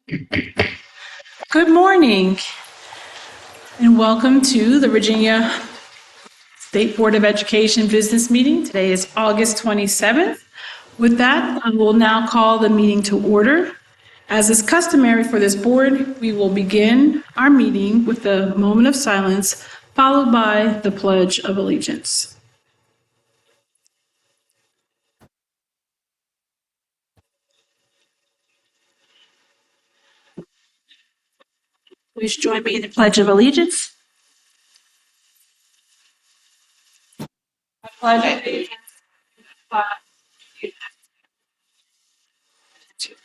Good morning and welcome to the Virginia State Board of Education business meeting. Today is August 27th. With that, I will now call the meeting to order. As is customary for this board, we will begin our meeting with a moment of silence, followed by the Pledge of Allegiance. Please join me in the Pledge of Allegiance. I pledge allegiance to the flag of the United States.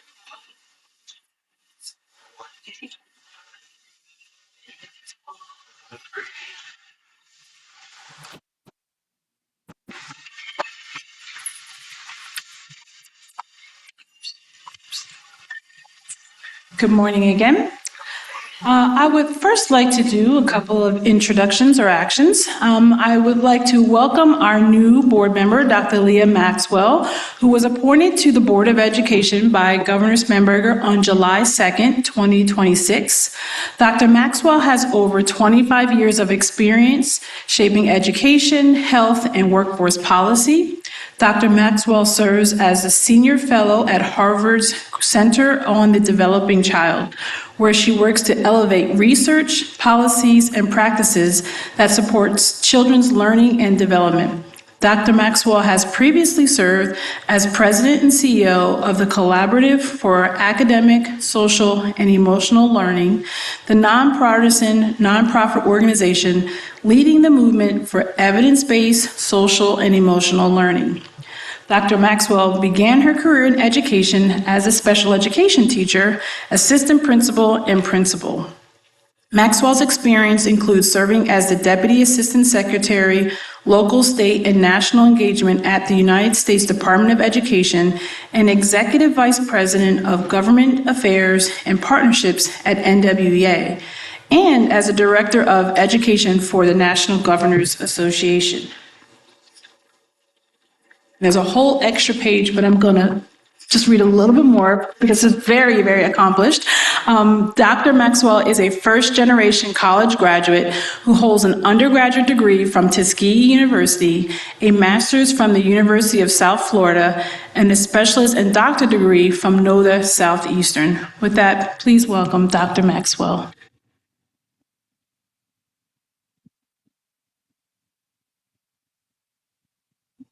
Good morning again. I would first like to do a couple of introductions or actions. I would like to welcome our new board member, Dr. Leah Maxwell, who was appointed to the Board of Education by Governor Spanberger on July 2nd, 2026. Dr. Maxwell has over 25 years of experience shaping education, health, and workforce policy. Dr. Maxwell serves as a senior fellow at Harvard's Center on the Developing Child, where she works to elevate research, policies, and practices that supports children's learning and development. Dr. Maxwell has previously served as president and CEO of the Collaborative for Academic, Social, and Emotional Learning, the nonpartisan nonprofit organization leading the movement for evidence-based social and emotional learning. Dr. Maxwell began her career in education as a special education teacher, assistant principal, and principal. Maxwell's experience includes serving as the Deputy Assistant Secretary, Local, State, and National Engagement at the United States Department of Education and Executive Vice President of Government Affairs and Partnerships at NWEA, and as a Director of Education for the National Governors Association. There's a whole extra page, but I'm going to just read a little bit more because it's very, very accomplished. Dr. Maxwell is a first-generation college graduate who holds an undergraduate degree from Tuskegee University, a master's from the University of South Florida, and a specialist and doctorate degree from NODA Southeastern. With that, please welcome Dr. Maxwell.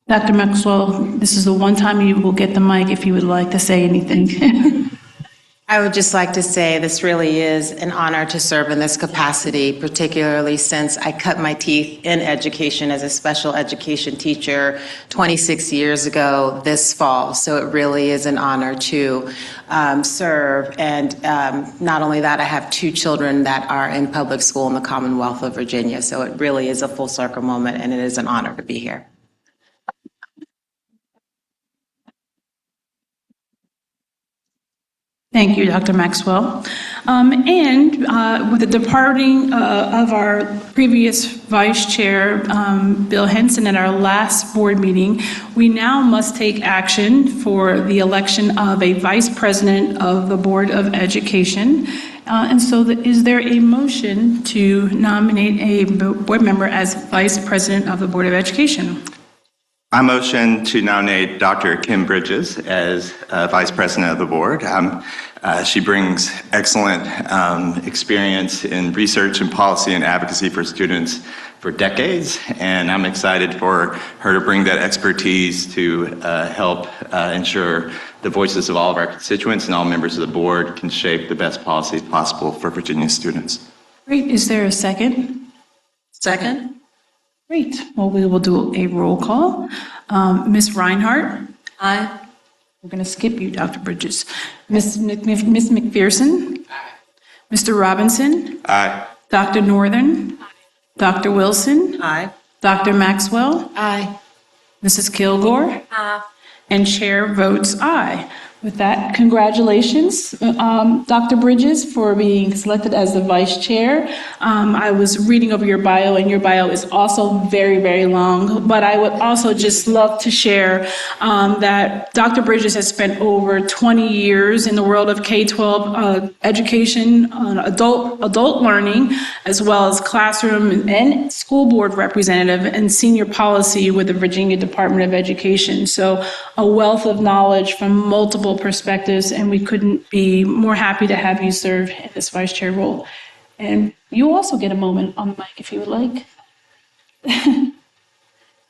Dr. Maxwell, this is the one time you will get the mic if you would like to say anything. I would just like to say this really is an honor to serve in this capacity, particularly since I cut my teeth in education as a special education teacher 26 years ago this fall. So it really is an honor to serve. And not only that, I have two children that are in public school in the Commonwealth of Virginia. So it really is a full circle moment, and it is an honor to be here. Thank you, Dr. Maxwell. With the departing of our previous Vice Chair, Bill Henson, at our last board meeting, we now must take action for the election of a Vice President of the Board of Education. Is there a motion to nominate a board member as Vice President of the Board of Education? I motion to nominate Dr. Kim Bridges as Vice President of the Board. She brings excellent experience in research and policy and advocacy for students for decades, and I'm excited for her to bring that expertise to help ensure the voices of all of our constituents and all members of the board can shape the best policies possible for Virginia students. Great. Is there a second? Second. Great. Well, we will do a roll call. Ms. Reinhardt? Aye. We're going to skip you, Dr. Bridges. Ms. McPherson? Aye. Mr. Robinson? Aye. Dr. Northern? Dr. Wilson? Aye. Dr. Maxwell? Aye. Mrs. Kilgore? Aye. And Chair votes aye. With that, congratulations, Dr. Bridges, for being selected as the vice chair. I was reading over your bio, and your bio is also very, very long, but I would also just love to share that Dr. Bridges has spent over 20 years in the world of K-12 education, adult learning, as well as classroom and school board representative and senior policy with the Virginia Department of Education. So a wealth of knowledge from multiple perspectives, and we couldn't be more happy to have you serve in this vice chair role. And you also get a moment on the mic if you would like.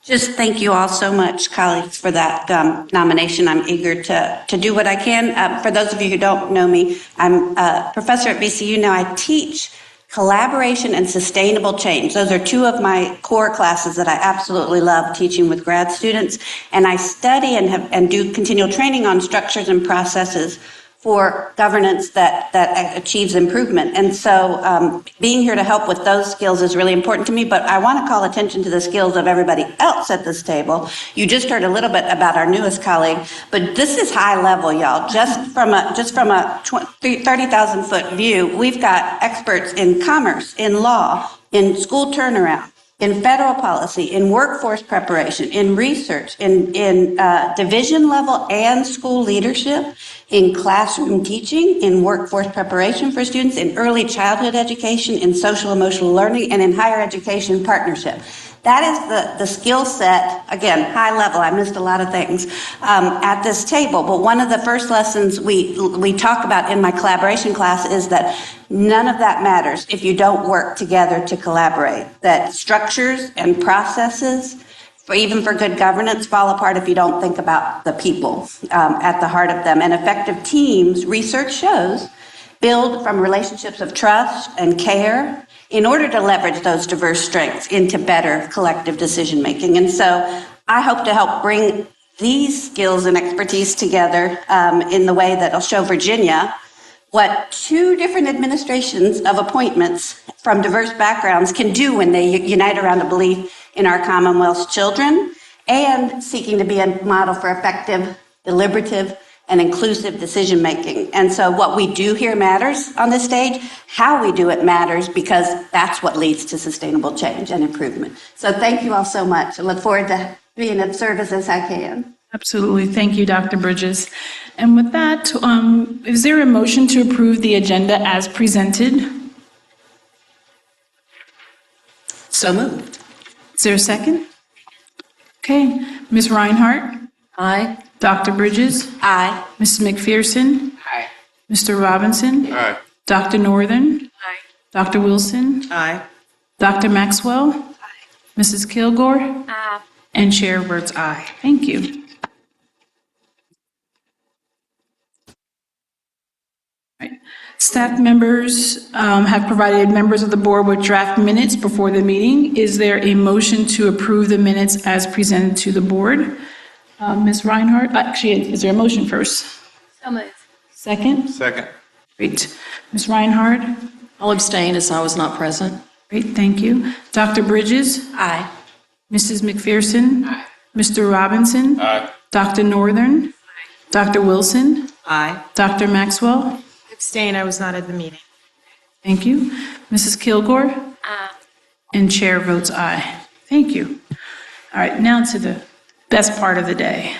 Just thank you all so much, colleagues, for that nomination. I'm eager to do what I can. For those of you who don't know me, I'm a professor at VCU now. I teach collaboration and sustainable change. Those are two of my core classes that I absolutely love teaching with grad students. And I study and do continual training on structures and processes for governance that achieves improvement. And so being here to help with those skills is really important to me, but I want to call attention to the skills of everybody else at this table. You just heard a little bit about our newest colleague, but this is high level, y'all. Just from a 30,000 foot view, we've got experts in commerce, in law, in school turnaround, in federal policy, in workforce preparation, in research, in division level and school leadership, in classroom teaching, in workforce preparation for students, in early childhood education, in social emotional learning, and in higher education partnership. That is the skill set, again, high level. I missed a lot of things at this table, but one of the first lessons we talk about in my collaboration class is that none of that matters if you don't work together to collaborate. That structures and processes, even for good governance, fall apart if you don't think about the people at the heart of them. And effective teams, research shows, build from relationships of trust and care in order to leverage those diverse strengths into better collective decision making. And so I hope to help bring these skills and expertise together in the way that'll show Virginia what two different administrations of appointments from diverse backgrounds can do when they unite around a belief in our Commonwealth's children and seeking to be a model for effective, deliberative, and inclusive decision making. And so what we do here matters on this stage. How we do it matters, because that's what leads to sustainable change and improvement. So thank you all so much. I look forward to being of service as I can. Absolutely. Thank you, Dr. Bridges. And with that, is there a motion to approve the agenda as presented? So moved. Is there a second? Okay. Ms. Reinhardt? Aye. Dr. Bridges? Aye. Mrs. McPherson? Aye. Mr. Robinson? Aye. Dr. Northern? Aye. Dr. Wilson? Aye. Dr. Maxwell? Aye. Mrs. Kilgore? Aye. And Chair votes aye. Thank you. Right. Staff members have provided members of the board with draft minutes before the meeting. Is there a motion to approve the minutes as presented to the board? Ms. Reinhardt, actually, is there a motion first? So moved. Second? Second. Great. Ms. Reinhardt? I'll abstain as I was not present. Great, thank you. Dr. Bridges? Aye. Mrs. McPherson? Aye. Mr. Robinson? Aye. Dr. Northern? Aye. Dr. Wilson? Aye. Dr. Maxwell? Abstain, I was not at the meeting. Thank you. Mrs. Kilgore? Aye. And Chair votes aye. Thank you. All right, now to the best part of the day.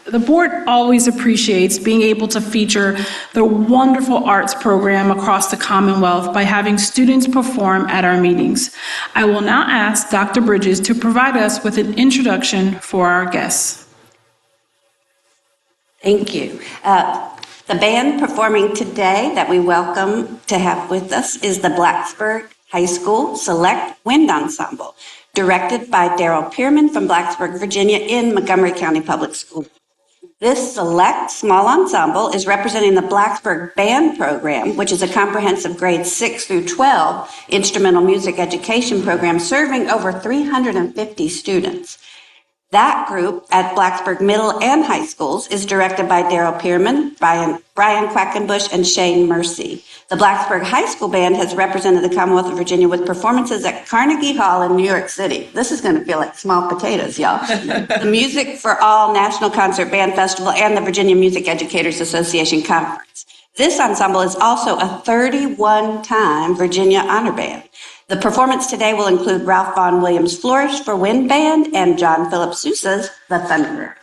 The board always appreciates being able to feature the wonderful arts program across the Commonwealth by having students perform at our meetings. I will now ask Dr. Bridges to provide us with an introduction for our guests. Thank you. The band performing today that we welcome to have with us is the Blacksburg High School Select Wind Ensemble, directed by Daryl Pierman from Blacksburg, Virginia, in Montgomery County Public Schools. This select small ensemble is representing the Blacksburg Band Program, which is a comprehensive grades 6 through 12 instrumental music education program serving over 350 students. That group at Blacksburg Middle and High Schools is directed by Daryl Pierman, Brian Quackenbush, and Shane Mercy. The Blacksburg High School Band has represented the Commonwealth of Virginia with performances at Carnegie Hall in New York City. This is going to feel like small potatoes, y'all. The Music for All National Concert Band Festival and the Virginia Music Educators Association Conference. This ensemble is also a 31-time Virginia Honor Band. The performance today will include Ralph Vaughan Williams Flourish for Wind Band and John Philip Sousa's The Thunderer.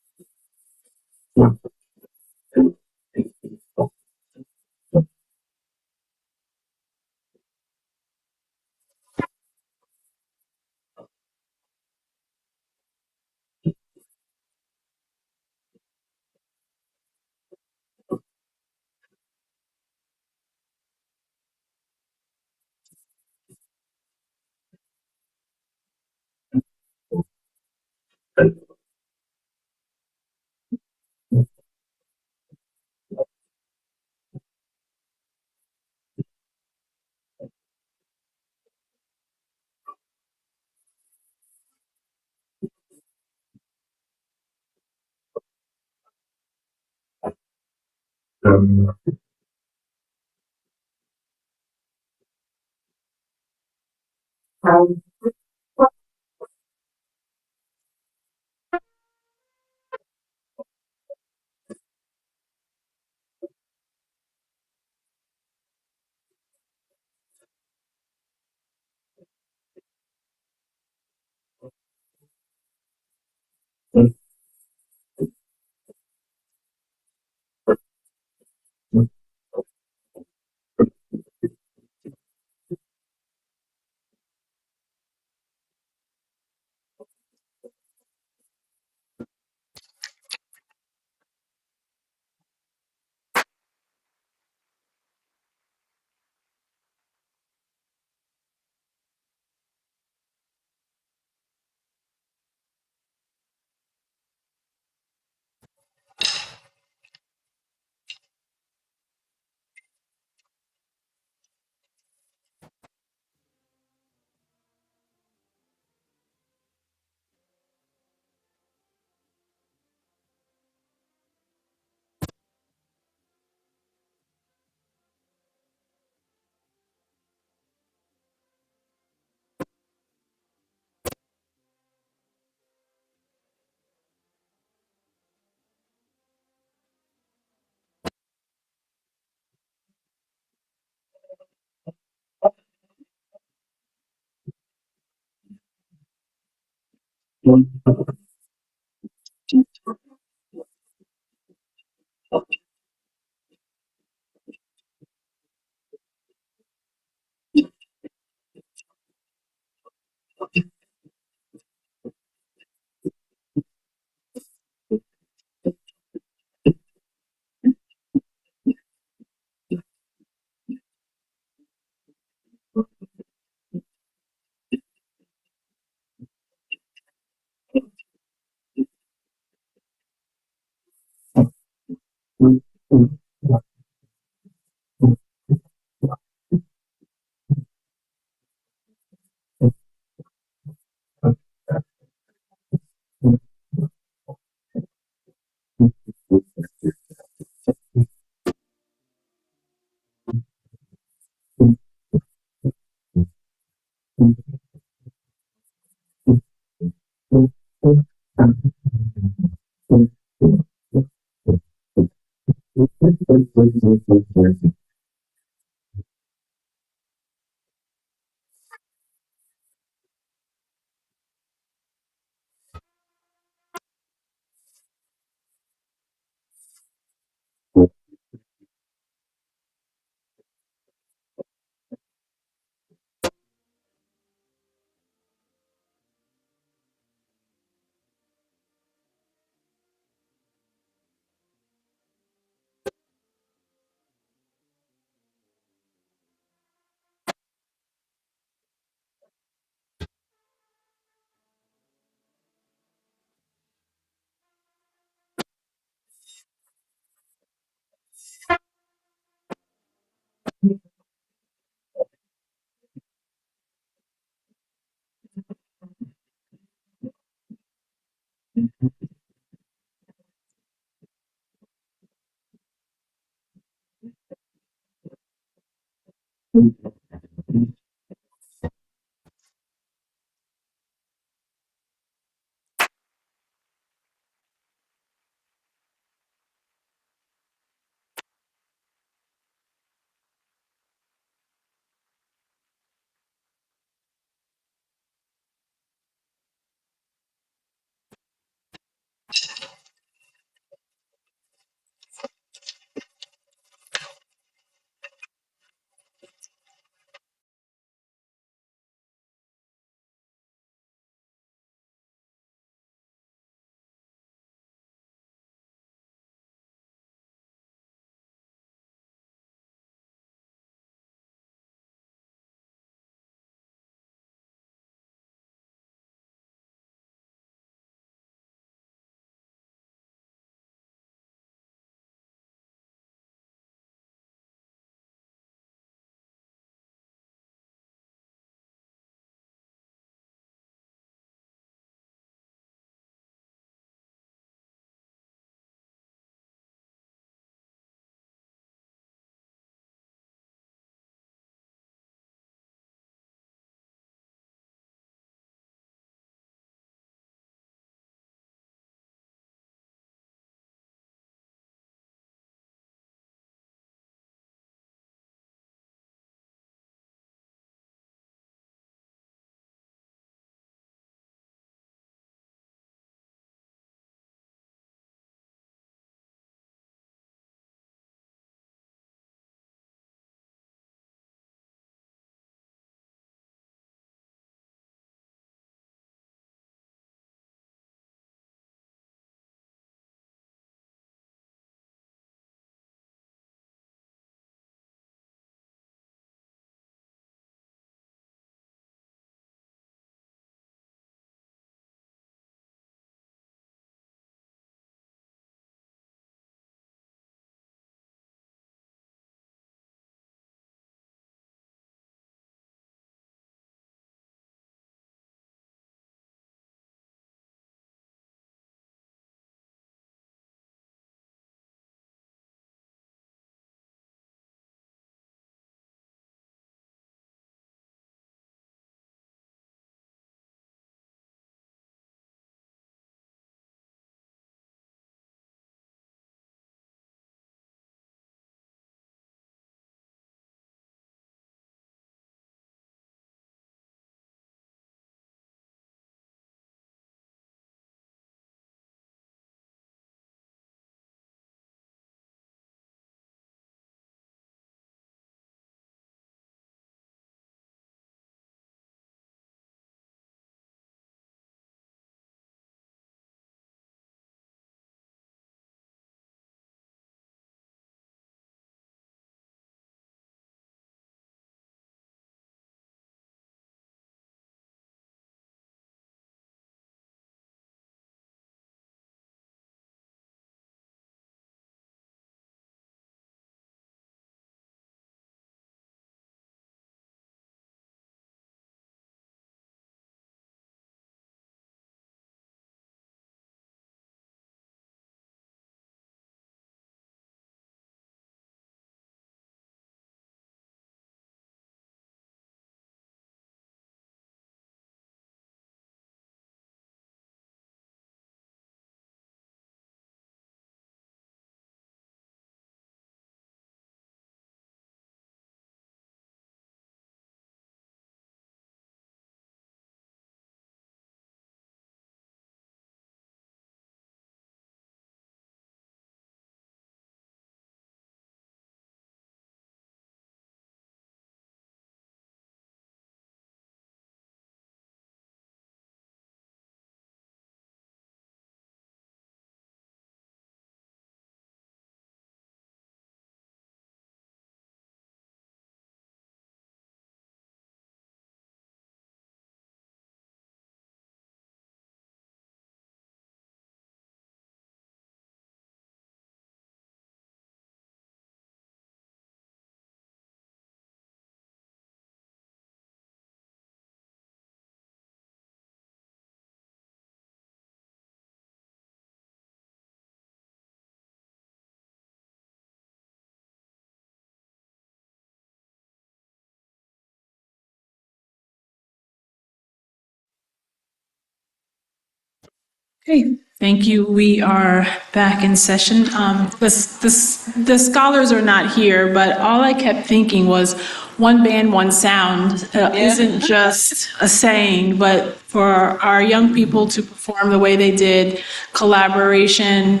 Okay, thank you. We are back in session. The scholars are not here, but all I kept thinking was one band, one sound isn't just a saying, but for our young people to perform the way they did, collaboration,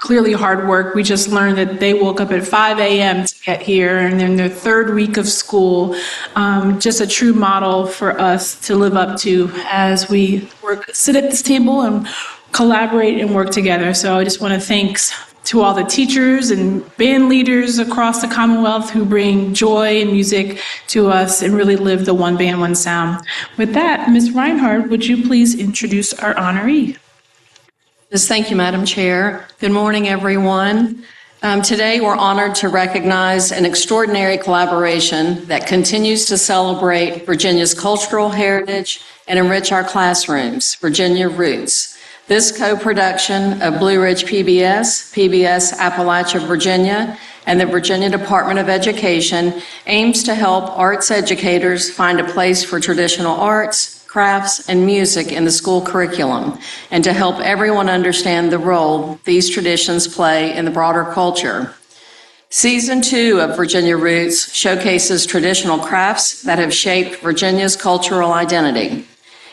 clearly hard work. We just learned that they woke up at 5 a.m. to get here, and they're in their third week of school. Just a true model for us to live up to as we sit at this table and collaborate and work together. So I just want to thanks to all the teachers and band leaders across the Commonwealth who bring joy and music to us and really live the one band, one sound. With that, Ms. Reinhardt, would you please introduce our honoree? Yes, thank you, Madam Chair. Good morning, everyone. Today, we're honored to recognize an extraordinary collaboration that continues to celebrate Virginia's cultural heritage and enrich our classrooms, Virginia Roots. This co-production of Blue Ridge PBS, PBS Appalachia, Virginia, and the Virginia Department of Education aims to help arts educators find a place for traditional arts, crafts, and music in the school curriculum, and to help everyone understand the role these traditions play in the broader culture. Season 2 of Virginia Roots showcases traditional crafts that have shaped Virginia's cultural identity.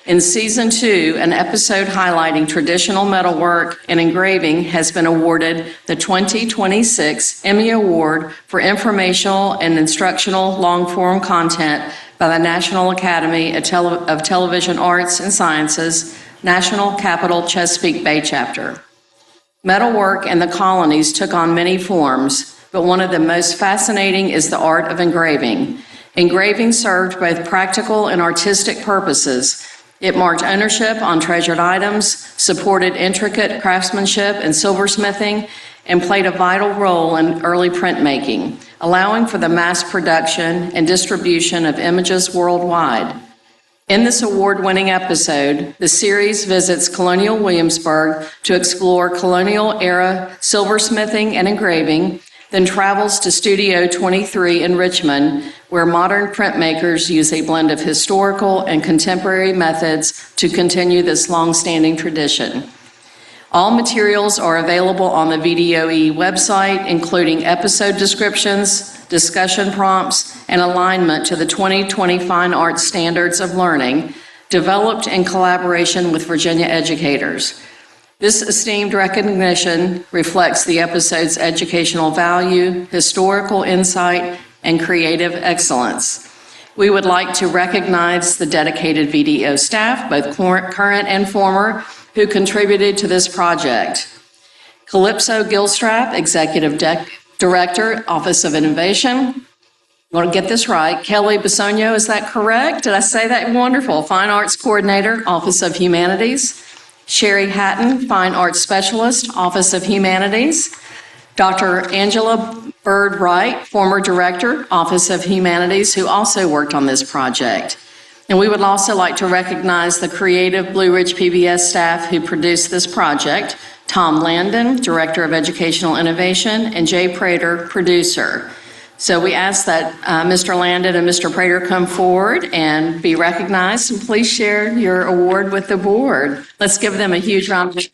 In Season 2, an episode highlighting traditional metalwork and engraving has been awarded the 2026 Emmy Award for Informational and Instructional Long-Form Content by the National Academy of Television Arts and Sciences, National Capital Chesapeake Bay Chapter. Metalwork in the colonies took on many forms, but one of the most fascinating is the art of engraving. Engraving served both practical and artistic purposes. It marked ownership on treasured items, supported intricate craftsmanship and silversmithing, and played a vital role in early printmaking, allowing for the mass production and distribution of images worldwide. In this award-winning episode, the series visits Colonial Williamsburg to explore colonial-era silversmithing and engraving, then travels to Studio 23 in Richmond, where modern printmakers use a blend of historical and contemporary methods to continue this long-standing tradition. All materials are available on the VDOE website, including episode descriptions, discussion prompts, and alignment to the 2020 Fine Arts Standards of Learning, developed in collaboration with Virginia educators. This esteemed recognition reflects the episode's educational value, historical insight, and creative excellence. We would like to recognize the dedicated VDO staff, both current and former, who contributed to this project. Calypso Gilstrap, Executive Director, Office of Innovation. I want to get this right. Kelly Bisogno, is that correct? Did I say that? Wonderful. Fine Arts Coordinator, Office of Humanities. Sherry Hatton, Fine Arts Specialist, Office of Humanities. Dr. Angela Bird-Wright, former Director, Office of Humanities, who also worked on this project. And we would also like to recognize the creative Blue Ridge PBS staff who produced this project, Tom Landon, Director of Educational Innovation, and Jay Prater, producer. So we ask that Mr. Landon and Mr. Prater come forward and be recognized, and please share your award with the board. Let's give them a huge round of applause.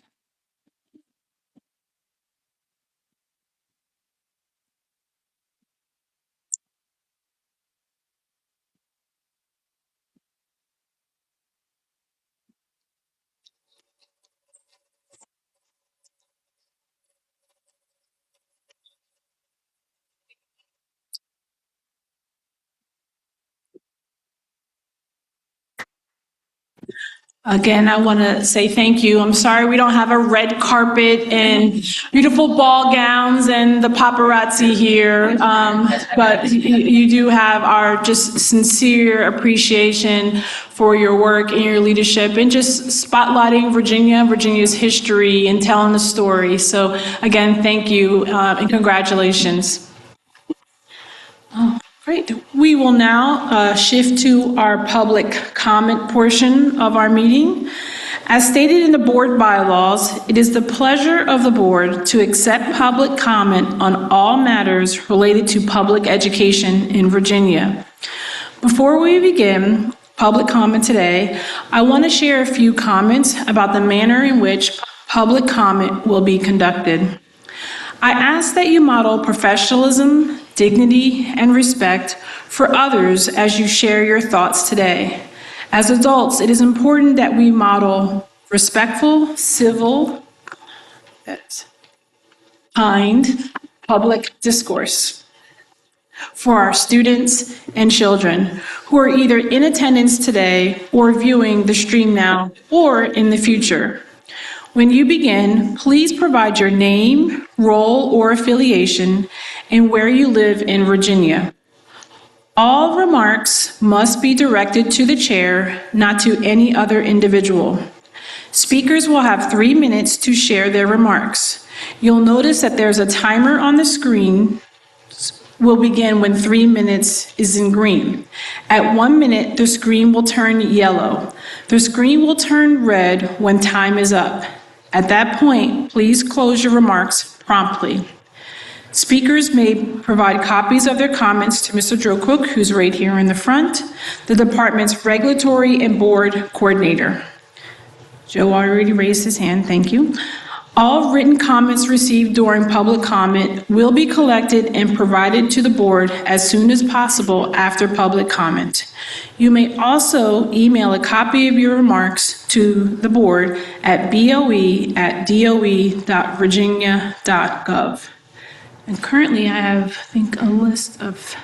Again, I want to say thank you. I'm sorry we don't have a red carpet and beautiful ball gowns and the paparazzi here, but you do have our just sincere appreciation for your work and your leadership and just spotlighting Virginia's history and telling the story. So again, thank you and congratulations. Great. We will now shift to our public comment portion of our meeting. As stated in the board bylaws, it is the pleasure of the board to accept public comment on all matters related to public education in Virginia. Before we begin, public comment today, I want to share a few comments about the manner in which public comment will be conducted. I ask that you model professionalism, dignity, and respect for others as you share your thoughts today. As adults, it is important that we model respectful, civil, kind, public discourse for our students and children who are either in attendance today or viewing the stream now or in the future. When you begin, please provide your name, role, or affiliation, and where you live in Virginia. All remarks must be directed to the chair, not to any other individual. Speakers will have 3 minutes to share their remarks. You'll notice that there's a timer on the screen. Will begin when 3 minutes is in green. At 1 minute, the screen will turn yellow. The screen will turn red when time is up. At that point, please close your remarks promptly. Speakers may provide copies of their comments to Mr. Drokuk, who's right here in the front, the department's regulatory and board coordinator. Joe already raised his hand, thank you. All written comments received during public comment will be collected and provided to the board as soon as possible after public comment. You may also email a copy of your remarks to the board at boe@doe.virginia.gov. And currently I have, I think, a list of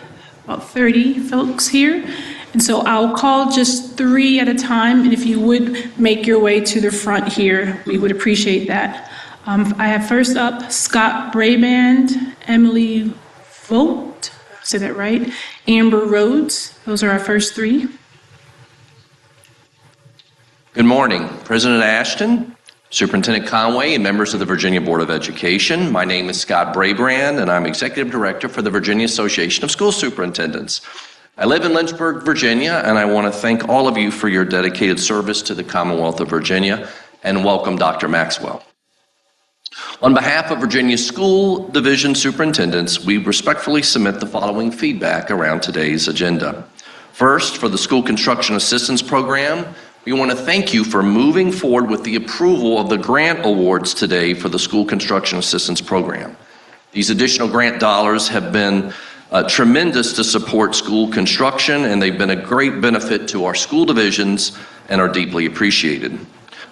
about 30 folks here. And so I'll call just 3 at a time. And if you would make your way to the front here, we would appreciate that. I have first up Scott Braband, Emily Vogt, say that right, Amber Rhodes. Those are our first 3. Good morning, President Ashton, Superintendent Conway, and members of the Virginia Board of Education. My name is Scott Braband, and I'm Executive Director for the Virginia Association of School Superintendents. I live in Lynchburg, Virginia, and I want to thank all of you for your dedicated service to the Commonwealth of Virginia, and welcome Dr. Maxwell. On behalf of Virginia School Division Superintendents, we respectfully submit the following feedback around today's agenda. First, for the School Construction Assistance Program, we want to thank you for moving forward with the approval of the grant awards today for the School Construction Assistance Program. These additional grant dollars have been tremendous to support school construction, and they've been a great benefit to our school divisions and are deeply appreciated.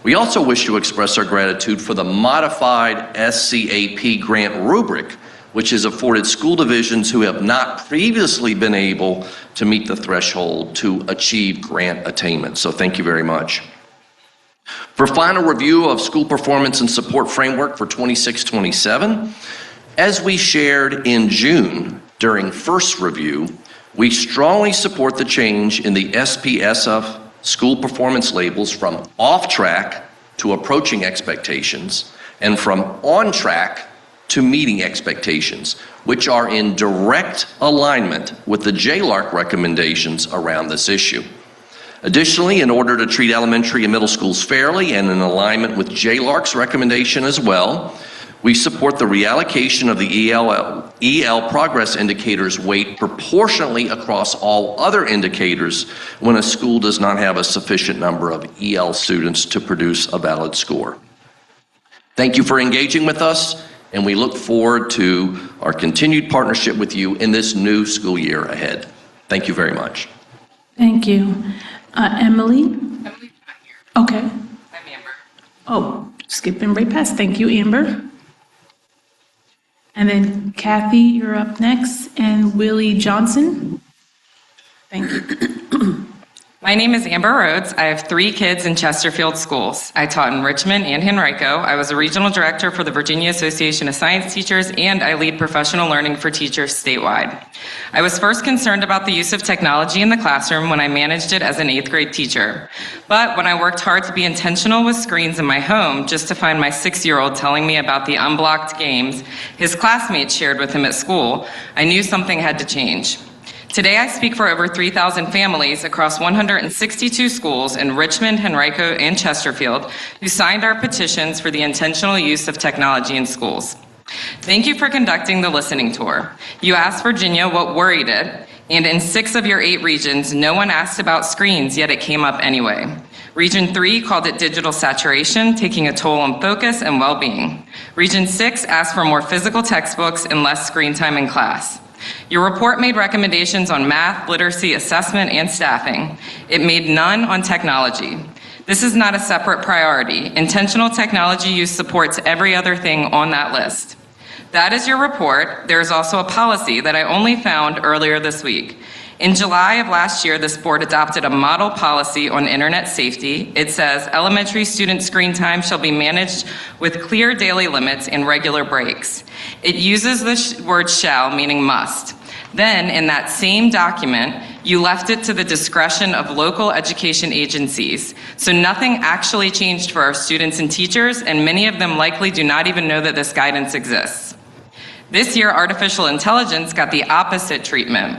We also wish to express our gratitude for the modified SCAP grant rubric, which has afforded school divisions who have not previously been able to meet the threshold to achieve grant attainment. So thank you very much. For final review of school performance and support framework for 26-27, as we shared in June during first review, we strongly support the change in the SPSF school performance labels from off track to approaching expectations and from on track to meeting expectations, which are in direct alignment with the JLARC recommendations around this issue. Additionally, in order to treat elementary and middle schools fairly and in alignment with JLARC's recommendation as well, we support the reallocation of the EL progress indicators weight proportionally across all other indicators when a school does not have a sufficient number of EL students to produce a valid score. Thank you for engaging with us, and we look forward to our continued partnership with you in this new school year ahead. Thank you very much. Thank you. Emily? Emily's not here. Okay. I'm Amber. Oh, skipping right past. Thank you, Amber. And then Kathy, you're up next, and Willie Johnson. Thank you. My name is Amber Rhodes. I have 3 kids in Chesterfield schools. I taught in Richmond and Henrico. I was a regional director for the Virginia Association of Science Teachers, and I lead professional learning for teachers statewide. I was first concerned about the use of technology in the classroom when I managed it as an 8th grade teacher. But when I worked hard to be intentional with screens in my home, just to find my 6-year-old telling me about the unblocked games his classmates shared with him at school, I knew something had to change. Today, I speak for over 3,000 families across 162 schools in Richmond, Henrico, and Chesterfield who signed our petitions for the intentional use of technology in schools. Thank you for conducting the listening tour. You asked Virginia what worried it, And in 6 of your 8 regions, no one asked about screens, yet it came up anyway. Region 3 called it digital saturation, taking a toll on focus and well-being. Region 6 asked for more physical textbooks and less screen time in class. Your report made recommendations on math, literacy, assessment, and staffing. It made none on technology. This is not a separate priority. Intentional technology use supports every other thing on that list. That is your report. There is also a policy that I only found earlier this week. In July of last year, this board adopted a model policy on internet safety. It says elementary student screen time shall be managed with clear daily limits and regular breaks. It uses the word shall, meaning must. Then, in that same document, you left it to the discretion of local education agencies. So nothing actually changed for our students and teachers, and many of them likely do not even know that this guidance exists. This year, artificial intelligence got the opposite treatment.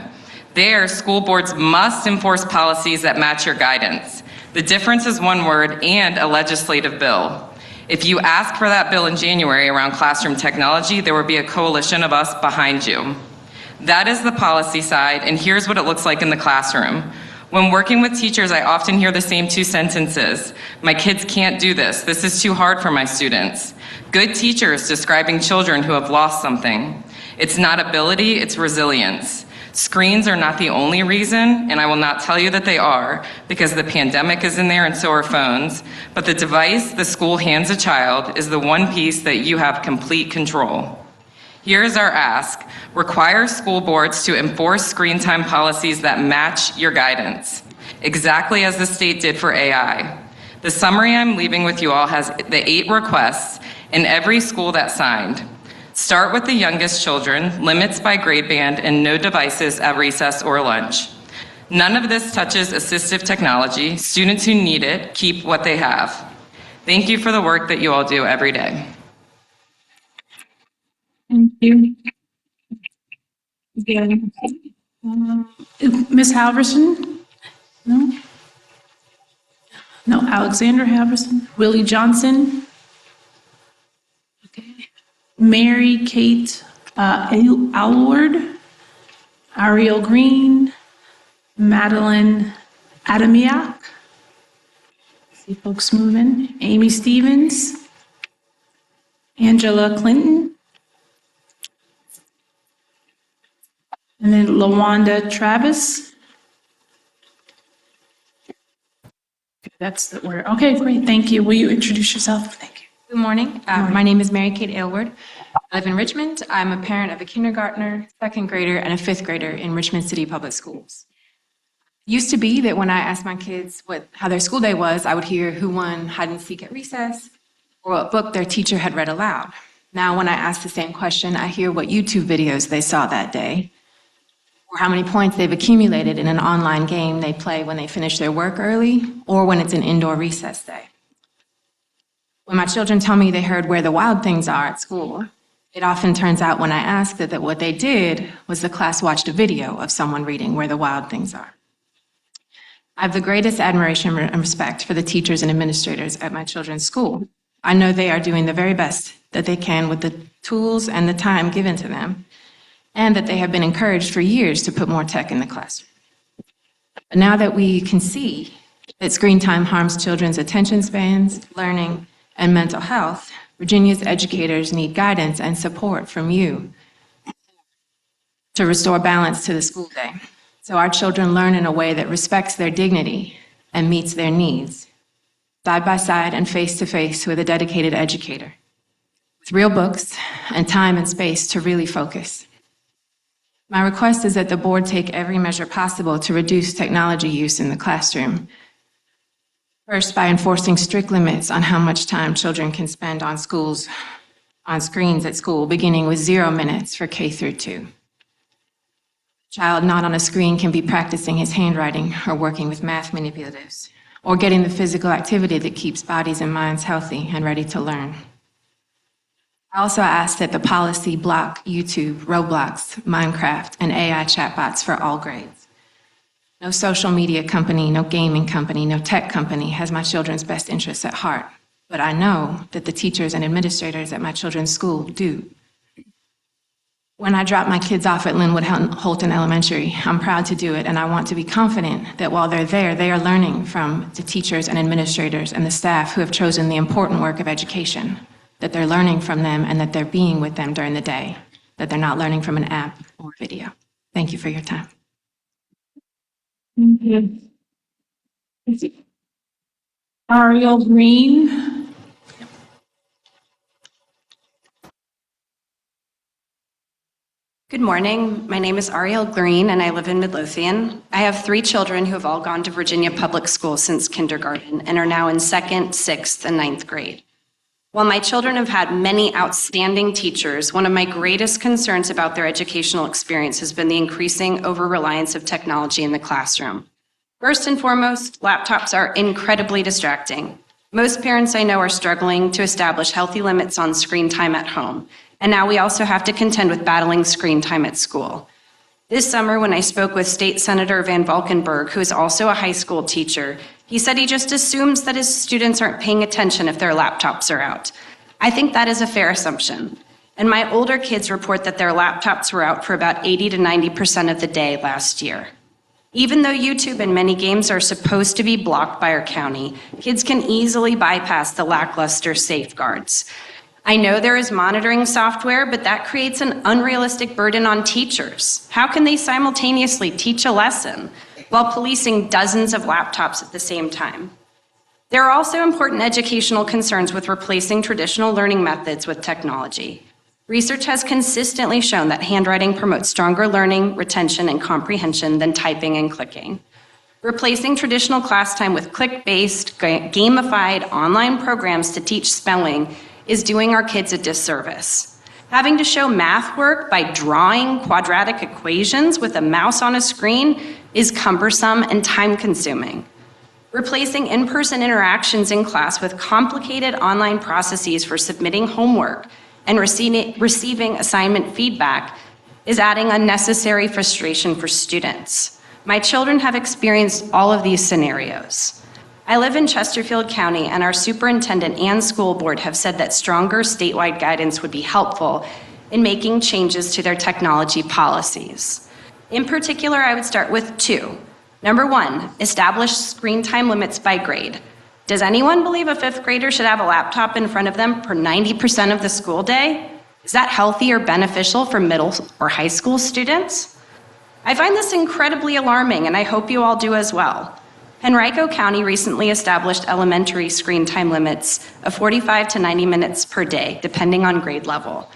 There, school boards must enforce policies that match your guidance. The difference is one word and a legislative bill. If you ask for that bill in January around classroom technology, there will be a coalition of us behind you. That is the policy side, and here's what it looks like in the classroom. When working with teachers, I often hear the same 2 sentences. My kids can't do this. This is too hard for my students. Good teachers describing children who have lost something. It's not ability, it's resilience. Screens are not the only reason, and I will not tell you that they are, because the pandemic is in there and so are phones, but the device the school hands a child is the one piece that you have complete control. Here is our ask. Require school boards to enforce screen time policies that match your guidance, exactly as the state did for AI. The summary I'm leaving with you all has the 8 requests in every school that signed. Start with the youngest children, limits by grade band, and no devices at recess or lunch. None of this touches assistive technology. Students who need it keep what they have. Thank you for the work that you all do every day. Thank you. Again, Ms. Halverson? No? No, Alexander Halverson? Willie Johnson? Okay. Mary Kate Alward? Ariel Green? Madeline Adamiak? See folks moving. Amy Stevens? Angela Clinton? And then LaWanda Travis. That's the word. Okay, great. Thank you. Will you introduce yourself? Thank you. Good morning. My name is Mary Kate Aylward. I live in Richmond. I'm a parent of a kindergartner, 2nd grader, and a 5th grader in Richmond City Public Schools. It used to be that when I asked my kids how their school day was, I would hear who won hide and seek at recess or what book their teacher had read aloud. Now, when I ask the same question, I hear what YouTube videos they saw that day, or how many points they've accumulated in an online game they play when they finish their work early, or when it's an indoor recess day. When my children tell me they heard where the wild things are at school, it often turns out when I ask that what they did was the class watched a video of someone reading where the wild things are. I have the greatest admiration and respect for the teachers and administrators at my children's school. I know they are doing the very best that they can with the tools and the time given to them, and that they have been encouraged for years to put more tech in the classroom. But now that we can see that screen time harms children's attention spans, learning, and mental health, Virginia's educators need guidance and support from you to restore balance to the school day, so our children learn in a way that respects their dignity and meets their needs, side by side and face to face with a dedicated educator, with real books and time and space to really focus. My request is that the board take every measure possible to reduce technology use in the classroom. First, by enforcing strict limits on how much time children can spend on screens at school, beginning with 0 minutes for K through 2. A child not on a screen can be practicing his handwriting or working with math manipulatives, or getting the physical activity that keeps bodies and minds healthy and ready to learn. I also ask that the policy block YouTube, Roblox, Minecraft, and AI chatbots for all grades. No social media company, no gaming company, no tech company has my children's best interests at heart, but I know that the teachers and administrators at my children's school do. When I drop my kids off at Linwood Holton Elementary, I'm proud to do it, and I want to be confident that while they're there, they are learning from the teachers and administrators and the staff who have chosen the important work of education, that they're learning from them and that they're being with them during the day, that they're not learning from an app or video. Thank you for your time. Thank you. Ariel Green. Good morning. My name is Ariel Green, and I live in Midlothian. I have 3 children who have all gone to Virginia Public Schools since kindergarten and are now in 2nd, 6th, and 9th grade. While my children have had many outstanding teachers, one of my greatest concerns about their educational experience has been the increasing over-reliance of technology in the classroom. First and foremost, laptops are incredibly distracting. Most parents I know are struggling to establish healthy limits on screen time at home. And now we also have to contend with battling screen time at school. This summer, when I spoke with State Senator Van Valkenburg, who is also a high school teacher, he said he just assumes that his students aren't paying attention if their laptops are out. I think that is a fair assumption. And my older kids report that their laptops were out for about 80 to 90% of the day last year. Even though YouTube and many games are supposed to be blocked by our county, kids can easily bypass the lackluster safeguards. I know there is monitoring software, but that creates an unrealistic burden on teachers. How can they simultaneously teach a lesson while policing dozens of laptops at the same time? There are also important educational concerns with replacing traditional learning methods with technology. Research has consistently shown that handwriting promotes stronger learning, retention, and comprehension than typing and clicking. Replacing traditional class time with click-based, gamified online programs to teach spelling is doing our kids a disservice. Having to show math work by drawing quadratic equations with a mouse on a screen is cumbersome and time-consuming. Replacing in-person interactions in class with complicated online processes for submitting homework and receiving assignment feedback is adding unnecessary frustration for students. My children have experienced all of these scenarios. I live in Chesterfield County, and our superintendent and school board have said that stronger statewide guidance would be helpful in making changes to their technology policies. In particular, I would start with 2. Number 1, establish screen time limits by grade. Does anyone believe a 5th grader should have a laptop in front of them for 90% of the school day? Is that healthy or beneficial for middle or high school students? I find this incredibly alarming, and I hope you all do as well. Henrico County recently established elementary screen time limits of 45 to 90 minutes per day, depending on grade level.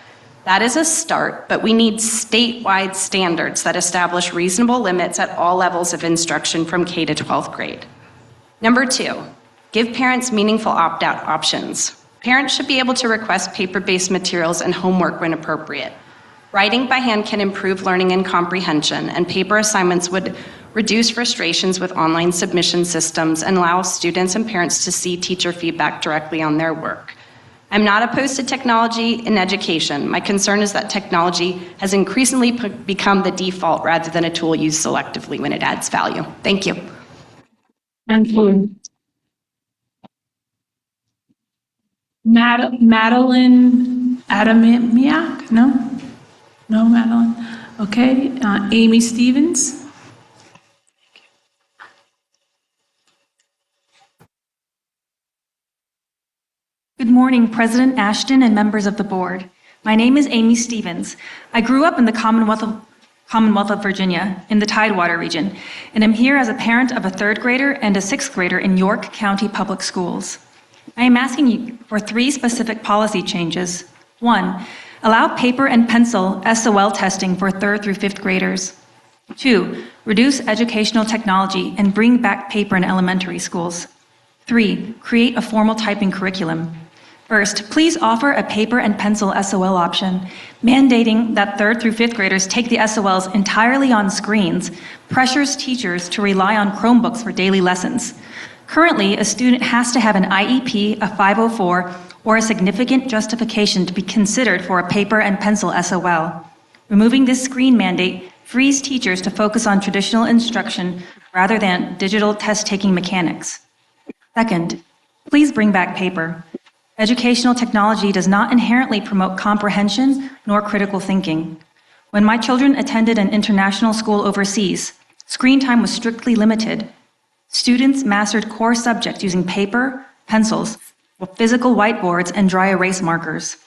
That is a start, but we need statewide standards that establish reasonable limits at all levels of instruction from K to 12th grade. Number 2, give parents meaningful opt-out options. Parents should be able to request paper-based materials and homework when appropriate. Writing by hand can improve learning and comprehension, and paper assignments would reduce frustrations with online submission systems and allow students and parents to see teacher feedback directly on their work. I'm not opposed to technology in education. My concern is that technology has increasingly become the default rather than a tool used selectively when it adds value. Thank you. Thank you. Madeline Adamiak? No? No, Madeline? Okay. Amy Stevens? Good morning, President Ashton and members of the board. My name is Amy Stevens. I grew up in the Commonwealth of Virginia in the Tidewater region, and I'm here as a parent of a 3rd grader and a 6th grader in York County Public Schools. I am asking you for 3 specific policy changes. 1, allow paper and pencil SOL testing for 3rd through 5th graders. 2, reduce educational technology and bring back paper in elementary schools. 3, create a formal typing curriculum. First, please offer a paper and pencil SOL option. Mandating that 3rd through 5th graders take the SOLs entirely on screens pressures teachers to rely on Chromebooks for daily lessons. Currently, a student has to have an IEP, a 504, or a significant justification to be considered for a paper and pencil SOL. Removing this screen mandate frees teachers to focus on traditional instruction rather than digital test-taking mechanics. Second, please bring back paper. Educational technology does not inherently promote comprehension nor critical thinking. When my children attended an international school overseas, screen time was strictly limited. Students mastered core subjects using paper, pencils, physical whiteboards, and dry erase markers.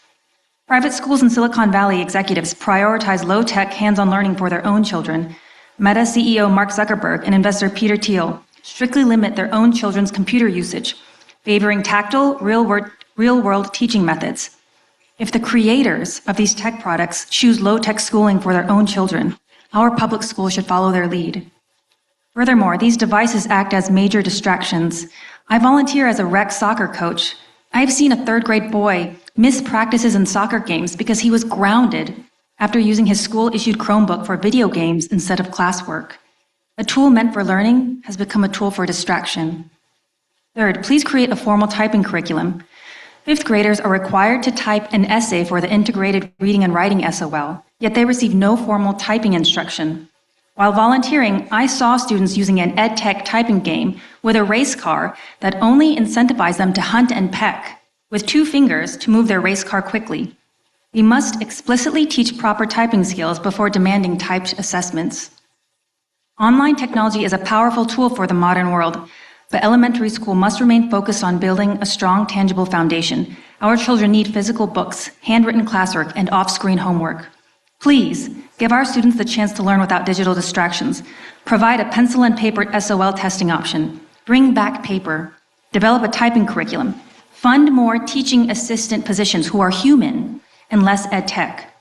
Private schools in Silicon Valley executives prioritize low-tech, hands-on learning for their own children. Meta CEO Mark Zuckerberg and investor Peter Thiel strictly limit their own children's computer usage, favoring tactile, real-world teaching methods. If the creators of these tech products choose low-tech schooling for their own children, our public schools should follow their lead. Furthermore, these devices act as major distractions. I volunteer as a rec soccer coach. I've seen a third-grade boy miss practices in soccer games because he was grounded after using his school-issued Chromebook for video games instead of classwork. A tool meant for learning has become a tool for distraction. Third, please create a formal typing curriculum. Fifth graders are required to type an essay for the integrated reading and writing SOL, yet they receive no formal typing instruction. While volunteering, I saw students using an EdTech typing game with a race car that only incentivized them to hunt and peck with 2 fingers to move their race car quickly. We must explicitly teach proper typing skills before demanding typed assessments. Online technology is a powerful tool for the modern world, but elementary school must remain focused on building a strong, tangible foundation. Our children need physical books, handwritten classwork, and off-screen homework. Please, give our students the chance to learn without digital distractions. Provide a pencil and paper SOL testing option. Bring back paper. Develop a typing curriculum. Fund more teaching assistant positions who are human and less ed tech.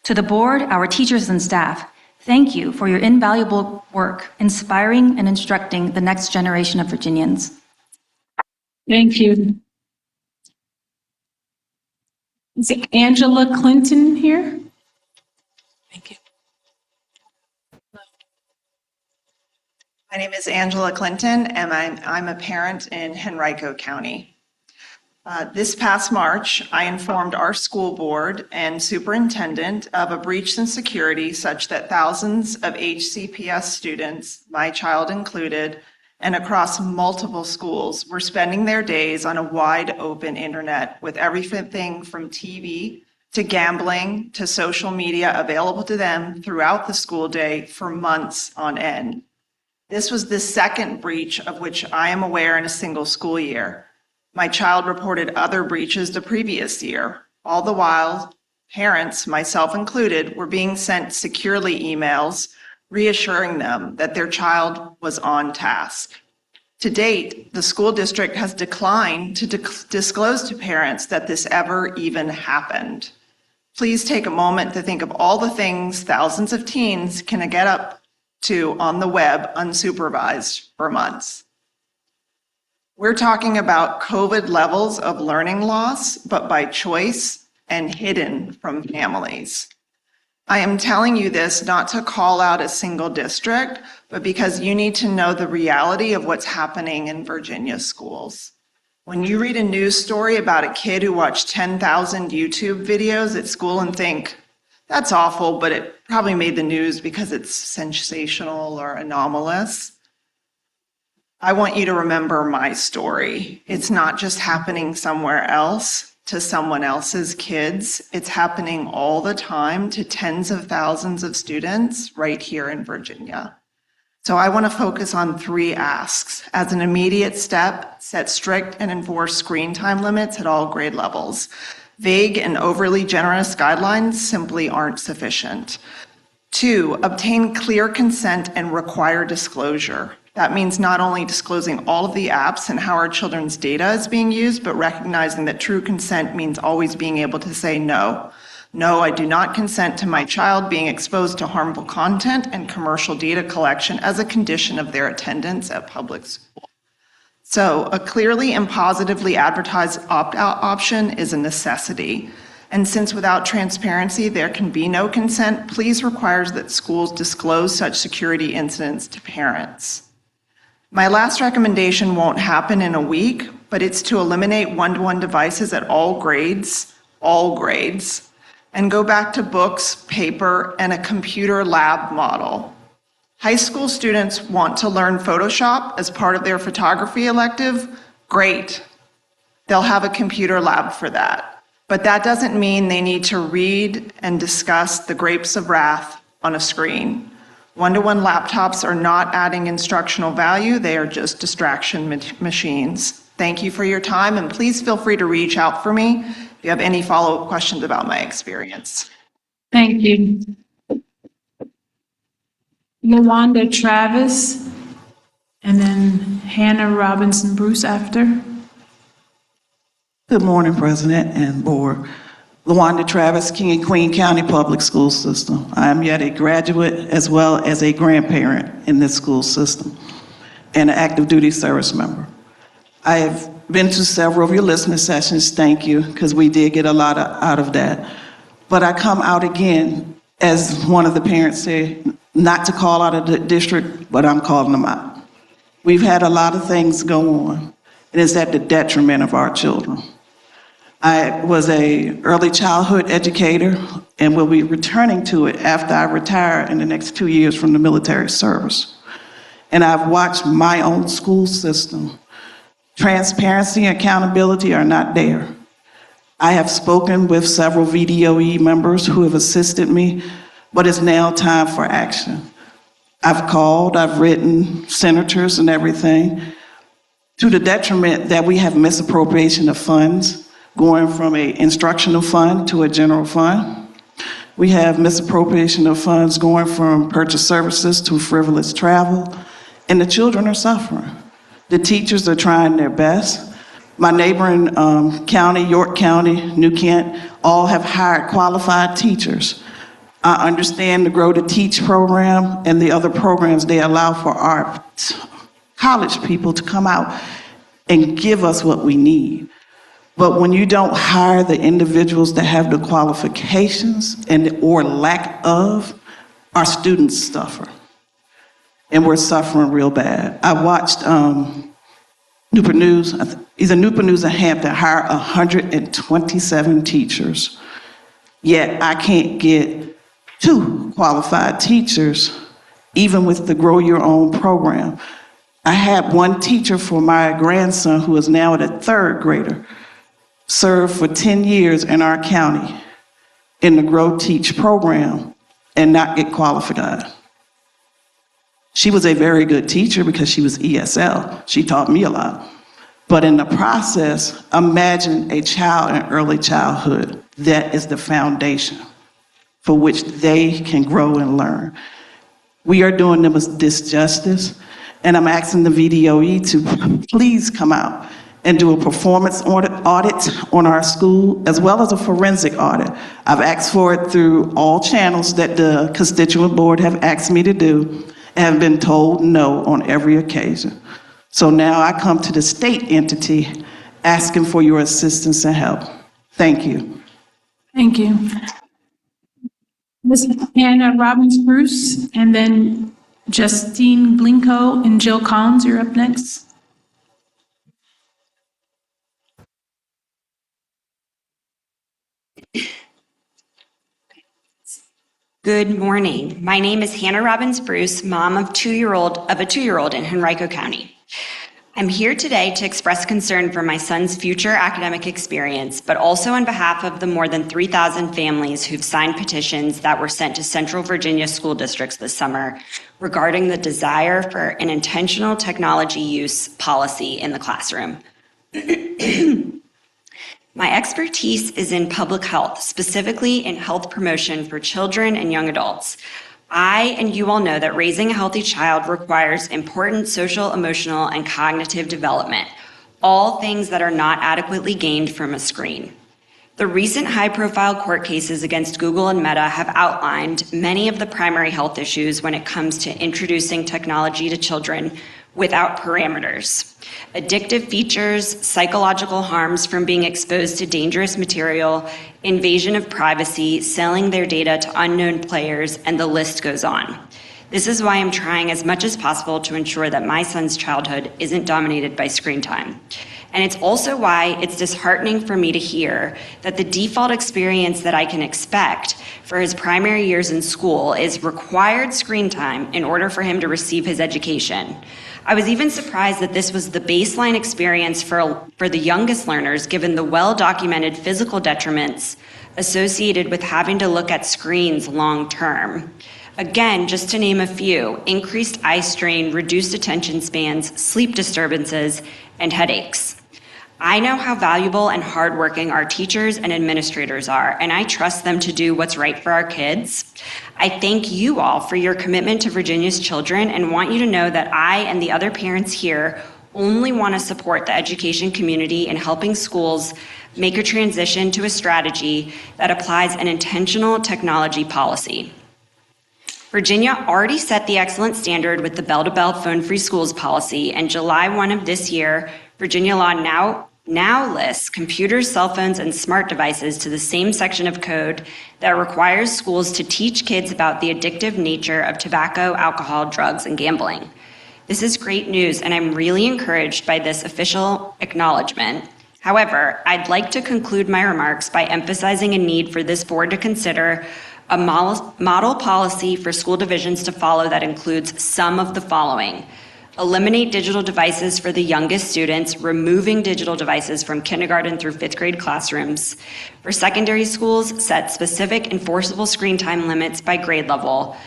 To the board, our teachers and staff, thank you for your invaluable work inspiring and instructing the next generation of Virginians. Thank you. Is it Angela Clinton here? Thank you. My name is Angela Clinton, and I'm a parent in Henrico County. This past March, I informed our school board and superintendent of a breach in security such that thousands of HCPS students, my child included, and across multiple schools were spending their days on a wide open internet with everything from TV to gambling to social media available to them throughout the school day for months on end. This was the second breach of which I am aware in a single school year. My child reported other breaches the previous year. All the while, parents, myself included, were being sent securely emails reassuring them that their child was on task. To date, the school district has declined to disclose to parents that this ever even happened. Please take a moment to think of all the things thousands of teens can get up to on the web unsupervised for months. We're talking about COVID levels of learning loss, but by choice and hidden from families. I am telling you this not to call out a single district, but because you need to know the reality of what's happening in Virginia schools. When you read a news story about a kid who watched 10,000 YouTube videos at school and think, that's awful, but it probably made the news because it's sensational or anomalous, I want you to remember my story. It's not just happening somewhere else to someone else's kids. It's happening all the time to tens of thousands of students right here in Virginia. So I want to focus on 3 asks. As an immediate step, set strict and enforce screen time limits at all grade levels. Vague and overly generous guidelines simply aren't sufficient. 2, obtain clear consent and require disclosure. That means not only disclosing all of the apps and how our children's data is being used, but recognizing that true consent means always being able to say no. No, I do not consent to my child being exposed to harmful content and commercial data collection as a condition of their attendance at public school. So a clearly and positively advertised opt-out option is a necessity. And since without transparency there can be no consent, please require that schools disclose such security incidents to parents. My last recommendation won't happen in a week, but it's to eliminate one-to-one devices at all grades, and go back to books, paper, and a computer lab model. High school students want to learn Photoshop as part of their photography elective? Great. They'll have a computer lab for that. But that doesn't mean they need to read and discuss the grapes of wrath on a screen. One-to-one laptops are not adding instructional value, they are just distraction machines. Thank you for your time, and please feel free to reach out for me if you have any follow-up questions about my experience. Thank you. Yolanda Travis, and then Hannah Robinson Bruce after. Good morning, President and Board. LaWanda Travis, King and Queen County Public School System. I am yet a graduate as well as a grandparent in this school system and an active duty service member. I have been to several of your listening sessions, thank you, because we did get a lot out of that. But I come out again, as one of the parents said, not to call out of the district, but I'm calling them out. We've had a lot of things go on, and it's at the detriment of our children. I was an early childhood educator and will be returning to it after I retire in the next 2 years from the military service. And I've watched my own school system. Transparency and accountability are not there. I have spoken with several VDOE members who have assisted me, but it's now time for action. I've called, I've written senators and everything, to the detriment that we have misappropriation of funds, going from an instructional fund to a general fund. We have misappropriation of funds going from purchase services to frivolous travel, and the children are suffering. The teachers are trying their best. My neighboring county, York County, New Kent, all have hired qualified teachers. I understand the Grow to Teach program and the other programs they allow for our college people to come out and give us what we need. But when you don't hire the individuals that have the qualifications and or lack of, our students suffer. And we're suffering real bad. I watched Newport News, either Newport News or Hampton hire 127 teachers. Yet I can't get 2 qualified teachers, even with the Grow Your Own program. I had one teacher for my grandson, who is now a 3rd grader, served for 10 years in our county in the Grow Teach program and not get qualified. She was a very good teacher because she was ESL. She taught me a lot. But in the process, imagine a child in early childhood. That is the foundation for which they can grow and learn. We are doing them a disjustice, and I'm asking the VDOE to please come out and do a performance audit on our school, as well as a forensic audit. I've asked for it through all channels that the constituent board have asked me to do, and have been told no on every occasion. So now I come to the state entity asking for your assistance and help. Thank you. Thank you. Ms. Hannah Robbins Bruce, and then Justine Blinko and Jill Collins, you're up next. Good morning. My name is Hannah Robbins Bruce, mom of a 2-year-old in Henrico County. I'm here today to express concern for my son's future academic experience, but also on behalf of the more than 3,000 families who've signed petitions that were sent to Central Virginia school districts this summer regarding the desire for an intentional technology use policy in the classroom. My expertise is in public health, specifically in health promotion for children and young adults. I and you all know that raising a healthy child requires important social, emotional, and cognitive development, all things that are not adequately gained from a screen. The recent high-profile court cases against Google and Meta have outlined many of the primary health issues when it comes to introducing technology to children without parameters. Addictive features, psychological harms from being exposed to dangerous material, invasion of privacy, selling their data to unknown players, and the list goes on. This is why I'm trying as much as possible to ensure that my son's childhood isn't dominated by screen time. And it's also why it's disheartening for me to hear that the default experience that I can expect for his primary years in school is required screen time in order for him to receive his education. I was even surprised that this was the baseline experience for the youngest learners, given the well-documented physical detriments associated with having to look at screens long-term. Again, just to name a few: increased eye strain, reduced attention spans, sleep disturbances, and headaches. I know how valuable and hardworking our teachers and administrators are, and I trust them to do what's right for our kids. I thank you all for your commitment to Virginia's children and want you to know that I and the other parents here only want to support the education community in helping schools make a transition to a strategy that applies an intentional technology policy. Virginia already set the excellent standard with the bell-to-bell phone-free schools policy, and July 1 of this year, Virginia law now lists computers, cell phones, and smart devices to the same section of code that requires schools to teach kids about the addictive nature of tobacco, alcohol, drugs, and gambling. This is great news, and I'm really encouraged by this official acknowledgement. However, I'd like to conclude my remarks by emphasizing a need for this board to consider a model policy for school divisions to follow that includes some of the following: eliminate digital devices for the youngest students, removing digital devices from kindergarten through 5th grade classrooms. For secondary schools, set specific enforceable screen time limits by grade level,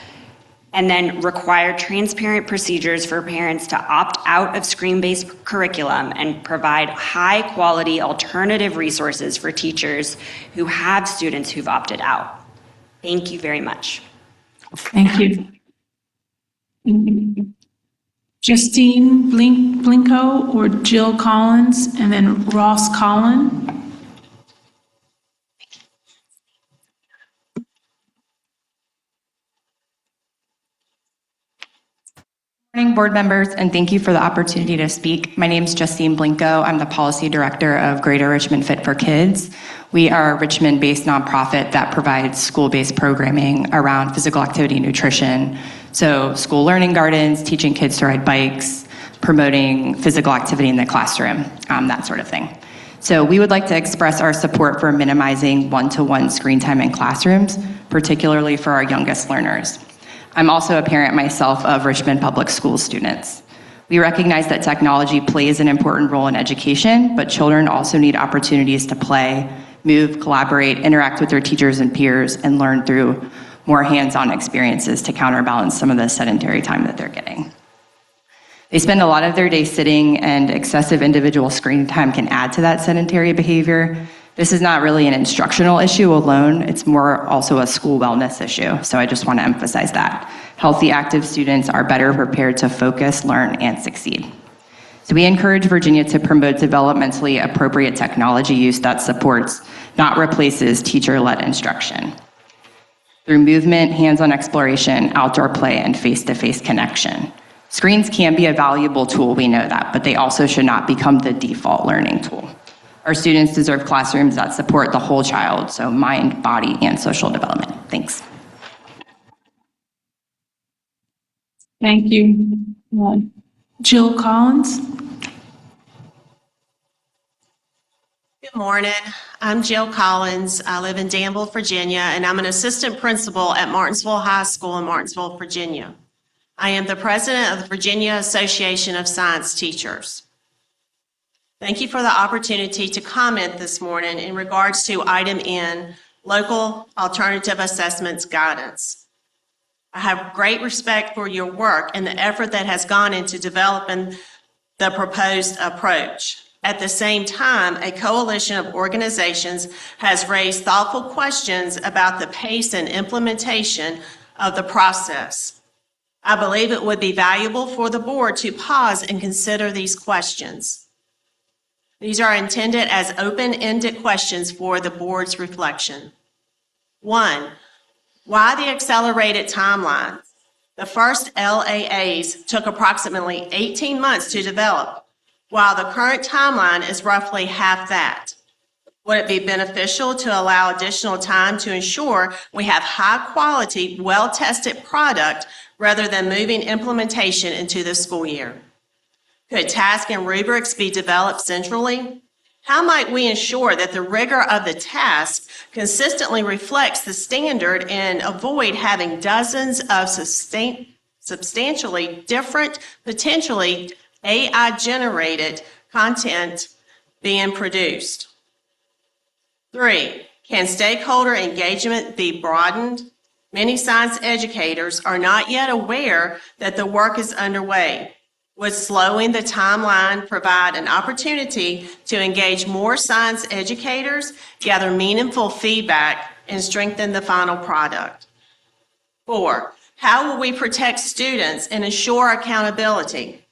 and then require transparent procedures for parents to opt out of screen-based curriculum and provide high-quality alternative resources for teachers who have students who've opted out. Thank you very much. Thank you. Justine Blinko or Jill Collins, and then Ross Collin. Good morning, board members, and thank you for the opportunity to speak. My name is Justine Blinko. I'm the policy director of Greater Richmond Fit for Kids. We are a Richmond-based nonprofit that provides school-based programming around physical activity and nutrition. So school learning gardens, teaching kids to ride bikes, promoting physical activity in the classroom, that sort of thing. So we would like to express our support for minimizing one-to-one screen time in classrooms, particularly for our youngest learners. I'm also a parent myself of Richmond Public Schools students. We recognize that technology plays an important role in education, but children also need opportunities to play, move, collaborate, interact with their teachers and peers, and learn through more hands-on experiences to counterbalance some of the sedentary time that they're getting. They spend a lot of their day sitting, and excessive individual screen time can add to that sedentary behavior. This is not really an instructional issue alone, it's more also a school wellness issue, so I just want to emphasize that. Healthy, active students are better prepared to focus, learn, and succeed. So we encourage Virginia to promote developmentally appropriate technology use that supports, not replaces, teacher-led instruction through movement, hands-on exploration, outdoor play, and face-to-face connection. Screens can be a valuable tool, we know that, but they also should not become the default learning tool. Our students deserve classrooms that support the whole child, so mind, body, and social development. Thanks. Thank you. Jill Collins. Good morning. I'm Jill Collins. I live in Danville, Virginia, and I'm an assistant principal at Martinsville High School in Martinsville, Virginia. I am the president of the Virginia Association of Science Teachers. Thank you for the opportunity to comment this morning in regards to item N, local alternative assessments guidance. I have great respect for your work and the effort that has gone into developing the proposed approach. At the same time, a coalition of organizations has raised thoughtful questions about the pace and implementation of the process. I believe it would be valuable for the board to pause and consider these questions. These are intended as open-ended questions for the board's reflection. 1, why the accelerated timeline? The first LAAs took approximately 18 months to develop, while the current timeline is roughly half that. Would it be beneficial to allow additional time to ensure we have high-quality, well-tested product rather than moving implementation into the school year? Could tasks and rubrics be developed centrally? How might we ensure that the rigor of the task consistently reflects the standard and avoid having dozens of substantially different, potentially AI-generated content being produced? 3, can stakeholder engagement be broadened? Many science educators are not yet aware that the work is underway. Would slowing the timeline provide an opportunity to engage more science educators, gather meaningful feedback, and strengthen the final product? 4, how will we protect students and ensure accountability?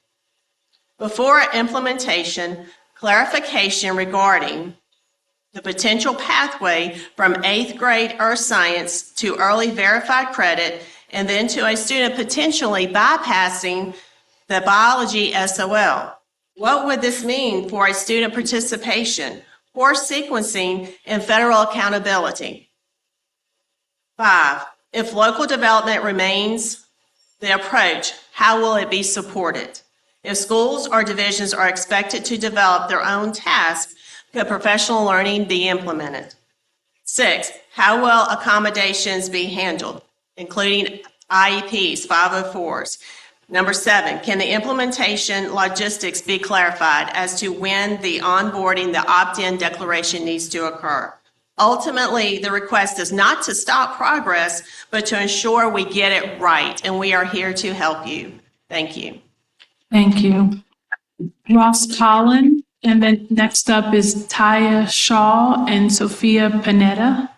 Before implementation, clarification regarding the potential pathway from 8th grade Earth Science to early verified credit, and then to a student potentially bypassing the biology SOL. What would this mean for a student participation, course sequencing, and federal accountability? 5, if local development remains the approach, how will it be supported? If schools or divisions are expected to develop their own tasks, could professional learning be implemented? 6, how will accommodations be handled, including IEPs, 504s? Number 7, can the implementation logistics be clarified as to when the onboarding, the opt-in declaration needs to occur? Ultimately, the request is not to stop progress, but to ensure we get it right, and we are here to help you. Thank you. Thank you. Ross Collin, and then next up is Taya Shaw and Sophia Panetta.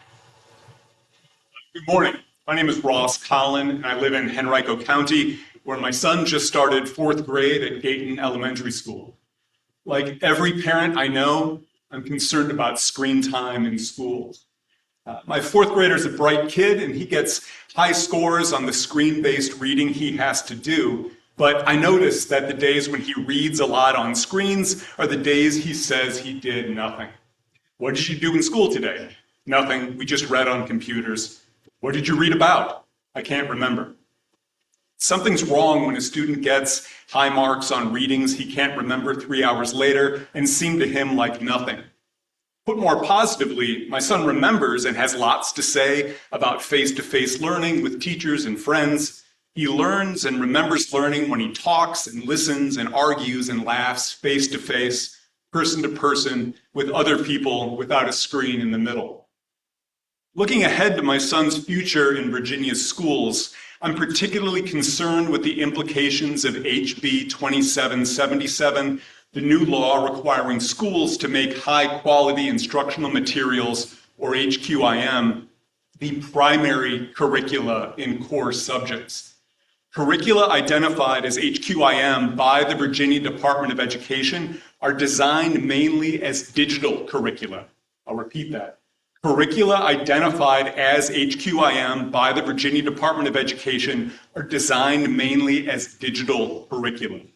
Good morning. My name is Ross Collin, and I live in Henrico County, where my son just started 4th grade at Gayton Elementary School. Like every parent I know, I'm concerned about screen time in schools. My 4th grader is a bright kid, and he gets high scores on the screen-based reading he has to do. But I notice that the days when he reads a lot on screens are the days he says he did nothing. What did you do in school today? Nothing. We just read on computers. What did you read about? I can't remember. Something's wrong when a student gets high marks on readings he can't remember 3 hours later and seem to him like nothing. Put more positively, my son remembers and has lots to say about face-to-face learning with teachers and friends. He learns and remembers learning when he talks and listens and argues and laughs face-to-face, person-to-person, with other people without a screen in the middle. Looking ahead to my son's future in Virginia's schools, I'm particularly concerned with the implications of HB 2777, the new law requiring schools to make high-quality instructional materials, or HQIM, the primary curricula in core subjects. Curricula identified as HQIM by the Virginia Department of Education are designed mainly as digital curricula. I'll repeat that. Curricula identified as HQIM by the Virginia Department of Education are designed mainly as digital curriculum.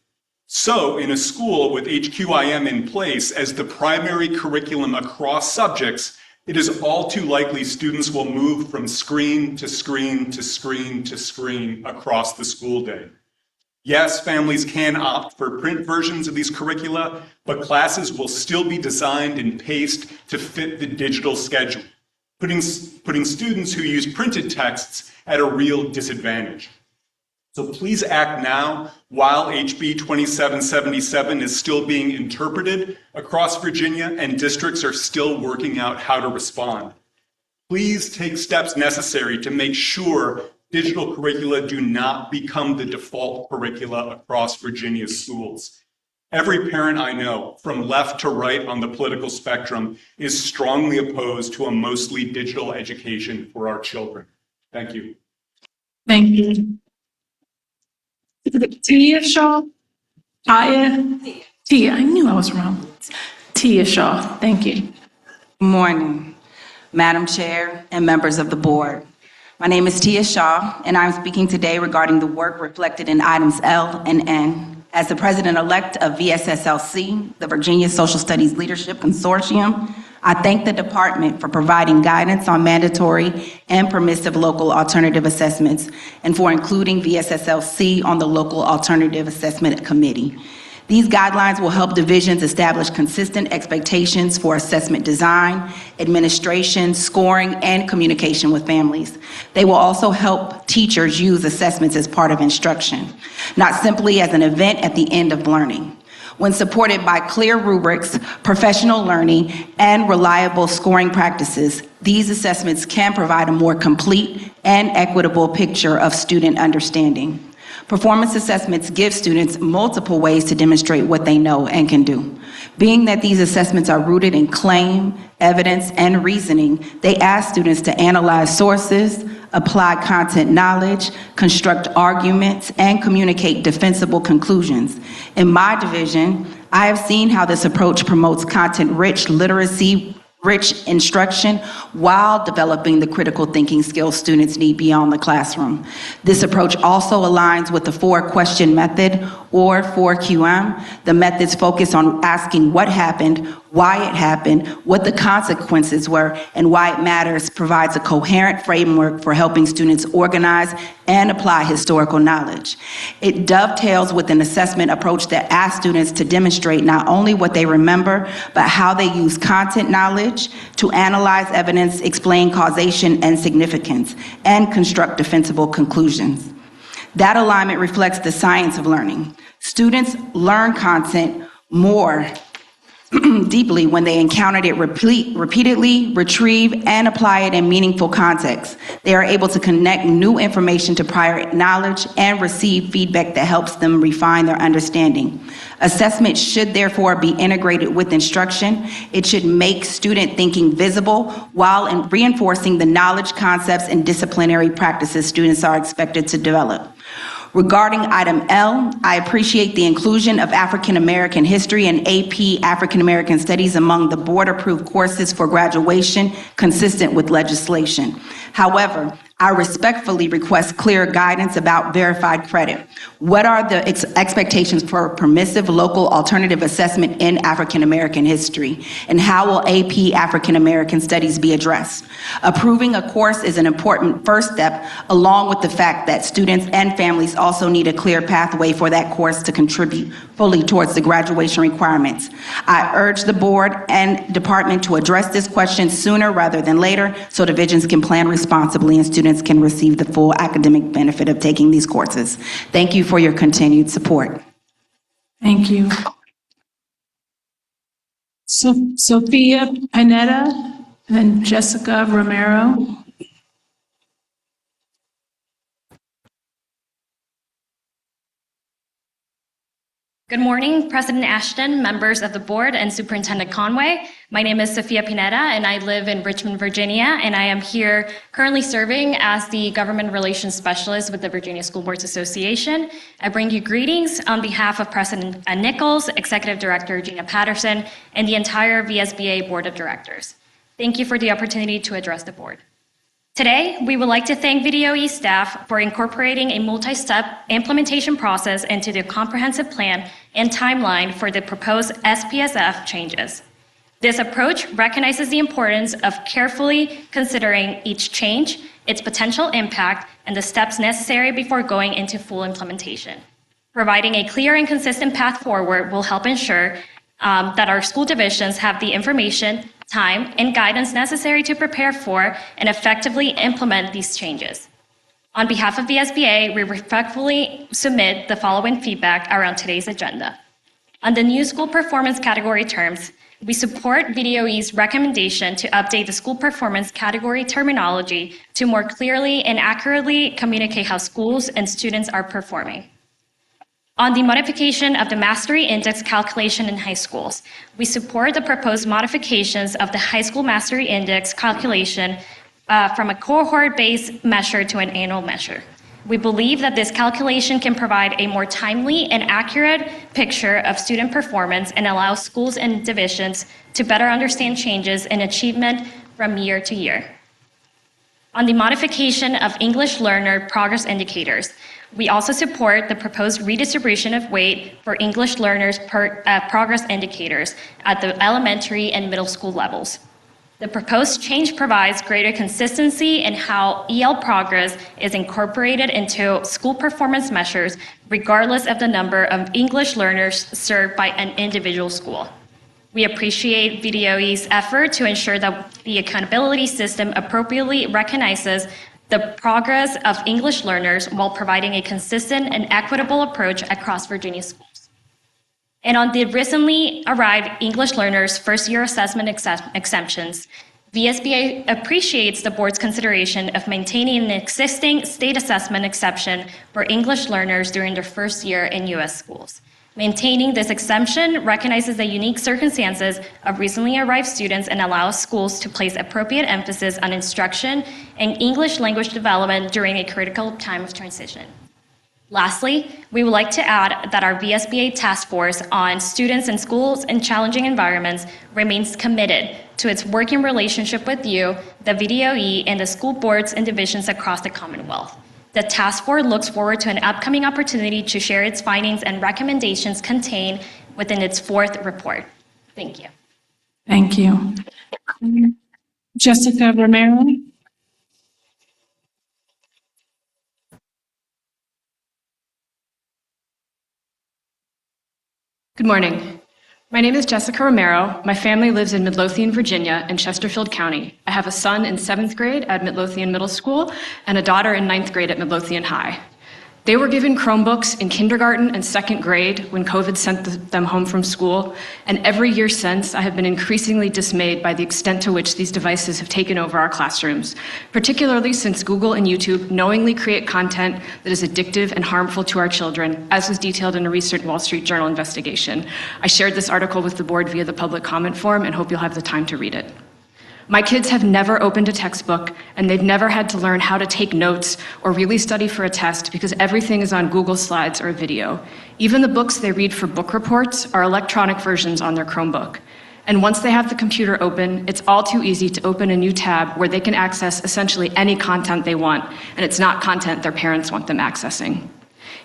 So, in a school with HQIM in place as the primary curriculum across subjects, it is all too likely students will move from screen to screen to screen to screen across the school day. Yes, families can opt for print versions of these curricula, but classes will still be designed and paced to fit the digital schedule, putting students who use printed texts at a real disadvantage. So please act now while HB 2777 is still being interpreted across Virginia and districts are still working out how to respond. Please take steps necessary to make sure digital curricula do not become the default curricula across Virginia's schools. Every parent I know, from left to right on the political spectrum, is strongly opposed to a mostly digital education for our children. Thank you. Thank you. Tia Shaw? Tia, I knew I was wrong. Tia Shaw, thank you. Good morning, Madam Chair and members of the board. My name is Tia Shaw, and I'm speaking today regarding the work reflected in items L and N. As the president-elect of VSSLC, the Virginia Social Studies Leadership Consortium, I thank the department for providing guidance on mandatory and permissive local alternative assessments and for including VSSLC on the local alternative assessment committee. These guidelines will help divisions establish consistent expectations for assessment design, administration, scoring, and communication with families. They will also help teachers use assessments as part of instruction, not simply as an event at the end of learning. When supported by clear rubrics, professional learning, and reliable scoring practices, these assessments can provide a more complete and equitable picture of student understanding. Performance assessments give students multiple ways to demonstrate what they know and can do. Being that these assessments are rooted in claim, evidence, and reasoning, they ask students to analyze sources, apply content knowledge, construct arguments, and communicate defensible conclusions. In my division, I have seen how this approach promotes content-rich literacy, rich instruction, while developing the critical thinking skills students need beyond the classroom. This approach also aligns with the 4-question method, or 4QM. The methods focus on asking what happened, why it happened, what the consequences were, and why it matters, provides a coherent framework for helping students organize and apply historical knowledge. It dovetails with an assessment approach that asks students to demonstrate not only what they remember, but how they use content knowledge to analyze evidence, explain causation and significance, and construct defensible conclusions. That alignment reflects the science of learning. Students learn content more deeply when they encounter it repeatedly, retrieve, and apply it in meaningful contexts. They are able to connect new information to prior knowledge and receive feedback that helps them refine their understanding. Assessment should therefore be integrated with instruction. It should make student thinking visible while reinforcing the knowledge, concepts, and disciplinary practices students are expected to develop. Regarding item L, I appreciate the inclusion of African American history and AP African American studies among the board-approved courses for graduation consistent with legislation. However, I respectfully request clear guidance about verified credit. What are the expectations for permissive local alternative assessment in African American history? And how will AP African American studies be addressed? Approving a course is an important first step, along with the fact that students and families also need a clear pathway for that course to contribute fully towards the graduation requirements. I urge the board and department to address this question sooner rather than later so divisions can plan responsibly and students can receive the full academic benefit of taking these courses. Thank you for your continued support. Thank you. Sophia Pineda and Jessica Romero. Good morning, President Ashton, members of the board, and Superintendent Conway. My name is Sophia Pineda, and I live in Richmond, Virginia, and I am here currently serving as the Government Relations Specialist with the Virginia School Boards Association. I bring you greetings on behalf of President Nichols, Executive Director Gina Patterson, and the entire VSBA Board of Directors. Thank you for the opportunity to address the board. Today, we would like to thank VDOE staff for incorporating a multi-step implementation process into the comprehensive plan and timeline for the proposed SPSF changes. This approach recognizes the importance of carefully considering each change, its potential impact, and the steps necessary before going into full implementation. Providing a clear and consistent path forward will help ensure that our school divisions have the information, time, and guidance necessary to prepare for and effectively implement these changes. On behalf of VSBA, we respectfully submit the following feedback around today's agenda. On the new school performance category terms, we support VDOE's recommendation to update the school performance category terminology to more clearly and accurately communicate how schools and students are performing. On the modification of the Mastery Index calculation in high schools, we support the proposed modifications of the High School Mastery Index calculation from a cohort-based measure to an annual measure. We believe that this calculation can provide a more timely and accurate picture of student performance and allow schools and divisions to better understand changes in achievement from year to year. On the modification of English learner progress indicators, we also support the proposed redistribution of weight for English learners' progress indicators at the elementary and middle school levels. The proposed change provides greater consistency in how EL progress is incorporated into school performance measures, regardless of the number of English learners served by an individual school. We appreciate VDOE's effort to ensure that the accountability system appropriately recognizes the progress of English learners while providing a consistent and equitable approach across Virginia schools. And on the recently arrived English learners' first-year assessment exemptions, VSBA appreciates the board's consideration of maintaining an existing state assessment exception for English learners during their first year in U.S. schools. Maintaining this exemption recognizes the unique circumstances of recently arrived students and allows schools to place appropriate emphasis on instruction and English language development during a critical time of transition. Lastly, we would like to add that our VSBA task force on students in schools in challenging environments remains committed to its working relationship with you, the VDOE, and the school boards and divisions across the Commonwealth. The task force looks forward to an upcoming opportunity to share its findings and recommendations contained within its fourth report. Thank you. Thank you. Jessica Romero. Good morning. My name is Jessica Romero. My family lives in Midlothian, Virginia, in Chesterfield County. I have a son in 7th grade at Midlothian Middle School and a daughter in 9th grade at Midlothian High. They were given Chromebooks in kindergarten and 2nd grade when COVID sent them home from school, and every year since, I have been increasingly dismayed by the extent to which these devices have taken over our classrooms, particularly since Google and YouTube knowingly create content that is addictive and harmful to our children, as was detailed in a recent Wall Street Journal investigation. I shared this article with the board via the public comment form and hope you'll have the time to read it. My kids have never opened a textbook, and they've never had to learn how to take notes or really study for a test because everything is on Google Slides or video. Even the books they read for book reports are electronic versions on their Chromebook. And once they have the computer open, it's all too easy to open a new tab where they can access essentially any content they want, and it's not content their parents want them accessing.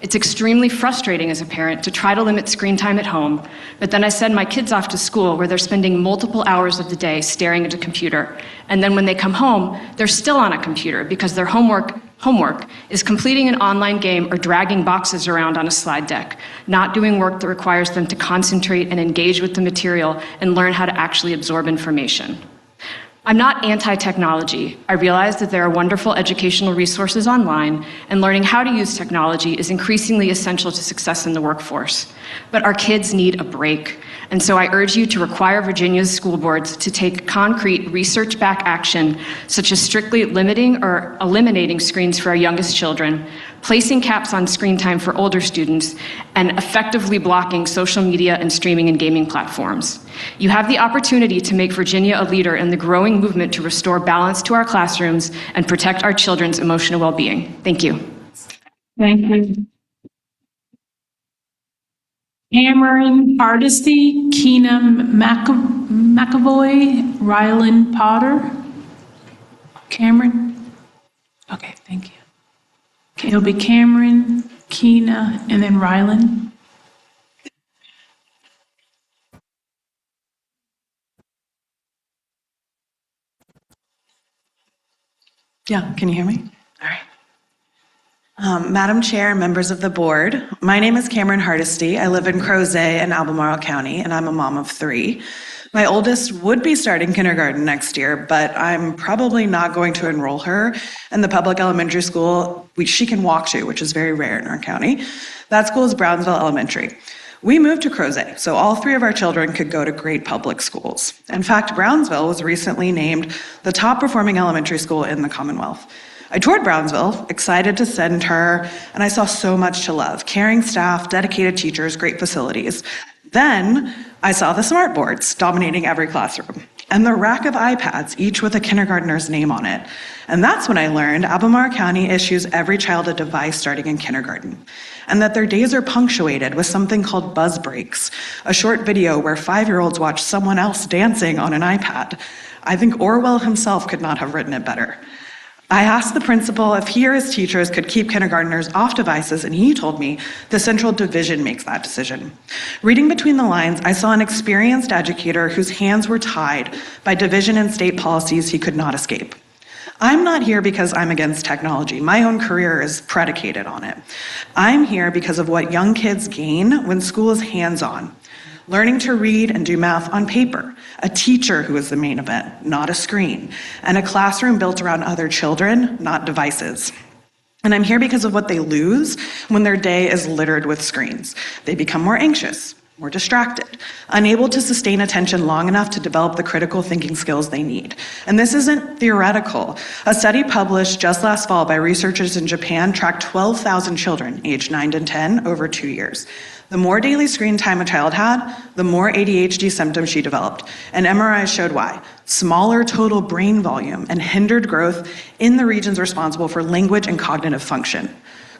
It's extremely frustrating as a parent to try to limit screen time at home, but then I send my kids off to school where they're spending multiple hours of the day staring at a computer. And then when they come home, they're still on a computer because their homework is completing an online game or dragging boxes around on a slide deck, not doing work that requires them to concentrate and engage with the material and learn how to actually absorb information. I'm not anti-technology. I realize that there are wonderful educational resources online, and learning how to use technology is increasingly essential to success in the workforce. But our kids need a break. And so I urge you to require Virginia's school boards to take concrete research-backed action, such as strictly limiting or eliminating screens for our youngest children, placing caps on screen time for older students, and effectively blocking social media and streaming and gaming platforms. You have the opportunity to make Virginia a leader in the growing movement to restore balance to our classrooms and protect our children's emotional well-being. Thank you. Thank you. Cameron Hardesty, Keenan McAvoy, Rylan Potter. Cameron? Okay, thank you. Okay, it'll be Cameron, Keena, and then Rylan. Yeah, can you hear me? All right. Madam Chair, members of the board, my name is Cameron Hardesty. I live in Crozet in Albemarle County, and I'm a mom of 3. My oldest would be starting kindergarten next year, but I'm probably not going to enroll her in the public elementary school she can walk to, which is very rare in our county. That school is Brownsville Elementary. We moved to Crozet, so all 3 of our children could go to great public schools. In fact, Brownsville was recently named the top performing elementary school in the Commonwealth. I toured Brownsville, excited to send her, and I saw so much to love. Caring staff, dedicated teachers, great facilities. Then I saw the smart boards dominating every classroom, and the rack of iPads, each with a kindergartner's name on it. And that's when I learned Albemarle County issues every child a device starting in kindergarten, and that their days are punctuated with something called buzz breaks, a short video where 5-year-olds watch someone else dancing on an iPad. I think Orwell himself could not have written it better. I asked the principal if he or his teachers could keep kindergartners off devices, and he told me the central division makes that decision. Reading between the lines, I saw an experienced educator whose hands were tied by division and state policies he could not escape. I'm not here because I'm against technology. My own career is predicated on it. I'm here because of what young kids gain when school is hands-on. Learning to read and do math on paper, a teacher who is the main event, not a screen, and a classroom built around other children, not devices. And I'm here because of what they lose when their day is littered with screens. They become more anxious, more distracted, unable to sustain attention long enough to develop the critical thinking skills they need. And this isn't theoretical. A study published just last fall by researchers in Japan tracked 12,000 children aged 9 to 10 over 2 years. The more daily screen time a child had, the more ADHD symptoms she developed, and MRIs showed why. Smaller total brain volume and hindered growth in the regions responsible for language and cognitive function.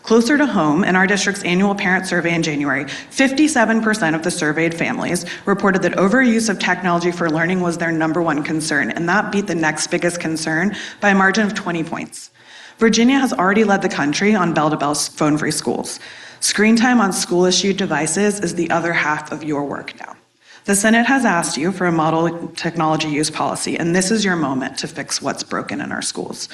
Closer to home, in our district's annual parent survey in January, 57% of the surveyed families reported that overuse of technology for learning was their #1 concern, and that beat the next biggest concern by a margin of 20 points. Virginia has already led the country on bell-to-bell phone-free schools. Screen time on school-issued devices is the other half of your work now. The Senate has asked you for a model technology use policy, and this is your moment to fix what's broken in our schools.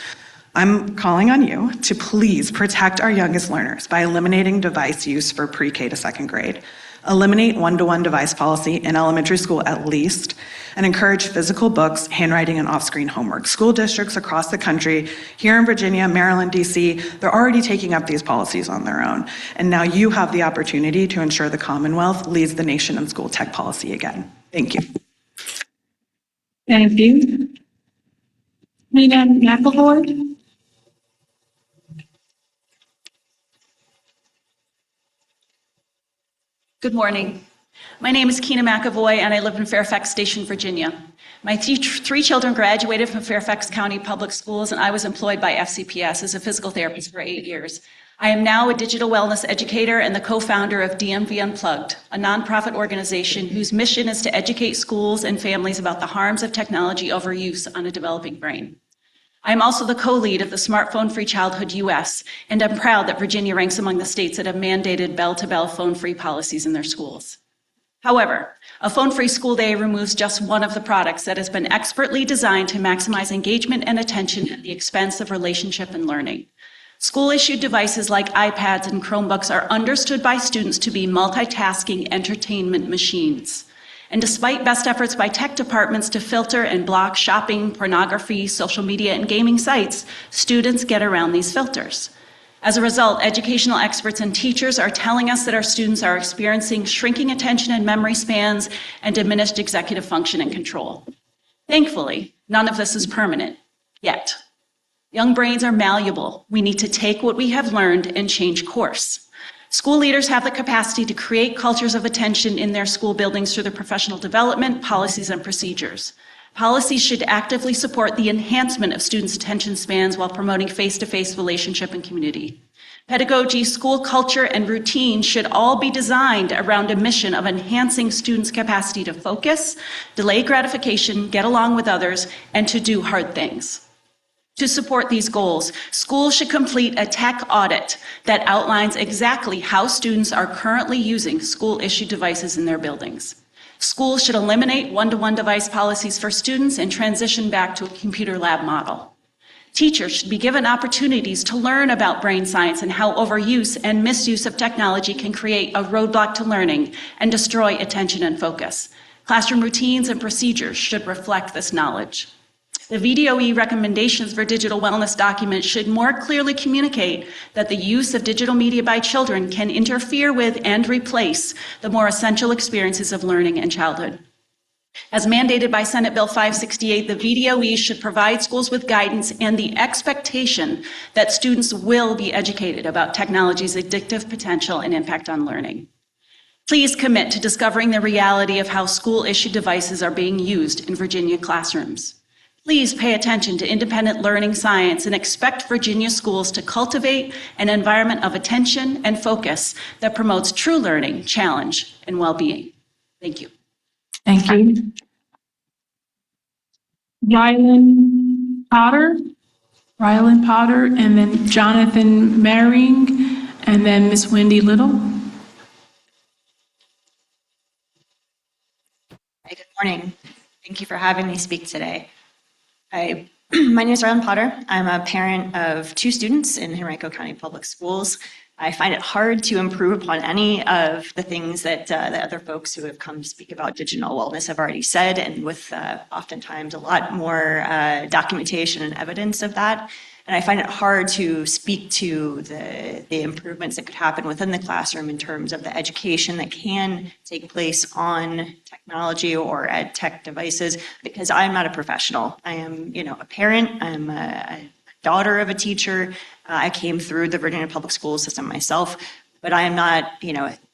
I'm calling on you to please protect our youngest learners by eliminating device use for pre-K to second grade. Eliminate one-to-one device policy in elementary school at least, and encourage physical books, handwriting, and off-screen homework. School districts across the country, here in Virginia, Maryland, DC, they're already taking up these policies on their own. And now you have the opportunity to ensure the Commonwealth leads the nation in school tech policy again. Thank you. Thank you. Nina McElroy. Good morning. My name is Keena McAvoy, and I live in Fairfax Station, Virginia. My three children graduated from Fairfax County Public Schools, and I was employed by FCPS as a physical therapist for 8 years. I am now a digital wellness educator and the co-founder of DMV Unplugged, a nonprofit organization whose mission is to educate schools and families about the harms of technology overuse on a developing brain. I am also the co-lead of the Smartphone Free Childhood US, and I'm proud that Virginia ranks among the states that have mandated bell-to-bell phone-free policies in their schools. However, a phone-free school day removes just one of the products that has been expertly designed to maximize engagement and attention at the expense of relationship and learning. School-issued devices like iPads and Chromebooks are understood by students to be multitasking entertainment machines. And despite best efforts by tech departments to filter and block shopping, pornography, social media, and gaming sites, students get around these filters. As a result, educational experts and teachers are telling us that our students are experiencing shrinking attention and memory spans and diminished executive function and control. Thankfully, none of this is permanent, yet. Young brains are malleable. We need to take what we have learned and change course. School leaders have the capacity to create cultures of attention in their school buildings through their professional development, policies, and procedures. Policies should actively support the enhancement of students' attention spans while promoting face-to-face relationship and community. Pedagogy, school culture, and routine should all be designed around a mission of enhancing students' capacity to focus, delay gratification, get along with others, and to do hard things. To support these goals, schools should complete a tech audit that outlines exactly how students are currently using school-issued devices in their buildings. Schools should eliminate one-to-one device policies for students and transition back to a computer lab model. Teachers should be given opportunities to learn about brain science and how overuse and misuse of technology can create a roadblock to learning and destroy attention and focus. Classroom routines and procedures should reflect this knowledge. The VDOE recommendations for digital wellness documents should more clearly communicate that the use of digital media by children can interfere with and replace the more essential experiences of learning and childhood. As mandated by Senate Bill 568, the VDOE should provide schools with guidance and the expectation that students will be educated about technology's addictive potential and impact on learning. Please commit to discovering the reality of how school-issued devices are being used in Virginia classrooms. Please pay attention to independent learning science and expect Virginia schools to cultivate an environment of attention and focus that promotes true learning, challenge, and well-being. Thank you. Thank you. Rylan Potter Rylan Potter, and then Jonathan Maring, and then Miss Wendy Little. Hi, good morning. Thank you for having me speak today. My name is Rylan Potter. I'm a parent of 2 students in Henrico County Public Schools. I find it hard to improve upon any of the things that the other folks who have come to speak about digital wellness have already said, and with oftentimes a lot more documentation and evidence of that. And I find it hard to speak to the improvements that could happen within the classroom in terms of the education that can take place on technology or ed tech devices, because I'm not a professional. I am, a parent. I'm a daughter of a teacher. I came through the Virginia public school system myself, but I am not,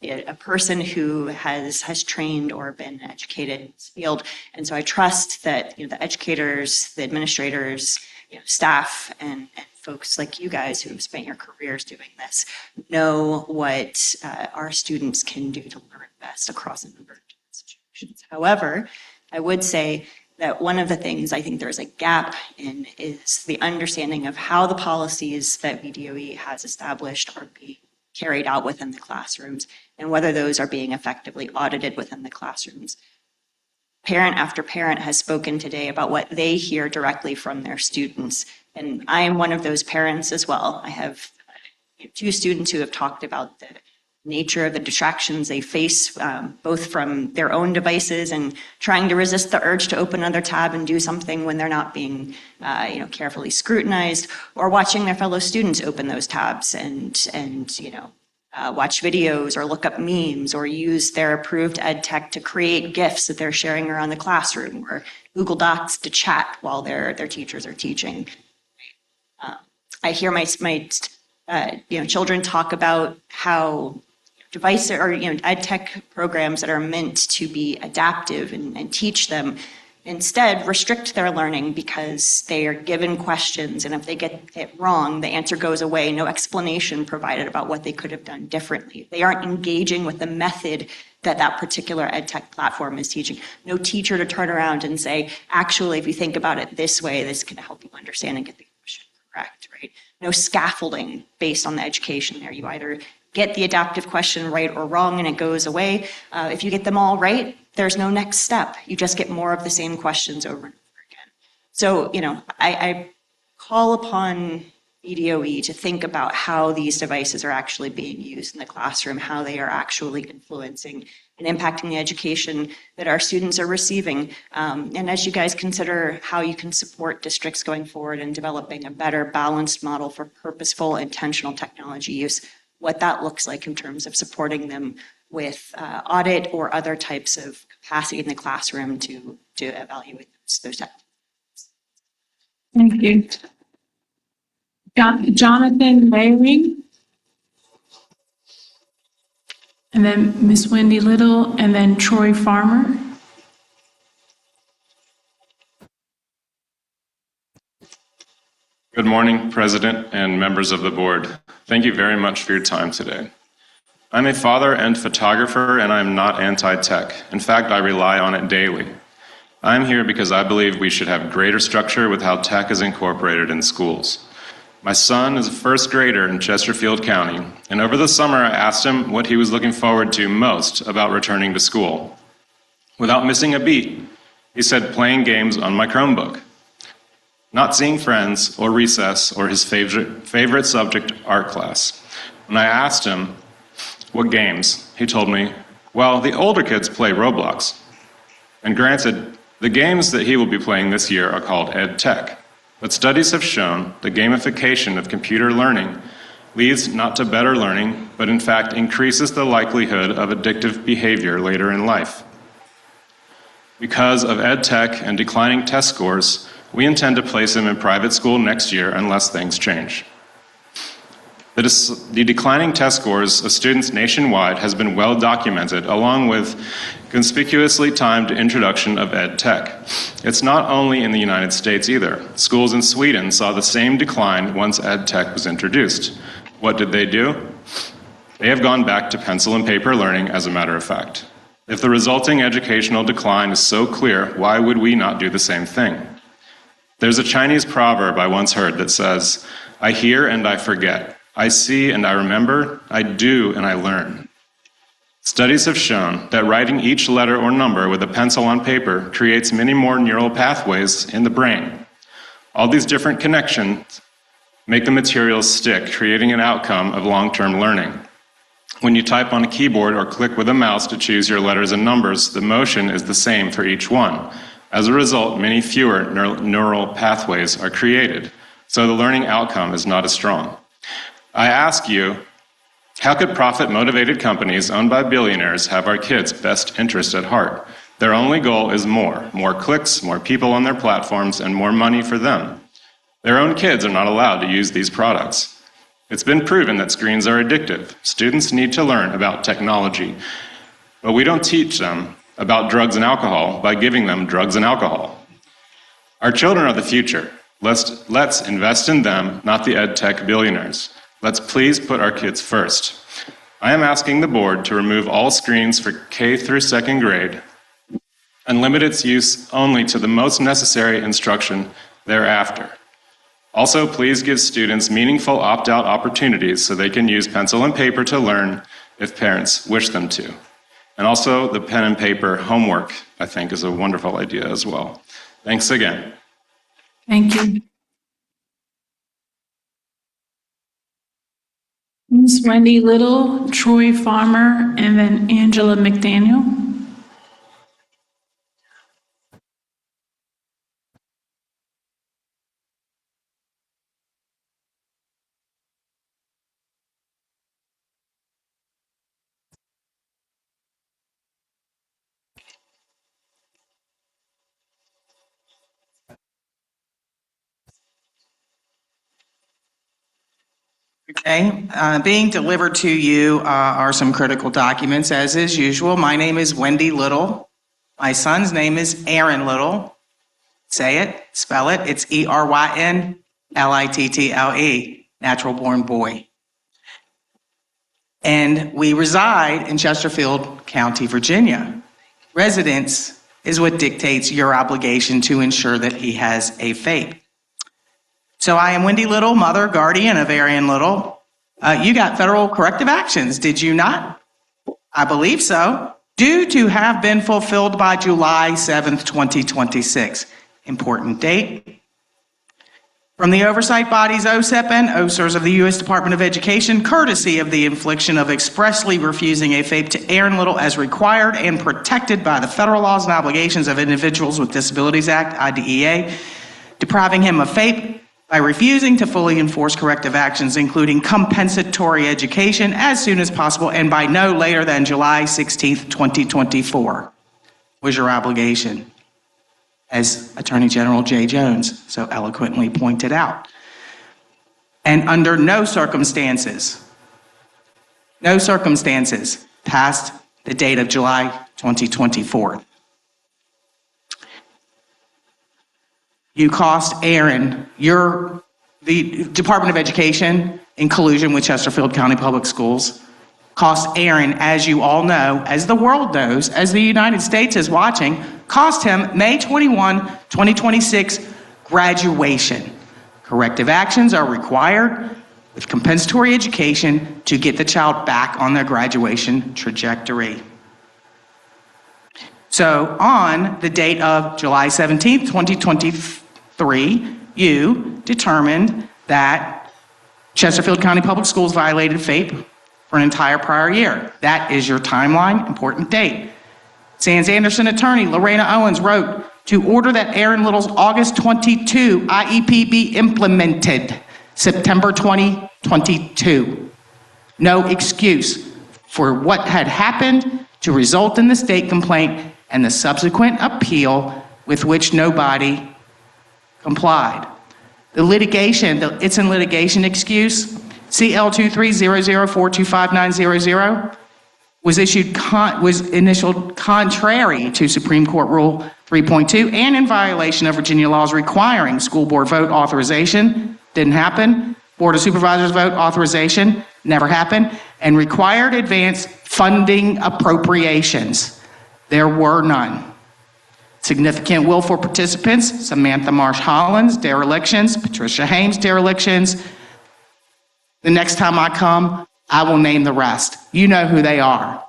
a person who has trained or been educated in this field. And so I trust that, the educators, the administrators, staff and folks like you guys who have spent your careers doing this know what our students can do to learn best across a number of different situations. However, I would say that one of the things I think there's a gap in is the understanding of how the policies that VDOE has established are being carried out within the classrooms and whether those are being effectively audited within the classrooms. Parent after parent has spoken today about what they hear directly from their students. And I am one of those parents as well. I have 2 students who have talked about the nature of the distractions they face, both from their own devices and trying to resist the urge to open another tab and do something when they're not being, carefully scrutinized, or watching their fellow students open those tabs and watch videos or look up memes or use their approved ed tech to create GIFs that they're sharing around the classroom, or Google Docs to chat while their teachers are teaching. I hear my children talk about how devices or ed tech programs that are meant to be adaptive and teach them instead restrict their learning because they are given questions, and if they get it wrong, the answer goes away, no explanation provided about what they could have done differently. They aren't engaging with the method that particular ed tech platform is teaching. No teacher to turn around and say, actually, if you think about it this way, this can help you understand and get the question correct, right? No scaffolding based on the education there. You either get the adaptive question right or wrong and it goes away. If you get them all right, there's no next step. You just get more of the same questions over and over again. So, I call upon VDOE to think about how these devices are actually being used in the classroom, how they are actually influencing and impacting the education that our students are receiving. And as you guys consider how you can support districts going forward in developing a better balanced model for purposeful, intentional technology use, what that looks like in terms of supporting them with audit or other types of capacity in the classroom to evaluate those techniques. Thank you. Jonathan Maring, and then Miss Wendy Little, and then Troy Farmer. Good morning, President and members of the board. Thank you very much for your time today. I'm a father and photographer, and I'm not anti-tech. In fact, I rely on it daily. I'm here because I believe we should have greater structure with how tech is incorporated in schools. My son is a first grader in Chesterfield County, and over the summer I asked him what he was looking forward to most about returning to school. Without missing a beat, he said playing games on my Chromebook. Not seeing friends or recess or his favorite subject, art class. When I asked him what games, he told me, well, the older kids play Roblox. And granted, the games that he will be playing this year are called Ed Tech. But studies have shown the gamification of computer learning leads not to better learning, but in fact increases the likelihood of addictive behavior later in life. Because of Ed Tech and declining test scores, we intend to place him in private school next year unless things change. The declining test scores of students nationwide has been well documented, along with conspicuously timed introduction of Ed Tech. It's not only in the United States either. Schools in Sweden saw the same decline once Ed Tech was introduced. What did they do? They have gone back to pencil and paper learning, as a matter of fact. If the resulting educational decline is so clear, why would we not do the same thing? There's a Chinese proverb I once heard that says, "I hear and I forget. I see and I remember. I do and I learn." Studies have shown that writing each letter or number with a pencil on paper creates many more neural pathways in the brain. All these different connections make the materials stick, creating an outcome of long-term learning. When you type on a keyboard or click with a mouse to choose your letters and numbers, the motion is the same for each one. As a result, many fewer neural pathways are created, so the learning outcome is not as strong. I ask you, how could profit-motivated companies owned by billionaires have our kids' best interest at heart? Their only goal is more clicks, more people on their platforms, and more money for them. Their own kids are not allowed to use these products. It's been proven that screens are addictive. Students need to learn about technology, but we don't teach them about drugs and alcohol by giving them drugs and alcohol. Our children are the future. Let's invest in them, not the ed tech billionaires. Let's please put our kids first. I am asking the board to remove all screens for K through second grade and limit its use only to the most necessary instruction thereafter. Also, please give students meaningful opt-out opportunities so they can use pencil and paper to learn if parents wish them to. And also, the pen and paper homework, I think, is a wonderful idea as well. Thanks again. Thank you. Ms. Wendy Little, Troy Farmer, and then Angela McDaniel. Okay, being delivered to you are some critical documents, as is usual. My name is Wendy Little. My son's name is Aaron Little. Say it, spell it. It's ErynLittle, natural born boy. And we reside in Chesterfield County, Virginia. Residence is what dictates your obligation to ensure that he has a FAPE. So I am Wendy Little, mother, guardian of Aaron Little. You got federal corrective actions, did you not? I believe so. Due to have been fulfilled by July 7th, 2026. Important date. From the oversight bodies OSEP and OSERS of the U.S. Department of Education, courtesy of the infliction of expressly refusing a FAPE to Aaron Little as required and protected by the federal laws and obligations of Individuals with Disabilities Act, IDEA, depriving him of FAPE by refusing to fully enforce corrective actions, including compensatory education, as soon as possible and by no later than July 16th, 2024, was your obligation, as Attorney General Jay Jones so eloquently pointed out. And under no circumstances past the date of July 2024. You cost Aaron, the Department of Education, in collusion with Chesterfield County Public Schools, cost Aaron, as you all know, as the world knows, as the United States is watching, cost him May 21, 2026 graduation. Corrective actions are required with compensatory education to get the child back on their graduation trajectory. So on the date of July 17th, 2023, you determined that Chesterfield County Public Schools violated FAPE for an entire prior year. That is your timeline, important date. Sands Anderson attorney Lorena Owens wrote to order that Aaron Little's August 22 IEP be implemented, September 2022. No excuse for what had happened to result in the state complaint and the subsequent appeal with which nobody complied. The litigation, it's in litigation excuse, CL23004259000, was initialed contrary to Supreme Court Rule 3.2 and in violation of Virginia laws requiring school board vote authorization. Didn't happen. Board of Supervisors vote authorization, never happened. And required advance funding appropriations. There were none. Significant willful participants, Samantha Marsh Hollins, derelictions, Patricia Hames, derelictions. The next time I come, I will name the rest. You know who they are.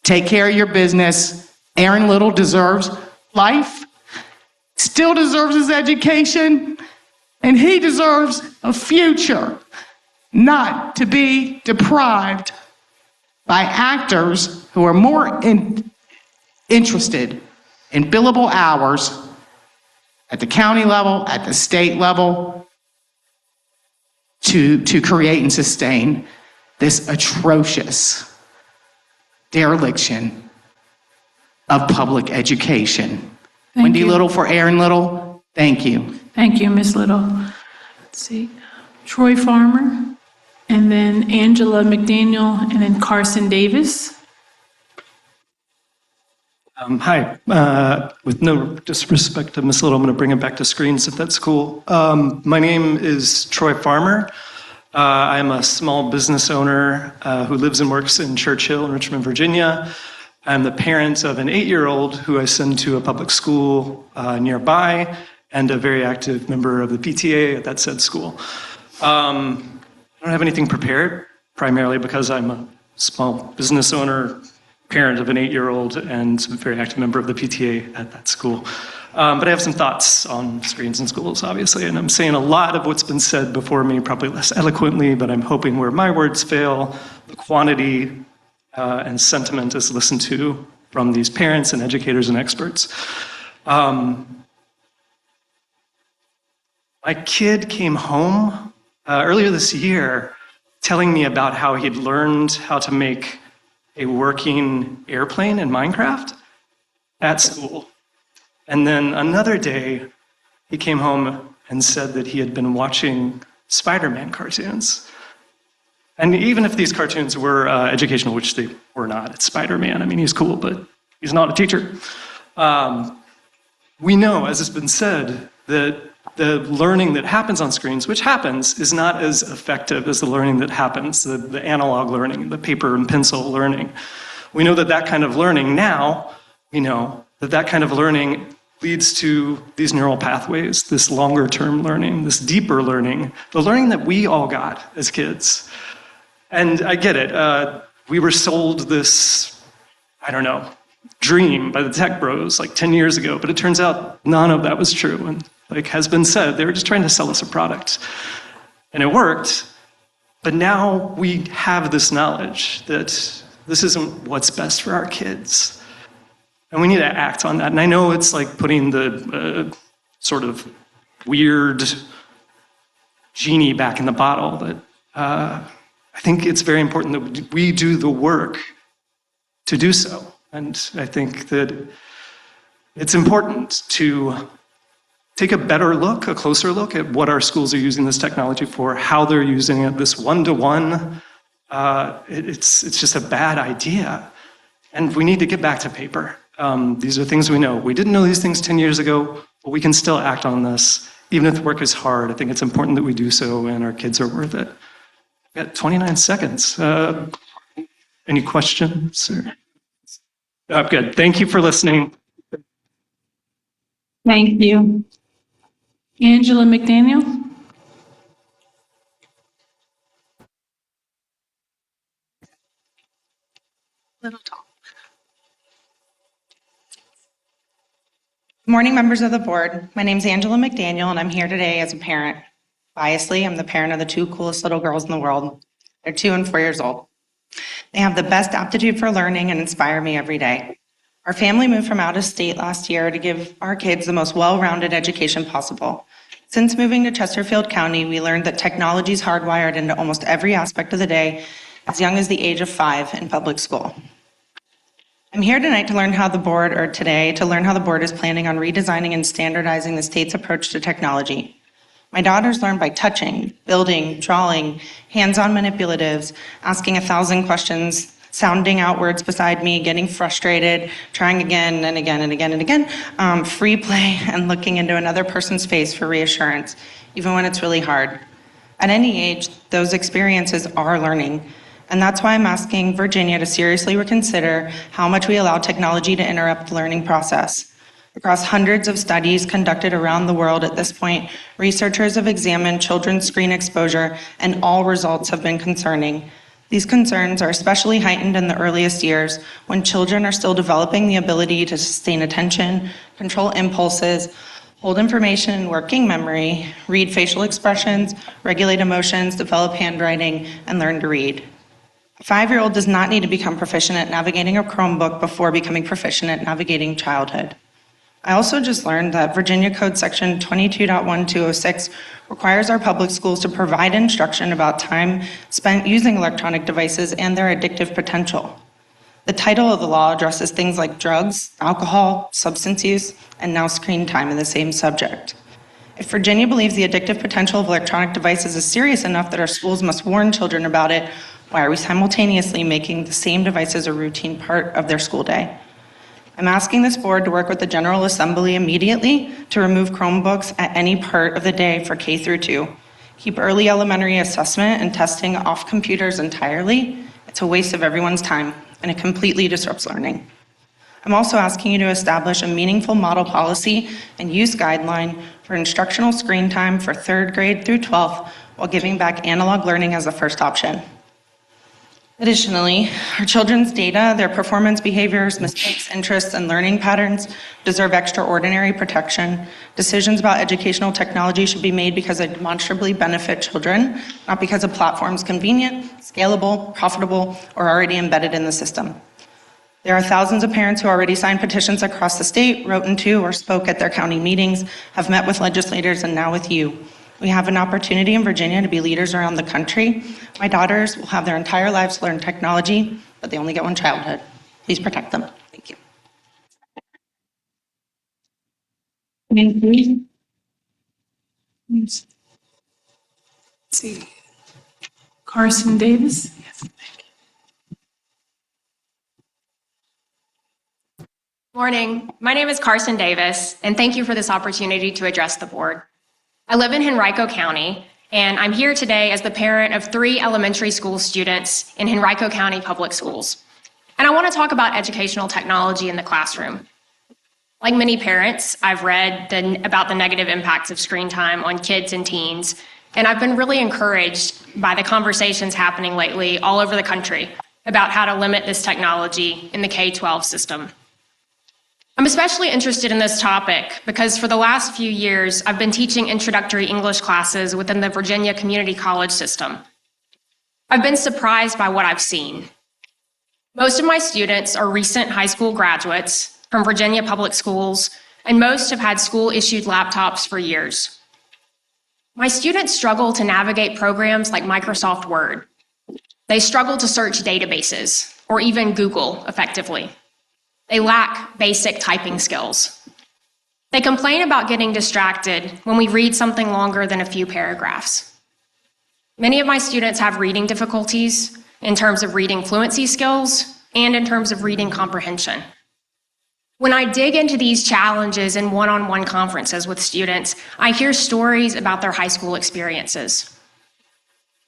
Take care of your business. Aaron Little deserves life, still deserves his education, and he deserves a future, not to be deprived by actors who are more interested in billable hours at the county level, at the state level, to create and sustain this atrocious dereliction of public education. Wendy Little for Aaron Little, thank you. Thank you, Ms. Little. Let's see, Troy Farmer, and then Angela McDaniel, and then Carson Davis. Hi, with no disrespect to Ms. Little, I'm going to bring it back to screens if that's cool. My name is Troy Farmer. I am a small business owner who lives and works in Churchill in Richmond, Virginia. I'm the parent of an 8-year-old who I send to a public school nearby and a very active member of the PTA at that said school. I don't have anything prepared, primarily because I'm a small business owner, parent of an 8-year-old, and a very active member of the PTA at that school. But I have some thoughts on screens in schools, obviously, and I'm saying a lot of what's been said before me, probably less eloquently, but I'm hoping where my words fail, the quantity and sentiment is listened to from these parents and educators and experts. My kid came home earlier this year telling me about how he'd learned how to make a working airplane in Minecraft at school. And then another day, he came home and said that he had been watching Spider-Man cartoons. And even if these cartoons were educational, which they were not, it's Spider-Man. I mean, he's cool, but he's not a teacher. We know, as has been said, that the learning that happens on screens, which happens, is not as effective as the learning that happens, the analog learning, the paper and pencil learning. We know that that kind of learning now, we know that that kind of learning leads to these neural pathways, this longer term learning, this deeper learning, the learning that we all got as kids. And I get it. We were sold this, I don't know, dream by the tech bros like 10 years ago, but it turns out none of that was true. And like has been said, they were just trying to sell us a product. And it worked, but now we have this knowledge that this isn't what's best for our kids. And we need to act on that. And I know it's like putting the sort of weird genie back in the bottle, but I think it's very important that we do the work to do so. And I think that it's important to take a better look, a closer look at what our schools are using this technology for, how they're using it, this one-to-one. It's just a bad idea. And we need to get back to paper. These are things we know. We didn't know these things 10 years ago, but we can still act on this. Even if the work is hard, I think it's important that we do so and our kids are worth it. We've got 29 seconds. Any questions? Good. Thank you for listening. Thank you. Angela McDaniel? Little talk. Good morning, members of the board. My name is Angela McDaniel, and I'm here today as a parent. Biasly, I'm the parent of the two coolest little girls in the world. They're 2 and 4 years old. They have the best aptitude for learning and inspire me every day. Our family moved from out of state last year to give our kids the most well-rounded education possible. Since moving to Chesterfield County, we learned that technology is hardwired into almost every aspect of the day as young as the age of 5 in public school. I'm here tonight to learn how the board is planning on redesigning and standardizing the state's approach to technology. My daughters learn by touching, building, drawing, hands-on manipulatives, asking 1,000 questions, sounding out words beside me, getting frustrated, trying again and again and again and again, free play, and looking into another person's face for reassurance, even when it's really hard. At any age, those experiences are learning. And that's why I'm asking Virginia to seriously reconsider how much we allow technology to interrupt the learning process. Across hundreds of studies conducted around the world at this point, researchers have examined children's screen exposure, and all results have been concerning. These concerns are especially heightened in the earliest years when children are still developing the ability to sustain attention, control impulses, hold information in working memory, read facial expressions, regulate emotions, develop handwriting, and learn to read. A 5-year-old does not need to become proficient at navigating a Chromebook before becoming proficient at navigating childhood. I also just learned that Virginia Code Section 22.1206 requires our public schools to provide instruction about time spent using electronic devices and their addictive potential. The title of the law addresses things like drugs, alcohol, substance use, and now screen time in the same subject. If Virginia believes the addictive potential of electronic devices is serious enough that our schools must warn children about it, why are we simultaneously making the same devices a routine part of their school day? I'm asking this board to work with the General Assembly immediately to remove Chromebooks at any part of the day for K through 2. Keep early elementary assessment and testing off computers entirely. It's a waste of everyone's time, and it completely disrupts learning. I'm also asking you to establish a meaningful model policy and use guideline for instructional screen time for 3rd grade through 12th while giving back analog learning as the first option. Additionally, our children's data, their performance behaviors, mistakes, interests, and learning patterns deserve extraordinary protection. Decisions about educational technology should be made because they demonstrably benefit children, not because a platform is convenient, scalable, profitable, or already embedded in the system. There are thousands of parents who already signed petitions across the state, wrote into or spoke at their county meetings, have met with legislators, and now with you. We have an opportunity in Virginia to be leaders around the country. My daughters will have their entire lives to learn technology, but they only get one childhood. Please protect them. Thank you. Thank you. Let's see. Carson Davis. Yes. Morning. My name is Carson Davis, and thank you for this opportunity to address the board. I live in Henrico County, and I'm here today as the parent of 3 elementary school students in Henrico County Public Schools. And I want to talk about educational technology in the classroom. Like many parents, I've read about the negative impacts of screen time on kids and teens, and I've been really encouraged by the conversations happening lately all over the country about how to limit this technology in the K-12 system. I'm especially interested in this topic because for the last few years, I've been teaching introductory English classes within the Virginia Community College system. I've been surprised by what I've seen. Most of my students are recent high school graduates from Virginia public schools, and most have had school-issued laptops for years. My students struggle to navigate programs like Microsoft Word. They struggle to search databases or even Google effectively. They lack basic typing skills. They complain about getting distracted when we read something longer than a few paragraphs. Many of my students have reading difficulties in terms of reading fluency skills and in terms of reading comprehension. When I dig into these challenges in one-on-one conferences with students, I hear stories about their high school experiences.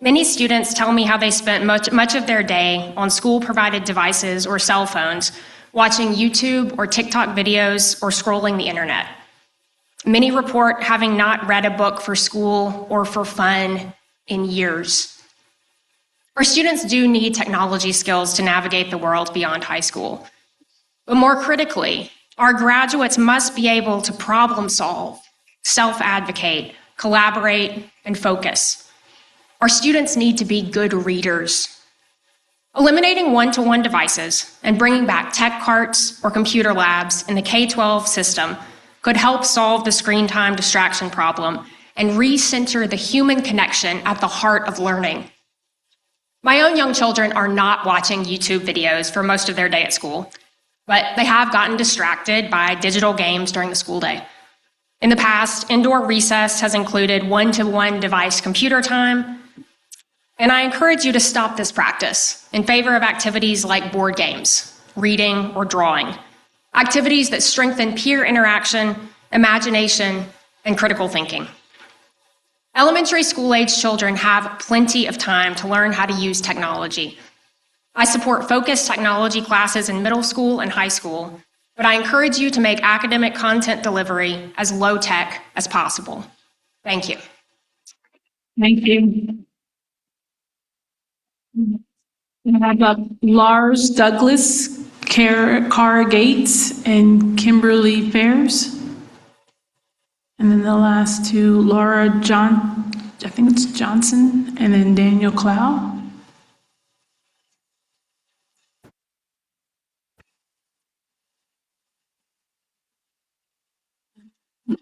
Many students tell me how they spent much of their day on school-provided devices or cell phones, watching YouTube or TikTok videos or scrolling the internet. Many report having not read a book for school or for fun in years. Our students do need technology skills to navigate the world beyond high school. But more critically, our graduates must be able to problem solve, self-advocate, collaborate, and focus. Our students need to be good readers. Eliminating one-to-one devices and bringing back tech carts or computer labs in the K-12 system could help solve the screen time distraction problem and recenter the human connection at the heart of learning. My own young children are not watching YouTube videos for most of their day at school, but they have gotten distracted by digital games during the school day. In the past, indoor recess has included one-to-one device computer time, and I encourage you to stop this practice in favor of activities like board games, reading, or drawing, activities that strengthen peer interaction, imagination, and critical thinking. Elementary school-age children have plenty of time to learn how to use technology. I support focused technology classes in middle school and high school, but I encourage you to make academic content delivery as low-tech as possible. Thank you. Thank you. We have Lars Douglas, Cara Gates, and Kimberly Fairs. And then the last two, Laura I think it's Johnson, and then Daniel Clow.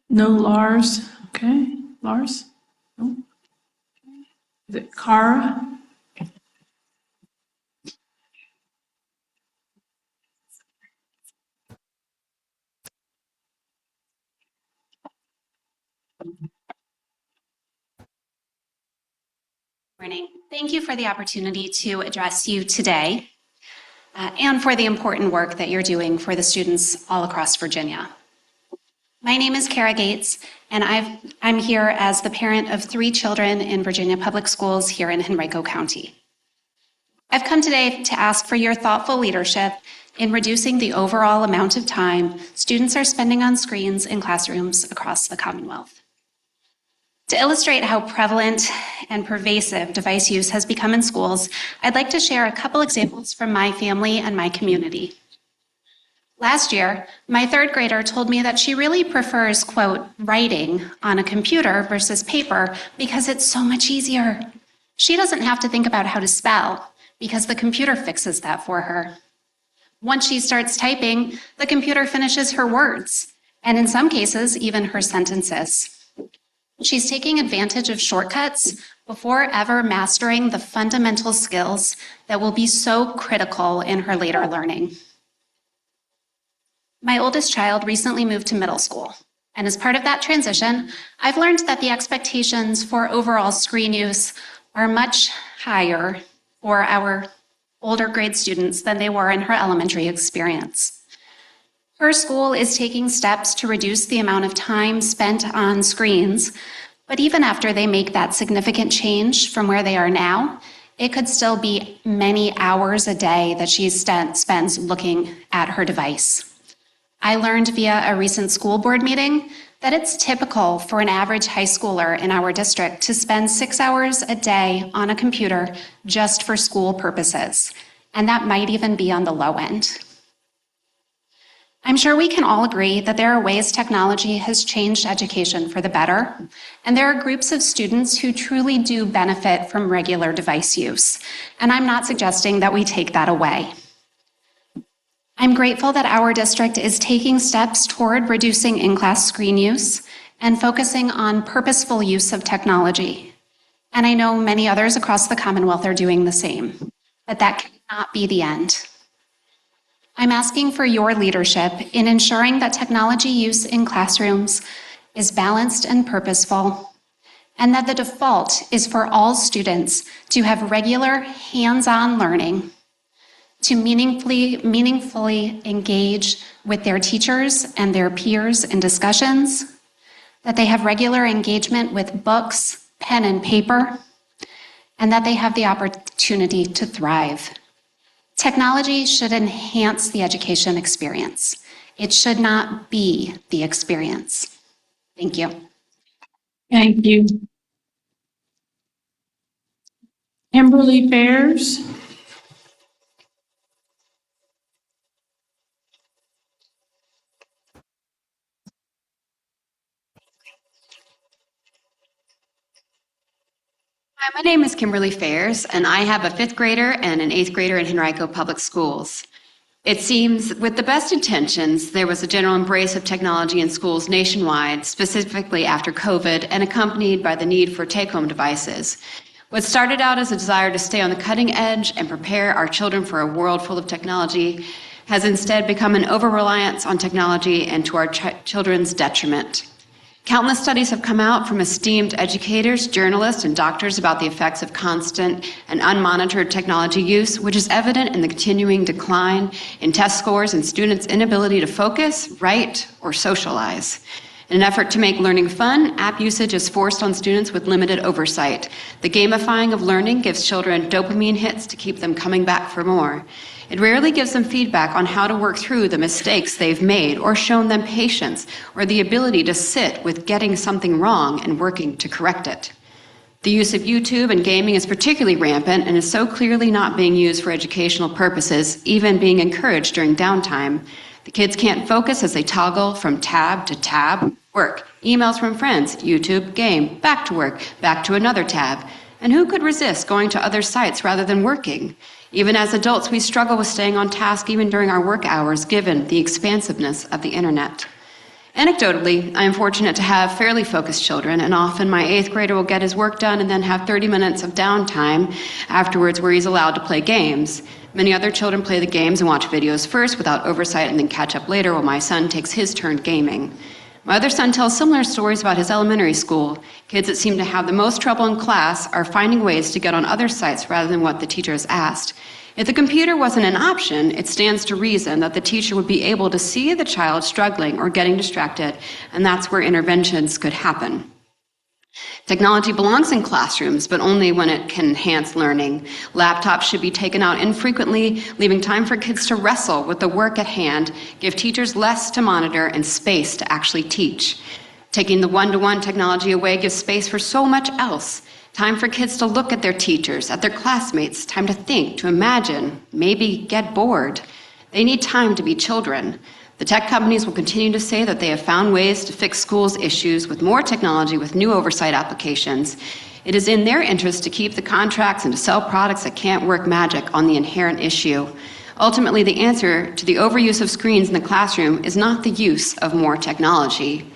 No Lars, okay, Lars? No. Is it Cara? Morning. Thank you for the opportunity to address you today and for the important work that you're doing for the students all across Virginia. My name is Cara Gates, and I'm here as the parent of 3 children in Virginia Public Schools here in Henrico County. I've come today to ask for your thoughtful leadership in reducing the overall amount of time students are spending on screens in classrooms across the Commonwealth. To illustrate how prevalent and pervasive device use has become in schools, I'd like to share a couple examples from my family and my community. Last year, my 3rd grader told me that she really prefers, quote, writing on a computer versus paper because it's so much easier. She doesn't have to think about how to spell because the computer fixes that for her. Once she starts typing, the computer finishes her words, and in some cases, even her sentences. She's taking advantage of shortcuts before ever mastering the fundamental skills that will be so critical in her later learning. My oldest child recently moved to middle school, and as part of that transition, I've learned that the expectations for overall screen use are much higher for our older grade students than they were in her elementary experience. Her school is taking steps to reduce the amount of time spent on screens, but even after they make that significant change from where they are now, it could still be many hours a day that she spends looking at her device. I learned via a recent school board meeting that it's typical for an average high schooler in our district to spend 6 hours a day on a computer just for school purposes, and that might even be on the low end. I'm sure we can all agree that there are ways technology has changed education for the better, and there are groups of students who truly do benefit from regular device use, and I'm not suggesting that we take that away. I'm grateful that our district is taking steps toward reducing in-class screen use and focusing on purposeful use of technology. And I know many others across the Commonwealth are doing the same, but that cannot be the end. I'm asking for your leadership in ensuring that technology use in classrooms is balanced and purposeful, and that the default is for all students to have regular hands-on learning, to meaningfully engage with their teachers and their peers in discussions, that they have regular engagement with books, pen and paper, and that they have the opportunity to thrive. Technology should enhance the education experience. It should not be the experience. Thank you. Thank you. Kimberly Fairs. Hi, my name is Kimberly Fairs, and I have a 5th grader and an 8th grader in Henrico Public Schools. It seems, with the best intentions, there was a general embrace of technology in schools nationwide, specifically after COVID, and accompanied by the need for take-home devices. What started out as a desire to stay on the cutting edge and prepare our children for a world full of technology has instead become an over-reliance on technology and to our children's detriment. Countless studies have come out from esteemed educators, journalists, and doctors about the effects of constant and unmonitored technology use, which is evident in the continuing decline in test scores and students' inability to focus, write, or socialize. In an effort to make learning fun, app usage is forced on students with limited oversight. The gamifying of learning gives children dopamine hits to keep them coming back for more. It rarely gives them feedback on how to work through the mistakes they've made or shown them patience or the ability to sit with getting something wrong and working to correct it. The use of YouTube and gaming is particularly rampant and is so clearly not being used for educational purposes, even being encouraged during downtime. The kids can't focus as they toggle from tab to tab, work, emails from friends, YouTube, game, back to work, back to another tab. And who could resist going to other sites rather than working? Even as adults, we struggle with staying on task even during our work hours, given the expansiveness of the internet. Anecdotally, I am fortunate to have fairly focused children, and often my 8th grader will get his work done and then have 30 minutes of downtime afterwards where he's allowed to play games. Many other children play the games and watch videos first without oversight and then catch up later while my son takes his turn gaming. My other son tells similar stories about his elementary school. Kids that seem to have the most trouble in class are finding ways to get on other sites rather than what the teacher has asked. If the computer wasn't an option, it stands to reason that the teacher would be able to see the child struggling or getting distracted, and that's where interventions could happen. Technology belongs in classrooms, but only when it can enhance learning. Laptops should be taken out infrequently, leaving time for kids to wrestle with the work at hand, give teachers less to monitor and space to actually teach. Taking the one-to-one technology away gives space for so much else. Time for kids to look at their teachers, at their classmates, time to think, to imagine, maybe get bored. They need time to be children. The tech companies will continue to say that they have found ways to fix schools' issues with more technology, with new oversight applications. It is in their interest to keep the contracts and to sell products that can't work magic on the inherent issue. Ultimately, the answer to the overuse of screens in the classroom is not the use of more technology.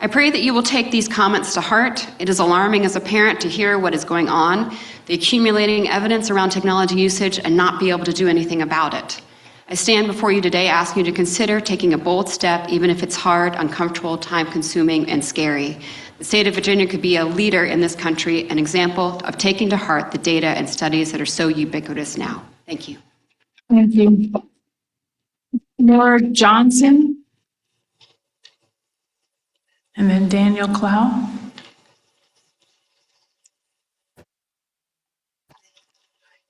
I pray that you will take these comments to heart. It is alarming as a parent to hear what is going on, the accumulating evidence around technology usage, and not be able to do anything about it. I stand before you today asking you to consider taking a bold step, even if it's hard, uncomfortable, time-consuming, and scary. The state of Virginia could be a leader in this country, an example of taking to heart the data and studies that are so ubiquitous now. Thank you. Thank you. Laura Johnson. And then Daniel Clow.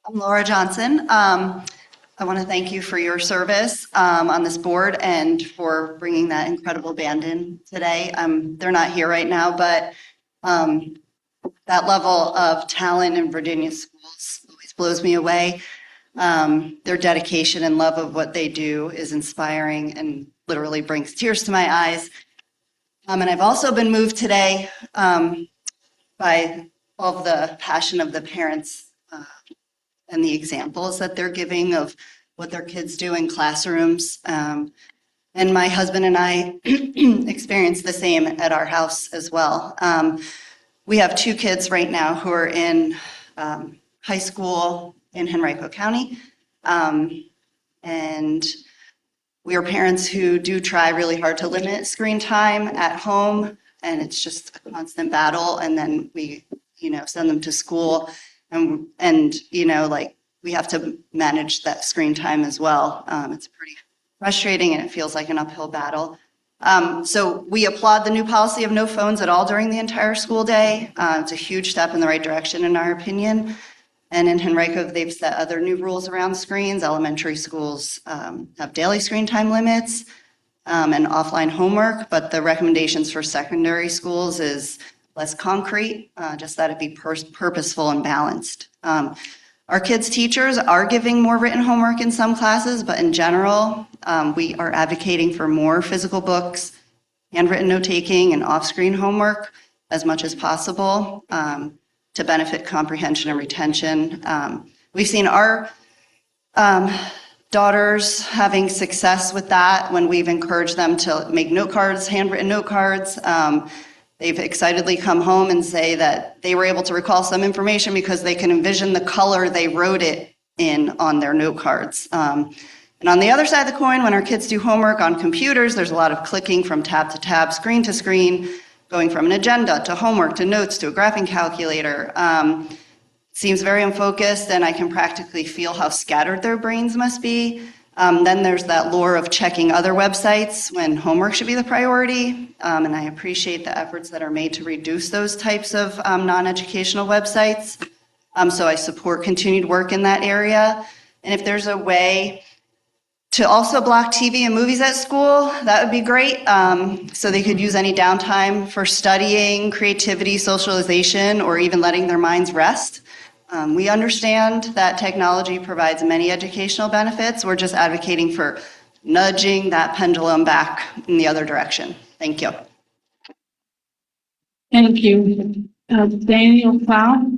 I'm Laura Johnson. I want to thank you for your service on this board and for bringing that incredible band in today. They're not here right now, but that level of talent in Virginia schools always blows me away. Their dedication and love of what they do is inspiring and literally brings tears to my eyes. And I've also been moved today by all of the passion of the parents and the examples that they're giving of what their kids do in classrooms. And my husband and I experience the same at our house as well. We have 2 kids right now who are in high school in Henrico County. And we are parents who do try really hard to limit screen time at home, and it's just a constant battle. And then we, send them to school. And we have to manage that screen time as well. It's pretty frustrating and it feels like an uphill battle. So we applaud the new policy of no phones at all during the entire school day. It's a huge step in the right direction in our opinion. And in Henrico, they've set other new rules around screens. Elementary schools have daily screen time limits and offline homework, but the recommendations for secondary schools is less concrete, just that it be purposeful and balanced. Our kids' teachers are giving more written homework in some classes, but in general, we are advocating for more physical books, handwritten note-taking, and off-screen homework as much as possible to benefit comprehension and retention. We've seen our daughters having success with that when we've encouraged them to make note cards, handwritten note cards. They've excitedly come home and say that they were able to recall some information because they can envision the color they wrote it in on their note cards. And on the other side of the coin, when our kids do homework on computers, there's a lot of clicking from tab to tab, screen to screen, going from an agenda to homework to notes to a graphing calculator. Seems very unfocused, and I can practically feel how scattered their brains must be. Then there's that lure of checking other websites when homework should be the priority. And I appreciate the efforts that are made to reduce those types of non-educational websites. So I support continued work in that area. And if there's a way to also block TV and movies at school, that would be great. So they could use any downtime for studying, creativity, socialization, or even letting their minds rest. We understand that technology provides many educational benefits. We're just advocating for nudging that pendulum back in the other direction. Thank you. Thank you. Daniel Cloud.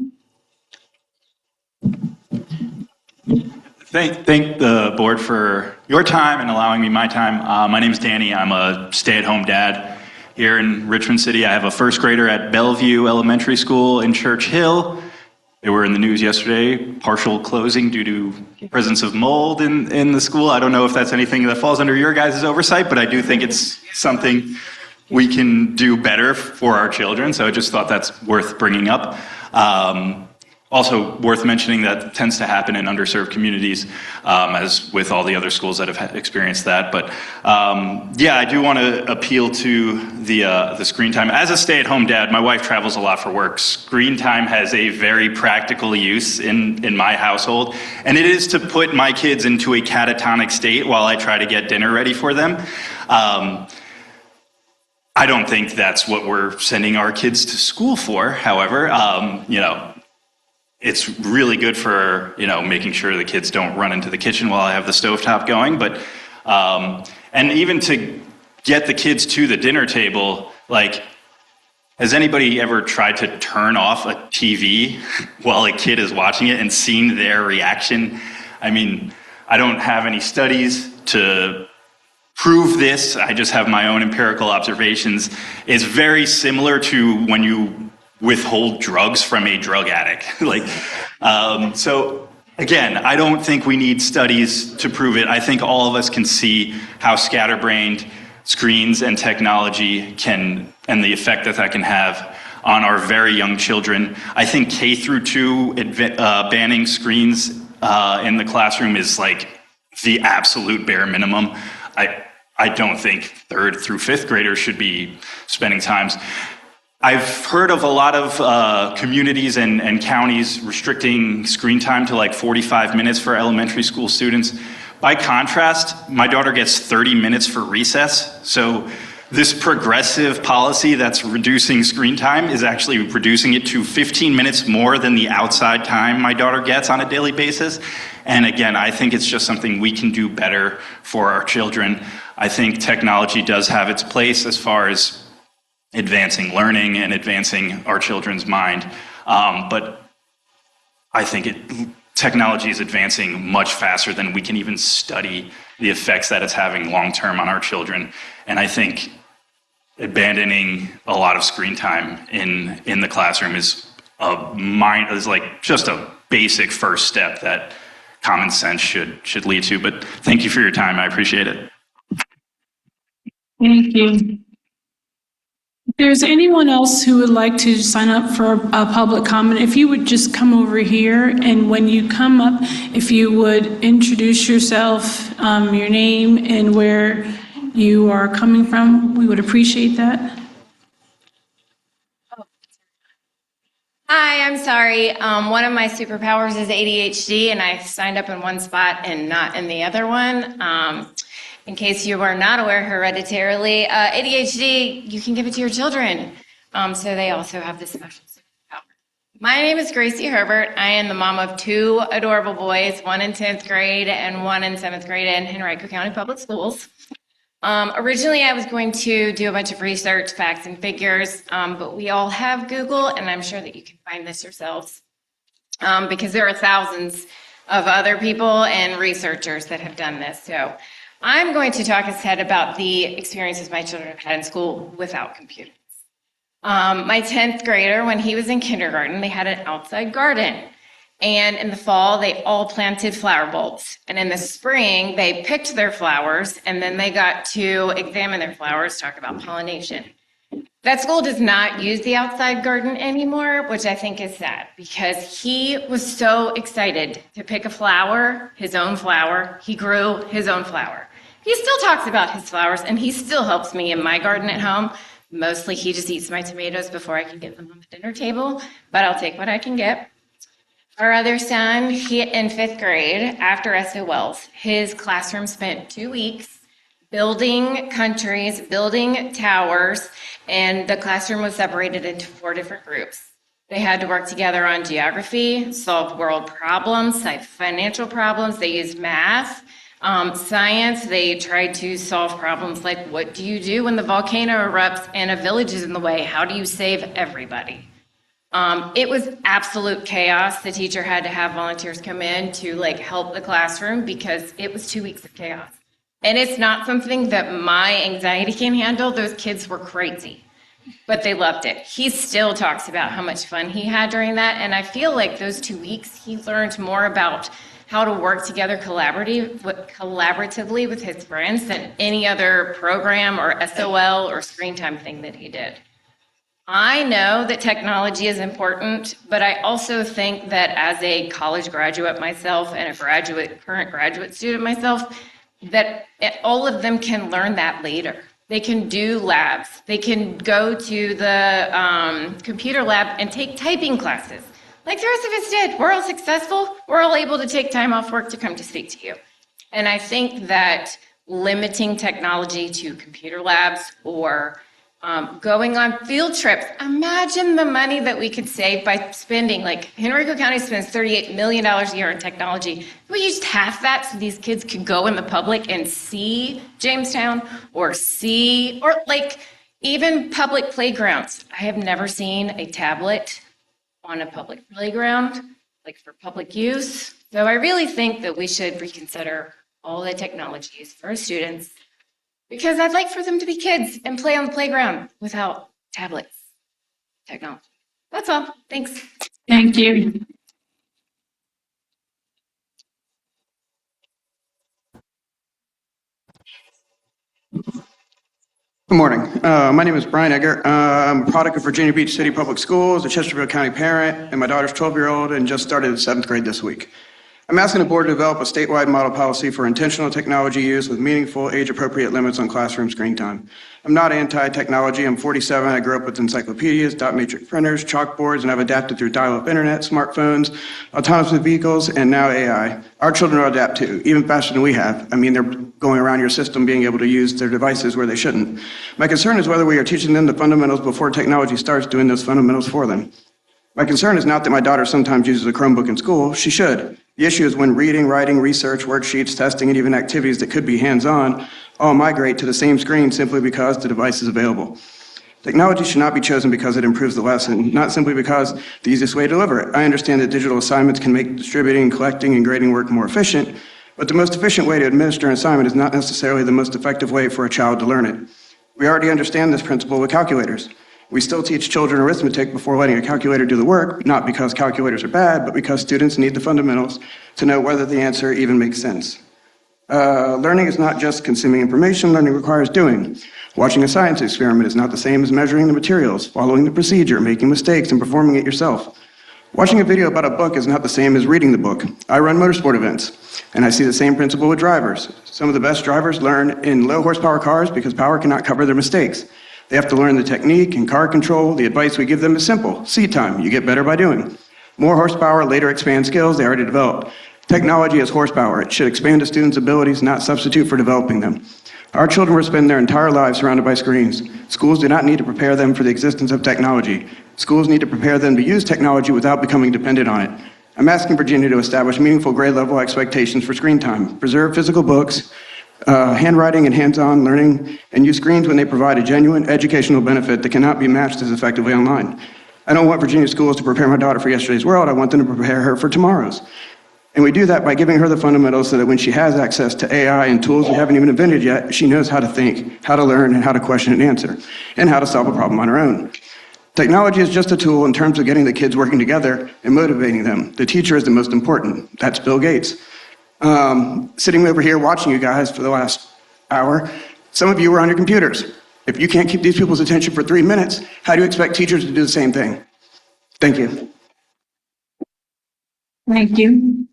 Thank the board for your time and allowing me my time. My name is Danny. I'm a stay-at-home dad here in Richmond City. I have a first grader at Bellevue Elementary School in Church Hill. They were in the news yesterday, partial closing due to presence of mold in the school. I don't know if that's anything that falls under your guys' oversight, but I do think it's something we can do better for our children. So I just thought that's worth bringing up. Also worth mentioning that tends to happen in underserved communities, as with all the other schools that have experienced that. But yeah, I do want to appeal to the screen time. As a stay-at-home dad, my wife travels a lot for work. Screen time has a very practical use in my household, and it is to put my kids into a catatonic state while I try to get dinner ready for them. I don't think that's what we're sending our kids to school for. However, you know, it's really good for, you know, making sure the kids don't run into the kitchen while I have the stovetop going. But, and even to get the kids to the dinner table, like, has anybody ever tried to turn off a TV while a kid is watching it and seen their reaction? I mean, I don't have any studies to prove this. I just have my own empirical observations. It's very similar to when you withhold drugs from a drug addict. Like, so again, I don't think we need studies to prove it. I think all of us can see how scatterbrained screens and technology can, and the effect that that can have on our very young children. I think K through 2 banning screens in the classroom is like the absolute bare minimum. I don't think 3rd through 5th graders should be spending times. I've heard of a lot of communities and counties restricting screen time to like 45 minutes for elementary school students. By contrast, my daughter gets 30 minutes for recess. So this progressive policy that's reducing screen time is actually reducing it to 15 minutes more than the outside time my daughter gets on a daily basis. And again, I think it's just something we can do better for our children. I think technology does have its place as far as advancing learning and advancing our children's mind. But I think technology is advancing much faster than we can even study the effects that it's having long-term on our children. And I think abandoning a lot of screen time in the classroom is like just a basic first step that common sense should lead to. But thank you for your time. I appreciate it. Thank you. If there's anyone else who would like to sign up for a public comment, if you would just come over here, and when you come up, if you would introduce yourself, your name and where you are coming from, we would appreciate that. Hi, I'm sorry. One of my superpowers is ADHD, and I signed up in one spot and not in the other one. In case you are not aware, hereditarily, ADHD, you can give it to your children. So they also have this special superpower. My name is Gracie Herbert. I am the mom of 2 adorable boys, one in 10th grade and one in 7th grade in Henrico County Public Schools. Originally, I was going to do a bunch of research, facts and figures, but we all have Google, and I'm sure that you can find this yourselves, because there are thousands of other people and researchers that have done this. So I'm going to talk instead about the experiences my children have had in school without computers. My 10th grader, when he was in kindergarten, they had an outside garden. And in the fall, they all planted flower bulbs. And in the spring, they picked their flowers, and then they got to examine their flowers, talk about pollination. That school does not use the outside garden anymore, which I think is sad, because he was so excited to pick a flower, his own flower. He grew his own flower. He still talks about his flowers, and he still helps me in my garden at home. Mostly he just eats my tomatoes before I can get them on the dinner table, but I'll take what I can get. Our other son, he in 5th grade, after SOLs, his classroom spent 2 weeks building countries, building towers, and the classroom was separated into 4 different groups. They had to work together on geography, solve world problems, financial problems. They used math, science. They tried to solve problems like, what do you do when the volcano erupts and a village is in the way? How do you save everybody? It was absolute chaos. The teacher had to have volunteers come in to help the classroom because it was 2 weeks of chaos. And it's not something that my anxiety can handle. Those kids were crazy, but they loved it. He still talks about how much fun he had during that. And I feel like those 2 weeks, he learned more about how to work together collaboratively with his friends than any other program or SOL or screen time thing that he did. I know that technology is important, but I also think that as a college graduate myself and a current graduate student myself, that all of them can learn that later. They can do labs. They can go to the computer lab and take typing classes. Like the rest of us did. We're all successful. We're all able to take time off work to come to speak to you. And I think that limiting technology to computer labs or going on field trips. Imagine the money that we could save by spending, Henrico County spends $38 million a year on technology. If we used half that so these kids could go in the public and see Jamestown or even public playgrounds. I have never seen a tablet on a public playground, for public use. So I really think that we should reconsider all the technologies for our students, because I'd like for them to be kids and play on the playground without tablets, technology. That's all. Thanks. Thank you. Good morning. My name is Brian Egger. I'm a product of Virginia Beach City Public Schools, a Chesterfield County parent, and my daughter's 12-year-old and just started 7th grade this week. I'm asking the board to develop a statewide model policy for intentional technology use with meaningful age-appropriate limits on classroom screen time. I'm not anti-technology. I'm 47. I grew up with encyclopedias, dot matrix printers, chalkboards, and I've adapted through dial-up internet, smartphones, autonomous vehicles, and now AI. Our children will adapt too, even faster than we have. They're going around your system being able to use their devices where they shouldn't. My concern is whether we are teaching them the fundamentals before technology starts doing those fundamentals for them. My concern is not that my daughter sometimes uses a Chromebook in school. She should. The issue is when reading, writing, research, worksheets, testing, and even activities that could be hands-on all migrate to the same screen simply because the device is available. Technology should not be chosen because it improves the lesson, not simply because the easiest way to deliver it. I understand that digital assignments can make distributing, collecting, and grading work more efficient, but the most efficient way to administer an assignment is not necessarily the most effective way for a child to learn it. We already understand this principle with calculators. We still teach children arithmetic before letting a calculator do the work, not because calculators are bad, but because students need the fundamentals to know whether the answer even makes sense. Learning is not just consuming information, learning requires doing. Watching a science experiment is not the same as measuring the materials, following the procedure, making mistakes, and performing it yourself. Watching a video about a book is not the same as reading the book. I run motorsport events, and I see the same principle with drivers. Some of the best drivers learn in low horsepower cars because power cannot cover their mistakes. They have to learn the technique and car control. The advice we give them is simple. Seat time. You get better by doing. More horsepower later expand skills they already developed. Technology is horsepower. It should expand a student's abilities, not substitute for developing them. Our children will spend their entire lives surrounded by screens. Schools do not need to prepare them for the existence of technology. Schools need to prepare them to use technology without becoming dependent on it. I'm asking Virginia to establish meaningful grade level expectations for screen time, preserve physical books, handwriting and hands-on learning, and use screens when they provide a genuine educational benefit that cannot be matched as effectively online. I don't want Virginia schools to prepare my daughter for yesterday's world. I want them to prepare her for tomorrow's. And we do that by giving her the fundamentals so that when she has access to AI and tools we haven't even invented yet, she knows how to think, how to learn, and how to question and answer, and how to solve a problem on her own. Technology is just a tool in terms of getting the kids working together and motivating them. The teacher is the most important. That's Bill Gates. Sitting over here watching you guys for the last hour, some of you were on your computers. If you can't keep these people's attention for 3 minutes, how do you expect teachers to do the same thing? Thank you. Thank you.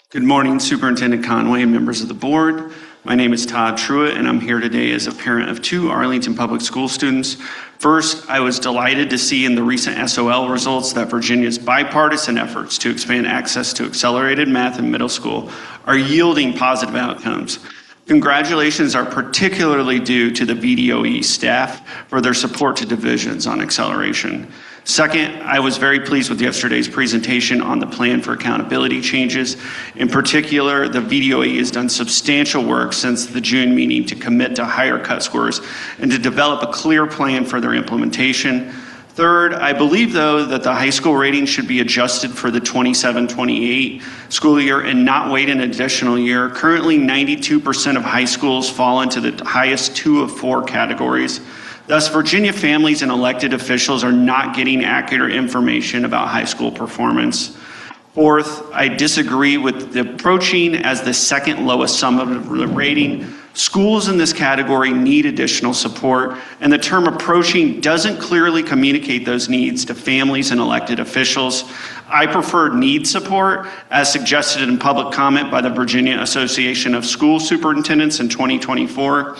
Good morning, Superintendent Conway and members of the board. My name is Todd Truitt, and I'm here today as a parent of 2 Arlington Public School students. First, I was delighted to see in the recent SOL results that Virginia's bipartisan efforts to expand access to accelerated math in middle school are yielding positive outcomes. Congratulations are particularly due to the VDOE staff for their support to divisions on acceleration. Second, I was very pleased with yesterday's presentation on the plan for accountability changes. In particular, the VDOE has done substantial work since the June meeting to commit to higher cut scores and to develop a clear plan for their implementation. Third, I believe, though, that the high school rating should be adjusted for the 27-28 school year and not wait an additional year. Currently, 92% of high schools fall into the highest 2 of 4 categories. Thus, Virginia families and elected officials are not getting accurate information about high school performance. Fourth, I disagree with the approaching as the second lowest summative rating. Schools in this category need additional support, and the term approaching doesn't clearly communicate those needs to families and elected officials. I prefer need support, as suggested in public comment by the Virginia Association of School Superintendents in 2024.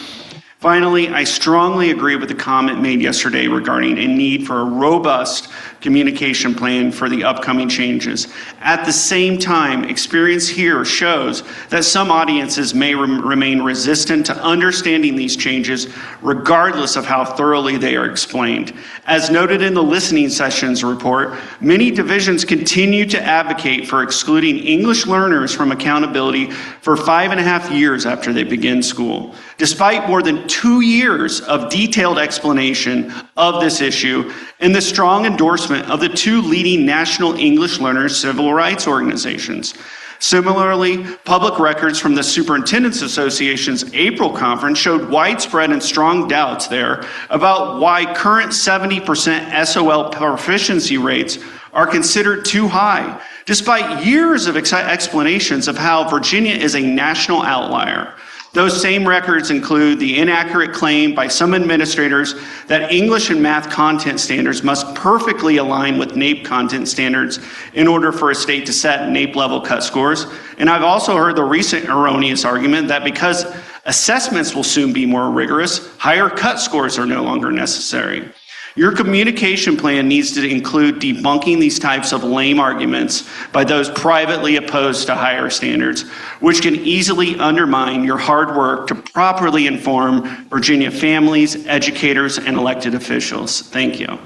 Finally, I strongly agree with the comment made yesterday regarding a need for a robust communication plan for the upcoming changes. At the same time, experience here shows that some audiences may remain resistant to understanding these changes regardless of how thoroughly they are explained. As noted in the listening sessions report, many divisions continue to advocate for excluding English learners from accountability for 5.5 years after they begin school. Despite more than 2 years of detailed explanation of this issue and the strong endorsement of the 2 leading national English learners civil rights organizations. Similarly, public records from the Superintendents Association's April conference showed widespread and strong doubts there about why current 70% SOL proficiency rates are considered too high, despite years of explanations of how Virginia is a national outlier. Those same records include the inaccurate claim by some administrators that English and math content standards must perfectly align with NAEP content standards in order for a state to set NAEP level cut scores. And I've also heard the recent erroneous argument that because assessments will soon be more rigorous, higher cut scores are no longer necessary. Your communication plan needs to include debunking these types of lame arguments by those privately opposed to higher standards, which can easily undermine your hard work to properly inform Virginia families, educators, and elected officials. Thank you.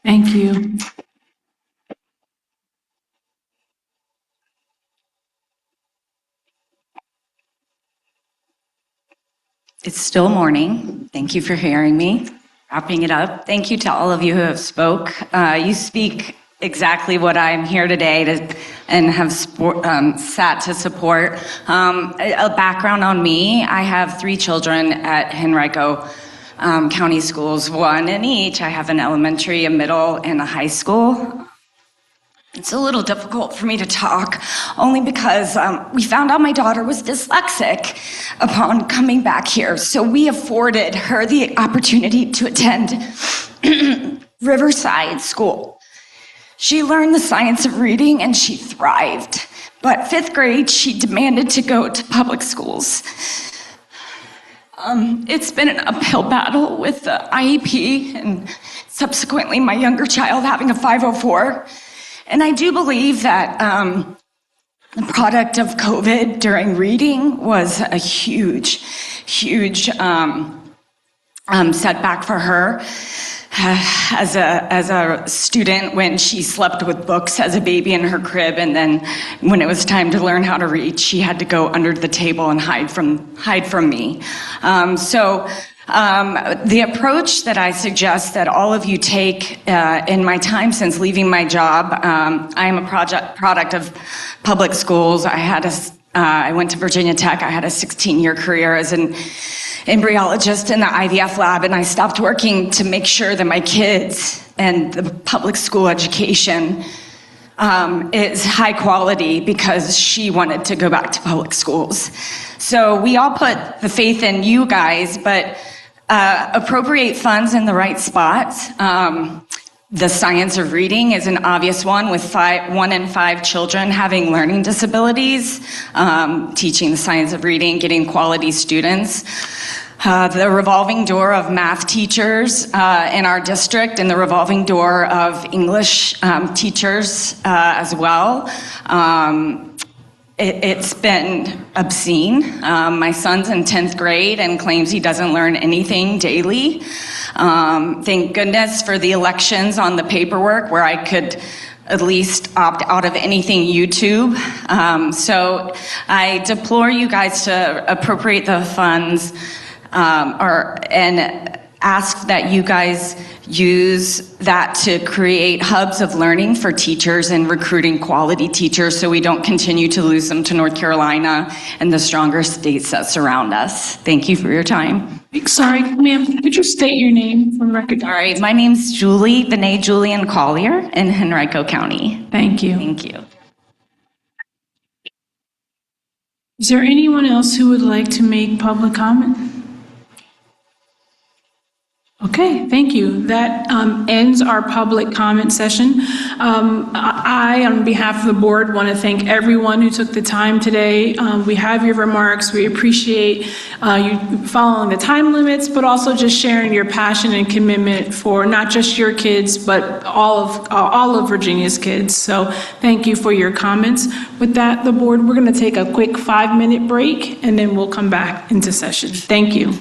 Thank you. It's still morning. Thank you for hearing me. Wrapping it up. Thank you to all of you who have spoke. You speak exactly what I'm here today to and have sat to support. A background on me, I have 3 children at Henrico County Schools, 1 in each. I have an elementary, a middle, and a high school. It's a little difficult for me to talk, only because we found out my daughter was dyslexic upon coming back here. So we afforded her the opportunity to attend Riverside School. She learned the science of reading and she thrived. But 5th grade, she demanded to go to public schools. It's been an uphill battle with the IEP and subsequently my younger child having a 504. And I do believe that the product of COVID during reading was a huge setback for her as a student when she slept with books as a baby in her crib, and then when it was time to learn how to read, she had to go under the table and hide from me. The approach that I suggest that all of you take in my time since leaving my job, I am a product of public schools. I went to Virginia Tech. I had a 16-year career as an embryologist in the IVF lab, and I stopped working to make sure that my kids and the public school education is high quality because she wanted to go back to public schools. So we all put the faith in you guys, but appropriate funds in the right spots. The science of reading is an obvious one, with 1 in 5 children having learning disabilities. Teaching the science of reading, getting quality students. The revolving door of math teachers in our district, and the revolving door of English teachers as well. It's been obscene. My son's in 10th grade and claims he doesn't learn anything daily. Thank goodness for the elections on the paperwork where I could at least opt out of anything YouTube. So I deplore you guys to appropriate the funds and ask that you guys use that to create hubs of learning for teachers and recruiting quality teachers so we don't continue to lose them to North Carolina and the stronger states that surround us. Thank you for your time. Sorry, ma'am, could you state your name for the record? All right, my name's Julie, Benet Julian Collier in Henrico County. Thank you. Thank you. Is there anyone else who would like to make public comment? Okay, thank you. That ends our public comment session. I, on behalf of the board, want to thank everyone who took the time today. We have your remarks. We appreciate you following the time limits, but also just sharing your passion and commitment for not just your kids, but all of Virginia's kids. So thank you for your comments. With that, the board, we're going to take a quick 5-minute break, and then we'll come back into session. Thank you.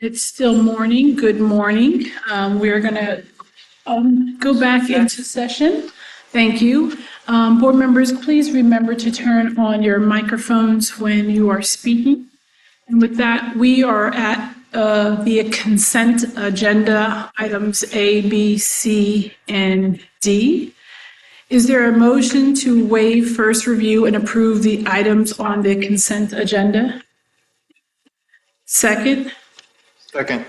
It's still morning. Good morning. We're going to go back into session. Thank you. Board members, please remember to turn on your microphones when you are speaking. And with that, we are at the consent agenda, items A, B, C, and D. Is there a motion to waive first review and approve the items on the consent agenda? Second? Second.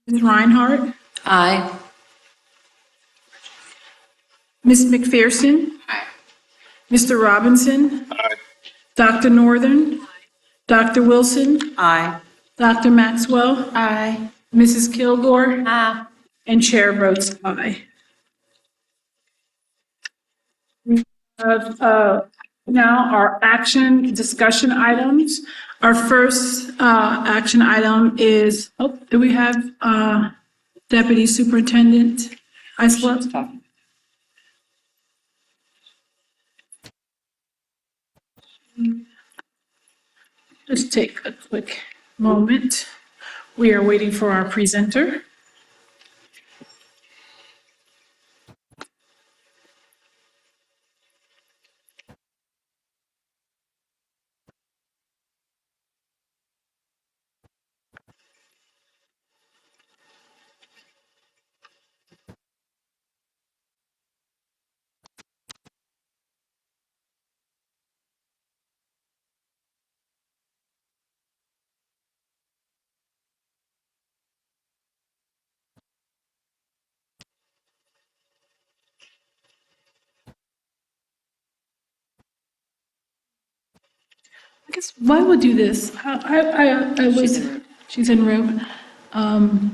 Ms. Reinhardt? Aye. Ms. McPherson? Aye. Mr. Robinson? Aye. Dr. Northern? Dr. Wilson? Aye. Dr. Maxwell? Aye. Mrs. Kilgore? Aye. And chair votes aye. We have now our action discussion items. Our first action item is, do we have Deputy Superintendent Islip? Just take a quick moment. We are waiting for our presenter. I guess why we'll do this. She's en route.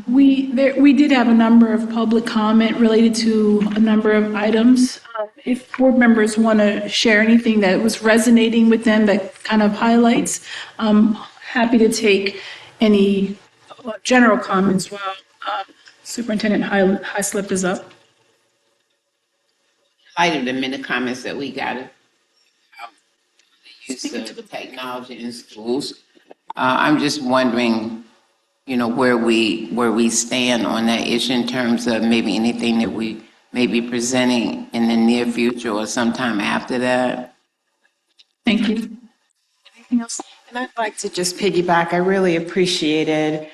We did have a number of public comment related to a number of items. If board members want to share anything that was resonating with them that kind of highlights, I'm happy to take any general comments while Superintendent Hyslop is up. Light of the many comments that we got about the use of technology in schools. I'm just wondering, where we stand on that issue in terms of maybe anything that we may be presenting in the near future or sometime after that. Thank you. Anything else? And I'd like to just piggyback. I really appreciated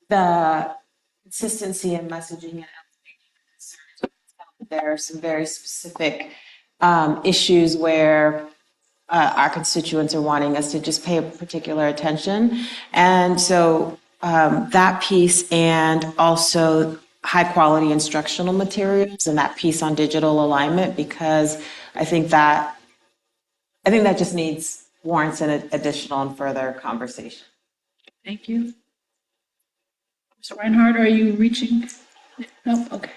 the consistency in messaging and there are some very specific issues where our constituents are wanting us to just pay particular attention. And so that piece, and also high quality instructional materials, and that piece on digital alignment, because I think that just warrants an additional and further conversation. Thank you. Mr. Reinhardt, are you reaching? Nope, okay.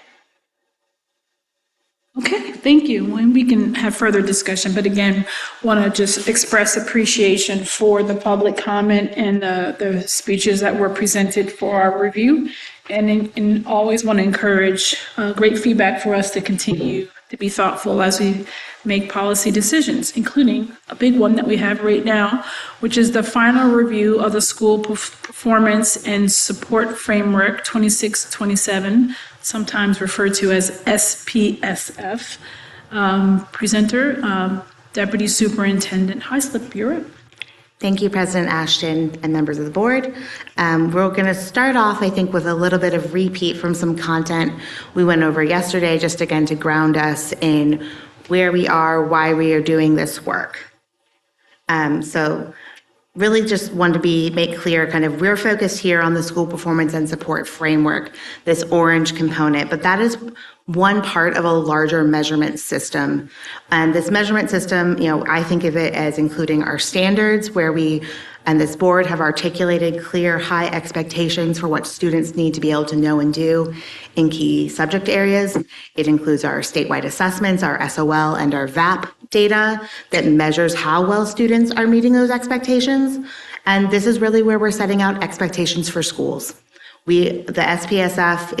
Okay, thank you. And we can have further discussion, but again, want to just express appreciation for the public comment and the speeches that were presented for our review. And always want to encourage great feedback for us to continue to be thoughtful as we make policy decisions, including a big one that we have right now, which is the final review of the School Performance and Support Framework 26-27, sometimes referred to as SPSF. Presenter, Deputy Superintendent Hyslop, you're up. Thank you, President Ashton and members of the board. We're going to start off, I think, with a little bit of repeat from some content we went over yesterday, just again to ground us in where we are, why we are doing this work. So really just want to make clear, kind of, we're focused here on the School Performance and Support Framework, this orange component, but that is one part of a larger measurement system. And this measurement system, I think of it as including our standards, where we and this board have articulated clear, high expectations for what students need to be able to know and do in key subject areas. It includes our statewide assessments, our SOL, and our VAP data that measures how well students are meeting those expectations. And this is really where we're setting out expectations for schools. The SPSF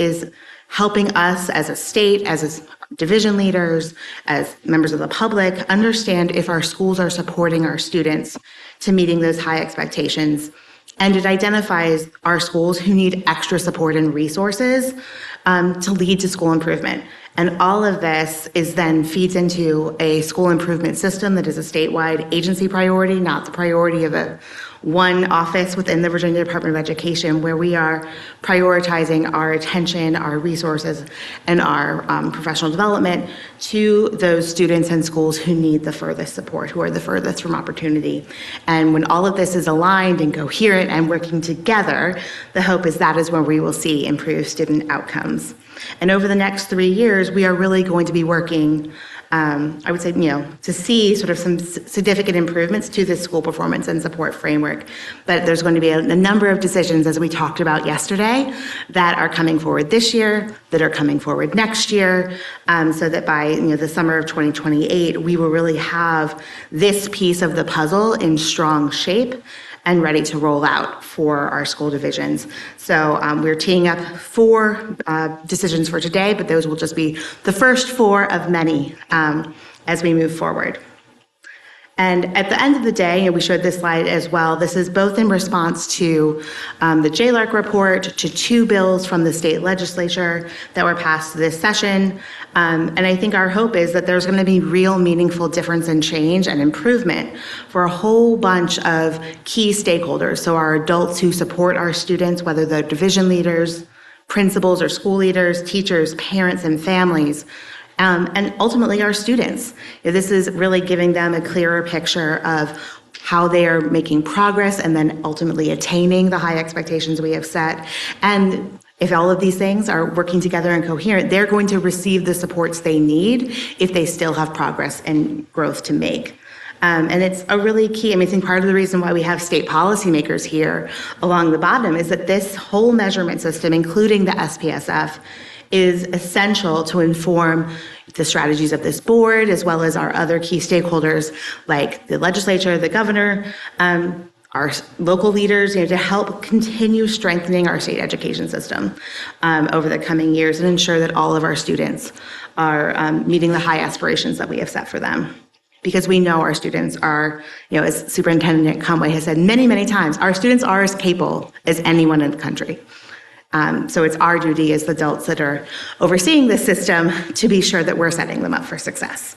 helping us as a state, as division leaders, as members of the public, understand if our schools are supporting our students to meeting those high expectations. And it identifies our schools who need extra support and resources to lead to school improvement. And all of this is then feeds into a school improvement system that is a statewide agency priority, not the priority of one office within the Virginia Department of Education, where we are prioritizing our attention, our resources, and our professional development to those students and schools who need the furthest support, who are the furthest from opportunity. And when all of this is aligned and coherent and working together, the hope is that is where we will see improved student outcomes. And over the next 3 years, we are really going to be working, I would say, to see sort of some significant improvements to this school performance and support framework. But there's going to be a number of decisions, as we talked about yesterday, that are coming forward this year, that are coming forward next year, so that by the summer of 2028, we will really have this piece of the puzzle in strong shape and ready to roll out for our school divisions. So we're teeing up 4 decisions for today, but those will just be the first 4 of many as we move forward. And at the end of the day, and we showed this slide as well, this is both in response to the JLARC report, to 2 bills from the state legislature that were passed this session. And I think our hope is that there's going to be real meaningful difference and change and improvement for a whole bunch of key stakeholders. So our adults who support our students, whether they're division leaders, principals or school leaders, teachers, parents, and families, and ultimately our students. This is really giving them a clearer picture of how they are making progress and then ultimately attaining the high expectations we have set. And if all of these things are working together and coherent, they're going to receive the supports they need if they still have progress and growth to make. And it's a really key, I think part of the reason why we have state policymakers here along the bottom is that this whole measurement system, including the SPSF, is essential to inform the strategies of this board, as well as our other key stakeholders like the legislature, the governor, our local leaders, to help continue strengthening our state education system over the coming years and ensure that all of our students are meeting the high aspirations that we have set for them. Because we know our students are, as Superintendent Conway has said many, many times, our students are as capable as anyone in the country. So it's our duty as the adults that are overseeing this system to be sure that we're setting them up for success.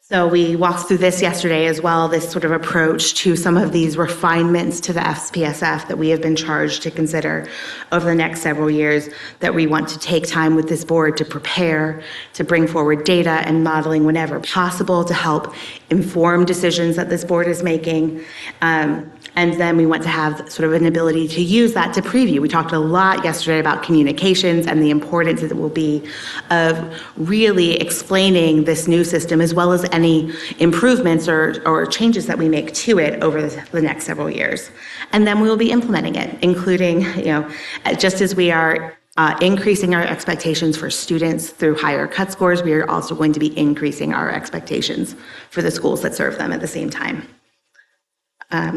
So we walked through this yesterday as well, this sort of approach to some of these refinements to the SPSF that we have been charged to consider over the next several years, that we want to take time with this board to prepare, to bring forward data and modeling whenever possible to help inform decisions that this board is making. And then we want to have sort of an ability to use that to preview. We talked a lot yesterday about communications and the importance that it will be of really explaining this new system, as well as any improvements or changes that we make to it over the next several years. And then we will be implementing it, including, just as we are increasing our expectations for students through higher cut scores, we are also going to be increasing our expectations for the schools that serve them at the same time.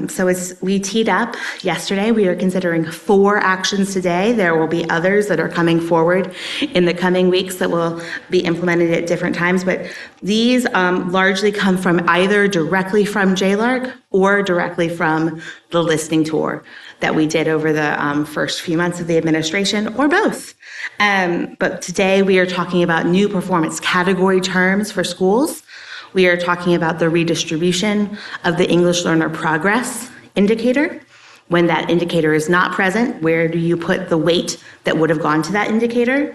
So as we teed up yesterday, we are considering 4 actions today. There will be others that are coming forward in the coming weeks that will be implemented at different times, but these largely come from either directly from JLARC or directly from the listening tour that we did over the first few months of the administration, or both. But today we are talking about new performance category terms for schools. We are talking about the redistribution of the English learner progress indicator. When that indicator is not present, where do you put the weight that would have gone to that indicator?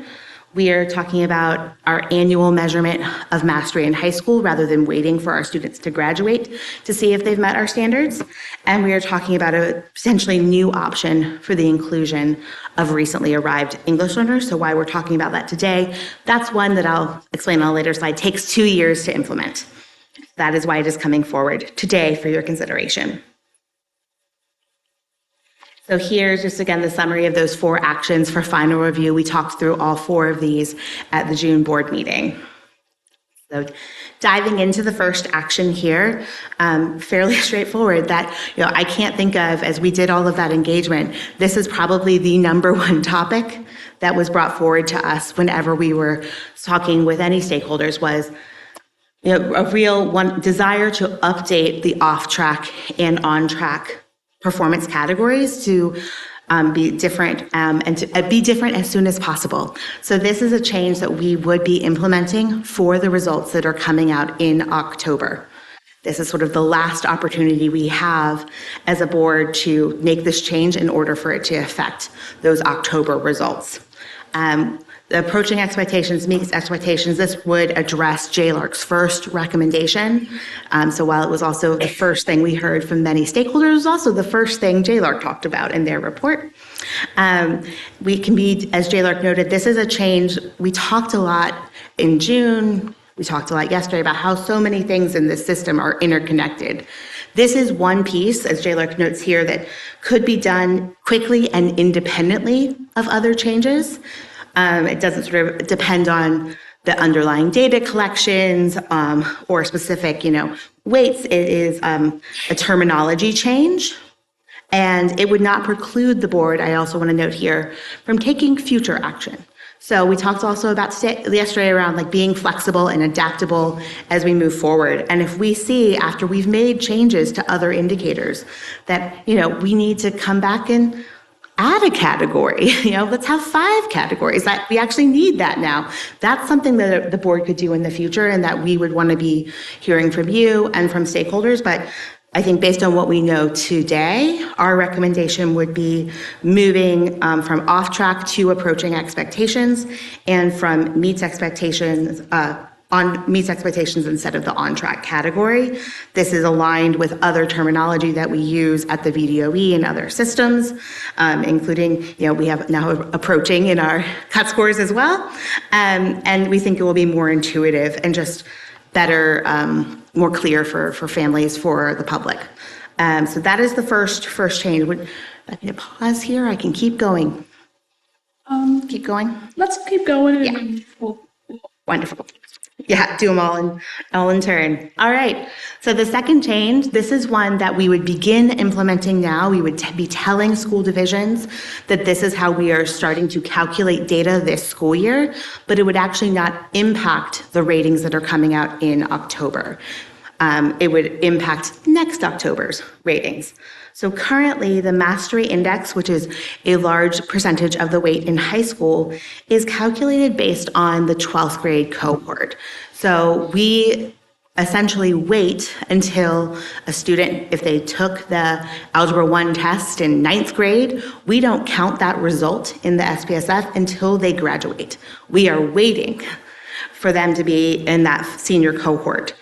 We are talking about our annual measurement of mastery in high school rather than waiting for our students to graduate to see if they've met our standards. And we are talking about a potentially new option for the inclusion of recently arrived English learners. So why we're talking about that today, that's one that I'll explain on a later slide, takes 2 years to implement. That is why it is coming forward today for your consideration. So here's just again the summary of those 4 actions for final review. We talked through all 4 of these at the June board meeting. So diving into the first action here, fairly straightforward that, I can't think of, as we did all of that engagement, this is probably the number one topic that was brought forward to us whenever we were talking with any stakeholders was, a real desire to update the off-track and on-track performance categories to be different and to be different as soon as possible. So this is a change that we would be implementing for the results that are coming out in October. This is sort of the last opportunity we have as a board to make this change in order for it to affect those October results. The approaching expectations meets expectations. This would address JLARC's first recommendation. So while it was also the first thing we heard from many stakeholders, it was also the first thing JLARC talked about in their report. We can be, as JLARC noted, this is a change. We talked a lot in June. We talked a lot yesterday about how so many things in this system are interconnected. This is one piece, as JLARC notes here, that could be done quickly and independently of other changes. It doesn't sort of depend on the underlying data collections or specific, weights. It is a terminology change, and it would not preclude the board, I also want to note here, from taking future action. So we talked also about yesterday around being flexible and adaptable as we move forward. And if we see after we've made changes to other indicators that, we need to come back and add a category, let's have 5 categories. That we actually need that now. That's something that the board could do in the future and that we would want to be hearing from you and from stakeholders. But I think based on what we know today, our recommendation would be moving from off-track to approaching expectations and from meets expectations instead of the on-track category. This is aligned with other terminology that we use at the VDOE and other systems, including, we have now approaching in our cut scores as well. And we think it will be more intuitive and just better, more clear for families, for the public. So that is the first change. Would I need to pause here? I can keep going. Keep going? Let's keep going. Yeah. Wonderful. Yeah, do them all in turn. All right. So the second change, this is one that we would begin implementing now. We would be telling school divisions that this is how we are starting to calculate data this school year, but it would actually not impact the ratings that are coming out in October. It would impact next October's ratings. So currently, the Mastery Index, which is a large percentage of the weight in high school, is calculated based on the 12th grade cohort. So we essentially wait until a student, if they took the Algebra 1 test in 9th grade, we don't count that result in the SPSS until they graduate. We are waiting for them to be in that senior cohort.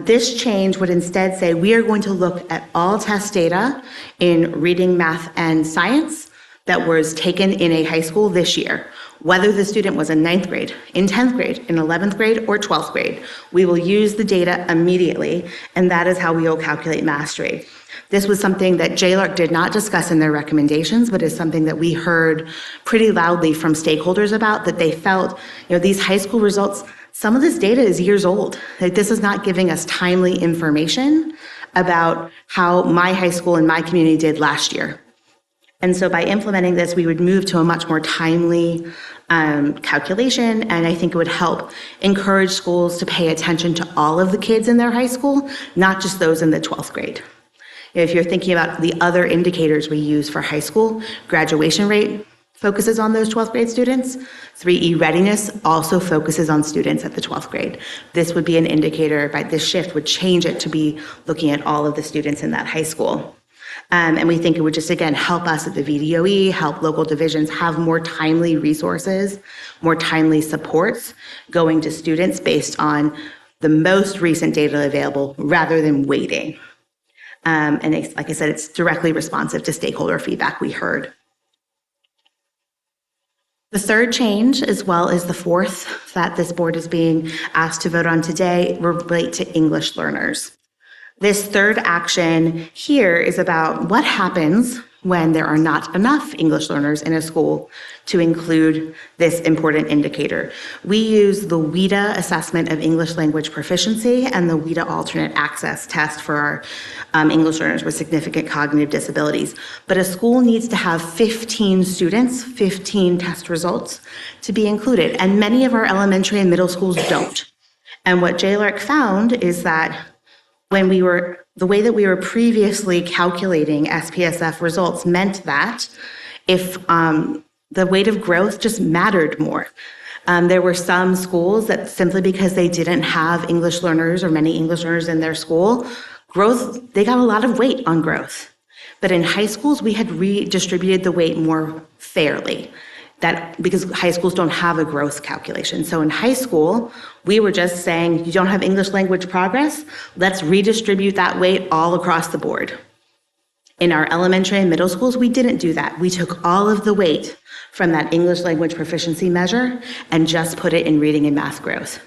This change would instead say we are going to look at all test data in reading, math, and science that was taken in a high school this year, whether the student was in 9th grade, in 10th grade, in 11th grade, or 12th grade. We will use the data immediately, and that is how we will calculate mastery. This was something that JLARC did not discuss in their recommendations, but is something that we heard pretty loudly from stakeholders about, that they felt, these high school results, some of this data is years old. This is not giving us timely information about how my high school and my community did last year. And so by implementing this, we would move to a much more timely calculation, and I think it would help encourage schools to pay attention to all of the kids in their high school, not just those in the 12th grade. If you're thinking about the other indicators we use for high school, graduation rate focuses on those 12th grade students. 3E readiness also focuses on students at the 12th grade. This would be an indicator, by this shift would change it to be looking at all of the students in that high school. And we think it would just, again, help us at the VDOE, help local divisions have more timely resources, more timely supports going to students based on the most recent data available rather than waiting. And it's, like I said, it's directly responsive to stakeholder feedback we heard. The third change, as well as the fourth that this board is being asked to vote on today, relate to English learners. This third action here is about what happens when there are not enough English learners in a school to include this important indicator. We use the WIDA assessment of English language proficiency and the WIDA alternate access test for our English learners with significant cognitive disabilities. But a school needs to have 15 students, 15 test results to be included, and many of our elementary and middle schools don't. And what JLARC found is that the way that we were previously calculating SPSF results meant that if the weight of growth just mattered more. There were some schools that simply because they didn't have English learners or many English learners in their school, they got a lot of weight on growth. But in high schools, we had redistributed the weight more fairly. Because high schools don't have a growth calculation. So in high school, we were just saying, you don't have English language progress, let's redistribute that weight all across the board. In our elementary and middle schools, we didn't do that. We took all of the weight from that English language proficiency measure and just put it in reading and math growth.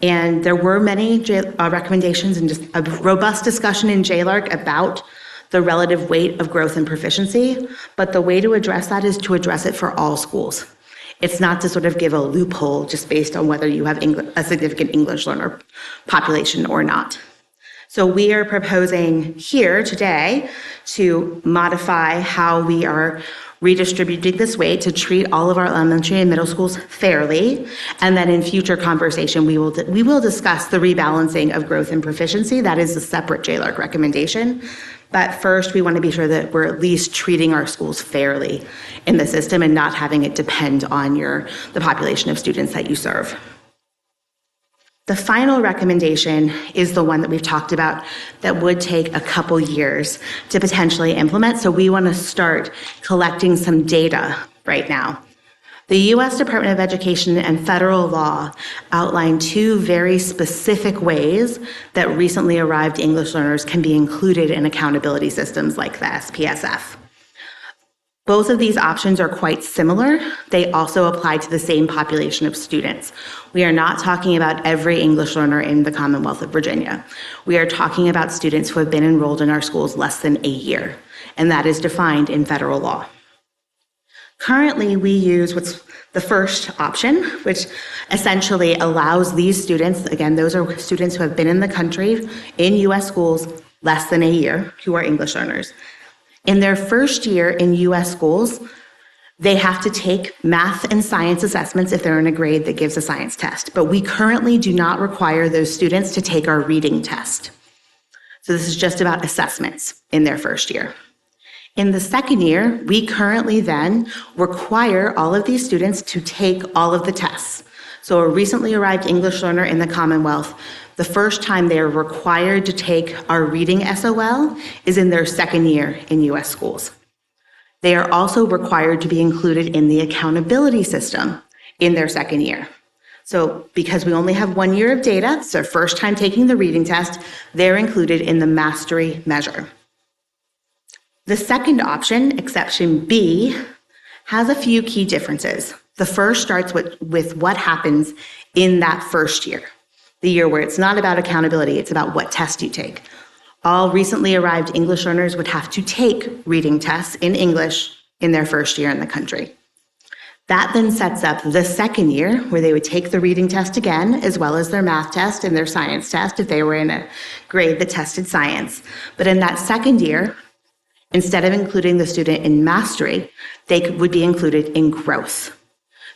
And there were many recommendations and just a robust discussion in JLARC about the relative weight of growth and proficiency, but the way to address that is to address it for all schools. It's not to sort of give a loophole just based on whether you have a significant English learner population or not. So we are proposing here today to modify how we are redistributing this weight to treat all of our elementary and middle schools fairly. And then in future conversation, we will discuss the rebalancing of growth and proficiency. That is a separate JLARC recommendation. But first, we want to be sure that we're at least treating our schools fairly in the system and not having it depend on the population of students that you serve. The final recommendation is the one that we've talked about that would take a couple years to potentially implement. So we want to start collecting some data right now. The U.S. Department of Education and federal law outline two very specific ways that recently arrived English learners can be included in accountability systems like the SPSF. Both of these options are quite similar. They also apply to the same population of students. We are not talking about every English learner in the Commonwealth of Virginia. We are talking about students who have been enrolled in our schools less than a year, and that is defined in federal law. Currently, we use what's the first option, which essentially allows these students, again, those are students who have been in the country in U.S. schools less than a year, who are English learners. In their first year in U.S. schools, they have to take math and science assessments if they're in a grade that gives a science test. But we currently do not require those students to take our reading test. So this is just about assessments in their first year. In the second year, we currently then require all of these students to take all of the tests. So a recently arrived English learner in the Commonwealth, the first time they are required to take our reading SOL is in their second year in U.S. schools. They are also required to be included in the accountability system in their second year. So because we only have 1 year of data, it's their first time taking the reading test, they're included in the mastery measure. The second option, exception B, has a few key differences. The first starts with what happens in that first year, the year where it's not about accountability, it's about what test you take. All recently arrived English learners would have to take reading tests in English in their first year in the country. That then sets up the second year where they would take the reading test again, as well as their math test and their science test if they were in a grade that tested science. But in that second year, instead of including the student in mastery, they would be included in growth.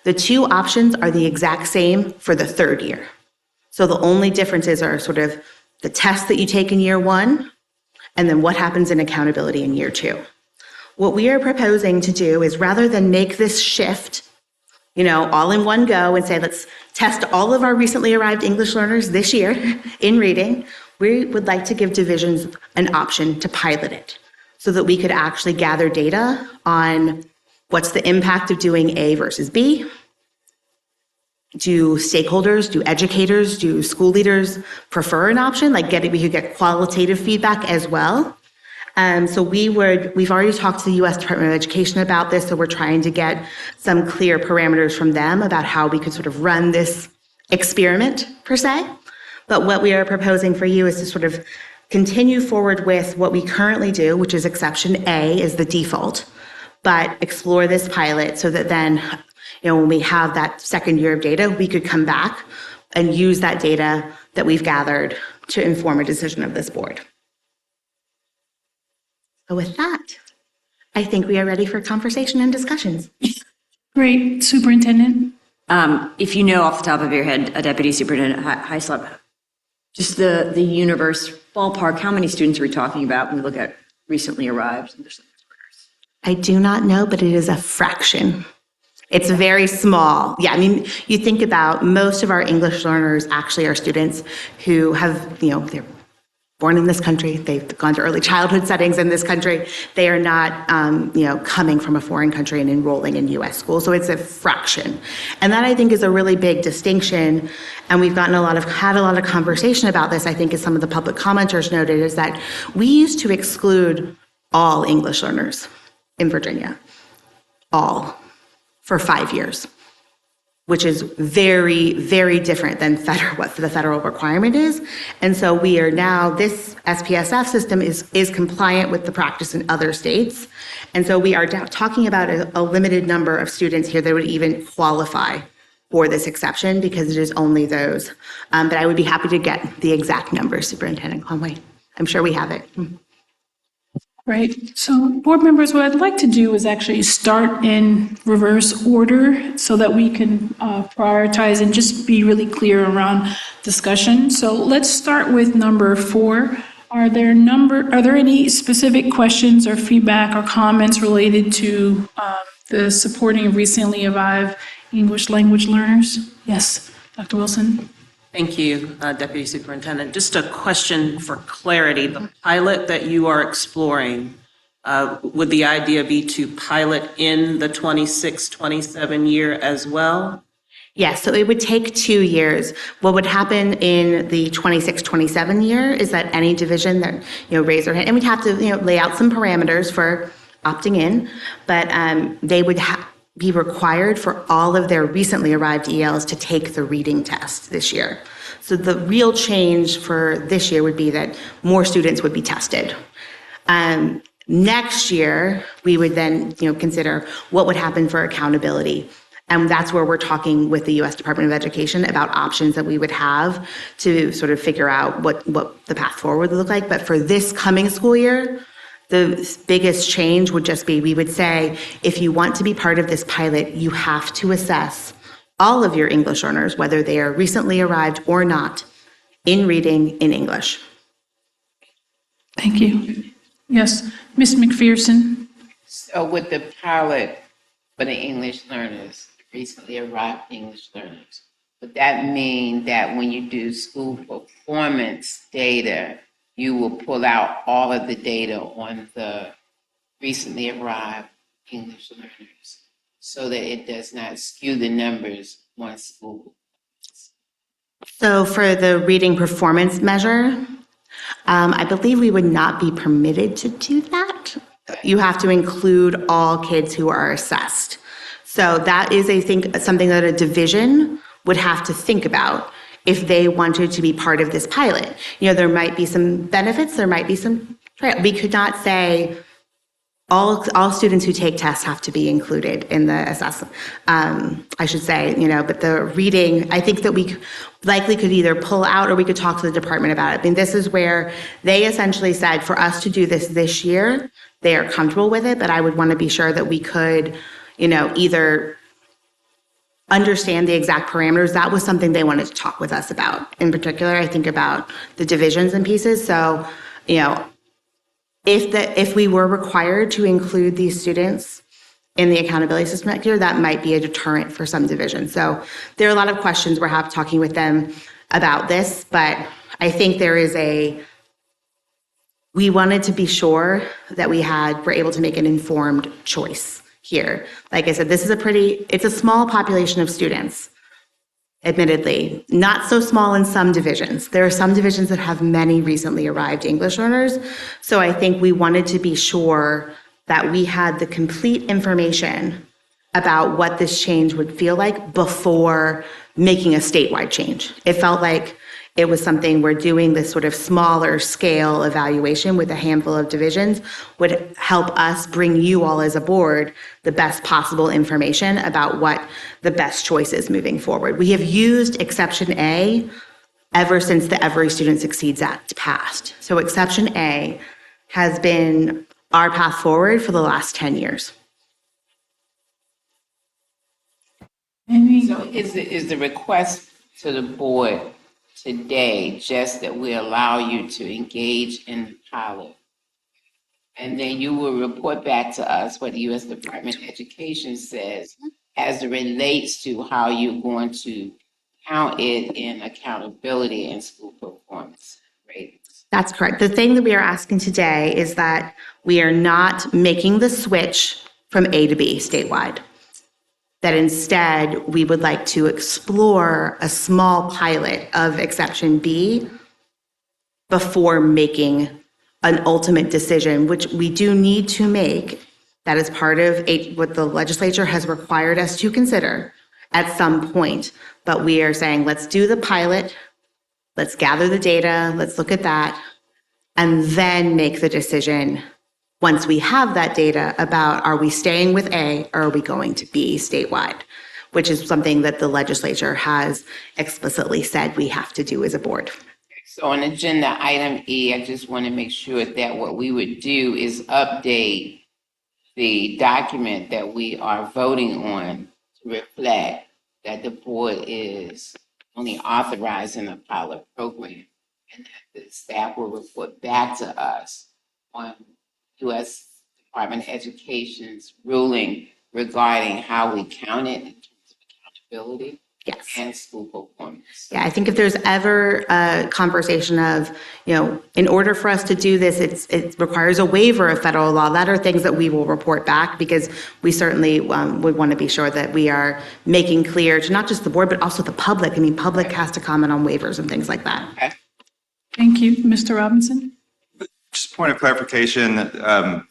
The two options are the exact same for the third year. So the only differences are sort of the test that you take in year one, and then what happens in accountability in year two. What we are proposing to do is rather than make this shift, all in one go and say, let's test all of our recently arrived English learners this year in reading, we would like to give divisions an option to pilot it so that we could actually gather data on what's the impact of doing A versus B. Do stakeholders, do educators, do school leaders prefer an option? We could get qualitative feedback as well. So we've already talked to the U.S. Department of Education about this, so we're trying to get some clear parameters from them about how we could sort of run this experiment, per se. But what we are proposing for you is to sort of continue forward with what we currently do, which is exception A is the default, but explore this pilot so that then, when we have that second year of data, we could come back and use that data that we've gathered to inform a decision of this board. So with that, I think we are ready for conversation and discussions. Great. Superintendent? If you know off the top of your head, Deputy Superintendent Hyslop, just the universe, ballpark, how many students are we talking about when we look at recently arrived? I do not know, but it is a fraction. It's very small. Yeah, I mean, you think about most of our English learners actually are students who have, they're born in this country, they've gone to early childhood settings in this country. They are not, coming from a foreign country and enrolling in U.S. schools. So it's a fraction. And that I think is a really big distinction. And we've had a lot of conversation about this, I think, as some of the public commenters noted, is that we used to exclude all English learners in Virginia, all, for 5 years, which is very, very different than what the federal requirement is. And so we are now, this SPSF system is compliant with the practice in other states. And so we are now talking about a limited number of students here that would even qualify for this exception because it is only those. But I would be happy to get the exact numbers, Superintendent Conway. I'm sure we have it. Right. So board members, what I'd like to do is actually start in reverse order so that we can prioritize and just be really clear around discussion. So let's start with number 4. Are there any specific questions or feedback or comments related to the supporting of recently arrived English language learners? Yes, Dr. Wilson. Thank you, Deputy Superintendent. Just a question for clarity. The pilot that you are exploring, would the idea be to pilot in the 26-27 year as well? Yes, so it would take 2 years. What would happen in the 26-27 year is that any division that, raise their hand, and we'd have to, lay out some parameters for opting in, but they would be required for all of their recently arrived ELs to take the reading test this year. So the real change for this year would be that more students would be tested. Next year, we would then, consider what would happen for accountability. And that's where we're talking with the U.S. Department of Education about options that we would have to sort of figure out what the path forward would look like. But for this coming school year, the biggest change would just be, we would say, if you want to be part of this pilot, you have to assess all of your English learners, whether they are recently arrived or not, in reading in English. Thank you. Yes, Ms. McPherson. So with the pilot for the English learners, recently arrived English learners, would that mean that when you do school performance data, you will pull out all of the data on the recently arrived English learners so that it does not skew the numbers on school? So for the reading performance measure, I believe we would not be permitted to do that. You have to include all kids who are assessed. So that is, I think, something that a division would have to think about if they wanted to be part of this pilot. There might be some benefits, there might be some we could not say all students who take tests have to be included in the assessment. I should say, but the reading, I think that we likely could either pull out or we could talk to the department about it. I mean, this is where they essentially said for us to do this year, they are comfortable with it, but I would want to be sure that we could, either understand the exact parameters. That was something they wanted to talk with us about. In particular, I think about the divisions and pieces. So, if we were required to include these students in the accountability system next year, that might be a deterrent for some divisions. So there are a lot of questions we're talking with them about this, but I think we wanted to be sure that we're able to make an informed choice here. Like I said, it's a small population of students, admittedly, not so small in some divisions. There are some divisions that have many recently arrived English learners. So I think we wanted to be sure that we had the complete information about what this change would feel like before making a statewide change. It felt like it was something where doing this sort of smaller scale evaluation with a handful of divisions would help us bring you all as a board the best possible information about what the best choice is moving forward. We have used Exception A ever since the Every Student Succeeds Act passed. So Exception A has been our path forward for the last 10 years. So is the request to the board today just that we allow you to engage in the pilot? And then you will report back to us what the U.S. Department of Education says as it relates to how you're going to count it in accountability and school performance ratings? That's correct. The thing that we are asking today is that we are not making the switch from A to B statewide. That instead, we would like to explore a small pilot of Exception B before making an ultimate decision, which we do need to make. That is part of what the legislature has required us to consider at some point. But we are saying, let's do the pilot, let's gather the data, let's look at that, and then make the decision once we have that data about, are we staying with A or are we going to B statewide, which is something that the legislature has explicitly said we have to do as a board. So on agenda item E, I just want to make sure that what we would do is update the document that we are voting on to reflect that the board is only authorizing a pilot program, and that the staff will report back to us on U.S. Department of Education's ruling regarding how we count it in terms of accountability. Yes. And school performance. Yeah, I think if there's ever a conversation of, in order for us to do this, it requires a waiver of federal law, that are things that we will report back, because we certainly would want to be sure that we are making clear to not just the board, but also the public. I mean, public has to comment on waivers and things like that. Okay. Thank you. Mr. Robinson? Just point of clarification, the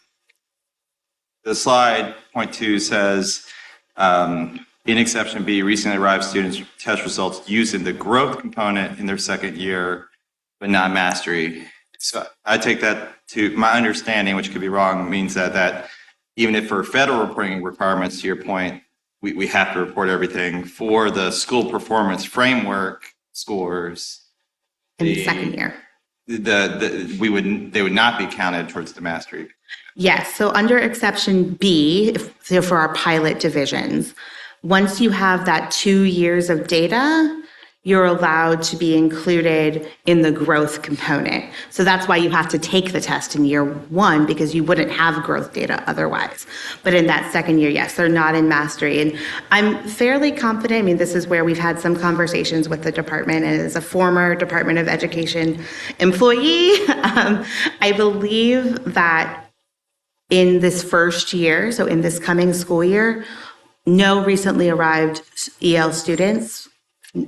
slide, point 2 says, in Exception B, recently arrived students test results using the growth component in their second year, but not mastery. So I take that to my understanding, which could be wrong, means that even if for federal reporting requirements, to your point, we have to report everything. For the school performance framework scores, In the second year. they would not be counted towards the mastery. Yes, so under Exception B, for our pilot divisions, once you have that 2 years of data, you're allowed to be included in the growth component. So that's why you have to take the test in year 1, because you wouldn't have growth data otherwise. But in that second year, yes, they're not in mastery. And I'm fairly confident, I mean, this is where we've had some conversations with the department, and as a former Department of Education employee, I believe that in this first year, so in this coming school year, no recently arrived EL students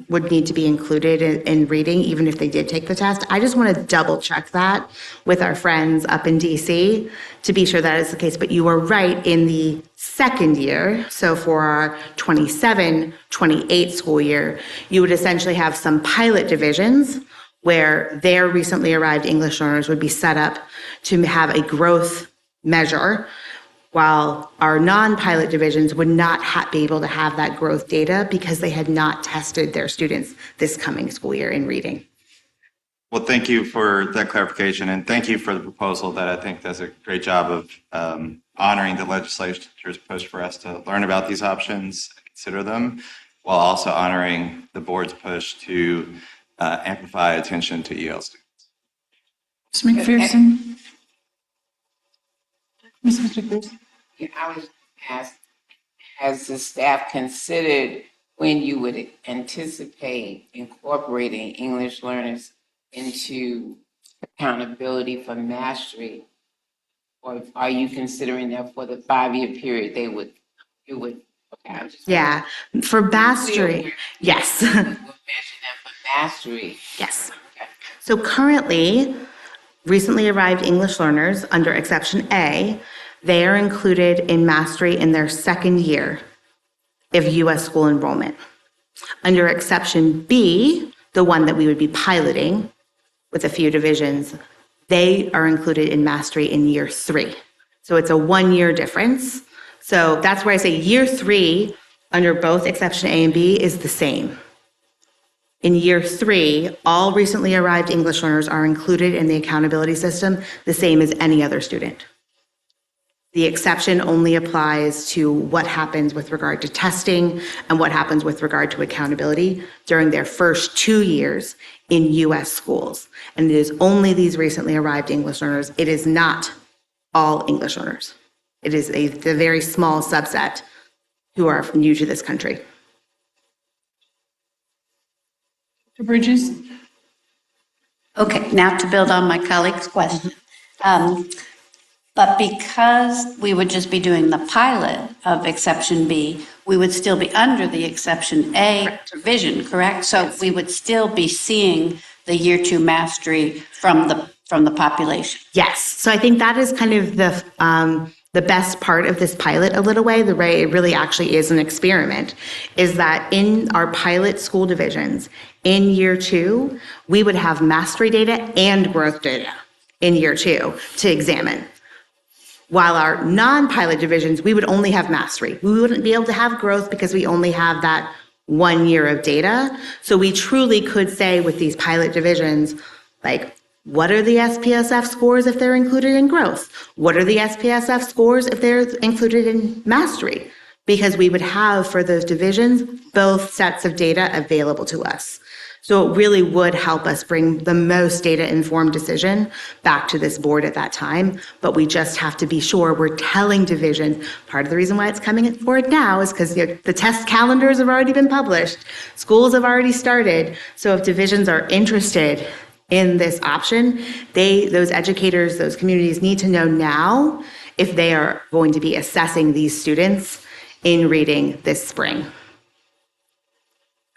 would need to be included in reading, even if they did take the test. I just want to double check that with our friends up in DC to be sure that is the case. But you are right, in the second year, so for our 27-28 school year, you would essentially have some pilot divisions where their recently arrived English learners would be set up to have a growth measure, while our non-pilot divisions would not be able to have that growth data because they had not tested their students this coming school year in reading. Well, thank you for that clarification, and thank you for the proposal that I think does a great job of honoring the legislature's push for us to learn about these options, consider them, while also honoring the board's push to amplify attention to EL students. Ms. McPherson? Ms. McPherson? Yeah, I was asked, has the staff considered when you would anticipate incorporating English learners into accountability for mastery? Or are you considering that for the 5-year period, you would, okay, I'm just. Yeah, for mastery, yes. We'll mention that for mastery. Yes. So currently, recently arrived English learners under Exception A, they are included in mastery in their second year of U.S. school enrollment. Under exception B, the one that we would be piloting with a few divisions, they are included in mastery in year 3. So it's a 1-year difference. So that's where I say year 3 under both exception A and B is the same. In year 3, all recently arrived English learners are included in the accountability system, the same as any other student. The exception only applies to what happens with regard to testing and what happens with regard to accountability during their first 2 years in U.S. schools. And it is only these recently arrived English learners. It is not all English learners. It is a very small subset who are new to this country. Dr. Bridges? Okay, now to build on my colleague's question. But because we would just be doing the pilot of exception B, we would still be under the exception A provision, correct? So we would still be seeing the year 2 mastery from the population. Yes. So I think that is kind of the best part of this pilot a little way, the way it really actually is an experiment, is that in our pilot school divisions, in year 2, we would have mastery data and growth data in year 2 to examine. While our non-pilot divisions, we would only have mastery. We wouldn't be able to have growth because we only have that 1 year of data. So we truly could say with these pilot divisions, like, what are the SPSF scores if they're included in growth? What are the SPSF scores if they're included in mastery? Because we would have for those divisions, both sets of data available to us. So it really would help us bring the most data-informed decision back to this board at that time. But we just have to be sure we're telling divisions. Part of the reason why it's coming forward now is because the test calendars have already been published. Schools have already started. So if divisions are interested in this option, those educators, those communities need to know now if they are going to be assessing these students in reading this spring.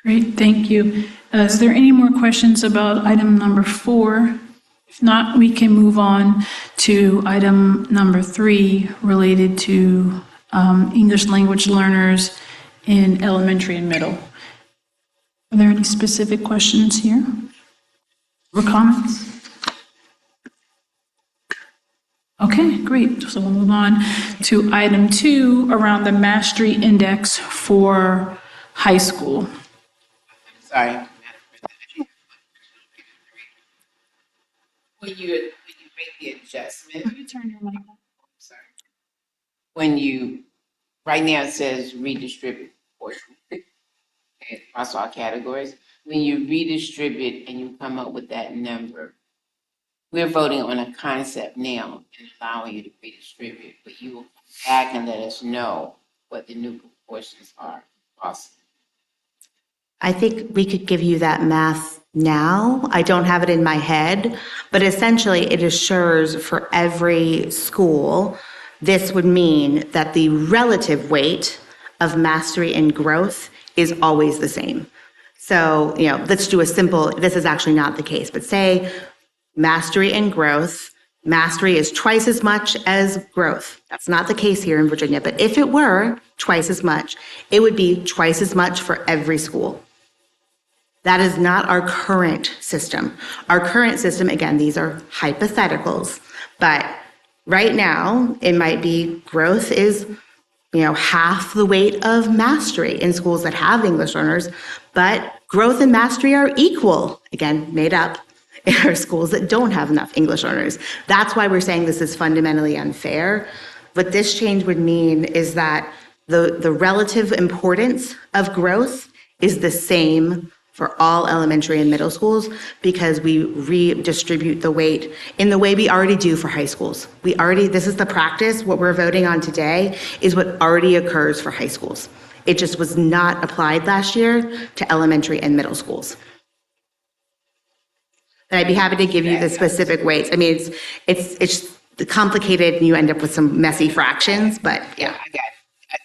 Great, thank you. Is there any more questions about item number 4? If not, we can move on to item number 3 related to English language learners in elementary and middle. Are there any specific questions here or comments? Okay, great. So we'll move on to item 2 around the mastery index for high school. Sorry. When you make the adjustment. You turn your mic on. Sorry. When you, right now it says redistribute portion across all categories. When you redistribute and you come up with that number, we're voting on a concept now and allowing you to redistribute, but you will come back and let us know what the new proportions are. Awesome. I think we could give you that math now. I don't have it in my head, but essentially it assures for every school, this would mean that the relative weight of mastery and growth is always the same. So, let's do a simple, this is actually not the case, but say mastery and growth, mastery is twice as much as growth. That's not the case here in Virginia, but if it were twice as much, it would be twice as much for every school. That is not our current system. Our current system, again, these are hypotheticals, but right now it might be growth is, half the weight of mastery in schools that have English learners, but growth and mastery are equal, again, made up, in our schools that don't have enough English learners. That's why we're saying this is fundamentally unfair. What this change would mean is that the relative importance of growth is the same for all elementary and middle schools because we redistribute the weight in the way we already do for high schools. This is the practice. What we're voting on today is what already occurs for high schools. It just was not applied last year to elementary and middle schools. And I'd be happy to give you the specific weights. I mean, it's complicated and you end up with some messy fractions, but yeah. I got it.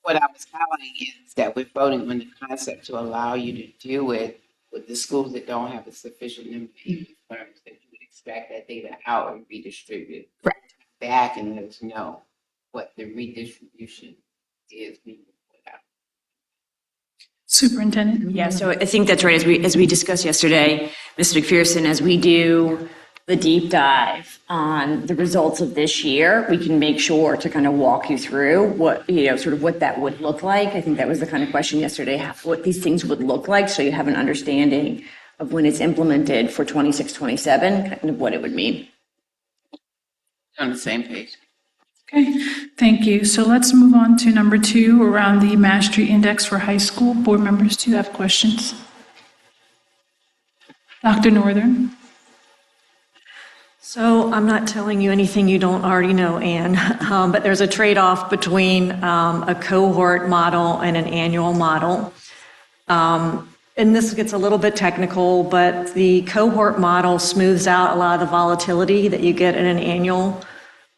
What I was highlighting is that we're voting on the concept to allow you to do it with the schools that don't have a sufficient number of English learners, that you would expect that data out and redistribute. Right. Back and let us know what the redistribution is being put out. Superintendent? Yeah, so I think that's right. As we discussed yesterday, Ms. McPherson, as we do the deep dive on the results of this year, we can make sure to kind of walk you through what, sort of what that would look like. I think that was the kind of question yesterday, what these things would look like, so you have an understanding of when it's implemented for 26, 27, kind of what it would mean. On the same page. Okay, thank you. So let's move on to number 2, around the Mastery Index for high school. Board members, do you have questions? Dr. Northern? So I'm not telling you anything you don't already know, Anne, but there's a trade-off between a cohort model and an annual model. And this gets a little bit technical, but the cohort model smooths out a lot of the volatility that you get in an annual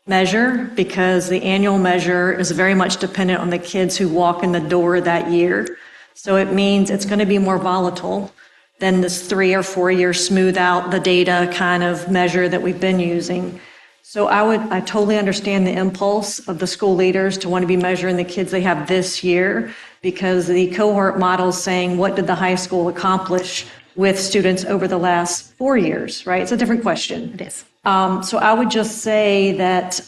measure, because the annual measure is very much dependent on the kids who walk in the door that year. So it means it's going to be more volatile than this 3 or 4 year smooth out the data kind of measure that we've been using. So I totally understand the impulse of the school leaders to want to be measuring the kids they have this year, because the cohort model is saying, what did the high school accomplish with students over the last 4 years, right? It's a different question. It is. So I would just say that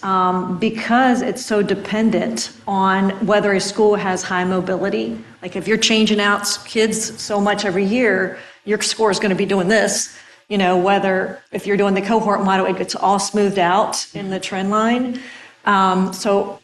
because it's so dependent on whether a school has high mobility, like if you're changing out kids so much every year, your score is going to be doing this. Whether if you're doing the cohort model, it gets all smoothed out in the trend line. So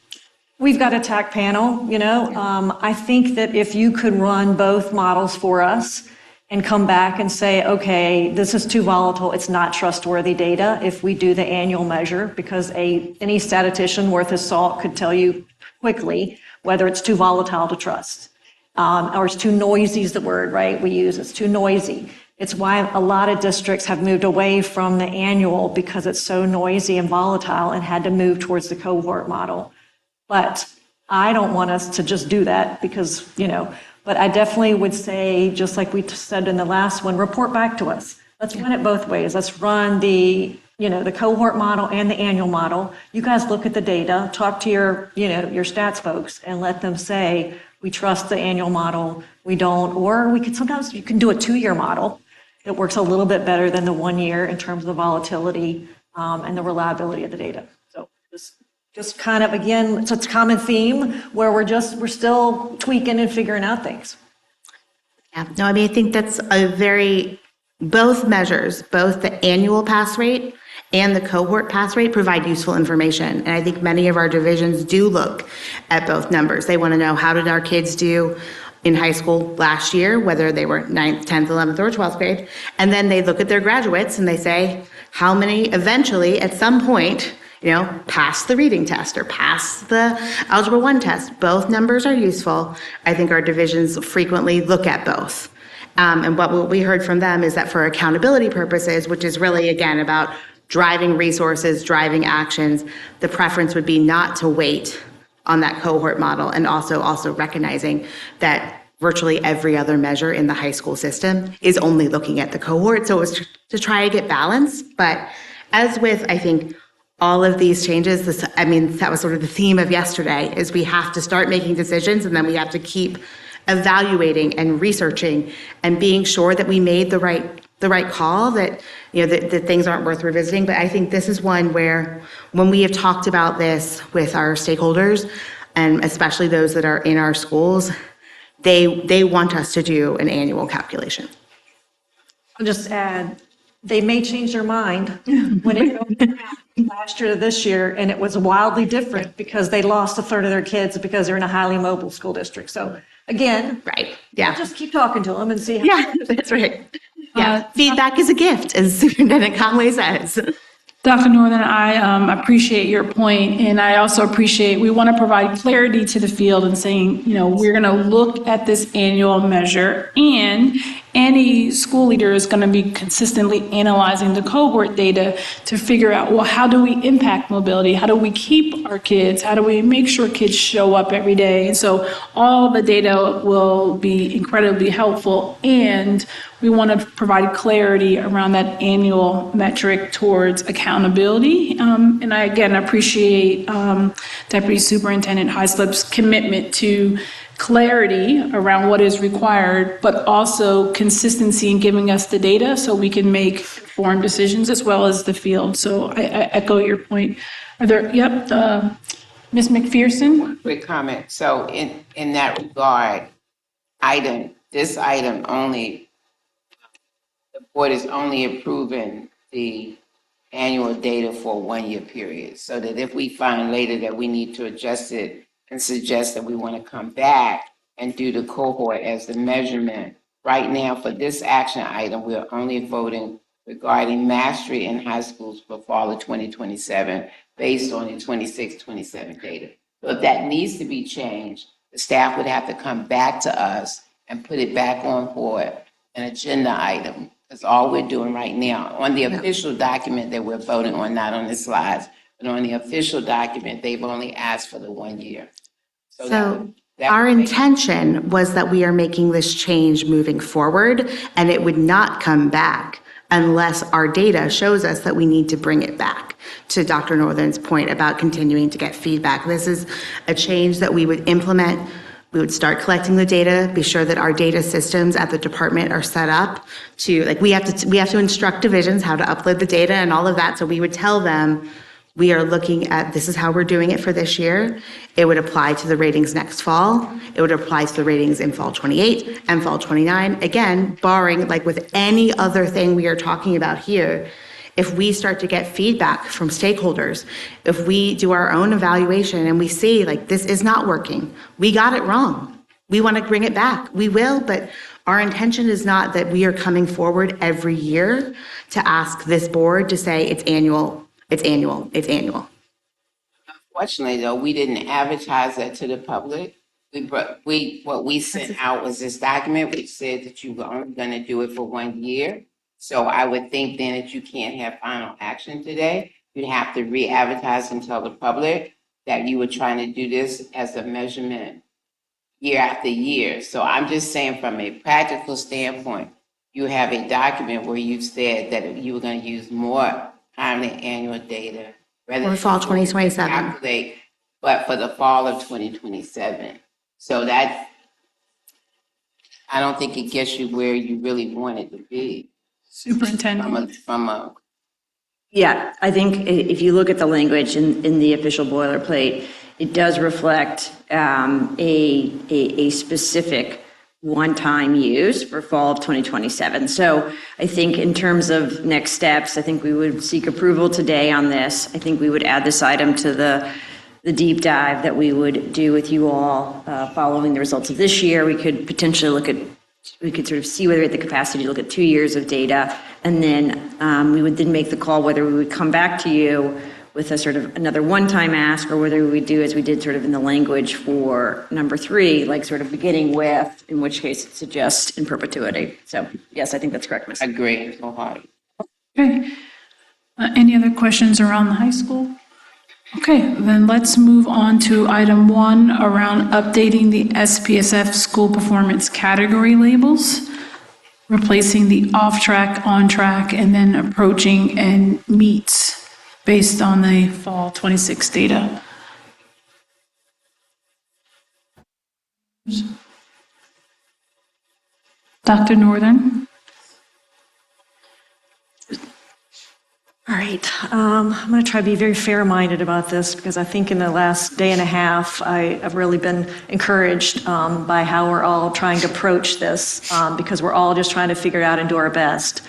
we've got a TAC panel, I think that if you could run both models for us and come back and say, okay, this is too volatile, it's not trustworthy data if we do the annual measure, because any statistician worth his salt could tell you quickly whether it's too volatile to trust. Or it's too noisy is the word, right? We use it's too noisy. It's why a lot of districts have moved away from the annual, because it's so noisy and volatile, and had to move towards the cohort model. But I don't want us to just do that because, but I definitely would say, just like we said in the last one, report back to us. Let's run it both ways. Let's run the cohort model and the annual model. You guys look at the data, talk to your stats folks, and let them say, we trust the annual model, we don't, or sometimes you can do a 2-year model that works a little bit better than the 1 year in terms of the volatility and the reliability of the data. So just kind of, again, it's a common theme where we're still tweaking and figuring out things. Yeah, no, I think that's both measures, both the annual pass rate and the cohort pass rate, provide useful information. And I think many of our divisions do look at both numbers. They want to know, how did our kids do in high school last year, whether they were 9th, 10th, 11th, or 12th grade. And then they look at their graduates and they say, how many eventually at some point, pass the reading test or pass the Algebra 1 test. Both numbers are useful. I think our divisions frequently look at both. And what we heard from them is that for accountability purposes, which is really, again, about driving resources, driving actions, the preference would be not to wait on that cohort model, and also recognizing that virtually every other measure in the high school system is only looking at the cohort. So it was to try to get balance. But as with, I think, all of these changes, that was sort of the theme of yesterday, is we have to start making decisions, and then we have to keep evaluating and researching and being sure that we made the right call, that that things aren't worth revisiting. But I think this is one where, when we have talked about this with our stakeholders, and especially those that are in our schools, they want us to do an annual calculation. I'll just add, they may change their mind when it goes from last year to this year, and it was wildly different because they lost a third of their kids because they're in a highly mobile school district. So again, right, yeah, just keep talking to them and see. Yeah, that's right. Yeah, feedback is a gift, as Superintendent Conway says. Dr. Northern, I appreciate your point, and I also appreciate, we want to provide clarity to the field and saying, we're going to look at this annual measure, and any school leader is going to be consistently analyzing the cohort data to figure out, well, how do we impact mobility? How do we keep our kids? How do we make sure kids show up every day? And so all the data will be incredibly helpful, and we want to provide clarity around that annual metric towards accountability. And I, again, appreciate Deputy Superintendent Heislip's commitment to clarity around what is required, but also consistency in giving us the data so we can make informed decisions as well as the field. So I echo your point. Are there, Ms. McPherson? Quick comment. So in that regard, this item only, the board is only approving the annual data for a 1-year period. So that if we find later that we need to adjust it and suggest that we want to come back and do the cohort as the measurement, right now for this action item, we're only voting regarding mastery in high schools for fall of 2027 based on the 26-27 data. So if that needs to be changed, the staff would have to come back to us and put it back on for an agenda item. That's all we're doing right now. On the official document that we're voting on, not on the slides, but on the official document, they've only asked for the 1 year. So our intention was that we are making this change moving forward, and it would not come back unless our data shows us that we need to bring it back. To Dr. Northern's point about continuing to get feedback, this is a change that we would implement. We would start collecting the data, be sure that our data systems at the department are set up to, like, we have to instruct divisions how to upload the data and all of that. So we would tell them, we are looking at, this is how we're doing it for this year. It would apply to the ratings next fall. It would apply to the ratings in fall 28 and fall 29. Again, barring, like with any other thing we are talking about here, if we start to get feedback from stakeholders, if we do our own evaluation and we see like this is not working, we got it wrong, we want to bring it back, we will, but our intention is not that we are coming forward every year to ask this board to say it's annual, it's annual, it's annual. Unfortunately, though, we didn't advertise that to the public. What we sent out was this document which said that you were only going to do it for 1 year. So I would think then that you can't have final action today. You'd have to re-advertise and tell the public that you were trying to do this as a measurement year after year. So I'm just saying from a practical standpoint, you have a document where you said that you were going to use more timely annual data rather Or fall 2027. calculate, but for the fall of 2027. So that, I don't think it gets you where you really want it to be. Superintendent. Yeah, I think if you look at the language in the official boilerplate, it does reflect a specific one-time use for fall of 2027. So I think in terms of next steps, I think we would seek approval today on this. I think we would add this item to the deep dive that we would do with you all following the results of this year. We could potentially we could sort of see whether we had the capacity to look at 2 years of data, and then we would then make the call whether we would come back to you with a sort of another one-time ask, or whether we would do as we did sort of in the language for number 3, like sort of beginning with, in which case it suggests in perpetuity. So yes, I think that's correct, Ms. Agree, wholeheartedly. Okay. Any other questions around the high school? Okay, then let's move on to item 1 around updating the SPSF school performance category labels, replacing the off-track, on-track, and then approaching and meets based on the fall 26 data. Dr. Northern? All right, I'm going to try to be very fair-minded about this because I think in the last day and a half, I've really been encouraged by how we're all trying to approach this because we're all just trying to figure it out and do our best.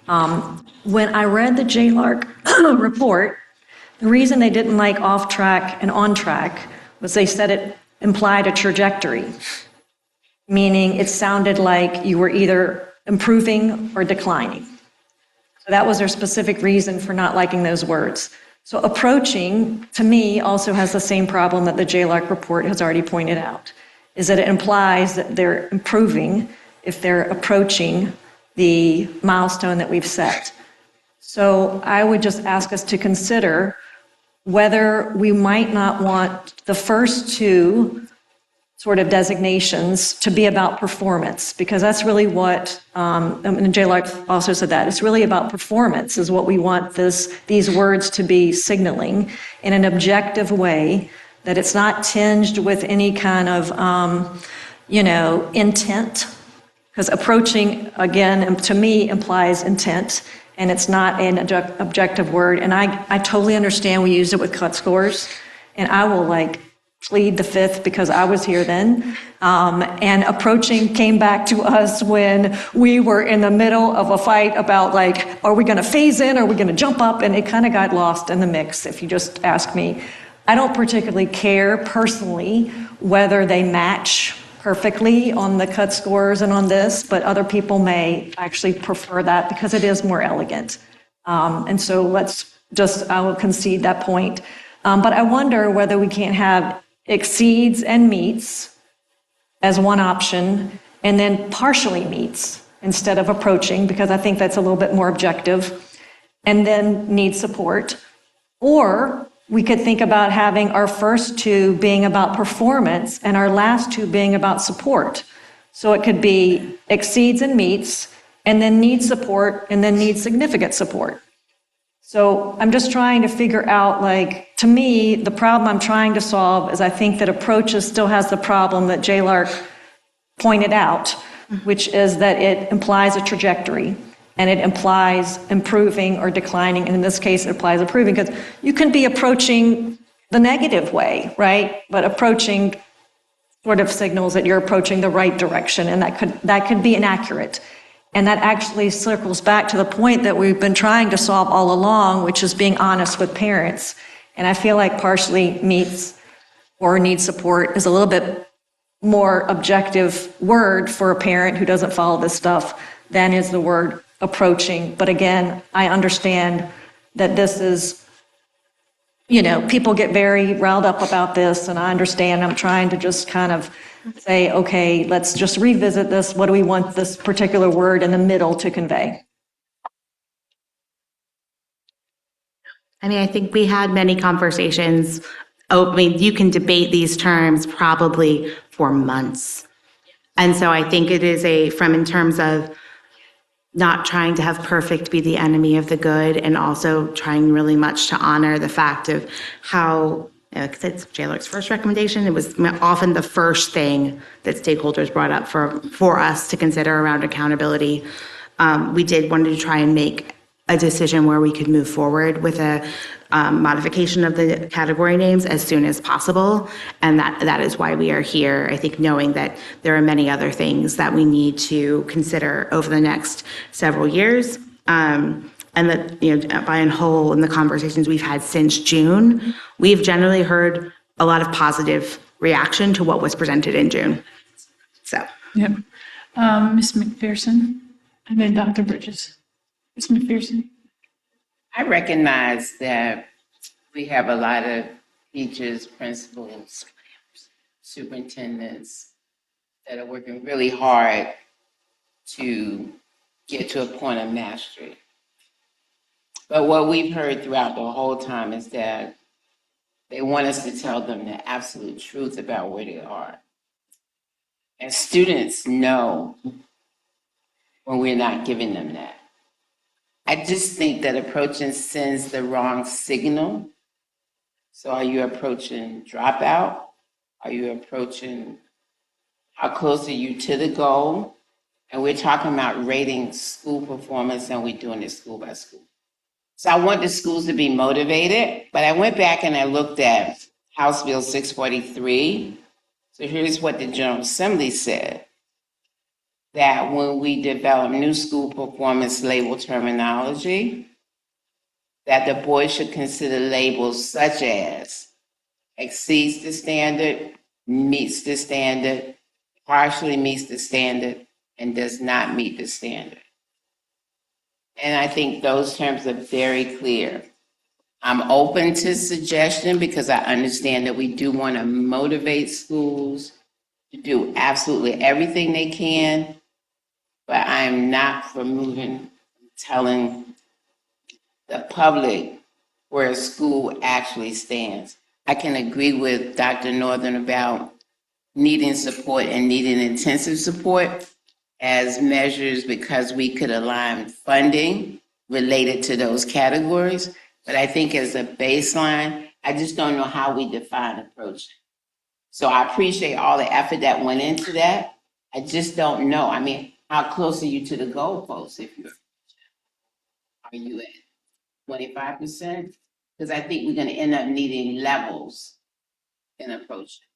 When I read the JLARC report, the reason they didn't like off-track and on-track was they said it implied a trajectory, meaning it sounded like you were either improving or declining. So that was their specific reason for not liking those words. So approaching, to me, also has the same problem that the JLARC report has already pointed out, is that it implies that they're improving if they're approaching the milestone that we've set. So I would just ask us to consider whether we might not want the first 2 sort of designations to be about performance, because that's really what, and JLARC also said that, it's really about performance is what we want these words to be signaling in an objective way that it's not tinged with any kind of, intent. Because approaching, again, to me implies intent, and it's not an objective word. And I totally understand we used it with cut scores, and I will plead the fifth because I was here then. And approaching came back to us when we were in the middle of a fight about are we going to phase in? Are we going to jump up? And it kind of got lost in the mix, if you just ask me. I don't particularly care personally whether they match perfectly on the cut scores and on this, but other people may actually prefer that because it is more elegant. And so I will concede that point. But I wonder whether we can't have exceeds and meets as one option, and then partially meets instead of approaching, because I think that's a little bit more objective, and then needs support. Or we could think about having our first two being about performance and our last two being about support. So it could be exceeds and meets, and then needs support, and then needs significant support. So I'm just trying to figure out, to me, the problem I'm trying to solve is I think that approaches still has the problem that J. Lark pointed out, which is that it implies a trajectory. And it implies improving or declining. And in this case, it implies improving, because you can be approaching the negative way, right? But approaching sort of signals that you're approaching the right direction, and that could be inaccurate. And that actually circles back to the point that we've been trying to solve all along, which is being honest with parents. And I feel like partially meets or needs support is a little bit more objective word for a parent who doesn't follow this stuff than is the word approaching. But again, I understand that this is, people get very riled up about this, and I understand. I'm trying to just kind of say, okay, let's just revisit this. What do we want this particular word in the middle to convey? I think we had many conversations. You can debate these terms probably for months. And so I think it is in terms of not trying to have perfect be the enemy of the good, and also trying really much to honor the fact of how, because it's J. Lark's first recommendation, it was often the first thing that stakeholders brought up for us to consider around accountability. We did want to try and make a decision where we could move forward with a modification of the category names as soon as possible. And that is why we are here, I think, knowing that there are many other things that we need to consider over the next several years. And that, by and whole, in the conversations we've had since June, we've generally heard a lot of positive reaction to what was presented in June. So. Yep. Ms. McPherson, and then Dr. Bridges. Ms. McPherson. I recognize that we have a lot of teachers, principals, superintendents that are working really hard to get to a point of mastery. But what we've heard throughout the whole time is that they want us to tell them the absolute truth about where they are. And students know when we're not giving them that. I just think that approaching sends the wrong signal. So are you approaching dropout? Are you approaching how close are you to the goal? And we're talking about rating school performance, and we're doing it school by school. So I want the schools to be motivated, but I went back and I looked at House Bill 643. So here's what the General Assembly said. That when we develop new school performance label terminology, that the board should consider labels such as exceeds the standard, meets the standard, partially meets the standard, and does not meet the standard. And I think those terms are very clear. I'm open to suggestion because I understand that we do want to motivate schools to do absolutely everything they can. But I'm not for telling the public where a school actually stands. I can agree with Dr. Northern about needing support and needing intensive support as measures because we could align funding related to those categories. But I think as a baseline, I just don't know how we define approaching. So I appreciate all the effort that went into that. I just don't know. I mean, how close are you to the goalpost if you're, are you at 25%? Because I think we're gonna end up needing levels in approaching.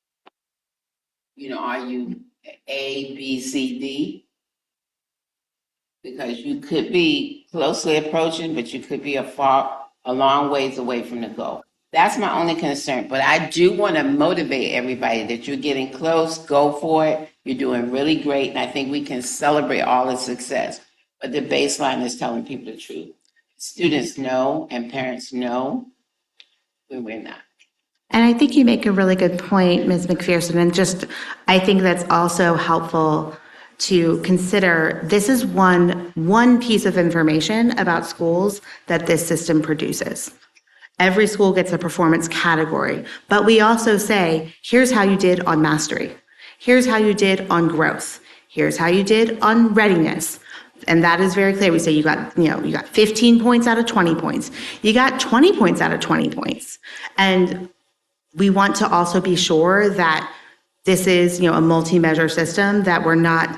You know, are you A, B, C, D? Because you could be closely approaching, but you could be a long ways away from the goal. That's my only concern, but I do want to motivate everybody that you're getting close, go for it. You're doing really great, and I think we can celebrate all the success. But the baseline is telling people the truth. Students know and parents know when we're not. And I think you make a really good point, Ms. McPherson, and just, I think that's also helpful to consider. This is one piece of information about schools that this system produces. Every school gets a performance category, but we also say, here's how you did on mastery. Here's how you did on growth. Here's how you did on readiness. And that is very clear. We say you got 15 points out of 20 points. You got 20 points out of 20 points. And we want to also be sure that this is, a multi-measure system, that we're not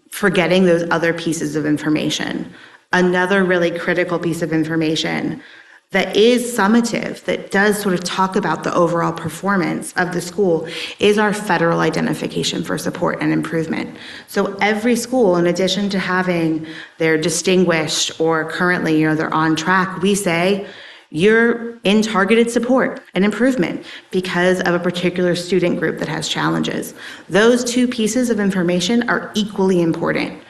forgetting those other pieces of information. Another really critical piece of information that is summative, that does sort of talk about the overall performance of the school, is our federal identification for support and improvement. So every school, in addition to having their distinguished or currently, they're on track, we say, you're in targeted support and improvement because of a particular student group that has challenges. Those two pieces of information are equally important.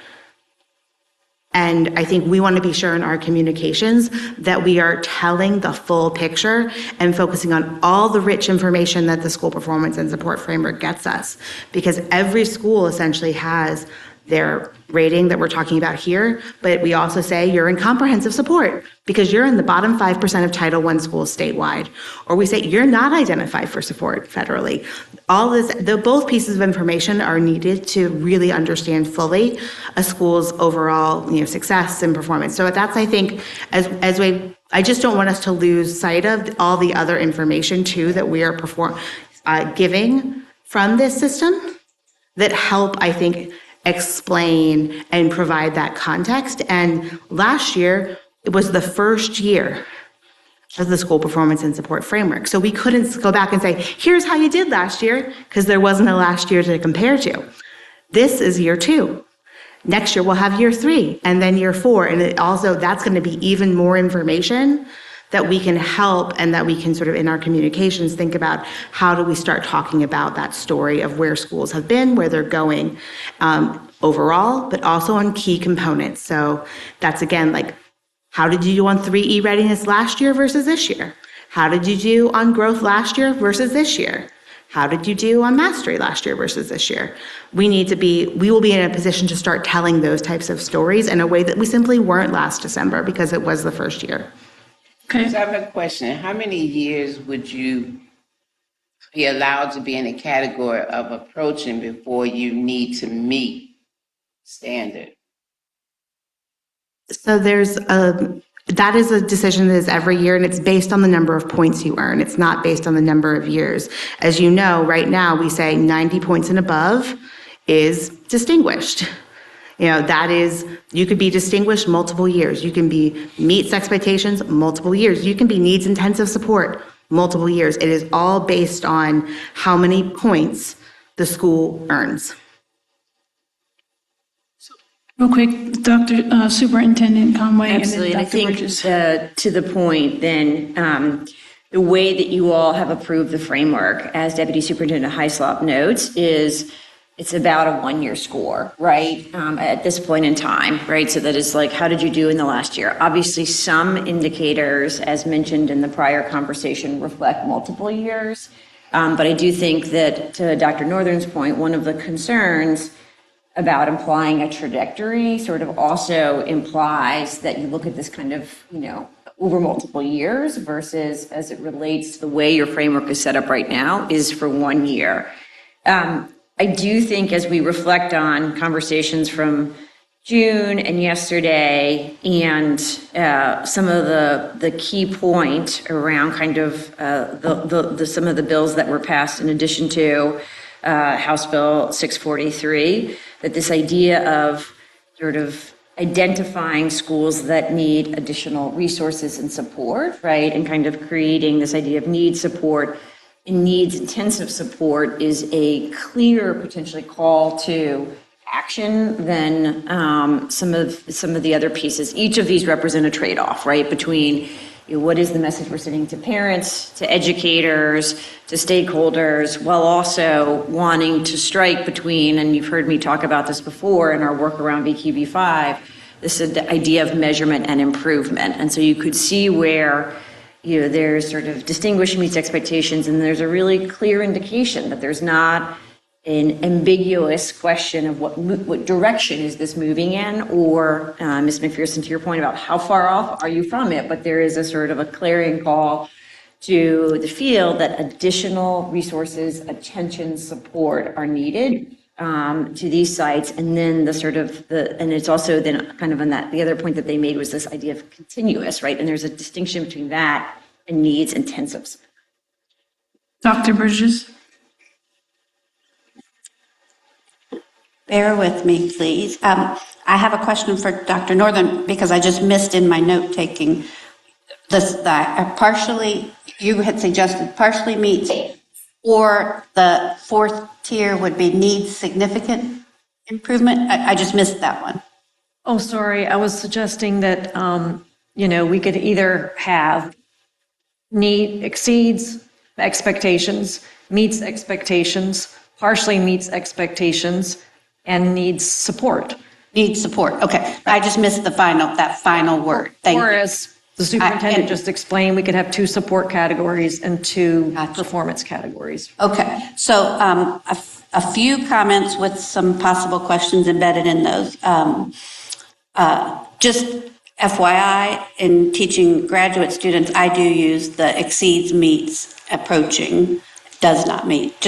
And I think we want to be sure in our communications that we are telling the full picture and focusing on all the rich information that the school performance and support framework gets us. Because every school essentially has their rating that we're talking about here, but we also say you're in comprehensive support because you're in the bottom 5% of Title I schools statewide. Or we say you're not identified for support federally. All this, both pieces of information are needed to really understand fully a school's overall, success and performance. So that's, I think, I just don't want us to lose sight of all the other information too that we are giving from this system that help, I think, explain and provide that context. And last year, it was the first year of the school performance and support framework. So we couldn't go back and say, here's how you did last year, because there wasn't a last year to compare to. This is year 2. Next year, we'll have year 3, and then year 4. And that's going to be even more information that we can help and that we can sort of in our communications think about how do we start talking about that story of where schools have been, where they're going overall, but also on key components. So that's again, like, how did you do on 3E readiness last year versus this year? How did you do on growth last year versus this year? How did you do on mastery last year versus this year? We will be in a position to start telling those types of stories in a way that we simply weren't last December because it was the first year. Okay. So I have a question. How many years would you be allowed to be in a category of approaching before you need to meet standard? So that is a decision that is every year, and it's based on the number of points you earn. It's not based on the number of years. As you know, right now we say 90 points and above is distinguished. That is, you could be distinguished multiple years. You can be meets expectations multiple years. You can be needs intensive support multiple years. It is all based on how many points the school earns. Real quick, Dr. Superintendent Conway, Absolutely, and and I then Dr. think Bridges. to the point, then the way that you all have approved the framework, as Deputy Superintendent Hyslop notes, is it's about a 1-year score, right? At this point in time, right? So that is like, how did you do in the last year? Obviously, some indicators, as mentioned in the prior conversation, reflect multiple years. But I do think that, to Dr. Northern's point, one of the concerns about implying a trajectory sort of also implies that you look at this kind of, over multiple years versus as it relates to the way your framework is set up right now is for 1 year. I do think as we reflect on conversations from June and yesterday, and some of the key point around kind of some of the bills that were passed in addition to House Bill 643, that this idea of sort of identifying schools that need additional resources and support, right, and kind of creating this idea of need support and needs intensive support is a clear potentially call to action than some of the other pieces. Each of these represent a trade-off, right, between what is the message we're sending to parents, to educators, to stakeholders, while also wanting to strike between, and you've heard me talk about this before in our work around VQB5, this idea of measurement and improvement. And so you could see where there's sort of distinguishing meets expectations, and there's a really clear indication that there's not an ambiguous question of what direction is this moving in, or Ms. McPherson, to your point about how far off are you from it, but there is a sort of a clarion call to the field that additional resources, attention, support are needed to these sites. And then and it's also then kind of on that, the other point that they made was this idea of continuous, right? And there's a distinction between that and needs intensive support. Dr. Bridges? Bear with me, please. I have a question for Dr. Northern because I just missed in my note-taking. You had suggested partially meets, or the fourth tier would be needs significant improvement. I just missed that one. Oh, sorry. I was suggesting that, we could either have need exceeds expectations, meets expectations, partially meets expectations, and needs support. Needs support. Okay. I just missed that final word. Thank you. Or as the superintendent just explained, we could have 2 support categories and 2 performance categories. Okay. So a few comments with some possible questions embedded in those. Just FYI, in teaching graduate students, I do use the exceeds, meets, approaching, does not meet.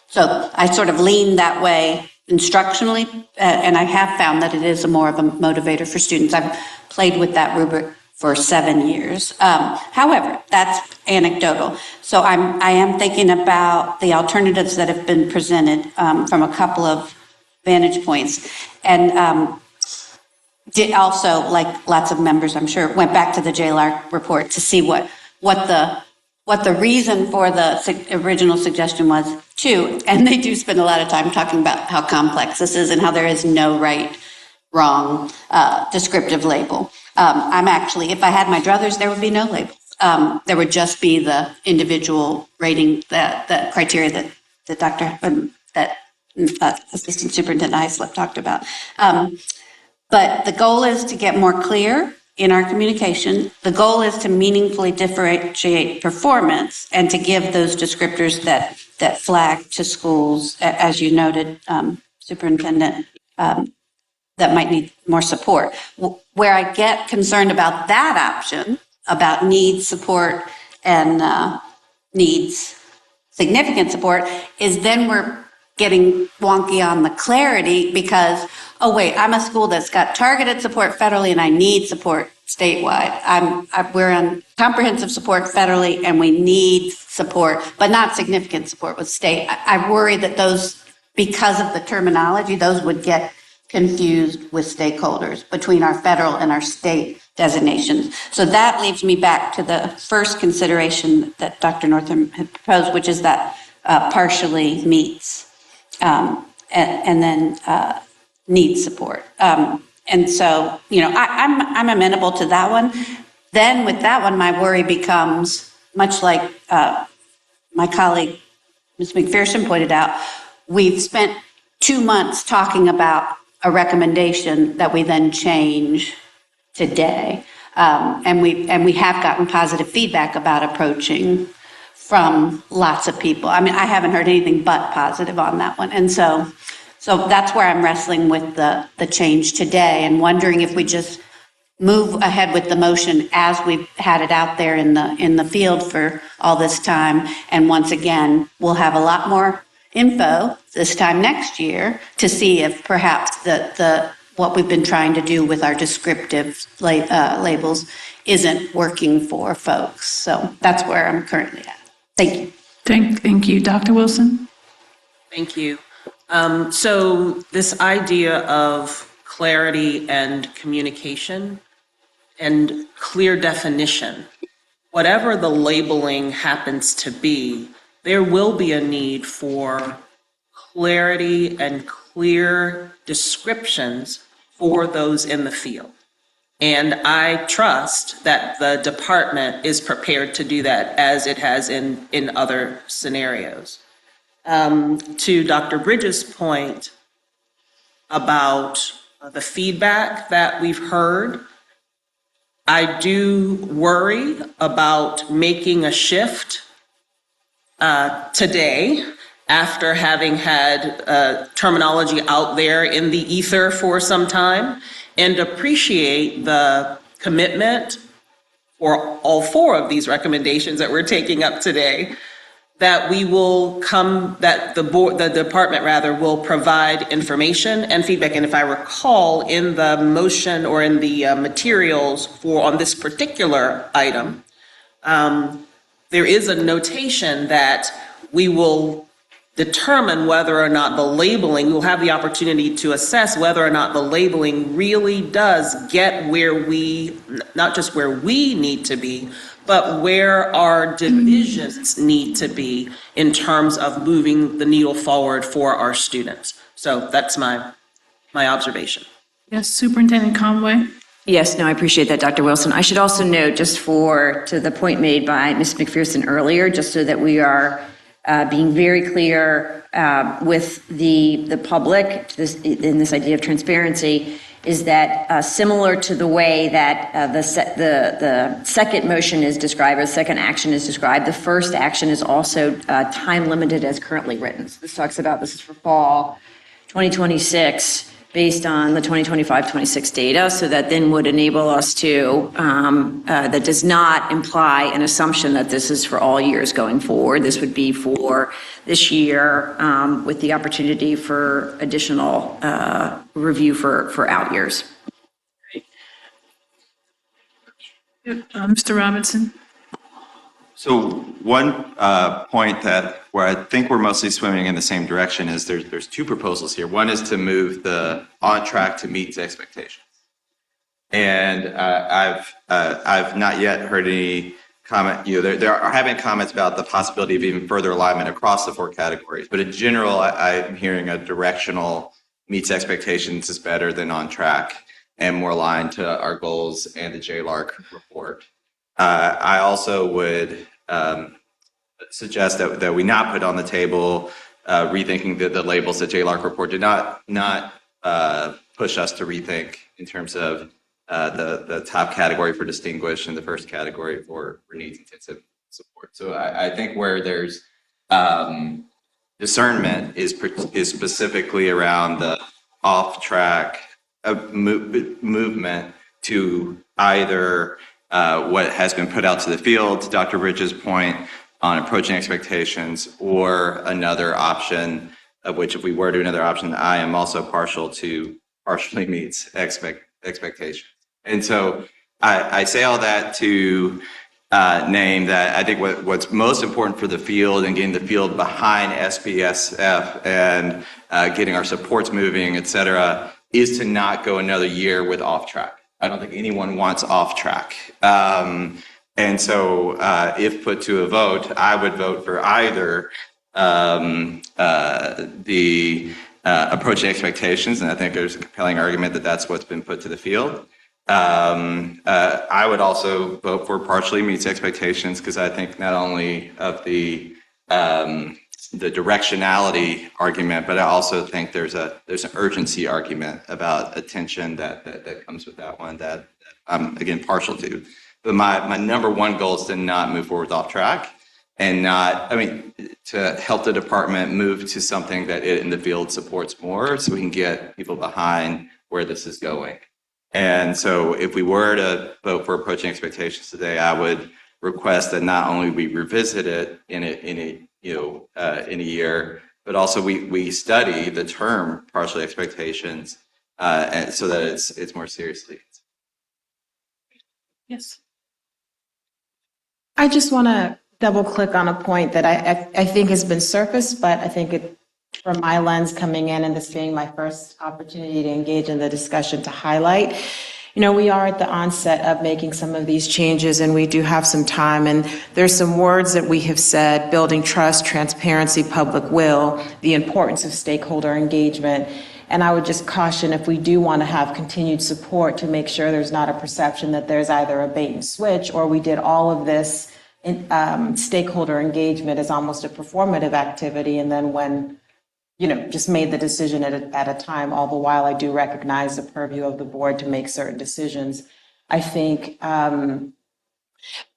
So I sort of lean that way instructionally, and I have found that it is more of a motivator for students. I've played with that rubric for 7 years. However, that's anecdotal. So I am thinking about the alternatives that have been presented from a couple of vantage points. And did also, like lots of members, I'm sure, went back to the JLARC report to see what the reason for the original suggestion was too. And they do spend a lot of time talking about how complex this is and how there is no right, wrong, descriptive label. I'm actually, if I had my druthers, there would be no labels. There would just be the individual rating, the criteria that Assistant Superintendent Islip talked about. But the goal is to get more clear in our communication. The goal is to meaningfully differentiate performance and to give those descriptors that flag to schools, as you noted, Superintendent, that might need more support. Where I get concerned about that option, about needs support and needs significant support, is then we're getting wonky on the clarity because, oh wait, I'm a school that's got targeted support federally and I need support statewide. We're on comprehensive support federally and we need support, but not significant support with state. I worry that those, because of the terminology, those would get confused with stakeholders between our federal and our state designations. So that leads me back to the first consideration that Dr. Northam had proposed, which is that partially meets and then needs support. And so, I'm amenable to that one. Then with that one, my worry becomes much like my colleague, Ms. McPherson pointed out, we've spent 2 months talking about a recommendation that we then change today. And we have gotten positive feedback about approaching from lots of people. I mean, I haven't heard anything but positive on that one. And so that's where I'm wrestling with the change today and wondering if we just move ahead with the motion as we've had it out there in the field for all this time. And once again, we'll have a lot more info this time next year to see if perhaps what we've been trying to do with our descriptive labels isn't working for folks. So that's where I'm currently at. Thank you. Thank you. Dr. Wilson? Thank you. So this idea of clarity and communication and clear definition, whatever the labeling happens to be, there will be a need for clarity and clear descriptions for those in the field. And I trust that the department is prepared to do that as it has in other scenarios. To Dr. Bridges' point about the feedback that we've heard, I do worry about making a shift today after having had terminology out there in the ether for some time, and appreciate the commitment for all 4 of these recommendations that we're taking up today, that the department rather will provide information and feedback. And if I recall, in the motion or in the materials on this particular item, there is a notation that we will determine whether or not the labeling, we'll have the opportunity to assess whether or not the labeling really does get not just where we need to be, but where our divisions need to be in terms of moving the needle forward for our students. So that's my observation. Yes, Superintendent Conway? Yes, no, I appreciate that, Dr. Wilson. I should also note, just to the point made by Ms. McPherson earlier, just so that we are being very clear with the public in this idea of transparency, is that similar to the way that the second motion is described, or the second action is described, the first action is also time limited as currently written. So this talks about, this is for fall 2026, based on the 2025-26 data, so that then would enable us to, that does not imply an assumption that this is for all years going forward. This would be for this year with the opportunity for additional review for out years. Mr. Robinson? So one point where I think we're mostly swimming in the same direction is there's 2 proposals here. One is to move the on track to meet expectations. And I've not yet heard any comment, there have been comments about the possibility of even further alignment across the 4 categories. But in general, I'm hearing a directional meets expectations is better than on track and more aligned to our goals and the JLARC report. I also would suggest that we not put on the table rethinking the labels. The JLARC report did not push us to rethink in terms of the top category for distinguished and the first category for needs intensive support. So I think where there's discernment is specifically around the off track movement to either what has been put out to the field, to Dr. Bridges' point on approaching expectations, or another option, of which if we were to do another option, I am also partially meets expectations. And so I say all that to name that I think what's most important for the field and getting the field behind SBSF and getting our supports moving, et cetera, is to not go another year with off track. I don't think anyone wants off track. And so if put to a vote, I would vote for either the approaching expectations, and I think there's a compelling argument that that's what's been put to the field. I would also vote for partially meets expectations, because I think not only of the directionality argument, but I also think there's an urgency argument about attention that comes with that one that I'm again partial to. But my number 1 goal is to not move forward off track, and to help the department move to something that it in the field supports more, so we can get people behind where this is going. And so if we were to vote for approaching expectations today, I would request that not only we revisit it in a year, but also we study the term partial expectations and so that it's more seriously. Yes. I just want to double click on a point that I think has been surfaced, but I think it, from my lens coming in and this being my first opportunity to engage in the discussion, to highlight, we are at the onset of making some of these changes, and we do have some time, and there's some words that we have said: building trust, transparency, public will, the importance of stakeholder engagement. And I would just caution, if we do want to have continued support, to make sure there's not a perception that there's either a bait and switch, or we did all of this stakeholder engagement as almost a performative activity, and then when just made the decision at a time. All the while, I do recognize the purview of the board to make certain decisions. I think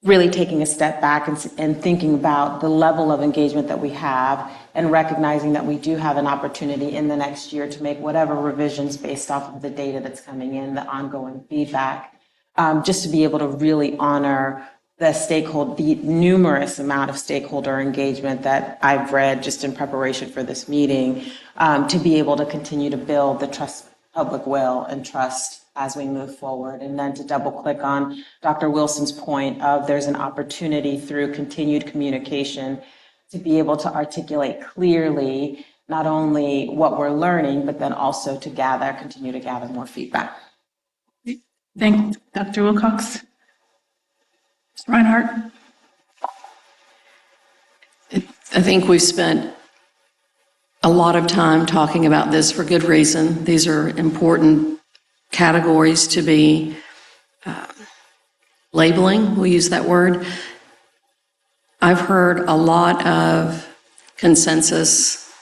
really taking a step back and thinking about the level of engagement that we have, and recognizing that we do have an opportunity in the next year to make whatever revisions based off of the data that's coming in, the ongoing feedback, just to be able to really honor the numerous amount of stakeholder engagement that I've read just in preparation for this meeting, to be able to continue to build the trust, public will, and trust as we move forward. And then to double click on Dr. Wilson's point of there's an opportunity through continued communication to be able to articulate clearly not only what we're learning, but then also to continue to gather more feedback. Thank you, Dr. Wilcox. Ms. Reinhardt? I think we've spent a lot of time talking about this for good reason. These are important categories to be labeling, we'll use that word. I've heard a lot of consensus,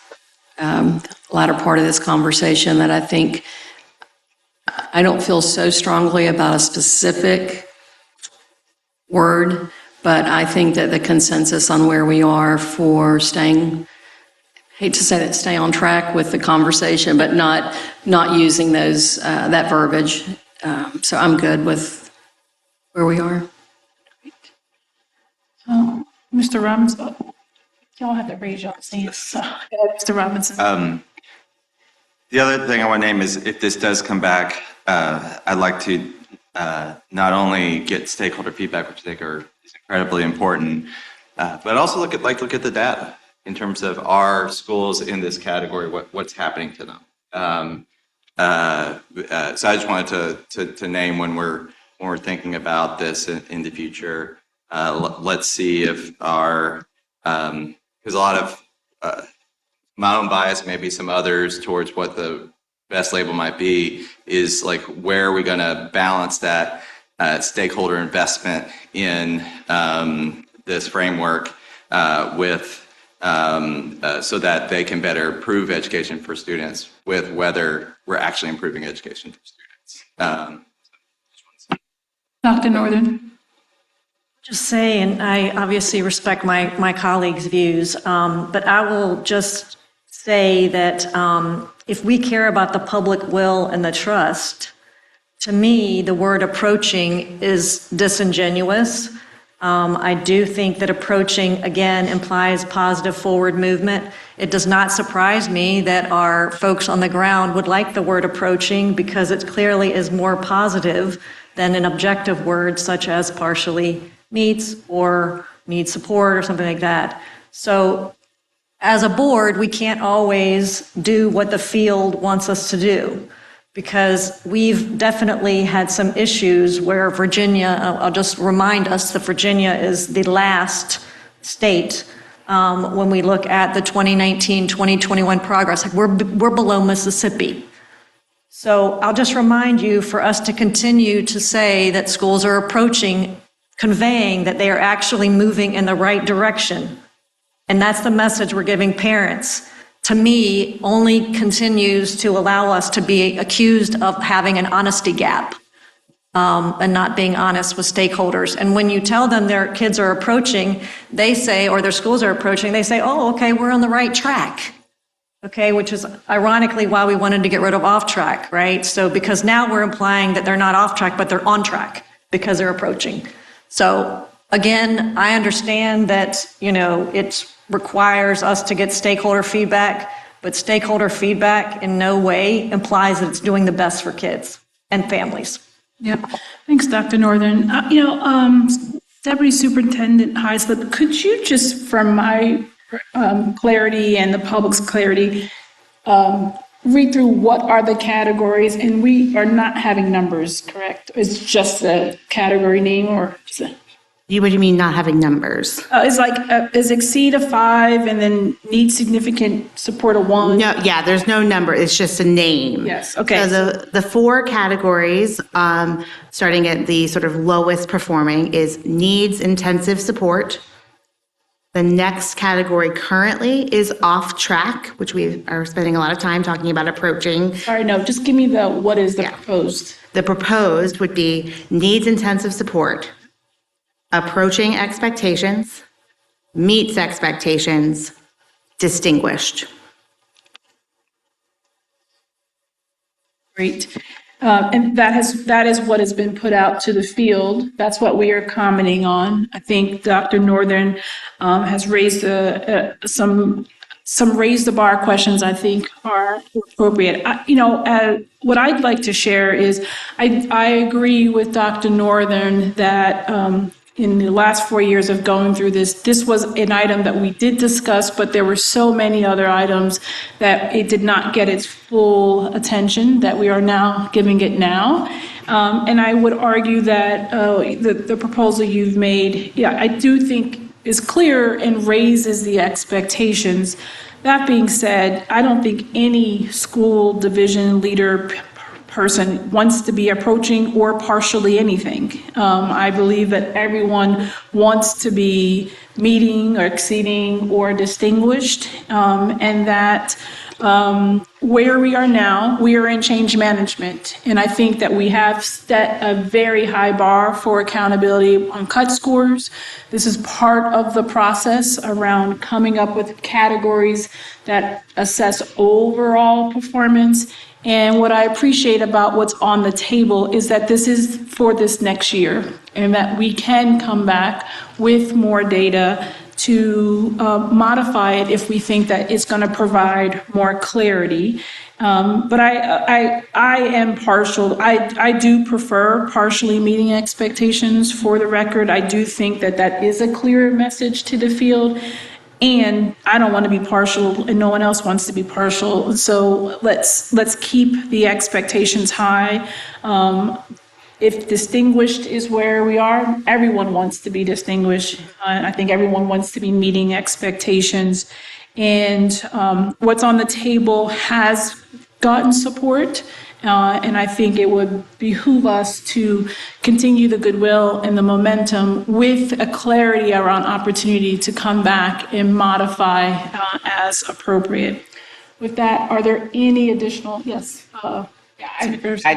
latter part of this conversation, that I think I don't feel so strongly about a specific word, but I think that the consensus on where we are for staying, hate to say that, stay on track with the conversation, but not using those that verbiage. So I'm good with where we are. Mr. Robinson, y'all have to raise your hands. Mr. Robinson. The other thing I want to name is, if this does come back, I'd like to not only get stakeholder feedback, which I think is incredibly important, but also look at the data in terms of our schools in this category, what's happening to them. So I just wanted to name, when we're thinking about this in the future, let's see if because a lot of my own bias, maybe some others, towards what the best label might be, is like, where are we going to balance that stakeholder investment in this framework with so that they can better improve education for students, with whether we're actually improving education for students. Dr. Northern. Just say, and I obviously respect my colleagues' views, but I will just say that if we care about the public will and the trust, to me, the word approaching is disingenuous. I do think that approaching, again, implies positive forward movement. It does not surprise me that our folks on the ground would like the word approaching, because it clearly is more positive than an objective word such as partially meets or needs support or something like that. So as a board, we can't always do what the field wants us to do, because we've definitely had some issues where Virginia, I'll just remind us that Virginia is the last state when we look at the 2019-2021 progress. We're below Mississippi. So I'll just remind you, for us to continue to say that schools are approaching, conveying that they are actually moving in the right direction, and that's the message we're giving parents, to me, only continues to allow us to be accused of having an honesty gap and not being honest with stakeholders. And when you tell them their kids are approaching, they say, or their schools are approaching, they say, oh, okay, we're on the right track. Okay, which is ironically why we wanted to get rid of off track, right? So because now we're implying that they're not off track, but they're on track because they're approaching. So again, I understand that, it requires us to get stakeholder feedback, but stakeholder feedback in no way implies that it's doing the best for kids and families. Yep. Thanks, Dr. Northern. Deputy Superintendent Heislip, could you just, for my clarity and the public's clarity, read through what are the categories? And we are not having numbers, correct? It's just a category name or just a... What do you mean not having numbers? It's like, is exceed a 5 and then need significant support a 1? No, yeah, there's no number. It's just a name. Yes, okay. So the 4 categories, starting at the sort of lowest performing, is needs intensive support. The next category currently is off track, which we are spending a lot of time talking about approaching. Sorry, no, just give me what is the proposed? The proposed would be needs intensive support, approaching expectations, meets expectations, distinguished. Great. And that is what has been put out to the field. That's what we are commenting on. I think Dr. Northern has raised some raise the bar questions I think are appropriate. What I'd like to share is I agree with Dr. Northern that in the last 4 years of going through this was an item that we did discuss, but there were so many other items that it did not get its full attention that we are now giving it now. And I would argue that the proposal you've made, I do think is clear and raises the expectations. That being said, I don't think any school division leader person wants to be approaching or partially anything. I believe that everyone wants to be meeting or exceeding or distinguished, and that where we are now, we are in change management. And I think that we have set a very high bar for accountability on cut scores. This is part of the process around coming up with categories that assess overall performance. And what I appreciate about what's on the table is that this is for this next year and that we can come back with more data to modify it if we think that it's going to provide more clarity. But I am partial. I do prefer partially meeting expectations for the record. I do think that is a clear message to the field. And I don't want to be partial, and no one else wants to be partial. So let's keep the expectations high. If distinguished is where we are, everyone wants to be distinguished. I think everyone wants to be meeting expectations. And what's on the table has gotten support. And I think it would behoove us to continue the goodwill and the momentum with a clarity around opportunity to come back and modify as appropriate. With that, are there any additional, yes? I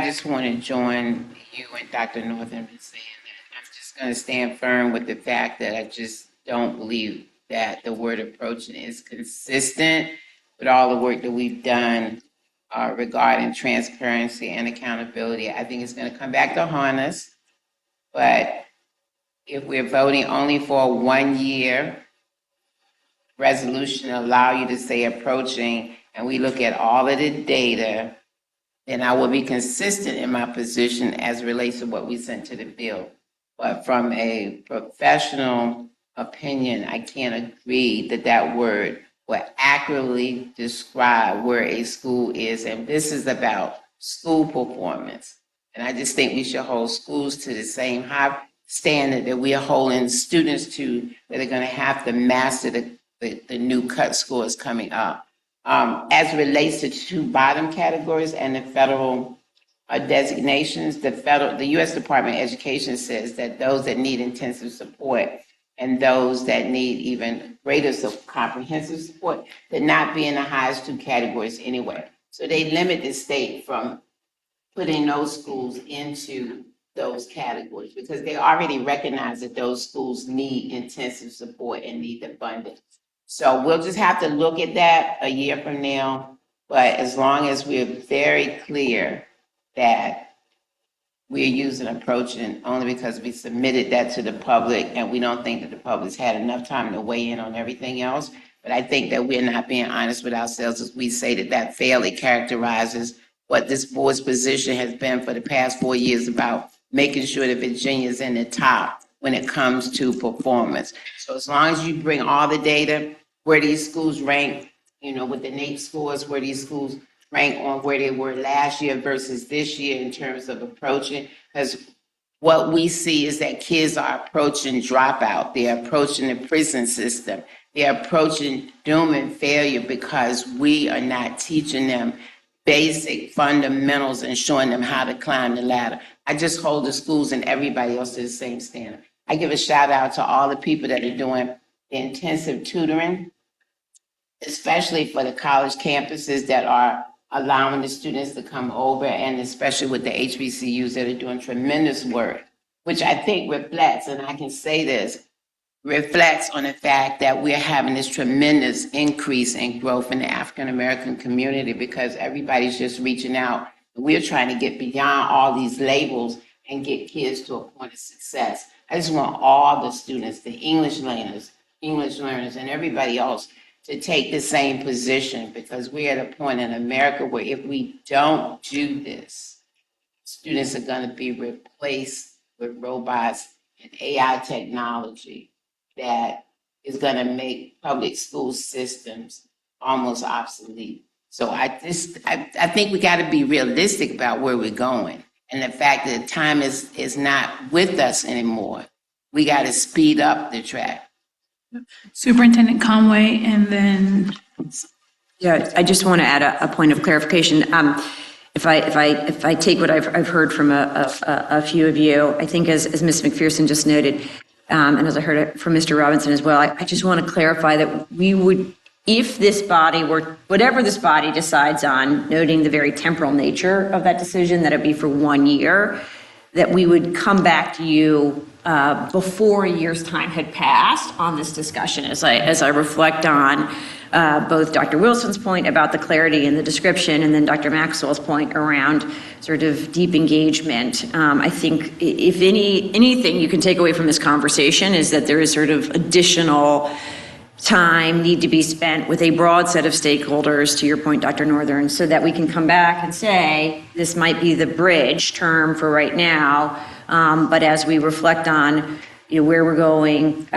just want to join you and Dr. Northern in saying that I'm just going to stand firm with the fact that I just don't believe that the word approaching is consistent with all the work that we've done regarding transparency and accountability. I think it's going to come back to haunt us. But if we're voting only for a 1-year resolution to allow you to say approaching, and we look at all of the data, then I will be consistent in my position as it relates to what we sent to the bill. But from a professional opinion, I can't agree that that word will accurately describe where a school is. And this is about school performance. And I just think we should hold schools to the same high standard that we are holding students to, that are going to have to master the new cut scores coming up. As it relates to 2 bottom categories and the federal designations, the U.S. Department of Education says that those that need intensive support and those that need even greater comprehensive support, they're not be in the highest 2 categories anyway. So they limit the state from putting those schools into those categories because they already recognize that those schools need intensive support and need the funding. So we'll just have to look at that a year from now. But as long as we're very clear that we're using approaching only because we submitted that to the public and we don't think that the public's had enough time to weigh in on everything else. But I think that we're not being honest with ourselves as we say that that fairly characterizes what this board's position has been for the past 4 years about making sure that Virginia's in the top when it comes to performance. So as long as you bring all the data, where these schools rank, with the NAEP scores, where these schools rank on where they were last year versus this year in terms of approaching, because what we see is that kids are approaching dropout, they're approaching the prison system, they're approaching doom and failure because we are not teaching them basic fundamentals and showing them how to climb the ladder. I just hold the schools and everybody else to the same standard. I give a shout out to all the people that are doing the intensive tutoring, especially for the college campuses that are allowing the students to come over, and especially with the HBCUs that are doing tremendous work, which I think reflects, and I can say this, reflects on the fact that we're having this tremendous increase in growth in the African-American community because everybody's just reaching out. We're trying to get beyond all these labels and get kids to a point of success. I just want all the students, the English learners, and everybody else to take the same position because we're at a point in America where if we don't do this, students are going to be replaced with robots and AI technology that is going to make public school systems almost obsolete. So I think we got to be realistic about where we're going and the fact that time is not with us anymore. We got to speed up the track. Superintendent Conway, and then. Yeah, I just want to add a point of clarification. If I take what I've heard from a few of you, I think as Ms. McPherson just noted, and as I heard it from Mr. Robinson as well, I just want to clarify that we would, if this body were, whatever this body decides on, noting the very temporal nature of that decision, that it'd be for 1 year, that we would come back to you before a year's time had passed on this discussion. As I reflect on both Dr. Wilson's point about the clarity in the description and then Dr. Maxwell's point around sort of deep engagement, I think if anything you can take away from this conversation is that there is sort of additional time need to be spent with a broad set of stakeholders, to your point, Dr. Northern, so that we can come back and say, this might be the bridge term for right now, but as we reflect on where we're going,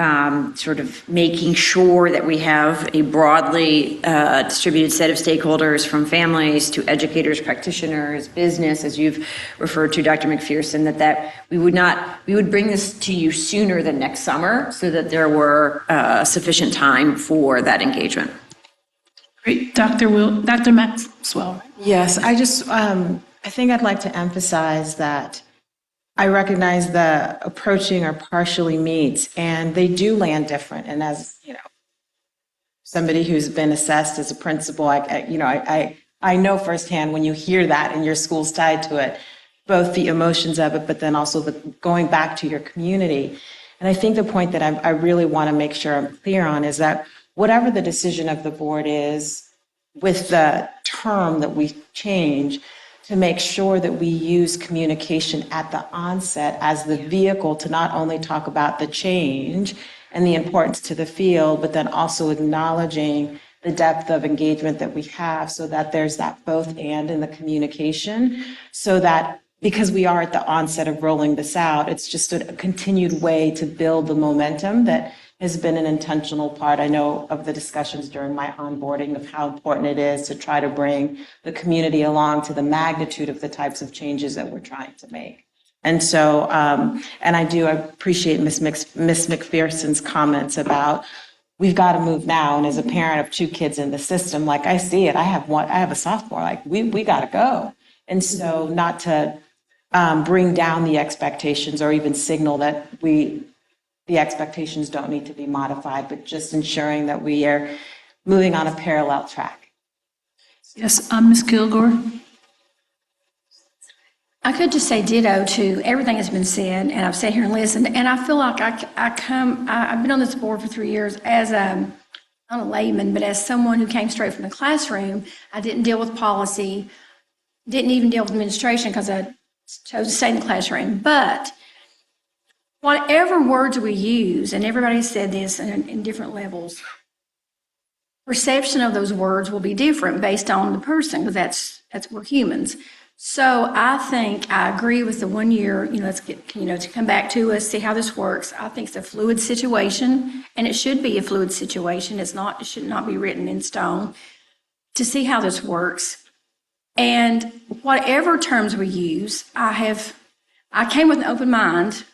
sort of making sure that we have a broadly distributed set of stakeholders from families to educators, practitioners, business, as you've referred to, Dr. McPherson, that we would bring this to you sooner than next summer so that there were sufficient time for that engagement. Great. Dr. Maxwell. Yes, I think I'd like to emphasize that I recognize the approaching or partially meets, and they do land different. And as somebody who's been assessed as a principal, I know firsthand when you hear that and your school's tied to it, both the emotions of it, but then also the going back to your community. And I think the point that I really want to make sure I'm clear on is that whatever the decision of the board is with the term that we change, to make sure that we use communication at the onset as the vehicle to not only talk about the change and the importance to the field, but then also acknowledging the depth of engagement that we have so that there's that both and in the communication, so that because we are at the onset of rolling this out, it's just a continued way to build the momentum that has been an intentional part, I know, of the discussions during my onboarding of how important it is to try to bring the community along to the magnitude of the types of changes that we're trying to make. And so, and I appreciate Ms. McPherson's comments about we've got to move now. And as a parent of 2 kids in the system, like I see it, I have a sophomore, like we got to go. And so not to bring down the expectations or even signal that the expectations don't need to be modified, but just ensuring that we are moving on a parallel track. Yes, Ms. Kilgore. I could just say ditto to everything that's been said, and I've sat here and listened, and I feel like I've been on this board for 3 years as not a layman, but as someone who came straight from the classroom. I didn't deal with policy, didn't even deal with administration because I chose to stay in the classroom. But whatever words we use, and everybody said this in different levels, perception of those words will be different based on the person, because that's we're humans. So I think I agree with the 1 year, let's get, to come back to us, see how this works. I think it's a fluid situation, and it should be a fluid situation. It should not be written in stone, to see how this works. And whatever terms we use, I came with an open mind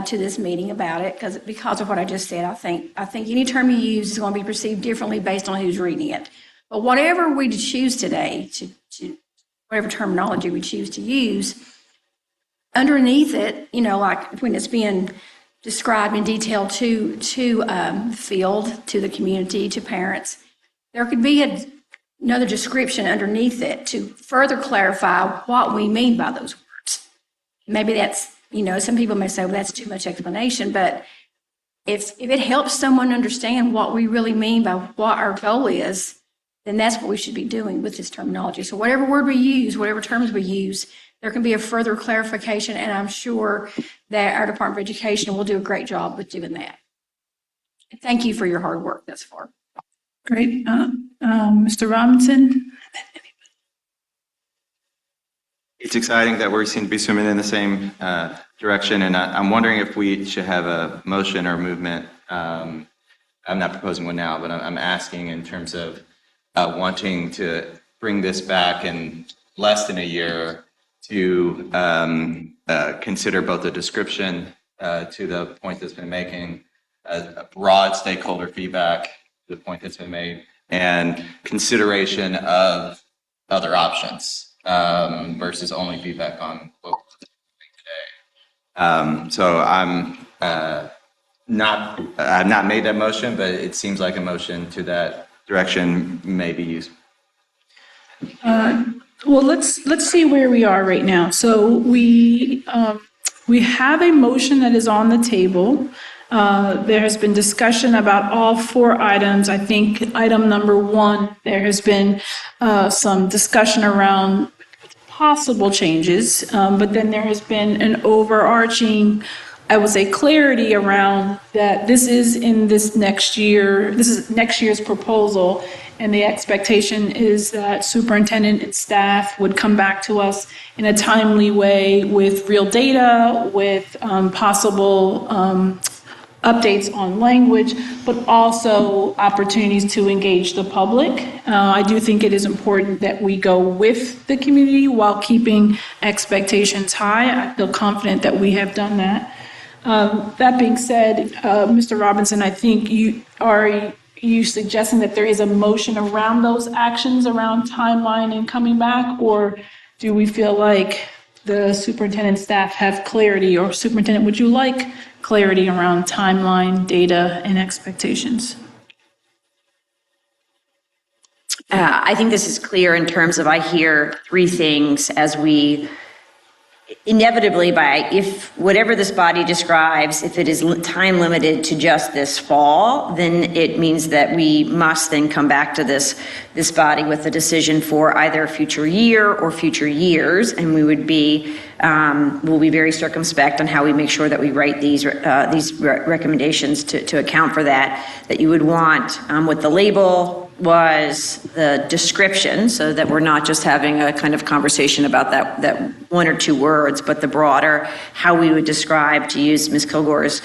to this meeting about it because of what I just said. I think any term you use is going to be perceived differently based on who's reading it. But whatever we choose today, whatever terminology we choose to use, underneath it, like when it's being described in detail to the field, to the community, to parents, there could be another description underneath it to further clarify what we mean by those words. Maybe that's, some people may say, well, that's too much explanation, but if it helps someone understand what we really mean by what our goal is, then that's what we should be doing with this terminology. So whatever word we use, whatever terms we use, there can be a further clarification, and I'm sure that our Department of Education will do a great job with doing that. And thank you for your hard work thus far. Great. Mr. Robinson? It's exciting that we seem to be swimming in the same direction, and I'm wondering if we should have a motion or movement. I'm not proposing one now, but I'm asking in terms of wanting to bring this back in less than a year to consider both the description to the point that's been making, a broad stakeholder feedback to the point that's been made, and consideration of other options versus only feedback on what we're doing today. So I've not made that motion, but it seems like a motion to that direction may be used. Well, let's see where we are right now. So we have a motion that is on the table. There has been discussion about all 4 items. I think item number 1, there has been some discussion around possible changes, but then there has been an overarching, I would say, clarity around that this is next year's proposal, and the expectation is that superintendent and staff would come back to us in a timely way with real data, with possible updates on language, but also opportunities to engage the public. I do think it is important that we go with the community while keeping expectations high. I feel confident that we have done that. That being said, Mr. Robinson, I think you suggesting that there is a motion around those actions around timeline and coming back, or do we feel like the superintendent staff have clarity, or superintendent, would you like clarity around timeline, data, and expectations? I think this is clear in terms of I hear 3 things as we inevitably if whatever this body describes, if it is time limited to just this fall, then it means that we must then come back to this body with a decision for either a future year or future years, and we would be we'll be very circumspect on how we make sure that we write these recommendations to account for that you would want what the label was, the description, so that we're not just having a kind of conversation about that 1 or 2 words, but the broader, how we would describe, to use Ms. Kilgore's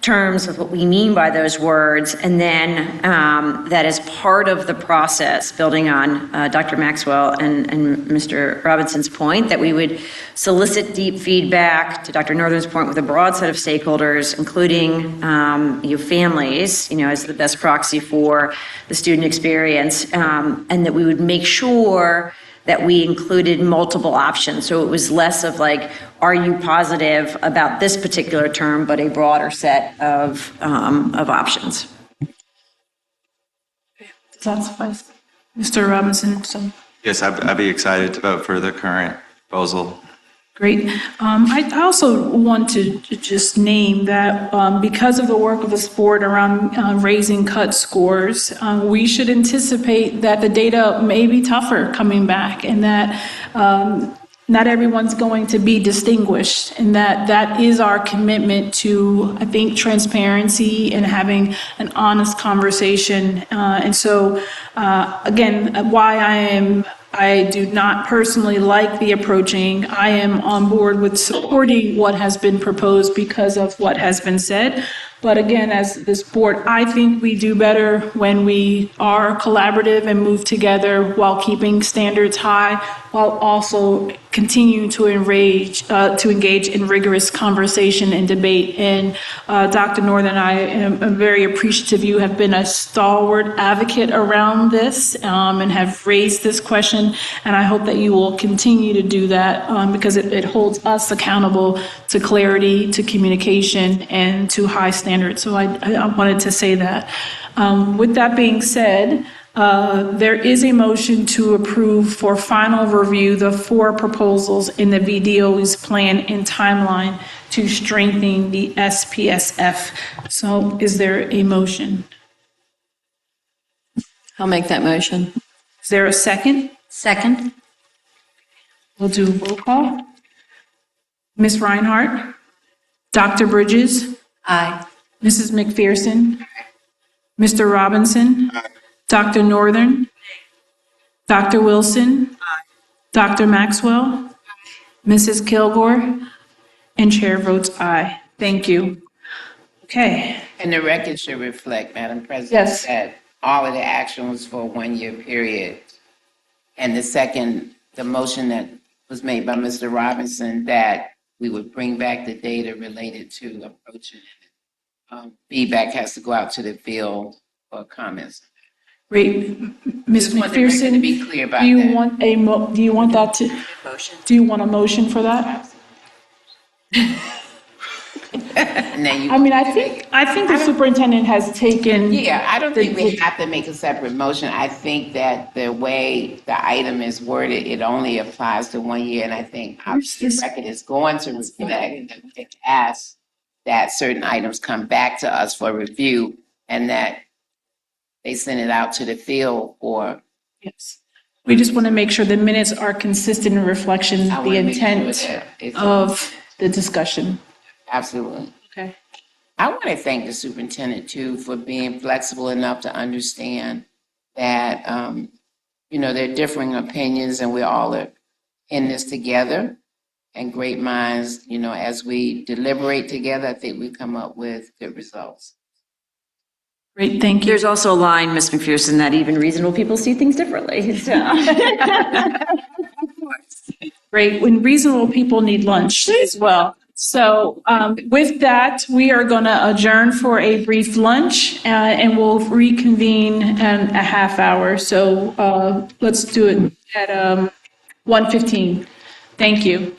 terms, of what we mean by those words. And then that is part of the process, building on Dr. Maxwell and Mr. Robinson's point, that we would solicit deep feedback, to Dr. Northern's point, with a broad set of stakeholders, including families, as the best proxy for the student experience, and that we would make sure that we included multiple options. So it was less of like, are you positive about this particular term, but a broader set of options. Does that suffice? Mr. Robinson? Yes, I'd be excited to vote for the current proposal. Great. I also want to just name that because of the work of this board around raising cut scores, we should anticipate that the data may be tougher coming back, and that not everyone's going to be distinguished, and that is our commitment to, I think, transparency and having an honest conversation. And so, again, I do not personally like the approaching. I am on board with supporting what has been proposed because of what has been said. But again, as this board, I think we do better when we are collaborative and move together while keeping standards high, while also continuing to engage in rigorous conversation and debate. And Dr. Northern, I am very appreciative. You have been a stalwart advocate around this and have raised this question. And I hope that you will continue to do that because it holds us accountable to clarity, to communication, and to high standards. So I wanted to say that. With that being said, there is a motion to approve for final review the 4 proposals in the VDO's plan and timeline to strengthen the SPSF. So is there a motion? I'll make that motion. Is there a second? Second. We'll do roll call. Ms. Reinhardt? Dr. Bridges? Aye. Mrs. McPherson? Mr. Robinson? Dr. Northern? Dr. Wilson? Dr. Maxwell? Mrs. Kilgore? And chair votes aye. Thank you. Okay. And the record should reflect, Madam President, Yes. that all of the action was for a 1-year period. And the motion that was made by Mr. Robinson, that we would bring back the data related to approaching it. Feedback has to go out to the field for comments. Great. Ms. Just want the record to McPherson, be clear about do you that. want do you want that to, do you want a motion for that? And then you. I mean, I think the superintendent has taken. Yeah, I don't think we have to make a separate motion. I think that the way the item is worded, it only applies to 1 year. And I think our record is going to reflect that we ask that certain items come back to us for review and that they send it out to the field for. Yes. We just want to make sure the minutes are consistent in reflection, I the wanna make sure intent that it's- of the discussion. Absolutely. Okay. I want to thank the superintendent too for being flexible enough to understand that, there are differing opinions and we're all in this together. And great minds, as we deliberate together, I think we come up with good results. Great, thank you. There's also a line, Ms. McPherson, that even reasonable people see things differently. So. Great, when reasonable people need lunch as well. So with that, we are going to adjourn for a brief lunch and we'll reconvene in a half hour. So let's do it at 1:15. Thank you.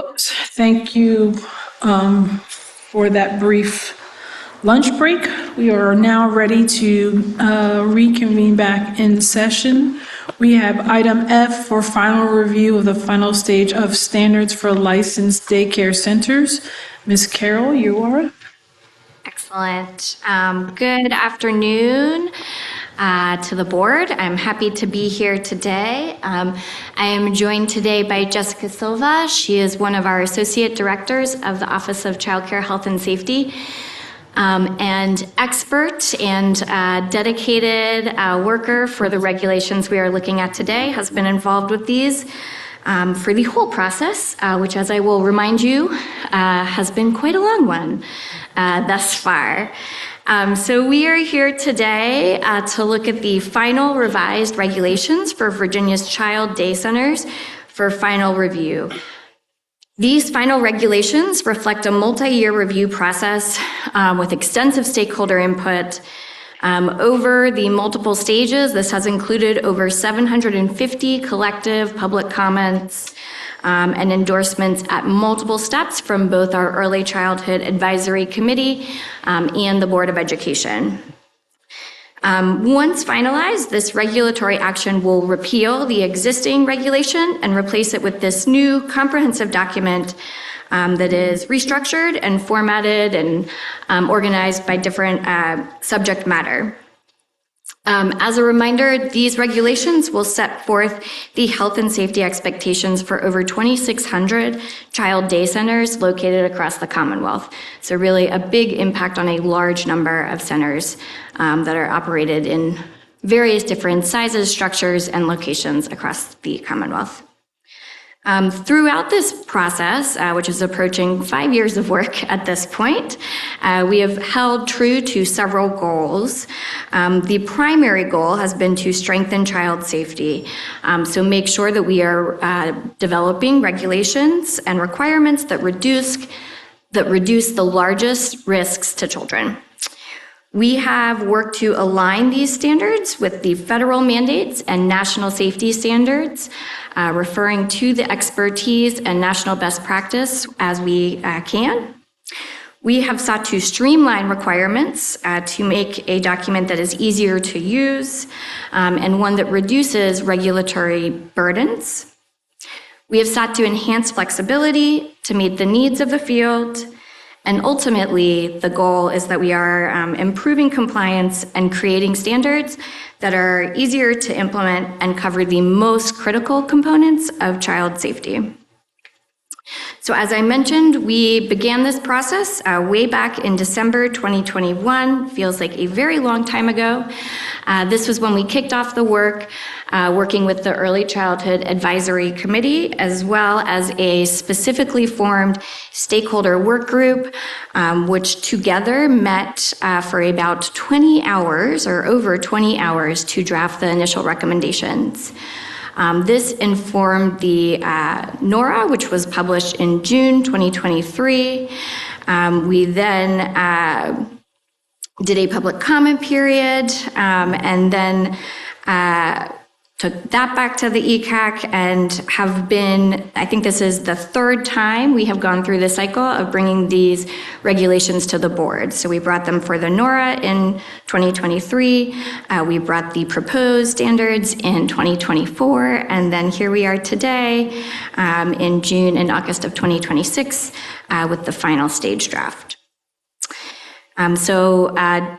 Oops, thank you for that brief lunch break. We are now ready to reconvene back in session. We have item F for final review of the final stage of standards for licensed daycare centers. Ms. Carroll, you are up. Excellent. Good afternoon to the board. I'm happy to be here today. I am joined today by Jessica Silva. She is one of our associate directors of the Office of Child Care, Health and Safety, and expert and dedicated worker for the regulations we are looking at today, has been involved with these for the whole process, which, as I will remind you, has been quite a long one thus far. So we are here today to look at the final revised regulations for Virginia's child day centers for final review. These final regulations reflect a multi-year review process with extensive stakeholder input. Over the multiple stages, this has included over 750 collective public comments and endorsements at multiple steps from both our Early Childhood Advisory Committee and the Board of Education. Once finalized, this regulatory action will repeal the existing regulation and replace it with this new comprehensive document that is restructured and formatted and organized by different subject matter. As a reminder, these regulations will set forth the health and safety expectations for over 2,600 child day centers located across the Commonwealth. So really a big impact on a large number of centers that are operated in various different sizes, structures, and locations across the Commonwealth. Throughout this process, which is approaching 5 years of work at this point, we have held true to several goals. The primary goal has been to strengthen child safety, so make sure that we are developing regulations and requirements that reduce the largest risks to children. We have worked to align these standards with the federal mandates and national safety standards, referring to the expertise and national best practice as we can. We have sought to streamline requirements to make a document that is easier to use and one that reduces regulatory burdens. We have sought to enhance flexibility to meet the needs of the field. And ultimately, the goal is that we are improving compliance and creating standards that are easier to implement and cover the most critical components of child safety. So as I mentioned, we began this process way back in December 2021, feels like a very long time ago. This was when we kicked off the work, working with the Early Childhood Advisory Committee, as well as a specifically formed stakeholder work group, which together met for about 20 hours or over 20 hours to draft the initial recommendations. This informed the NORA, which was published in June 2023. We then did a public comment period and then took that back to the ECAC and have been, I think this is the third time we have gone through the cycle of bringing these regulations to the board. So we brought them for the NORA in 2023, we brought the proposed standards in 2024, and then here we are today in June and August of 2026 with the final stage draft. So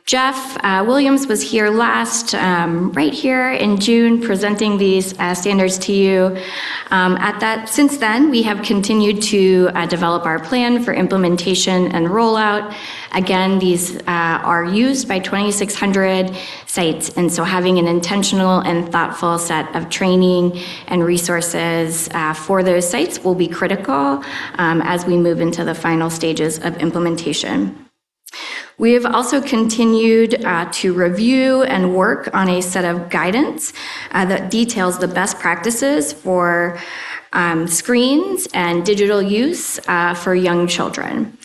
Jeff Williams was here last, right here in June, presenting these standards to you. Since then, we have continued to develop our plan for implementation and rollout. Again, these are used by 2,600 sites, and so having an intentional and thoughtful set of training and resources for those sites will be critical as we move into the final stages of implementation. We have also continued to review and work on a set of guidance that details the best practices for screens and digital use for young children.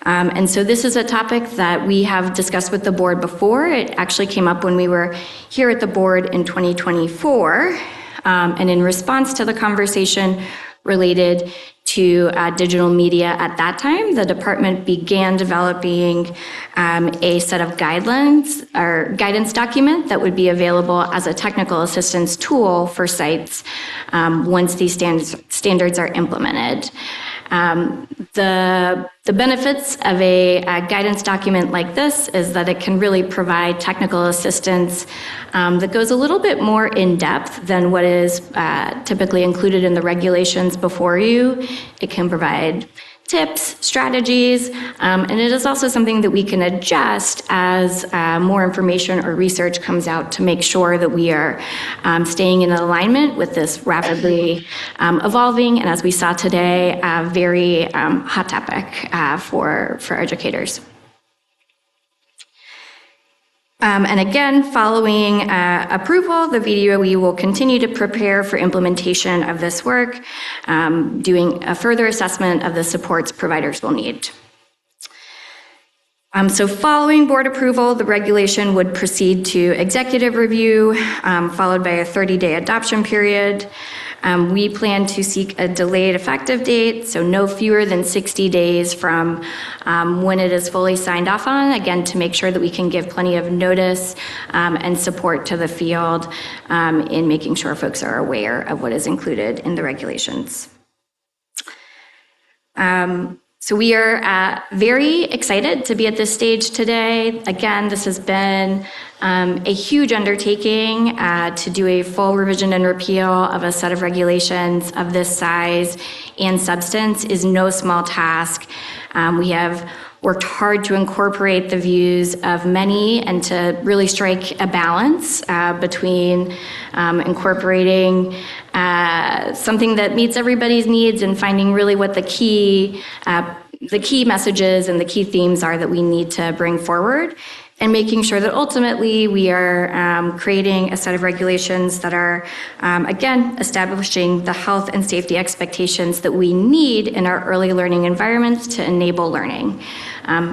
And so this is a topic that we have discussed with the board before. It actually came up when we were here at the board in 2024. And in response to the conversation, related to digital media at that time, the department began developing a set of guidelines or guidance document that would be available as a technical assistance tool for sites once these standards are implemented. The benefits of a guidance document like this is that it can really provide technical assistance that goes a little bit more in depth than what is typically included in the regulations before you. It can provide tips, strategies, and it is also something that we can adjust as more information or research comes out to make sure that we are staying in alignment with this rapidly evolving, and as we saw today, very hot topic for educators. And again, following approval, the VDOE will continue to prepare for implementation of this work, doing a further assessment of the supports providers will need. So following board approval, the regulation would proceed to executive review, followed by a 30-day adoption period. We plan to seek a delayed effective date, so no fewer than 60 days from when it is fully signed off on, again, to make sure that we can give plenty of notice and support to the field in making sure folks are aware of what is included in the regulations. So we are very excited to be at this stage today. Again, this has been a huge undertaking to do a full revision and repeal of a set of regulations of this size and substance is no small task. We have worked hard to incorporate the views of many and to really strike a balance between incorporating something that meets everybody's needs and finding really what the key messages and the key themes are that we need to bring forward, and making sure that ultimately we are creating a set of regulations that are, again, establishing the health and safety expectations that we need in our early learning environments to enable learning.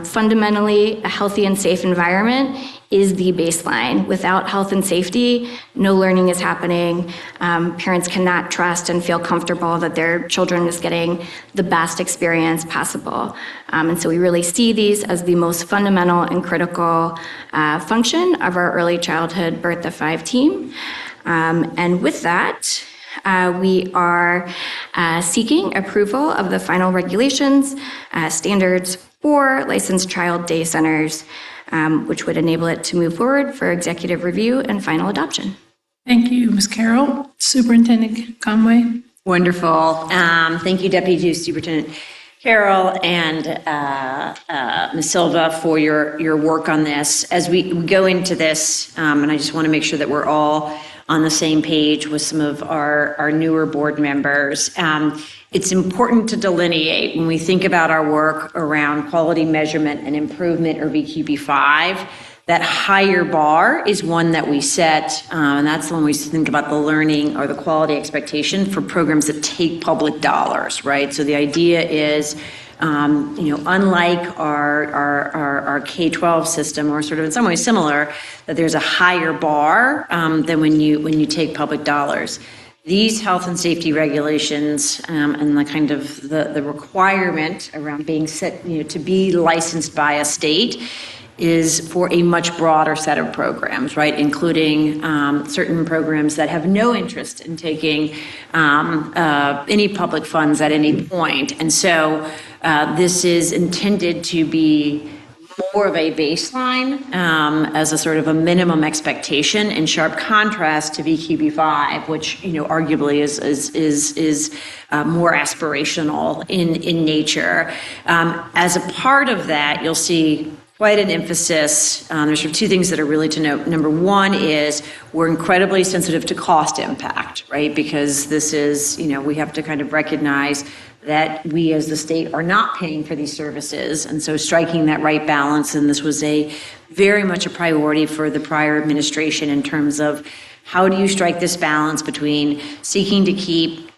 Fundamentally, a healthy and safe environment is the baseline. Without health and safety, no learning is happening. Parents cannot trust and feel comfortable that their children is getting the best experience possible. And so we really see these as the most fundamental and critical function of our early childhood birth to 5 team. And with that, we are seeking approval of the final regulations, standards for licensed child day centers, which would enable it to move forward for executive review and final adoption. Thank you, Ms. Carroll. Superintendent Conway. Wonderful. Thank you, Deputy Superintendent Carroll and Ms. Silva for your work on this. As we go into this, and I just want to make sure that we're all on the same page with some of our newer board members. It's important to delineate when we think about our work around quality measurement and improvement, or VQB5, that higher bar is one that we set, and that's when we think about the learning or the quality expectation for programs that take public dollars, right? So the idea is, unlike our K-12 system, or sort of in some ways similar, that there's a higher bar than when you take public dollars. These health and safety regulations and the kind of the requirement around being set, to be licensed by a state is for a much broader set of programs, right? Including certain programs that have no interest in taking any public funds at any point. And so this is intended to be more of a baseline as a sort of a minimum expectation, in sharp contrast to VQB5, which arguably is more aspirational in nature. As a part of that, you'll see quite an emphasis. There's sort of 2 things that are really to note. Number 1 is we're incredibly sensitive to cost impact, right? Because this is, we have to kind of recognize that we as the state are not paying for these services. And so striking that right balance, and this was very much a priority for the prior administration in terms of how do you strike this balance between seeking to keep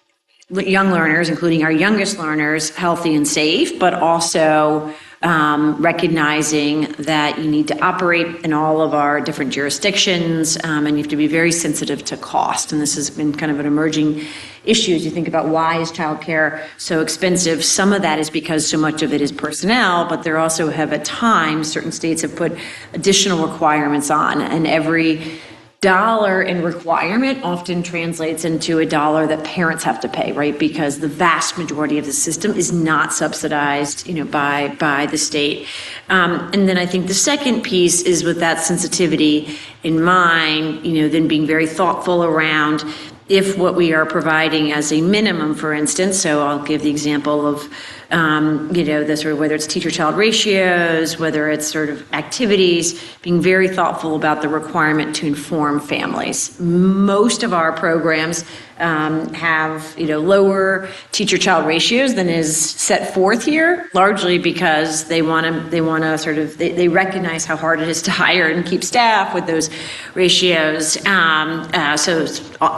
young learners, including our youngest learners, healthy and safe, but also recognizing that you need to operate in all of our different jurisdictions, and you have to be very sensitive to cost. And this has been kind of an emerging issues. You think about why is childcare so expensive? Some of that is because so much of it is personnel, but there also have at times, certain states have put additional requirements on, and every dollar in requirement often translates into a dollar that parents have to pay, right? Because the vast majority of the system is not subsidized, by the state. And then I think the second piece is with that sensitivity in mind, then being very thoughtful around if what we are providing as a minimum, for instance, so I'll give the example of, the sort of whether it's teacher-child ratios, whether it's sort of activities, being very thoughtful about the requirement to inform families. Most of our programs have, lower teacher-child ratios than is set forth here, largely because they want to sort of, they recognize how hard it is to hire and keep staff with those ratios. So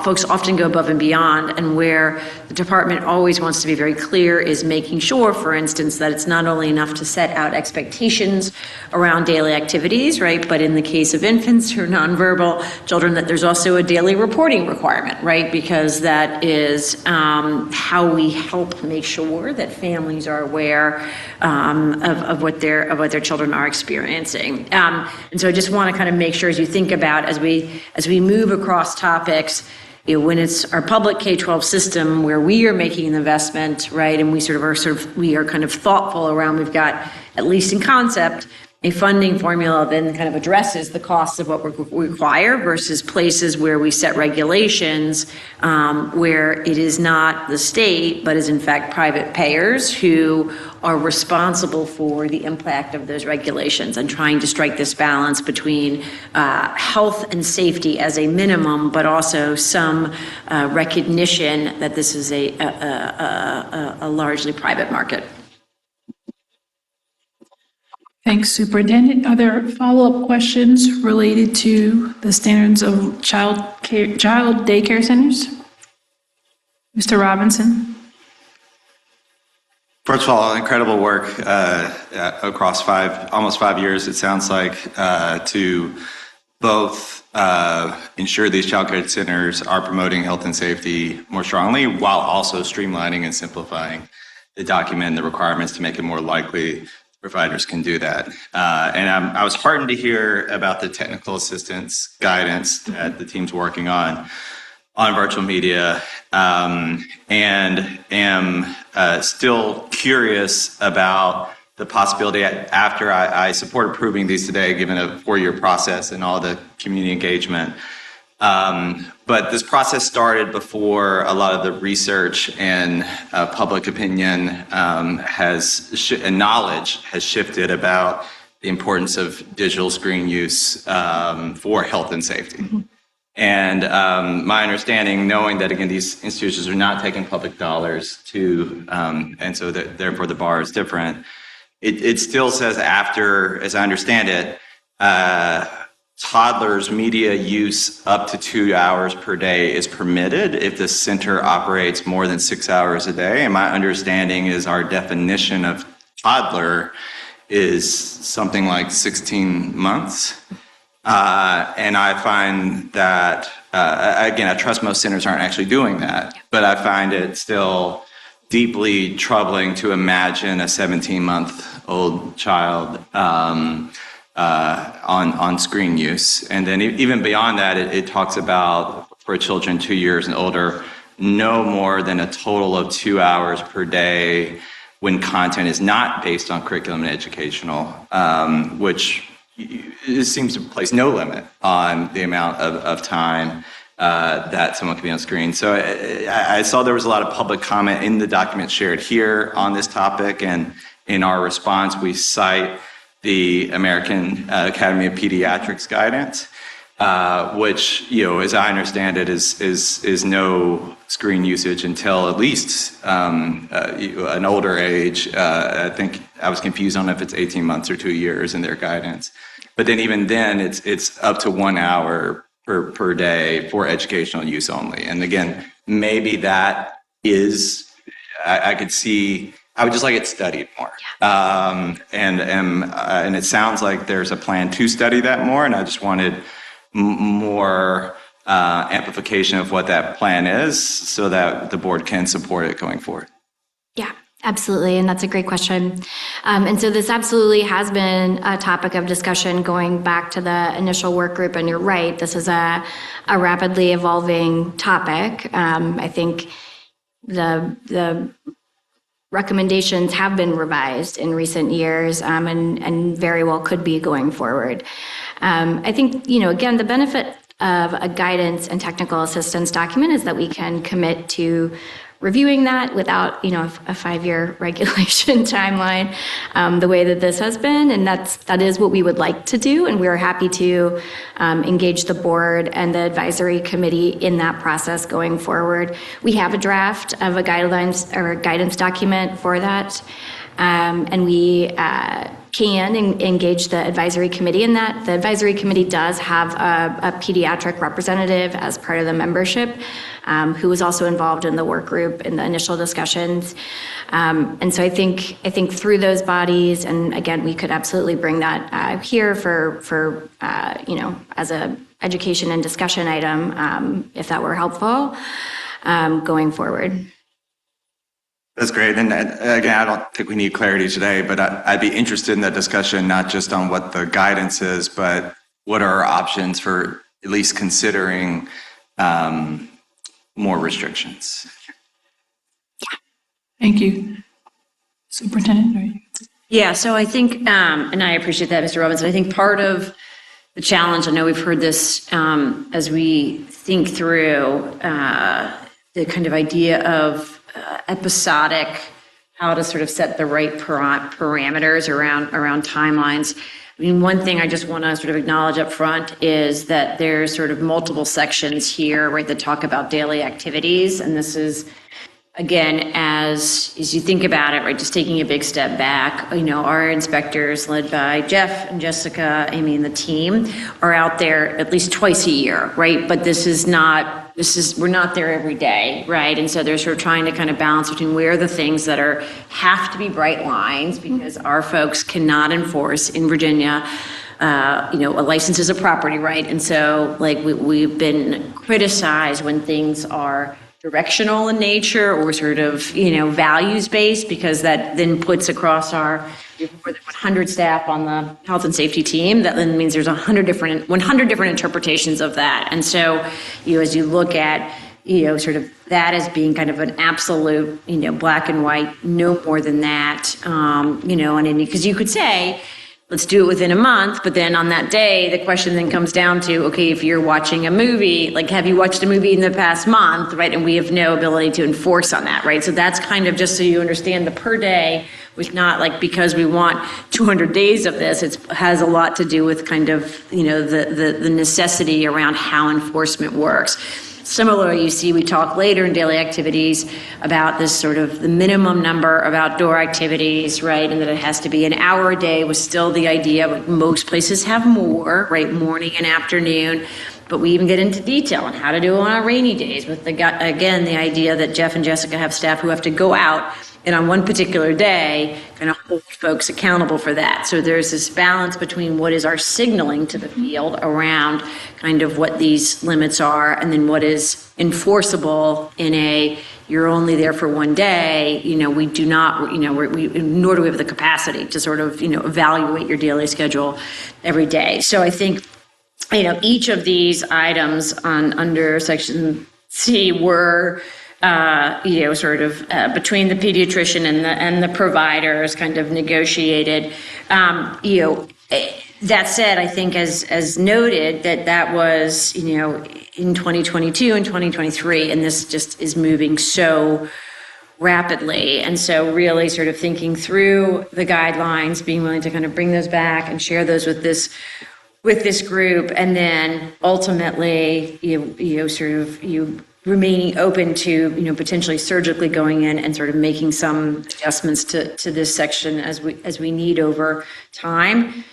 folks often go above and beyond, and where the department always wants to be very clear is making sure, for instance, that it's not only enough to set out expectations around daily activities, right, but in the case of infants who are nonverbal children, that there's also a daily reporting requirement, right, because that is how we help make sure that families are aware of what their children are experiencing. And so I just want to kind of make sure, as you think about, as we move across topics, when it's our public K-12 system where we are making an investment, right, and we are kind of thoughtful around, we've got, at least in concept, a funding formula then kind of addresses the costs of what we require versus places where we set regulations where it is not the state, but is in fact private payers who are responsible for the impact of those regulations, and trying to strike this balance between health and safety as a minimum, but also some recognition that this is a largely private market. Thanks, Superintendent. Are there follow-up questions related to the standards of child daycare centers? Mr. Robinson? First of all, incredible work across almost 5 years, it sounds like, to both ensure these childcare centers are promoting health and safety more strongly, while also streamlining and simplifying the document and the requirements to make it more likely providers can do that. And I was heartened to hear about the technical assistance guidance that the team's working on virtual media, and am still curious about the possibility, after I support approving these today, given a 4-year process and all the community engagement. But this process started before a lot of the research and public opinion and knowledge has shifted about the importance of digital screen use for health and safety. Mm-hmm. And my understanding, knowing that, again, these institutions are not taking public dollars and so that therefore the bar is different, it still says, after, as I understand it, toddlers' media use up to 2 hours per day is permitted if the center operates more than 6 hours a day. And my understanding is our definition of toddler is something like 16 months. And I find that, again, I trust most centers aren't actually doing that, but I find it still deeply troubling to imagine a 17-month-old child on screen use. And then even beyond that, it talks about, for children 2 years and older, no more than a total of 2 hours per day when content is not based on curriculum and educational, which it seems to place no limit on the amount of time that someone can be on screen. So I saw there was a lot of public comment in the document shared here on this topic, and in our response, we cite the American Academy of Pediatrics guidance, which, as I understand it, is no screen usage until at least an older age. I think I was confused on if it's 18 months or 2 years in their guidance. But then even then, it's up to 1 hour per day for educational use only. And again, maybe that is, I could see, I would just like it studied more. And it sounds like there's a plan to study that more, and I just wanted more amplification of what that plan is so that the board can support it going forward? Yeah, absolutely. And that's a great question. And so this absolutely has been a topic of discussion going back to the initial work group. And you're right, this is a rapidly evolving topic. I think the recommendations have been revised in recent years and very well could be going forward. I think, again, the benefit of a guidance and technical assistance document is that we can commit to reviewing that without, a 5-year regulation timeline, the way that this has been. And that is what we would like to do. And we're happy to engage the board and the advisory committee in that process going forward. We have a draft of a guidelines or a guidance document for that. And we can engage the advisory committee in that. The advisory committee does have a pediatric representative as part of the membership, who was also involved in the work group in the initial discussions. And so I think through those bodies, and again, we could absolutely bring that here for as a education and discussion item, if that were helpful, going forward. That's great. And again, I don't think we need clarity today, but I'd be interested in that discussion, not just on what the guidance is, but what are our options for at least considering more restrictions. Thank you. Superintendent, are you? Yeah, so I think, and I appreciate that, Mr. Robinson, I think part of the challenge, I know we've heard this as we think through the kind of idea of episodic, how to sort of set the right parameters around timelines. I mean, one thing I just want to sort of acknowledge up front is that there's sort of multiple sections here, right, that talk about daily activities. And this is, again, as you think about it, right, just taking a big step back, our inspectors led by Jeff and Jessica, Amy and the team are out there at least twice a year, right? But we're not there every day, right? And so they're sort of trying to kind of balance between where are the things that have to be bright lines because our folks cannot enforce in Virginia. A license is a property right. And so we've been criticized when things are directional in nature or sort of, values-based, because that then puts across our more than 100 staff on the health and safety team. That then means there's 100 different interpretations of that. And so, as you look at, sort of that as being kind of an absolute, black and white, no more than that, and because you could say, let's do it within a month, but then on that day, the question then comes down to, okay, if you're watching a movie, have you watched a movie in the past month, right? And we have no ability to enforce on that, right? So that's kind of just so you understand the per day was not because we want 200 days of this. It has a lot to do with kind of, the necessity around how enforcement works. Similarly, you see, we talk later in daily activities about this sort of the minimum number of outdoor activities, right? And that it has to be an hour a day was still the idea, but most places have more, right? Morning and afternoon. But we even get into detail on how to do it on our rainy days with the idea that Jeff and Jessica have staff who have to go out and on one particular day, kind of hold folks accountable for that. So there's this balance between what is our signaling to the field around kind of what these limits are, and then what is enforceable in you're only there for one day. We do not, nor do we have the capacity to sort of, evaluate your daily schedule every day. So I think, each of these items under Section C were sort of between the pediatrician and the providers kind of negotiated. That said, I think as noted that was, in 2022 and 2023, and this just is moving so rapidly. And so really sort of thinking through the guidelines, being willing to kind of bring those back and share those with this group, and then ultimately, remaining open to, potentially surgically going in and sort of making some adjustments to this section as we need over time.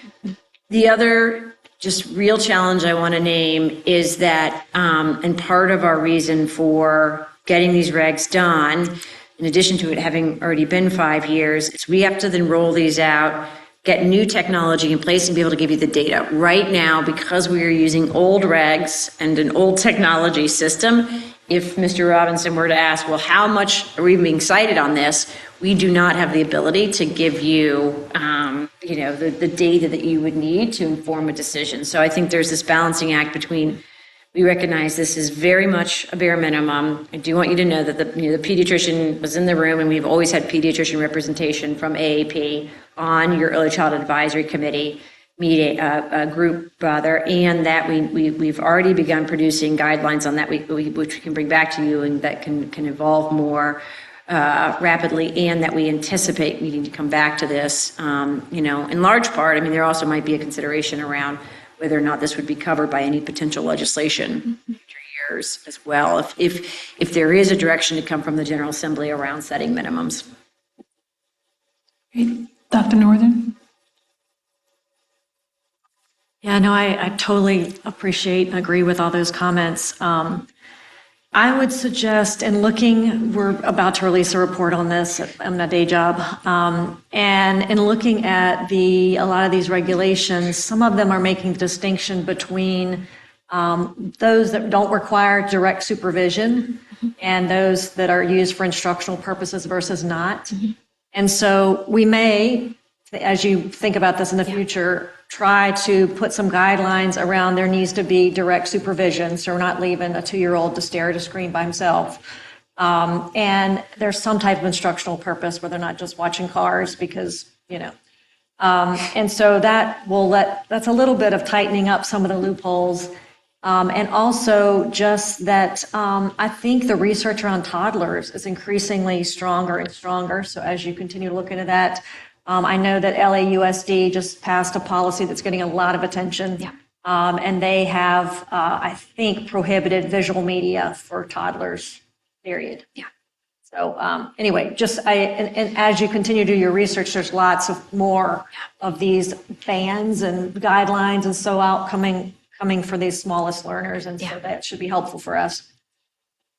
The other just real challenge I want to name is that, and part of our reason for getting these regs done, in addition to it having already been 5 years, is we have to then roll these out get new technology in place and be able to give you the data. Right now, because we are using old regs and an old technology system, if Mr. Robinson were to ask, well, how much are we being cited on this? We do not have the ability to give you, the data that you would need to inform a decision. So I think there's this balancing act between, we recognize this is very much a bare minimum. I do want you to know that the pediatrician was in the room, and we've always had pediatrician representation from AAP on your early childhood advisory committee meeting, group rather, and that we've already begun producing guidelines on that, which we can bring back to you, and that can evolve more rapidly, and that we anticipate needing to come back to this. In large part, there also might be a consideration around whether or not this would be covered by any potential legislation in future years as well, if there is a direction to come from the General Assembly around setting minimums. Great. Dr. Northern? Yeah, no, I totally appreciate and agree with all those comments. I would suggest, and we're about to release a report on this on my day job, and in looking at a lot of these regulations, some of them are making the distinction between those that don't require direct supervision and those that are used for instructional purposes versus not. And so we may, as you think about this in the future, try to put some guidelines around there needs to be direct supervision, so we're not leaving a 2-year-old to stare at a screen by himself. And there's some type of instructional purpose where they're not just watching cars because, and so that's a little bit of tightening up some of the loopholes. And also just that I think the research around toddlers is increasingly stronger and stronger. So as you continue to look into that, I know that LAUSD just passed a policy that's getting a lot of attention. And they have, I think, prohibited visual media for toddlers, period. So anyway, and as you continue to do your research, there's lots of more of these bans and guidelines and so out coming for these smallest learners. And so that should be helpful for us.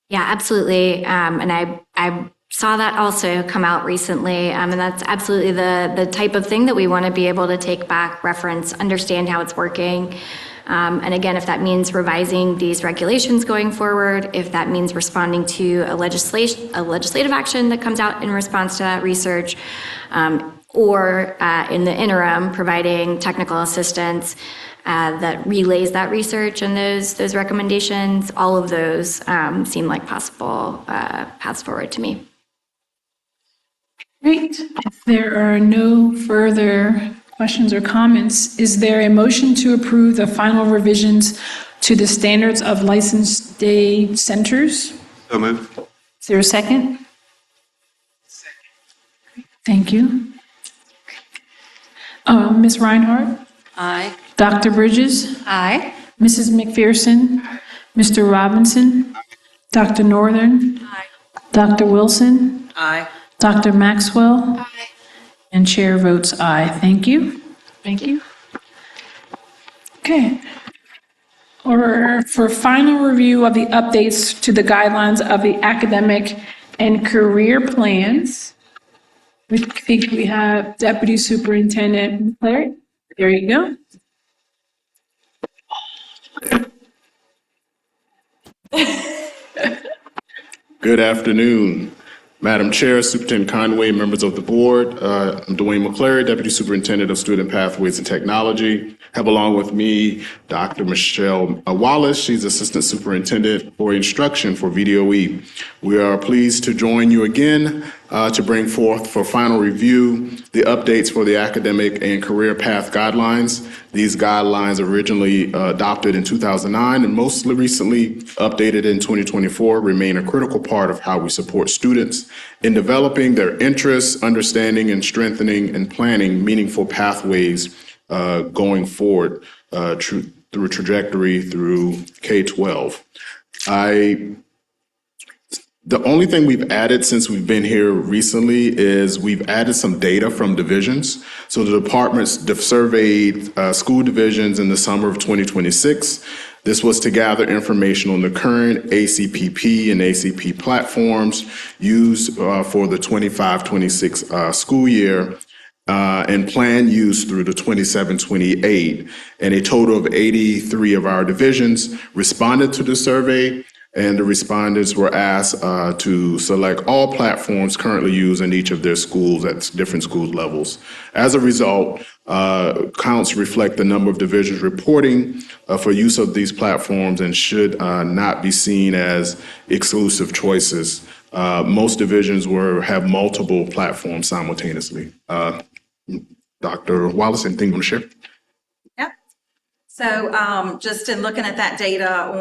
Yeah, absolutely. And I saw that also come out recently. And that's absolutely the type of thing that we want to be able to take back, reference, understand how it's working. And again, if that means revising these regulations going forward, if that means responding to a legislative action that comes out in response to that research, or in the interim, providing technical assistance that relays that research and those recommendations, all of those seem like possible paths forward to me. Great. If there are no further questions or comments, is there a motion to approve the final revisions to the standards of licensed day centers? So moved. Is there a second? Second. Thank you. Ms. Reinhardt? Aye. Dr. Bridges? Aye. Mrs. McPherson? Mr. Robinson? Dr. Northern? Aye. Dr. Wilson? Aye. Dr. Maxwell? Aye. And chair votes aye. Thank you. Thank you. Okay. Or for final review of the updates to the guidelines of the academic and career plans, we think we have Deputy Superintendent McClary. There you go. Good afternoon, Madam Chair, Superintendent Conway, members of the board. I'm Dwayne McClary, Deputy Superintendent of Student Pathways and Technology. Have along with me Dr. Michelle Wallace. She's Assistant Superintendent for Instruction for VDOE. We are pleased to join you again to bring forth for final review the updates for the academic and career path guidelines. These guidelines originally adopted in 2009 and most recently updated in 2024 remain a critical part of how we support students in developing their interests, understanding and strengthening and planning meaningful pathways going forward through trajectory through K-12. The only thing we've added since we've been here recently is we've added some data from divisions. So the departments surveyed school divisions in the summer of 2026. This was to gather information on the current ACPP and ACP platforms used for the 25-26 school year. and planned use through the 27-28, and a total of 83 of our divisions responded to the survey, and the respondents were asked to select all platforms currently used in each of their schools at different school levels. As a result, counts reflect the number of divisions reporting for use of these platforms and should not be seen as exclusive choices. Most divisions have multiple platforms simultaneously. Dr. Wallace, anything you want to share? Yep. So just in looking at that data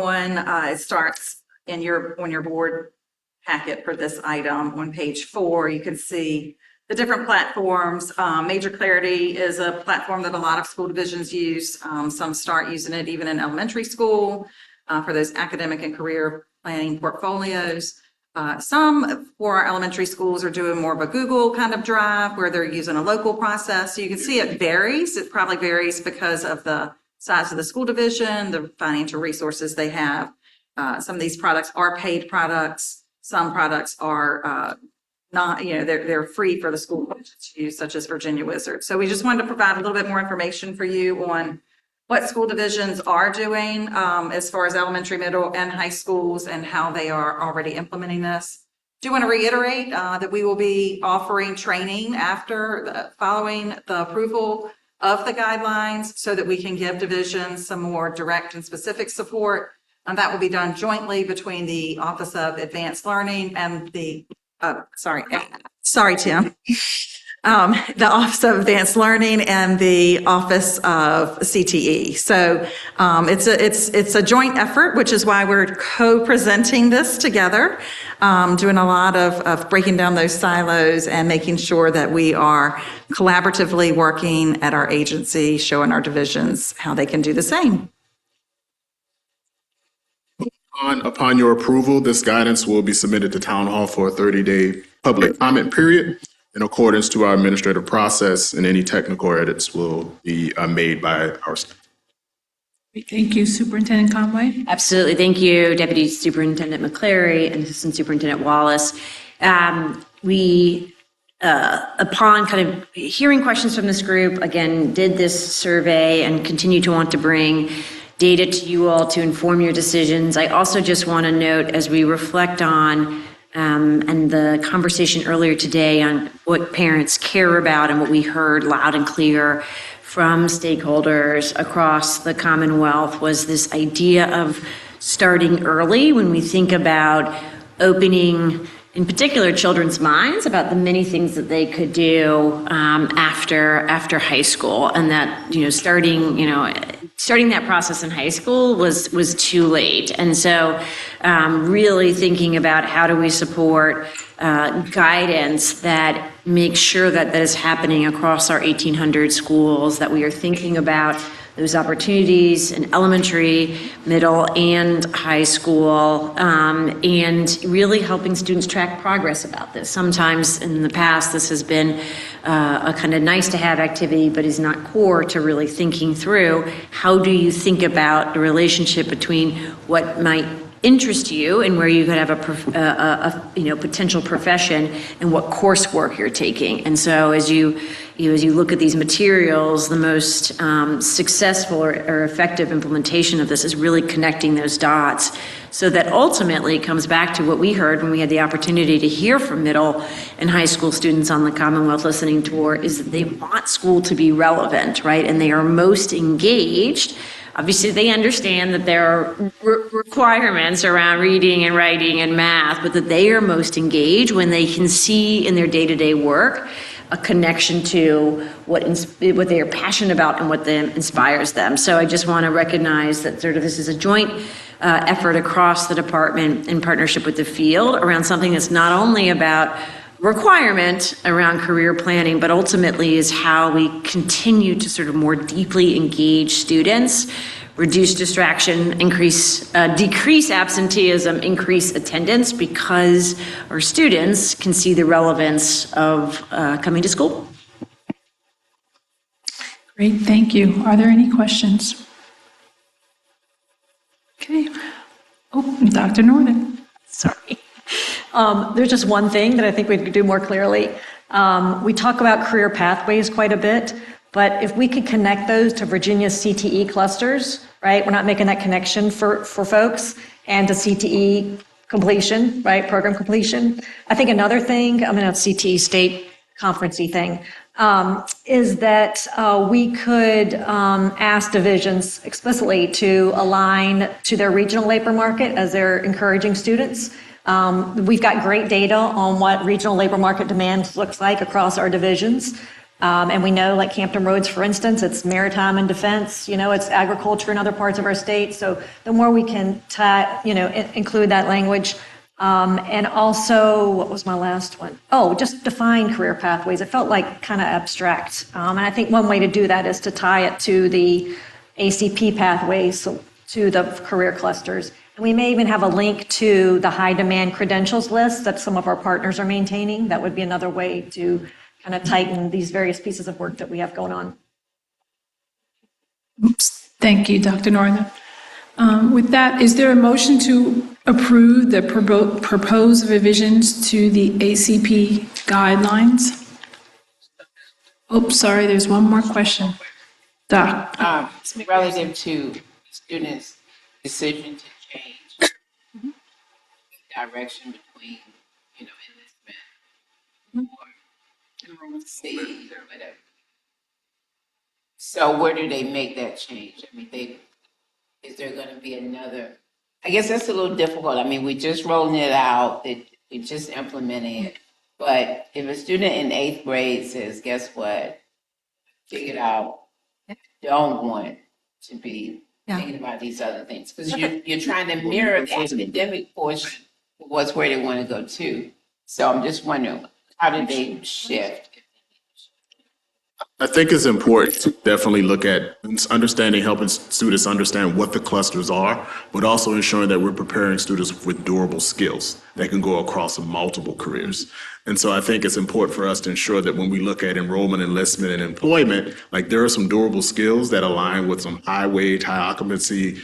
it starts on your board packet for this item on page 4, you can see the different platforms. Major Clarity is a platform that a lot of school divisions use. Some start using it even in elementary school for those academic and career planning portfolios. Some for our elementary schools are doing more of a Google kind of drive where they're using a local process. So you can see it varies. It probably varies because of the size of the school division, the financial resources they have. Some of these products are paid products. Some products are not, they're free for the school to use, such as Virginia Wizard. So we just wanted to provide a little bit more information for you on what school divisions are doing as far as elementary, middle, and high schools and how they are already implementing this. Do want to reiterate that we will be offering training following the approval of the guidelines so that we can give divisions some more direct and specific support. And that will be done jointly between the Office of Advanced Learning and the, sorry, Tim. The Office of Advanced Learning and the Office of CTE. So it's a joint effort, which is why we're co-presenting this together, doing a lot of breaking down those silos and making sure that we are collaboratively working at our agency, showing our divisions how they can do the same. Upon your approval, this guidance will be submitted to Town Hall for a 30-day public comment period in accordance to our administrative process, and any technical edits will be made by our staff. Thank you, Superintendent Conway. Absolutely. Thank you, Deputy Superintendent McClary and Assistant Superintendent Wallace. We, upon kind of hearing questions from this group, again, did this survey and continue to want to bring data to you all to inform your decisions. I also just want to note, as we reflect on and the conversation earlier today on what parents care about and what we heard loud and clear from stakeholders across the Commonwealth was this idea of starting early when we think about opening, in particular, children's minds about the many things that they could do after high school, and that starting that process in high school was too late. And so really thinking about how do we support guidance that makes sure that that is happening across our 1,800 schools, that we are thinking about those opportunities in elementary, middle, and high school, and really helping students track progress about this. Sometimes in the past, this has been a kind of nice to have activity, but is not core to really thinking through how do you think about the relationship between what might interest you and where you could have a potential profession and what coursework you're taking. And so as you look at these materials, the most successful or effective implementation of this is really connecting those dots, so that ultimately comes back to what we heard when we had the opportunity to hear from middle and high school students on the Commonwealth Listening Tour, is that they want school to be relevant, right? And they are most engaged. Obviously, they understand that there are requirements around reading and writing and math, but that they are most engaged when they can see in their day-to-day work a connection to what they are passionate about and what inspires them. So I just want to recognize that sort of this is a joint effort across the department in partnership with the field around something that's not only about requirement around career planning, but ultimately is how we continue to sort of more deeply engage students, reduce distraction, decrease absenteeism, increase attendance, because our students can see the relevance of coming to school. Great, thank you. Are there any questions? Okay. Oh, Dr. Northern. Sorry. There's just one thing that I think we could do more clearly. We talk about career pathways quite a bit, but if we could connect those to Virginia's CTE clusters, right? We're not making that connection for folks, and to CTE completion, right? Program completion. I think another thing, I'm going to have CTE state conference-y thing, is that we could ask divisions explicitly to align to their regional labor market as they're encouraging students. We've got great data on what regional labor market demand looks like across our divisions. And we know, like Hampton Roads, for instance, it's maritime and defense, it's agriculture in other parts of our state. So the more we can include that language. And also, what was my last one? Oh, just define career pathways. It felt like kind of abstract. And I think one way to do that is to tie it to the ACP pathways, so to the career clusters. And we may even have a link to the high demand credentials list that some of our partners are maintaining. That would be another way to kind of tighten these various pieces of work that we have going on. Thank you, Dr. Northern. With that, is there a motion to approve the proposed revisions to the ACP guidelines? Oh, sorry, there's one more question. Doc. Relative to students' decision to change direction between, enlistment or state or whatever. So where do they make that change? I mean, is there going to be another? I guess that's a little difficult. I mean, we just rolling it out. We just implementing it. But if a student in 8th grade says, guess what? Figured out, don't want to be thinking about these other things. Because you're trying to mirror the academic portion of where they want to go to. So I'm just wondering, how do they shift? I think it's important to definitely look at understanding, helping students understand what the clusters are, but also ensuring that we're preparing students with durable skills that can go across multiple careers. And so I think it's important for us to ensure that when we look at enrollment, enlistment, and employment, like there are some durable skills that align with some high wage, high occupancy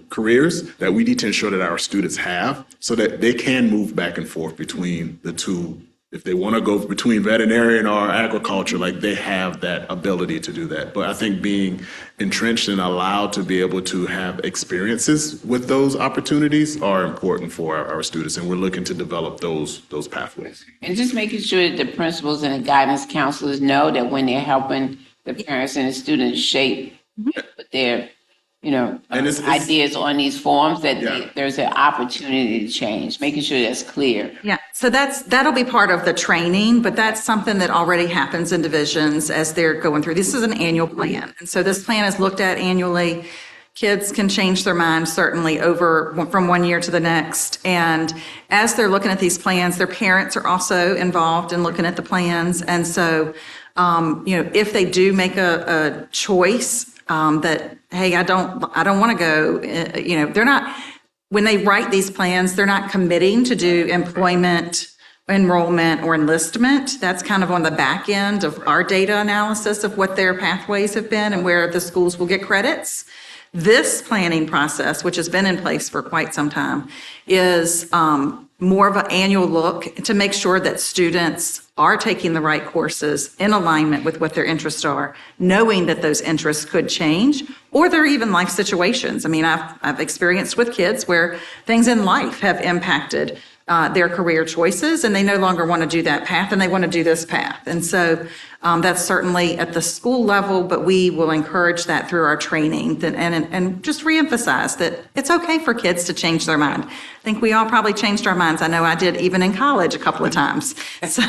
careers that we need to ensure that our students have so that they can move back and forth between the two. If they want to go between veterinarian or agriculture, like they have that ability to do that. But I think being entrenched and allowed to be able to have experiences with those opportunities are important for our students, and we're looking to develop those pathways. And just making sure that the principals and the guidance counselors know that when they're helping the parents and the students shape their ideas on these forms, that there's an opportunity to change, making sure that's clear. Yeah, so that'll be part of the training, but that's something that already happens in divisions as they're going through. This is an annual plan. And so this plan is looked at annually. Kids can change their minds certainly from one year to the next. And as they're looking at these plans, their parents are also involved in looking at the plans. And so, if they do make a choice that, hey, I don't want to go, they're not, when they write these plans, they're not committing to do employment, enrollment, or enlistment. That's kind of on the back end of our data analysis of what their pathways have been and where the schools will get credits. This planning process, which has been in place for quite some time, is more of an annual look to make sure that students are taking the right courses in alignment with what their interests are, knowing that those interests could change, or they're even life situations. I mean, I've experienced with kids where things in life have impacted their career choices, and they no longer want to do that path, and they want to do this path. And so that's certainly at the school level, but we will encourage that through our training and just reemphasize that it's okay for kids to change their mind. I think we all probably changed our minds. I know I did even in college a couple of times. So.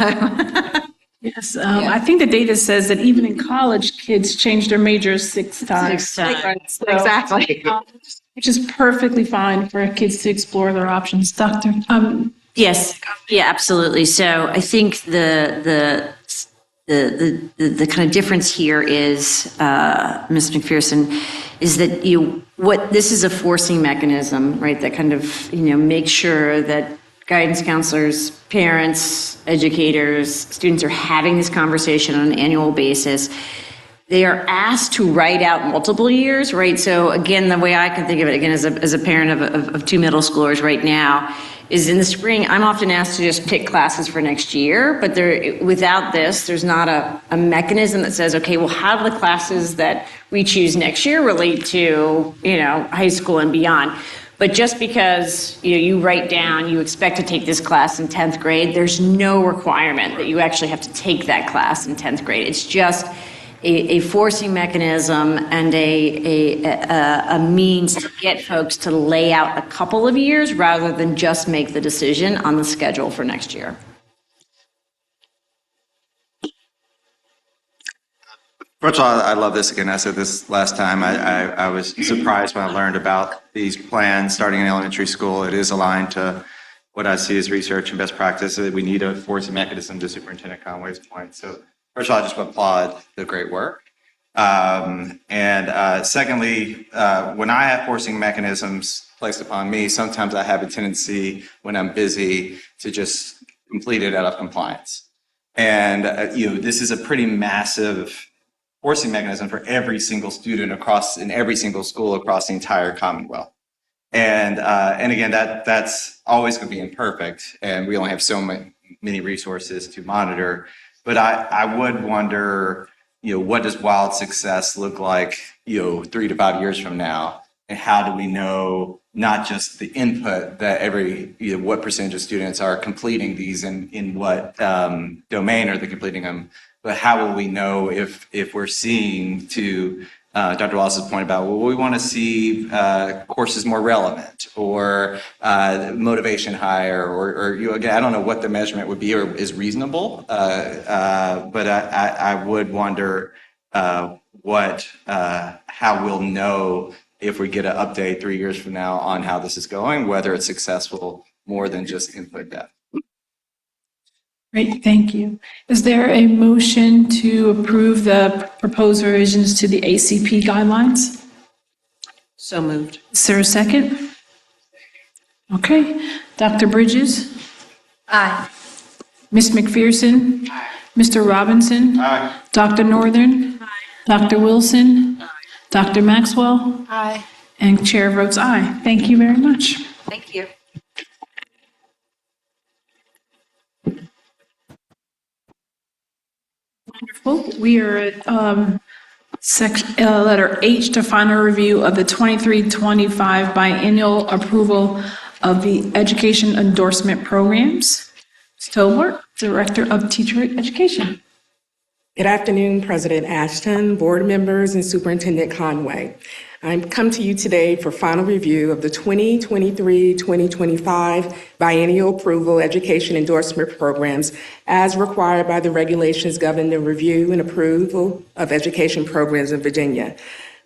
Yes, I think the data says that even in college, kids change their majors 6 times. 6 times. Right, so, Exactly. Which is perfectly fine for kids to explore their options. Doctor? Yes, yeah, absolutely. So I think the kind of difference here is, Ms. McPherson, is that this is a forcing mechanism, right? That kind of makes sure that guidance counselors, parents, educators, students are having this conversation on an annual basis. They are asked to write out multiple years, right? So again, the way I can think of it, again, as a parent of 2 middle schoolers right now, is in the spring, I'm often asked to just pick classes for next year, but without this, there's not a mechanism that says, okay, well, how do the classes that we choose next year relate to, high school and beyond? But just because, you write down, you expect to take this class in 10th grade, there's no requirement that you actually have to take that class in 10th grade. It's just a forcing mechanism and a means to get folks to lay out a couple of years rather than just make the decision on the schedule for next year. First of all, I love this again. I said this last time. I was surprised when I learned about these plans starting in elementary school. It is aligned to what I see as research and best practice. We need a forcing mechanism, to Superintendent Conway's point. So first of all, I just want to applaud the great work. Secondly, when I have forcing mechanisms placed upon me, sometimes I have a tendency when I'm busy to just complete it out of compliance. And, this is a pretty massive forcing mechanism for every single student in every single school across the entire Commonwealth. And again, that's always going to be imperfect, and we only have so many resources to monitor. But I would wonder, what does wild success look like, 3 to 5 years from now? And how do we know not just the input that what percentage of students are completing these in what domain are they completing them, but how will we know if we're seeing, to Dr. Wallace's point about, well, we want to see courses more relevant or motivation higher, or again, I don't know what the measurement would be or is reasonable, but I would wonder how we'll know if we get an update 3 years from now on how this is going, whether it's successful more than just input depth. Great, thank you. Is there a motion to approve the proposed revisions to the ACP guidelines? So moved. Is there a second? Okay. Dr. Bridges? Aye. Ms. McPherson? Aye. Mr. Robinson? Aye. Dr. Northern? Aye. Dr. Wilson? Aye. Dr. Maxwell? Aye. And chair votes aye. Thank you very much. Thank you. Wonderful. We are at letter H, to final review of the 23-25 biennial approval of the education endorsement programs. Stolbert, Director of Teacher Education. Good afternoon, President Ashton, board members, and Superintendent Conway. I come to you today for final review of the 2023-2025 biennial approval education endorsement programs as required by the regulations governing the review and approval of education programs in Virginia.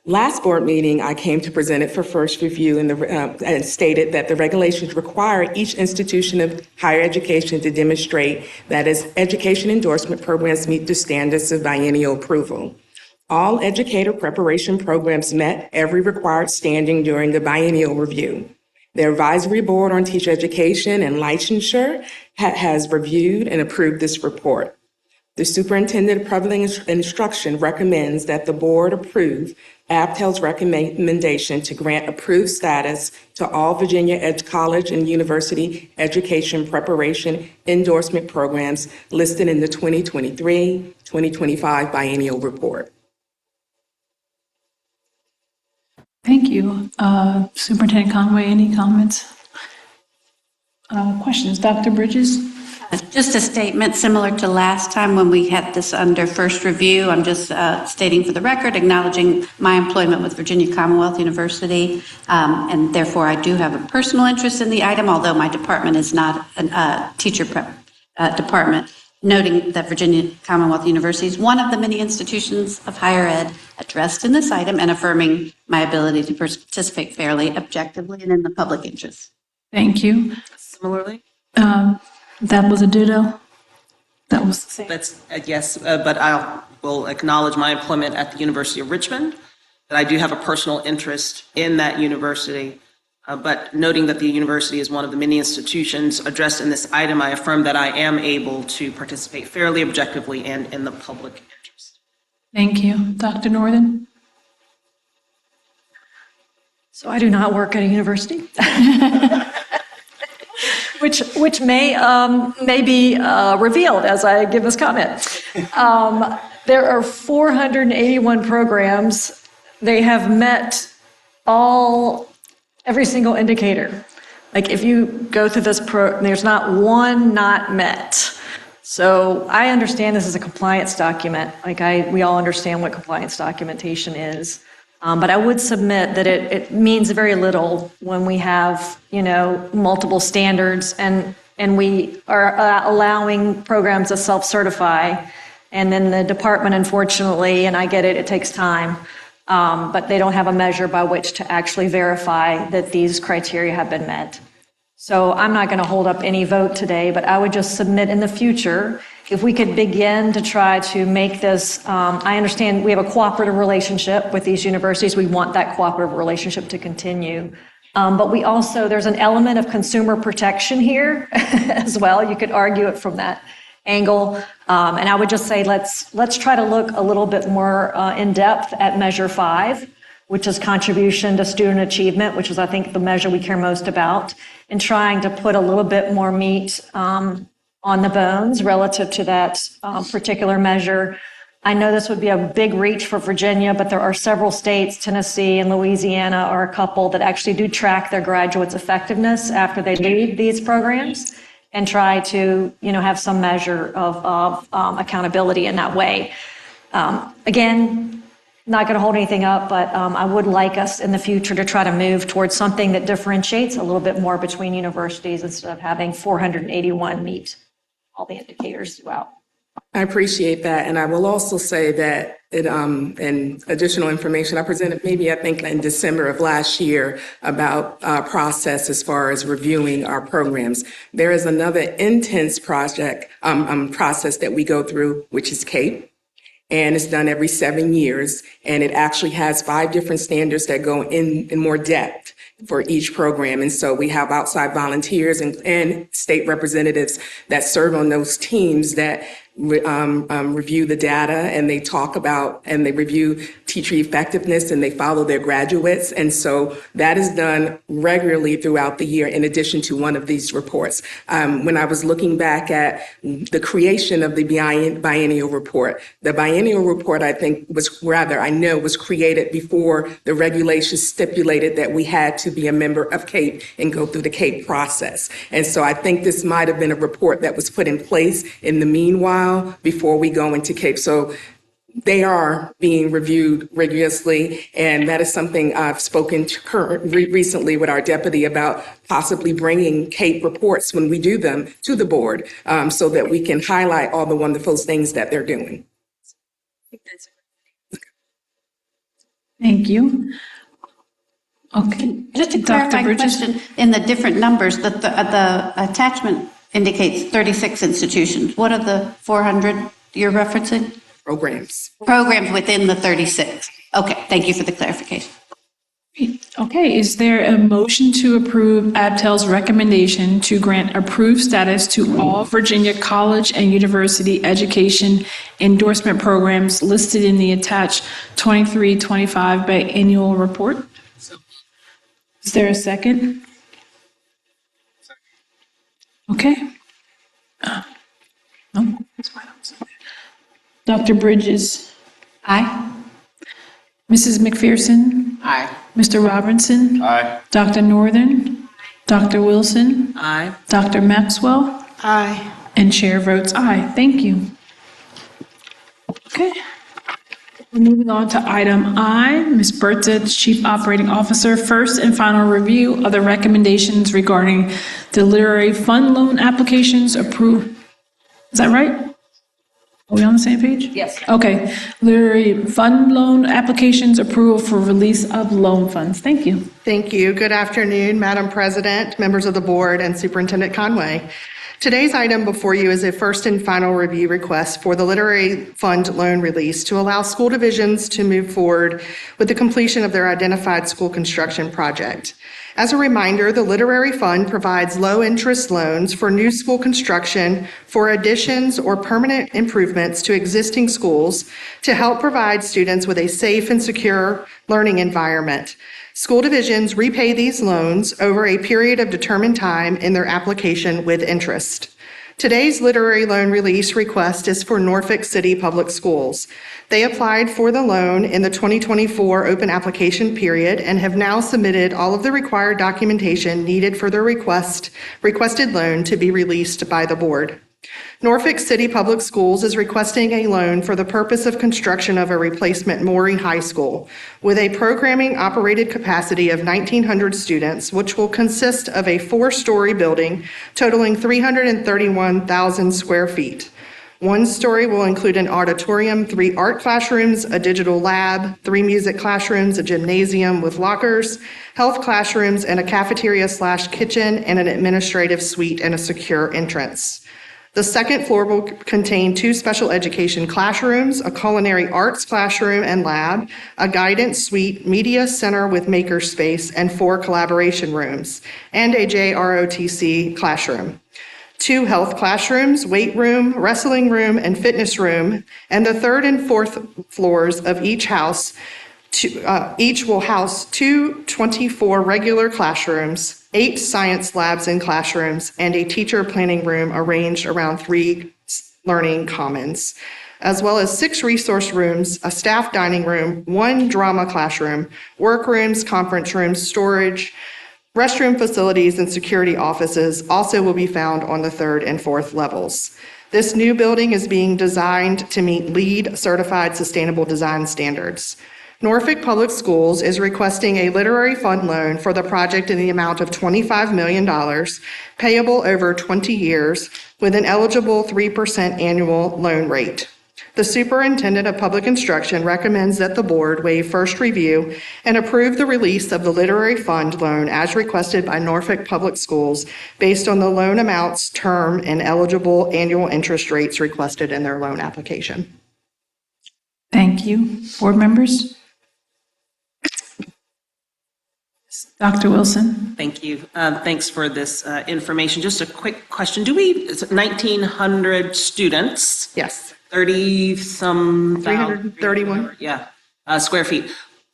Last board meeting, I came to present it for first review and stated that the regulations require each institution of higher education to demonstrate that its education endorsement programs meet the standards of biennial approval. All educator preparation programs met every required standing during the biennial review. The Advisory Board on Teacher Education and Licensure has reviewed and approved this report. The Superintendent of Public Instruction recommends that the board approve ABTEL's recommendation to grant approved status to all Virginia College and University education preparation endorsement programs listed in the 2023-2025 biennial report. Thank you. Superintendent Conway, any comments? Questions? Dr. Bridges? Just a statement similar to last time when we had this under first review. I'm just stating for the record, acknowledging my employment with Virginia Commonwealth University, and therefore I do have a personal interest in the item, although my department is not a teacher prep department, noting that Virginia Commonwealth University is one of the many institutions of higher ed addressed in this item, and affirming my ability to participate fairly, objectively, and in the public interest. Thank you. Similarly? That was a ditto. That was the same. That's yes, but I will acknowledge my employment at the University of Richmond, that I do have a personal interest in that university. But noting that the university is one of the many institutions addressed in this item, I affirm that I am able to participate fairly, objectively, and in the public interest. Thank you. Dr. Northern? So I do not work at a university. which may be revealed as I give this comment. There are 481 programs. They have met every single indicator. Like if you go through this there's not one not met. So I understand this is a compliance document. We all understand what compliance documentation is. But I would submit that it means very little when we have, multiple standards and we are allowing programs to self-certify. And then the department, unfortunately, and I get it, it takes time, but they don't have a measure by which to actually verify that these criteria have been met. So I'm not going to hold up any vote today, but I would just submit in the future, if we could begin to try to make this, I understand we have a cooperative relationship with these universities. We want that cooperative relationship to continue. But we also, there's an element of consumer protection here as well. You could argue it from that angle. And I would just say, let's try to look a little bit more in depth at Measure 5, which is contribution to student achievement, which is, I think, the measure we care most about, and trying to put a little bit more meat on the bones relative to that particular measure. I know this would be a big reach for Virginia, but there are several states, Tennessee and Louisiana are a couple that actually do track their graduates' effectiveness after they leave these programs and try to, have some measure of accountability in that way. Again, not going to hold anything up, but I would like us in the future to try to move towards something that differentiates a little bit more between universities instead of having 481 meet all the indicators throughout. I appreciate that. And I will also say that and additional information I presented I think in December of last year about process as far as reviewing our programs. There is another intense process that we go through, which is CAPE. And it's done every 7 years. And it actually has 5 different standards that go in more depth for each program. And so we have outside volunteers and state representatives that serve on those teams that review the data, and they talk about and they review teacher effectiveness, and they follow their graduates. And so that is done regularly throughout the year in addition to one of these reports. When I was looking back at the creation of the biennial report, the biennial report I know was created before the regulations stipulated that we had to be a member of CAPE and go through the CAPE process. And so I think this might have been a report that was put in place in the meanwhile before we go into CAPE. So they are being reviewed rigorously, and that is something I've spoken to recently with our deputy about, possibly bringing CAPE reports when we do them to the board so that we can highlight all the wonderful things that they're doing. Thank you. Okay. Just a clarifying question, in the different numbers, that the attachment indicates 36 institutions. What are the 400 you're referencing? Programs. Programs within the 36. Okay, thank you for the clarification. Okay, is there a motion to approve ABTEL's recommendation to grant approved status to all Virginia college and university education endorsement programs listed in the attached 23-25 biannual report? Is there a second? Okay. No, that's fine. Dr. Bridges? Aye. Mrs. McPherson? Aye. Mr. Robinson? Aye. Dr. Northern? Dr. Wilson? Aye. Dr. Maxwell? Aye. And chair votes aye. Thank you. Okay. We're moving on to item I, Ms. Bertha, Chief Operating Officer, first and final review of the recommendations regarding the literary fund loan applications approved. Is that right? Are we on the same page? Yes. Okay. Literary fund loan applications approval for release of loan funds. Thank you. Thank you. Good afternoon, Madam President, members of the board, and Superintendent Conway. Today's item before you is a first and final review request for the Literary Fund loan release to allow school divisions to move forward with the completion of their identified school construction project. As a reminder, the Literary Fund provides low-interest loans for new school construction for additions or permanent improvements to existing schools to help provide students with a safe and secure learning environment. School divisions repay these loans over a period of determined time in their application with interest. Today's literary loan release request is for Norfolk City Public Schools. They applied for the loan in the 2024 open application period and have now submitted all of the required documentation needed for their requested loan to be released by the board. Norfolk City Public Schools is requesting a loan for the purpose of construction of a replacement Maury High School with a programming operated capacity of 1,900 students, which will consist of a 4-story building totaling 331,000 square feet. 1 story will include an auditorium, 3 art classrooms, a digital lab, 3 music classrooms, a gymnasium with lockers, health classrooms, and a cafeteria/kitchen, and an administrative suite and a secure entrance. The second floor will contain 2 special education classrooms, a culinary arts classroom and lab, a guidance suite, media center with makerspace, and 4 collaboration rooms, and a JROTC classroom. 2 health classrooms, weight room, wrestling room, and fitness room, and the 3rd and 4th floors of each house each will house 2 24 regular classrooms, 8 science labs and classrooms, and a teacher planning room arranged around 3 learning commons, as well as 6 resource rooms, a staff dining room, 1 drama classroom, workrooms, conference rooms, storage, restroom facilities, and security offices also will be found on the 3rd and 4th levels. This new building is being designed to meet LEED certified sustainable design standards. Norfolk Public Schools is requesting a literary fund loan for the project in the amount of $25 million, payable over 20 years, with an eligible 3% annual loan rate. The Superintendent of Public Instruction recommends that the board waive first review and approve the release of the literary fund loan as requested by Norfolk Public Schools based on the loan amounts, term, and eligible annual interest rates requested in their loan application. Thank you. Board members? Dr. Wilson? Thank you. Thanks for this information. Just a quick question. Is it 1,900 students? Yes. 30-some... 331. Yeah, square feet.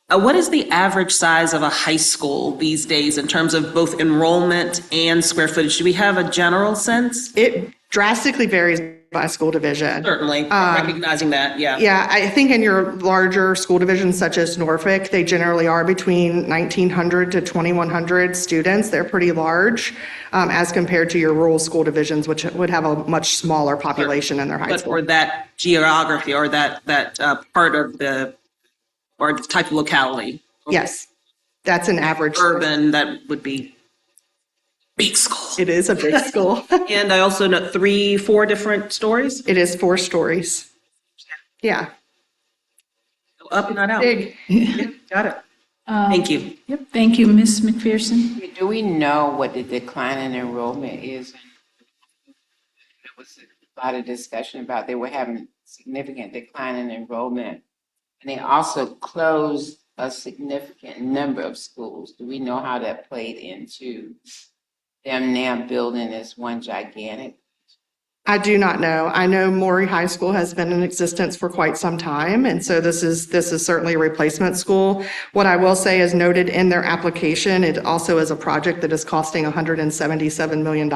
What is the average size of a high school these days in terms of both enrollment and square footage? Do we have a general sense? It drastically varies by school division. Certainly, recognizing that, yeah. Yeah, I think in your larger school divisions such as Norfolk, they generally are between 1,900 to 2,100 students. They're pretty large as compared to your rural school divisions, which would have a much smaller population in their high school. But for that geography or that part of the, or type of locality. Yes, that's an average. Urban, that would be big school. It is a big school. And I also know 3-4 different stories? It is 4 stories. Yeah. Up, not out. Big. Yeah, got it. Thank you. Yep, thank you, Ms. McPherson. Do we know what the decline in enrollment is? There was a lot of discussion about they were having significant decline in enrollment. And they also closed a significant number of schools. Do we know how that played into them now building this one gigantic? I do not know. I know Maury High School has been in existence for quite some time, and so this is certainly a replacement school. What I will say is noted in their application, it also is a project that is costing $177 million.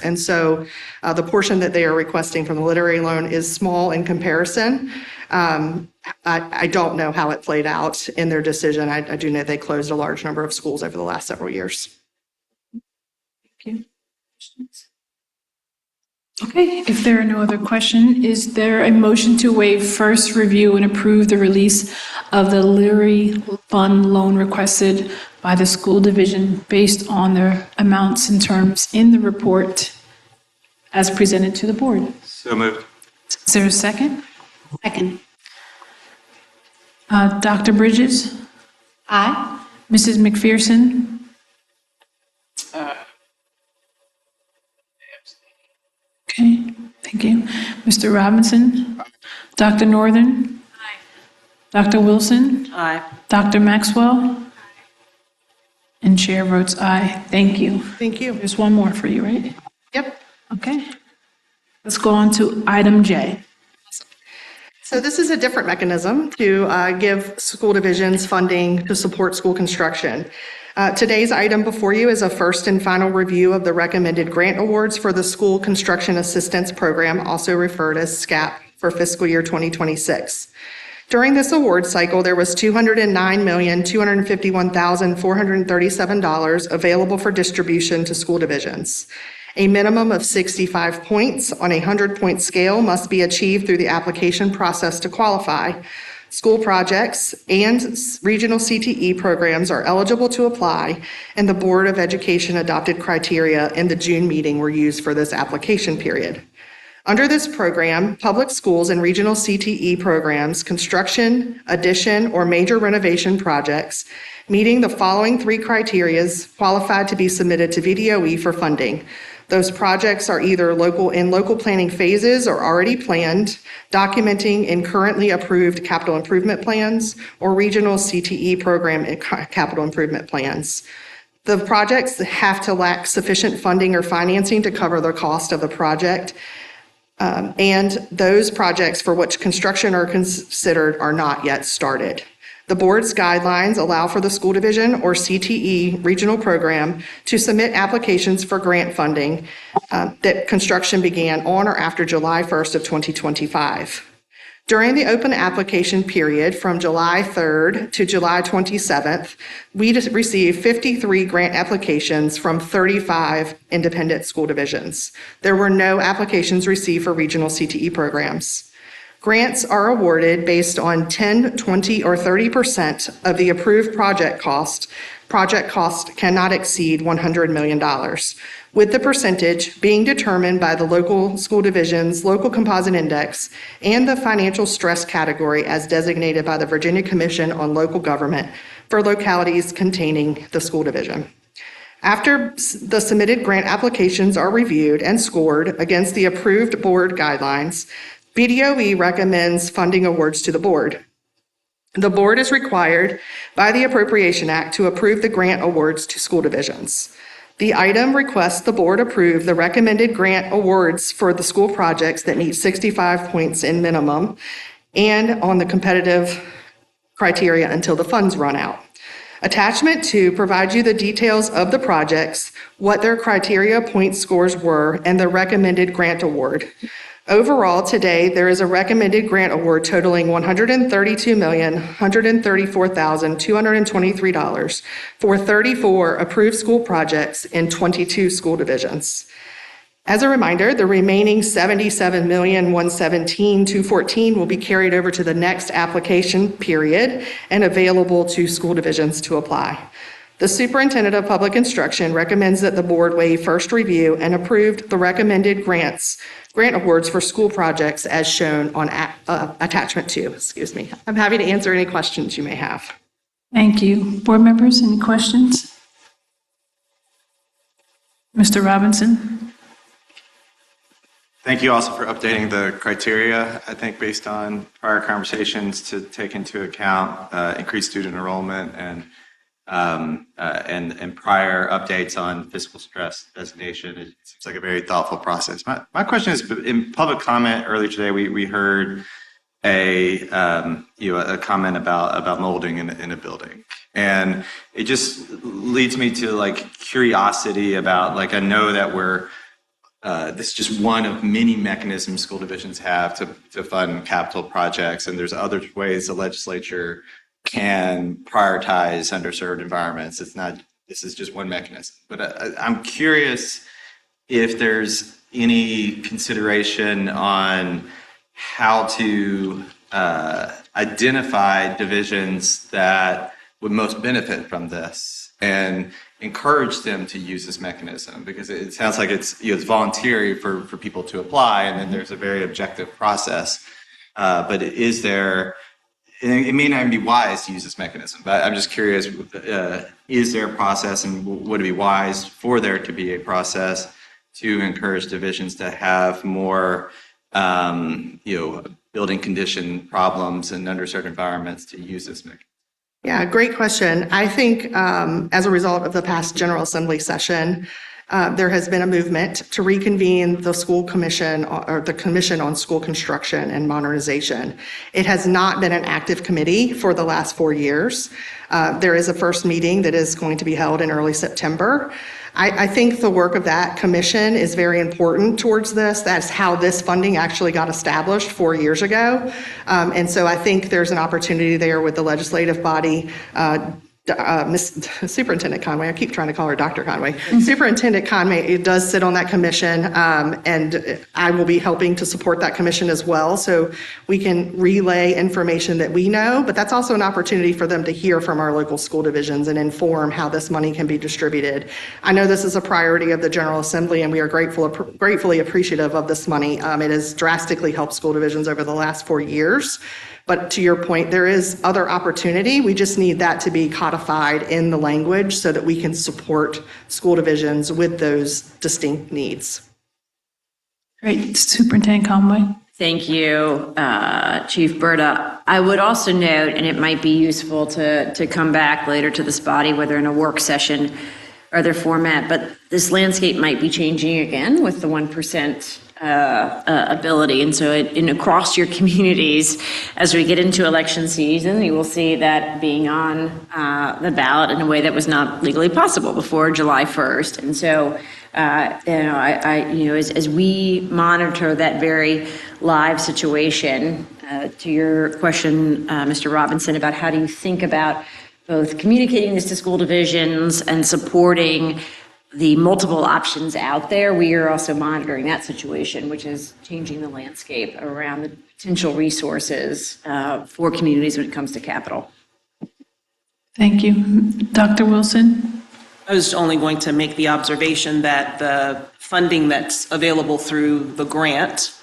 And so the portion that they are requesting from the literary loan is small in comparison. I don't know how it played out in their decision. I do know they closed a large number of schools over the last several years. Thank you. Okay, if there are no other questions, is there a motion to waive first review and approve the release of the literary fund loan requested by the school division based on their amounts and terms in the report as presented to the board? So moved. Is there a second? Second. Dr. Bridges? Aye. Mrs. McPherson? Okay, thank you. Mr. Robinson? Dr. Northern? Aye. Dr. Wilson? Aye. Dr. Maxwell? And chair votes aye. Thank you. Thank you. There's one more for you, right? Yep. Okay. Let's go on to item J. So this is a different mechanism to give school divisions funding to support school construction. Today's item before you is a first and final review of the recommended grant awards for the School Construction Assistance Program, also referred as SCAP, for fiscal year 2026. During this award cycle, there was $209,251,437 available for distribution to school divisions. A minimum of 65 points on a 100-point scale must be achieved through the application process to qualify. School projects and regional CTE programs are eligible to apply, and the Board of Education adopted criteria in the June meeting were used for this application period. Under this program, public schools and regional CTE programs, construction, addition, or major renovation projects meeting the following three criteria qualified to be submitted to VDOE for funding. Those projects are either in local planning phases or already planned, documenting in currently approved capital improvement plans or regional CTE program capital improvement plans. The projects have to lack sufficient funding or financing to cover the cost of the project. And those projects for which construction are considered are not yet started. The board's guidelines allow for the school division or CTE regional program to submit applications for grant funding that construction began on or after July 1st of 2025. During the open application period from July 3rd to July 27th, we received 53 grant applications from 35 independent school divisions. There were no applications received for regional CTE programs. Grants are awarded based on 10, 20, or 30% of the approved project cost. Project cost cannot exceed $100 million, with the percentage being determined by the local school division's local composite index and the financial stress category as designated by the Virginia Commission on Local Government for localities containing the school division. After the submitted grant applications are reviewed and scored against the approved board guidelines, VDOE recommends funding awards to the board. The board is required by the Appropriation Act to approve the grant awards to school divisions. The item requests the board approve the recommended grant awards for the school projects that meet 65 points in minimum and on the competitive criteria until the funds run out. Attachment 2 provides you the details of the projects, what their criteria point scores were, and the recommended grant award. Overall, today, there is a recommended grant award totaling $132,134,223 for 34 approved school projects in 22 school divisions. As a reminder, the remaining $77,117,214 will be carried over to the next application period and available to school divisions to apply. The Superintendent of Public Instruction recommends that the board waive first review and approve the recommended grant awards for school projects as shown on attachment 2. I'm happy to answer any questions you may have. Thank you. Board members, any questions? Mr. Robinson? Thank you also for updating the criteria, I think based on prior conversations to take into account increased student enrollment and prior updates on fiscal stress designation. It seems like a very thoughtful process. My question is, in public comment earlier today, we heard a comment about molding in a building. And it just leads me to like curiosity about, like, I know that this is just one of many mechanisms school divisions have to fund capital projects, and there's other ways the legislature can prioritize underserved environments. This is just one mechanism. But I'm curious if there's any consideration on how to identify divisions that would most benefit from this and encourage them to use this mechanism, because it sounds like it's voluntary for people to apply, and then there's a very objective process. But is there, it may not even be wise to use this mechanism, but I'm just curious, is there a process, and would it be wise for there to be a process to encourage divisions to have more, building condition problems in underserved environments to use this mechanism? Yeah, great question. I think as a result of the past General Assembly session there has been a movement to reconvene the school commission or the Commission on School Construction and Modernization. It has not been an active committee for the last 4 years. There is a first meeting that is going to be held in early September. I think the work of that commission is very important towards this. That's how this funding actually got established 4 years ago. And so I think there's an opportunity there with the legislative body. Miss Superintendent Conway, I keep trying to call her Dr. Conway. Superintendent Conway does sit on that commission, and I will be helping to support that commission as well, so we can relay information that we know, but that's also an opportunity for them to hear from our local school divisions and inform how this money can be distributed. I know this is a priority of the General Assembly, and we are gratefully appreciative of this money. It has drastically helped school divisions over the last 4 years. But to your point, there is other opportunity. We just need that to be codified in the language so that we can support school divisions with those distinct needs. Great. Superintendent Conway. Thank you, Chief Berta. I would also note, and it might be useful to come back later to this body, whether in a work session or other format, but this landscape might be changing again with the 1% ability. And so across your communities, as we get into election season, you will see that being on the ballot in a way that was not legally possible before July 1st. And so, as we monitor that very live situation, to your question, Mr. Robinson, about how do you think about both communicating this to school divisions and supporting the multiple options out there, we are also monitoring that situation, which is changing the landscape around the potential resources for communities when it comes to capital. Thank you. Dr. Wilson? I was only going to make the observation that the funding that's available through the grant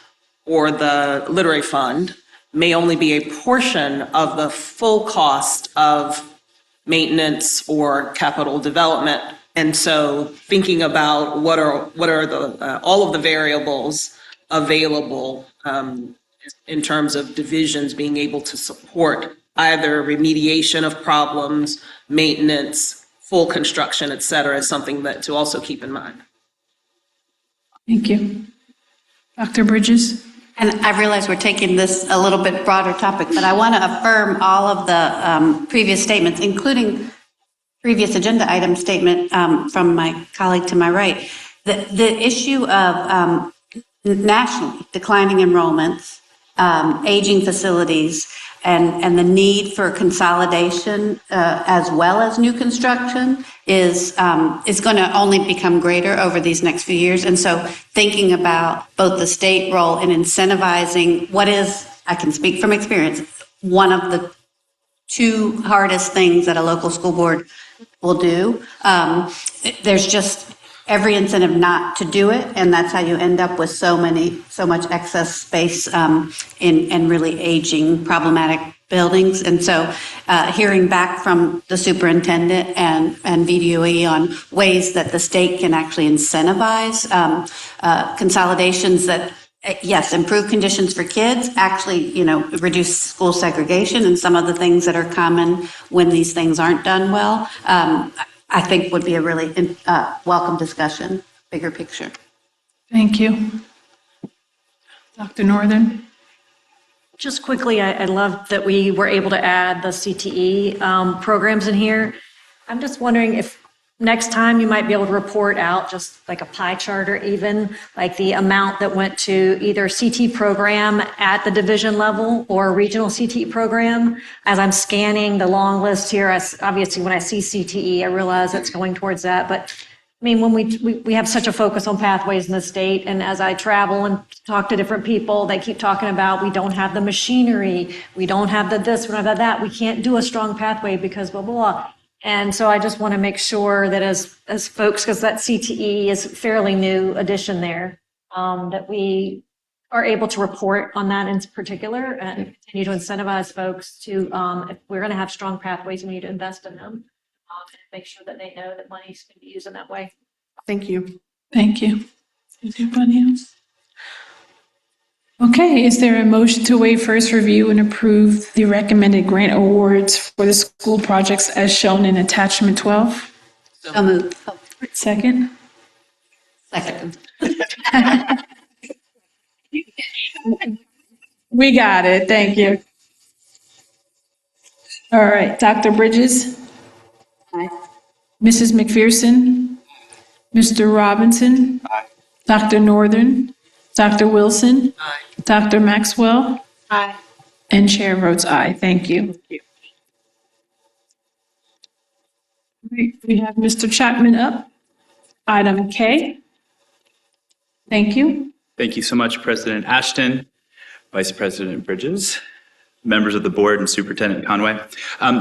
or the literary fund may only be a portion of the full cost of maintenance or capital development. And so thinking about what are the all of the variables available in terms of divisions being able to support either remediation of problems, maintenance, full construction, et cetera, is something that to also keep in mind. Thank you. Dr. Bridges? And I realize we're taking this a little bit broader topic, but I want to affirm all of the previous statements, including previous agenda item statement from my colleague to my right. The issue of nationally declining enrollments, aging facilities, and the need for consolidation as well as new construction is going to only become greater over these next few years. And so thinking about both the state role in incentivizing what is, I can speak from experience, one of the two hardest things that a local school board will do. There's just every incentive not to do it, and that's how you end up with so much excess space in really aging, problematic buildings. And so hearing back from the superintendent and VDOE on ways that the state can actually incentivize consolidations that, yes, improve conditions for kids, actually, reduce school segregation and some of the things that are common when these things aren't done well, I think would be a really welcome discussion, bigger picture. Thank you. Dr. Northern? Just quickly, I love that we were able to add the CTE programs in here. I'm just wondering if next time you might be able to report out just like a pie chart or even like the amount that went to either CT program at the division level or regional CT program. As I'm scanning the long list here, obviously when I see CTE, I realize it's going towards that. But I mean, when we have such a focus on pathways in the state, and as I travel and talk to different people, they keep talking about we don't have the machinery, we don't have the this, we don't have that, we can't do a strong pathway because blah, blah, blah. And so I just want to make sure that as folks, because that CTE is a fairly new addition there, that we are able to report on that in particular and continue to incentivize folks to, if we're going to have strong pathways, we need to invest in them. Make sure that they know that money's going to be used in that way. Thank you. Thank you. Is there anybody else? Okay, is there a motion to waive first review and approve the recommended grant awards for the school projects as shown in attachment 12? So moved. Second? Second. We got it. Thank you. All right, Dr. Bridges? Aye. Mrs. McPherson? Mr. Robinson? Aye. Dr. Northern? Dr. Wilson? Aye. Dr. Maxwell? Aye. And chair votes aye. Thank you. Right, we have Mr. Chapman up. Item K. Thank you. Thank you so much, President Ashton, Vice President Bridges, members of the board, and Superintendent Conway.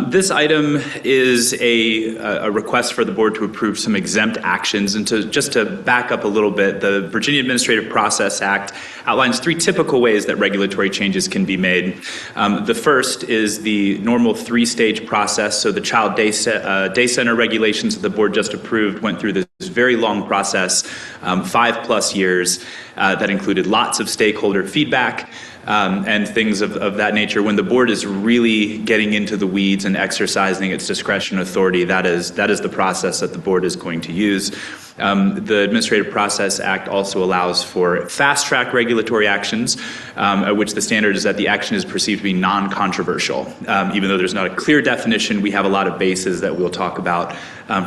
This item is a request for the board to approve some exempt actions. And just to back up a little bit, the Virginia Administrative Process Act outlines 3 typical ways that regulatory changes can be made. The first is the normal 3-stage process. So the Child Day Center regulations that the board just approved went through this very long process, 5+ years, that included lots of stakeholder feedback. And things of that nature. When the board is really getting into the weeds and exercising its discretion and authority, that is the process that the board is going to use. The Administrative Process Act also allows for fast-track regulatory actions, at which the standard is that the action is perceived to be non-controversial. Even though there's not a clear definition, we have a lot of bases that we'll talk about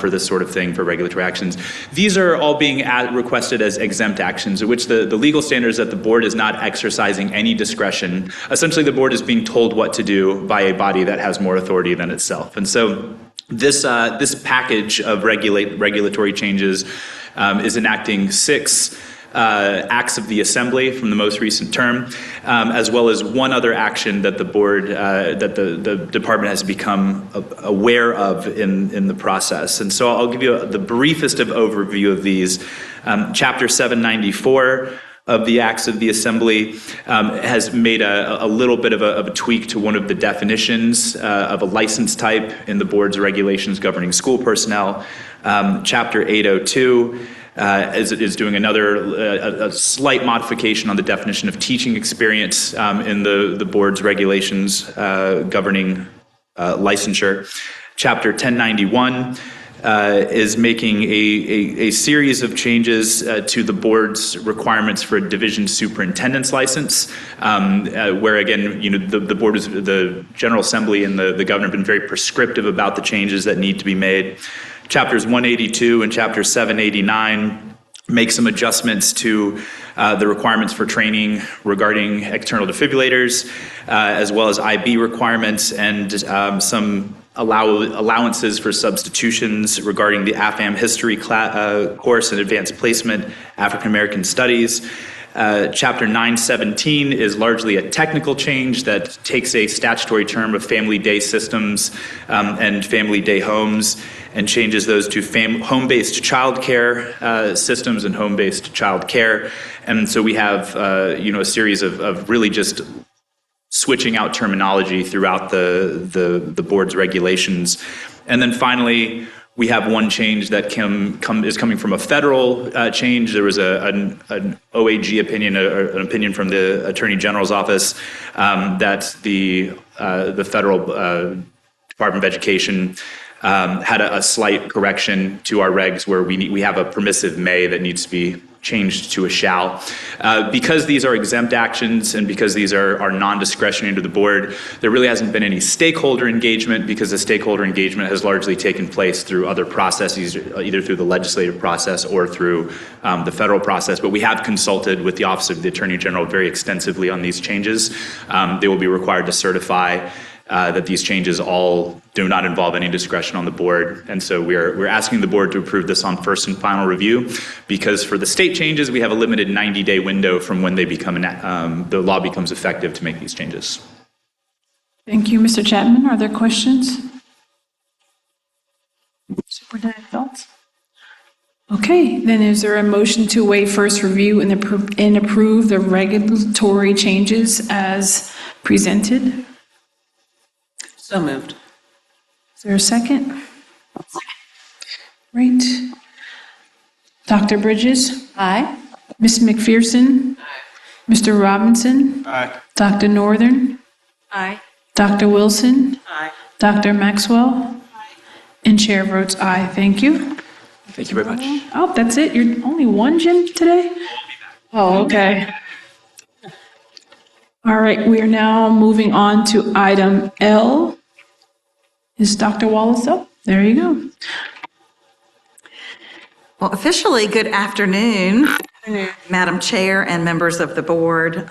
for this sort of thing for regulatory actions. These are all being requested as exempt actions, in which the legal standard is that the board is not exercising any discretion. Essentially, the board is being told what to do by a body that has more authority than itself. And so this package of regulatory changes is enacting 6 acts of the Assembly from the most recent term, as well as one other action that the board, that the department has become aware of in the process. And so I'll give you the briefest of overview of these. Chapter 794 of the Acts of the Assembly has made a little bit of a tweak to one of the definitions of a license type in the board's regulations governing school personnel. Chapter 802 is doing a slight modification on the definition of teaching experience in the board's regulations governing licensure. Chapter 1091 is making a series of changes to the board's requirements for a division superintendent's license, where again, the board, the General Assembly and the governor have been very prescriptive about the changes that need to be made. Chapters 182 and chapter 789 make some adjustments to the requirements for training regarding external defibrillators, as well as IB requirements and some allowances for substitutions regarding the AFAM history course and advanced placement, African American studies. Chapter 917 is largely a technical change that takes a statutory term of family day systems and family day homes and changes those to home-based childcare systems and home-based child care. And so we have a series of really just switching out terminology throughout the board's regulations. And then finally, we have one change that is coming from a federal change. There was an OAG opinion, an opinion from the Attorney General's office that the federal Department of Education had a slight correction to our regs where we have a permissive may that needs to be changed to a shall. Because these are exempt actions and because these are non-discretionary to the board, there really hasn't been any stakeholder engagement because the stakeholder engagement has largely taken place through other processes, either through the legislative process or through the federal process. But we have consulted with the Office of the Attorney General very extensively on these changes. They will be required to certify that these changes all do not involve any discretion on the board. And so we're asking the board to approve this on first and final review because for the state changes, we have a limited 90-day window from when they become the law becomes effective to make these changes. Thank you, Mr. Chapman. Are there questions? Superintendent Phillips? Okay, then is there a motion to waive first review and approve the regulatory changes as presented? So moved. Is there a second? Great. Dr. Bridges? Aye. Ms. McPherson? Aye. Mr. Robinson? Aye. Dr. Northern? Aye. Dr. Wilson? Aye. Dr. Maxwell? Aye. And chair votes aye. Thank you. Thank you very much. Oh, that's it? You're only one, Jim, today? Oh, okay. All right, we are now moving on to item L. Is Dr. Wallace up? There you go. Well, officially, good afternoon, Madam Chair and members of the board.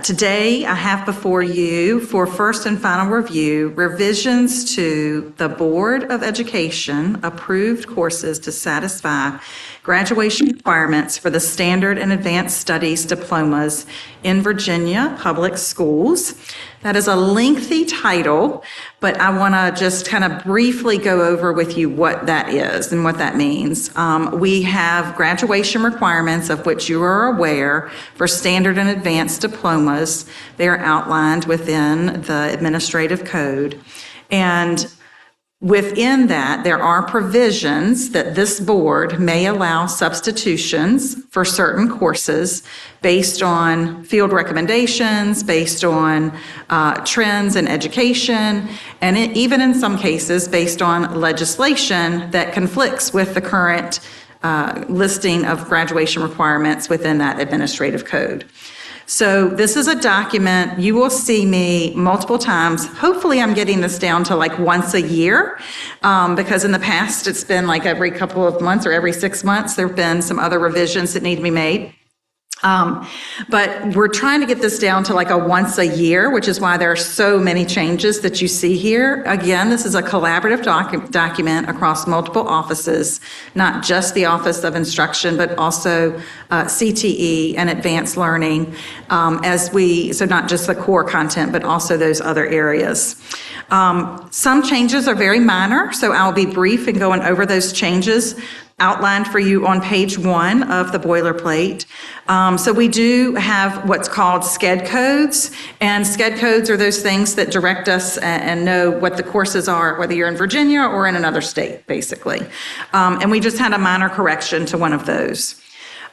Today, I have before you for first and final review revisions to the Board of Education approved courses to satisfy graduation requirements for the Standard and Advanced Studies diplomas in Virginia Public Schools. That is a lengthy title, but I want to just kind of briefly go over with you what that is and what that means. We have graduation requirements of which you are aware for standard and advanced diplomas. They are outlined within the administrative code. And within that, there are provisions that this board may allow substitutions for certain courses based on field recommendations, based on trends in education, and even in some cases based on legislation that conflicts with the current listing of graduation requirements within that administrative code. So this is a document, you will see me multiple times. Hopefully I'm getting this down to like once a year, because in the past it's been like every couple of months or every 6 months. There have been some other revisions that need to be made. But we're trying to get this down to like a once a year, which is why there are so many changes that you see here. Again, this is a collaborative document across multiple offices, not just the Office of Instruction, but also CTE and advanced learning, so not just the core content, but also those other areas. Some changes are very minor, so I'll be brief in going over those changes outlined for you on page 1 of the boilerplate. So we do have what's called SCED codes, and SCED codes are those things that direct us and know what the courses are, whether you're in Virginia or in another state, basically. And we just had a minor correction to one of those.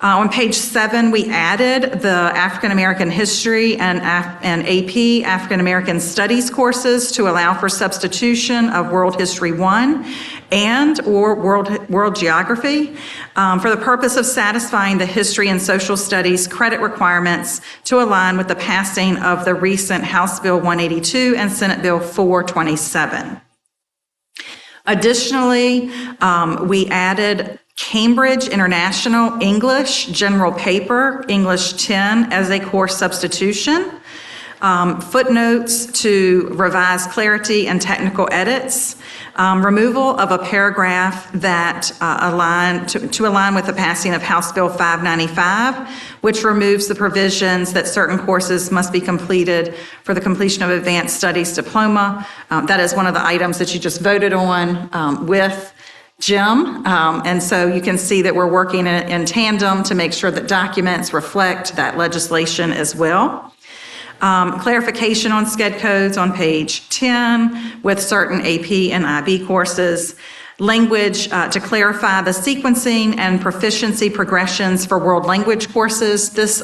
On page 7, we added the African American History and AP African American Studies courses to allow for substitution of World History 1 and or World Geography for the purpose of satisfying the History and Social Studies credit requirements to align with the passing of the recent House Bill 182 and Senate Bill 427. Additionally, we added Cambridge International English General Paper, English 10, as a course substitution. Footnotes to revise clarity and technical edits. Removal of a paragraph that to align with the passing of House Bill 595, which removes the provisions that certain courses must be completed for the completion of advanced studies diploma. That is one of the items that you just voted on with Jim, and so you can see that we're working in tandem to make sure that documents reflect that legislation as well. Clarification on SCED codes on page 10 with certain AP and IB courses. Language to clarify the sequencing and proficiency progressions for world language courses. This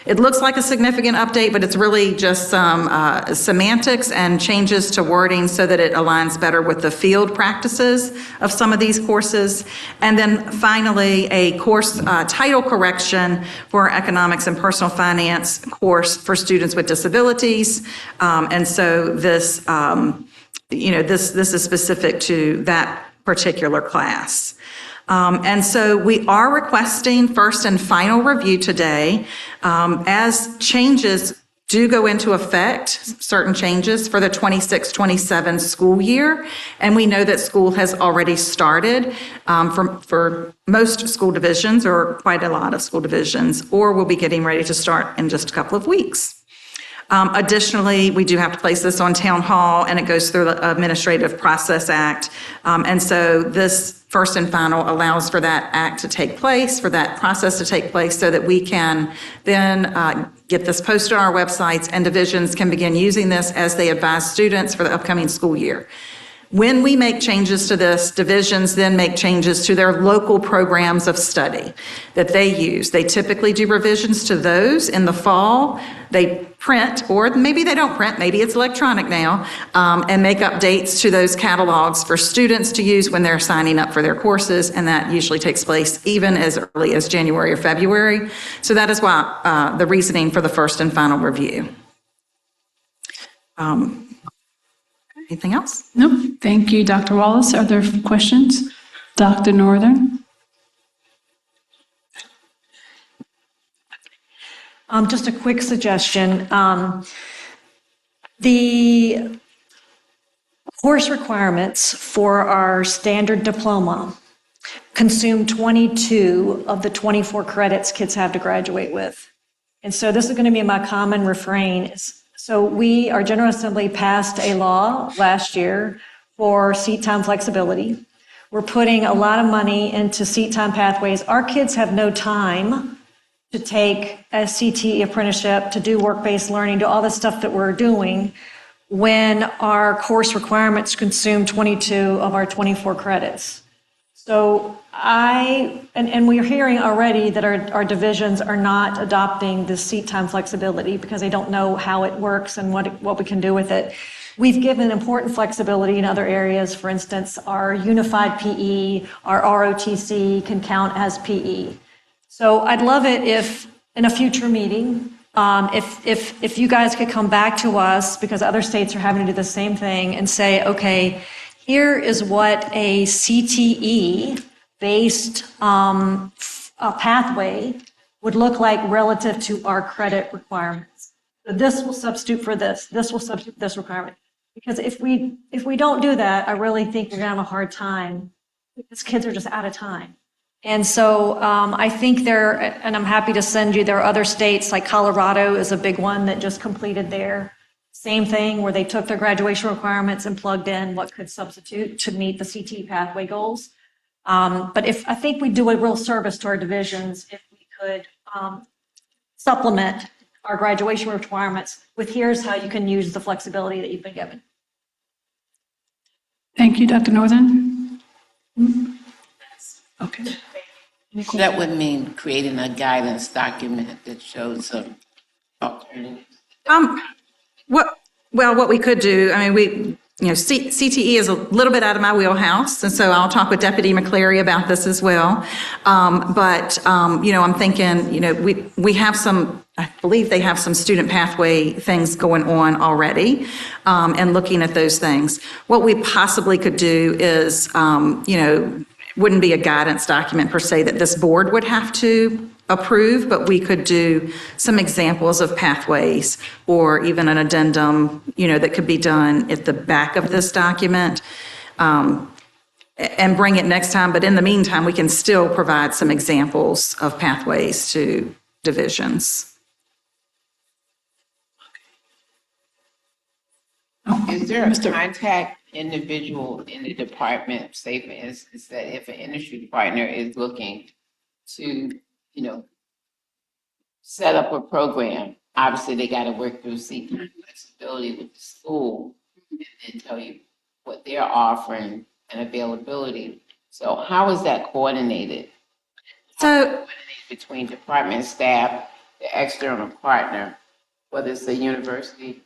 it looks like a significant update, but it's really just some semantics and changes to wording so that it aligns better with the field practices of some of these courses. And then finally, a course title correction for economics and personal finance course for students with disabilities. And so this this is specific to that particular class. And so we are requesting first and final review today as changes do go into effect, certain changes for the 26-27 school year. And we know that school has already started for most school divisions, or quite a lot of school divisions, or we'll be getting ready to start in just a couple of weeks. Additionally, we do have to place this on town hall, and it goes through the Administrative Process Act. And so this first and final allows for that act to take place, for that process to take place, so that we can then get this posted on our websites, and divisions can begin using this as they advise students for the upcoming school year. When we make changes to this, divisions then make changes to their local programs of study that they use. They typically do revisions to those in the fall. They print, or maybe they don't print, maybe it's electronic now, and make updates to those catalogs for students to use when they're signing up for their courses, and that usually takes place even as early as January or February. So that is why the reasoning for the first and final review. Anything else? Nope. Thank you, Dr. Wallace. Are there questions? Dr. Northern? Just a quick suggestion. The course requirements for our standard diploma consume 22 of the 24 credits kids have to graduate with. And so this is going to be my common refrain. So our General Assembly passed a law last year for seat time flexibility. We're putting a lot of money into seat time pathways. Our kids have no time to take a CTE apprenticeship, to do work-based learning, do all the stuff that we're doing when our course requirements consume 22 of our 24 credits. So and we're hearing already that our divisions are not adopting the seat time flexibility because they don't know how it works and what we can do with it. We've given important flexibility in other areas. For instance, our unified PE, our ROTC can count as PE. So I'd love it if, in a future meeting, if you guys could come back to us, because other states are having to do the same thing, and say, okay, here is what a CTE-based pathway would look like relative to our credit requirements. So this will substitute for this. This will substitute for this requirement. Because if we don't do that, I really think we're going to have a hard time because kids are just out of time. And so I think and I'm happy to send you, there are other states, like Colorado is a big one that just completed their same thing, where they took their graduation requirements and plugged in what could substitute to meet the CTE pathway goals. But I think we'd do a real service to our divisions if we could supplement our graduation requirements with here's how you can use the flexibility that you've been given. Thank you, Dr. Northern. Okay. That would mean creating a guidance document that shows some alternatives. What we could do, I mean, CTE is a little bit out of my wheelhouse, and so I'll talk with Deputy McCleary about this as well. I'm thinking, we have some, I believe they have some student pathway things going on already, and looking at those things. What we possibly could do is, wouldn't be a guidance document per se that this board would have to approve, but we could do some examples of pathways or even an addendum, that could be done at the back of this document, and bring it next time. But in the meantime, we can still provide some examples of pathways to divisions. Is there a contact individual in the department, say for instance, that if an industry partner is looking to, set up a program, obviously they got to work through seat flexibility with the school and tell you what they're offering and availability. So how is that coordinated? Between department staff, the external partner, whether it's the university,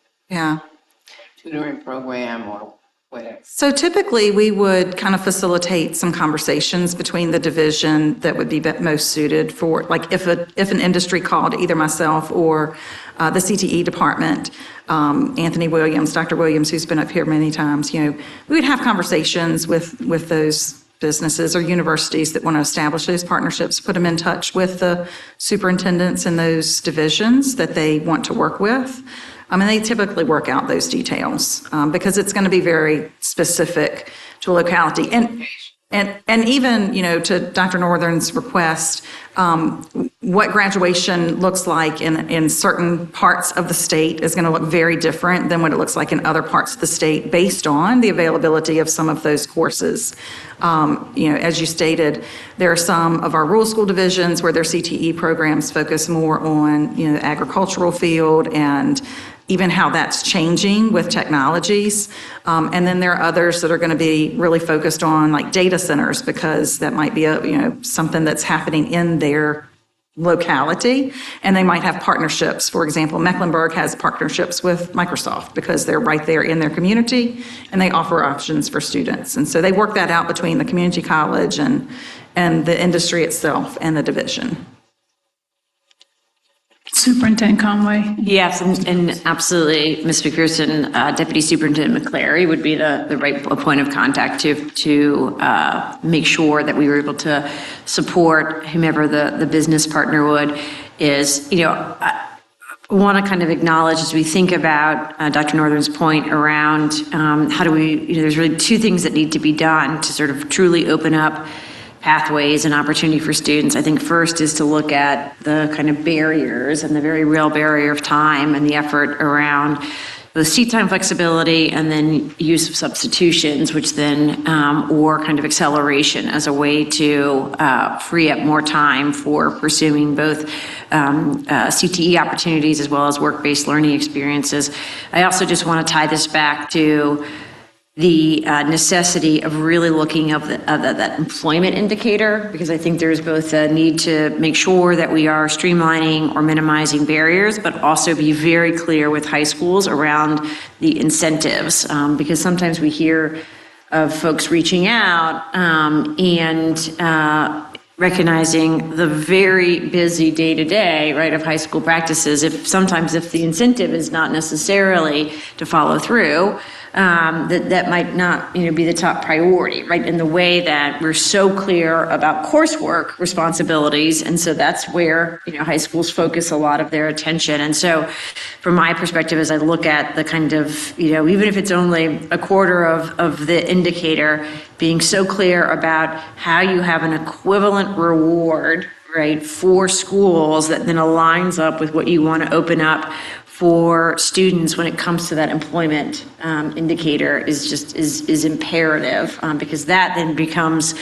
tutoring program or whatever. So typically, we would kind of facilitate some conversations between the division that would be most suited for, like if an industry called either myself or the CTE department, Anthony Williams, Dr. Williams, who's been up here many times, we would have conversations with those businesses or universities that want to establish those partnerships, put them in touch with the superintendents in those divisions that they want to work with. And they typically work out those details because it's going to be very specific to a locality. And even, to Dr. Northern's request, what graduation looks like in certain parts of the state is going to look very different than what it looks like in other parts of the state based on the availability of some of those courses. As you stated, there are some of our rural school divisions where their CTE programs focus more on, the agricultural field and even how that's changing with technologies. And then there are others that are going to be really focused on like data centers because that might be something that's happening in their locality, and they might have partnerships. For example, Mecklenburg has partnerships with Microsoft because they're right there in their community and they offer options for students. And so they work that out between the community college and the industry itself and the division. Superintendent Conway. Yes, and absolutely, Ms. McPherson, Deputy Superintendent McClary would be the right point of contact to make sure that we were able to support whomever the business partner would is, I want to kind of acknowledge as we think about Dr. Northern's point around how do we, there's really two things that need to be done to sort of truly open up pathways and opportunity for students. I think first is to look at the kind of barriers and the very real barrier of time and the effort around the seat time flexibility and then use of substitutions, which then, or kind of acceleration as a way to free up more time for pursuing both CTE opportunities as well as work-based learning experiences. I also just want to tie this back to the necessity of really looking at that employment indicator, because I think there's both a need to make sure that we are streamlining or minimizing barriers, but also be very clear with high schools around the incentives, because sometimes we hear of folks reaching out and recognizing the very busy day-to-day, right, of high school practices. Sometimes if the incentive is not necessarily to follow through, that might not, be the top priority, right? In the way that we're so clear about coursework responsibilities, and so that's where high schools focus a lot of their attention. And so, from my perspective, as I look at the kind of, even if it's only a quarter of the indicator, being so clear about how you have an equivalent reward, right, for schools that then aligns up with what you want to open up for students when it comes to that employment indicator is imperative, because that then becomes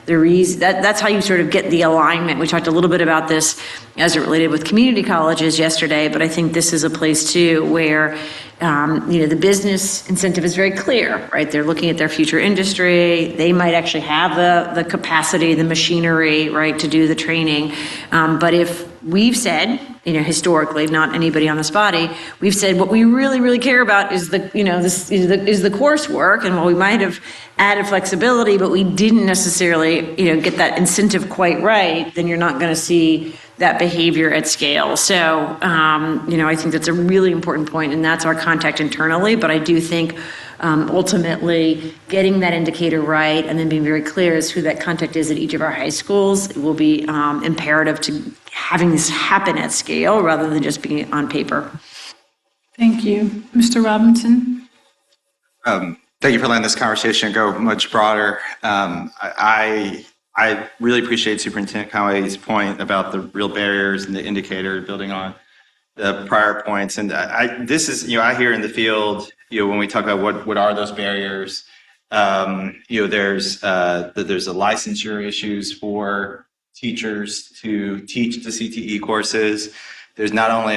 the reason that's how you sort of get the alignment. We talked a little bit about this as it related with community colleges yesterday, but I think this is a place too where the business incentive is very clear, right? They're looking at their future industry. They might actually have the capacity, the machinery, right, to do the training. But if we've said, historically, not anybody on this body, we've said what we really, really care about is the coursework. And while we might have added flexibility, but we didn't necessarily, get that incentive quite right, then you're not going to see that behavior at scale. So, I think that's a really important point, and that's our contact internally. But I do think ultimately getting that indicator right and then being very clear as who that contact is at each of our high schools will be imperative to having this happen at scale rather than just being on paper. Thank you. Mr. Robinson? Thank you for letting this conversation go much broader. I really appreciate Superintendent Conway's point about the real barriers and the indicator building on the prior points. And this is, I hear in the field, when we talk about what are those barriers, there's a licensure issues for teachers to teach the CTE courses. There's not only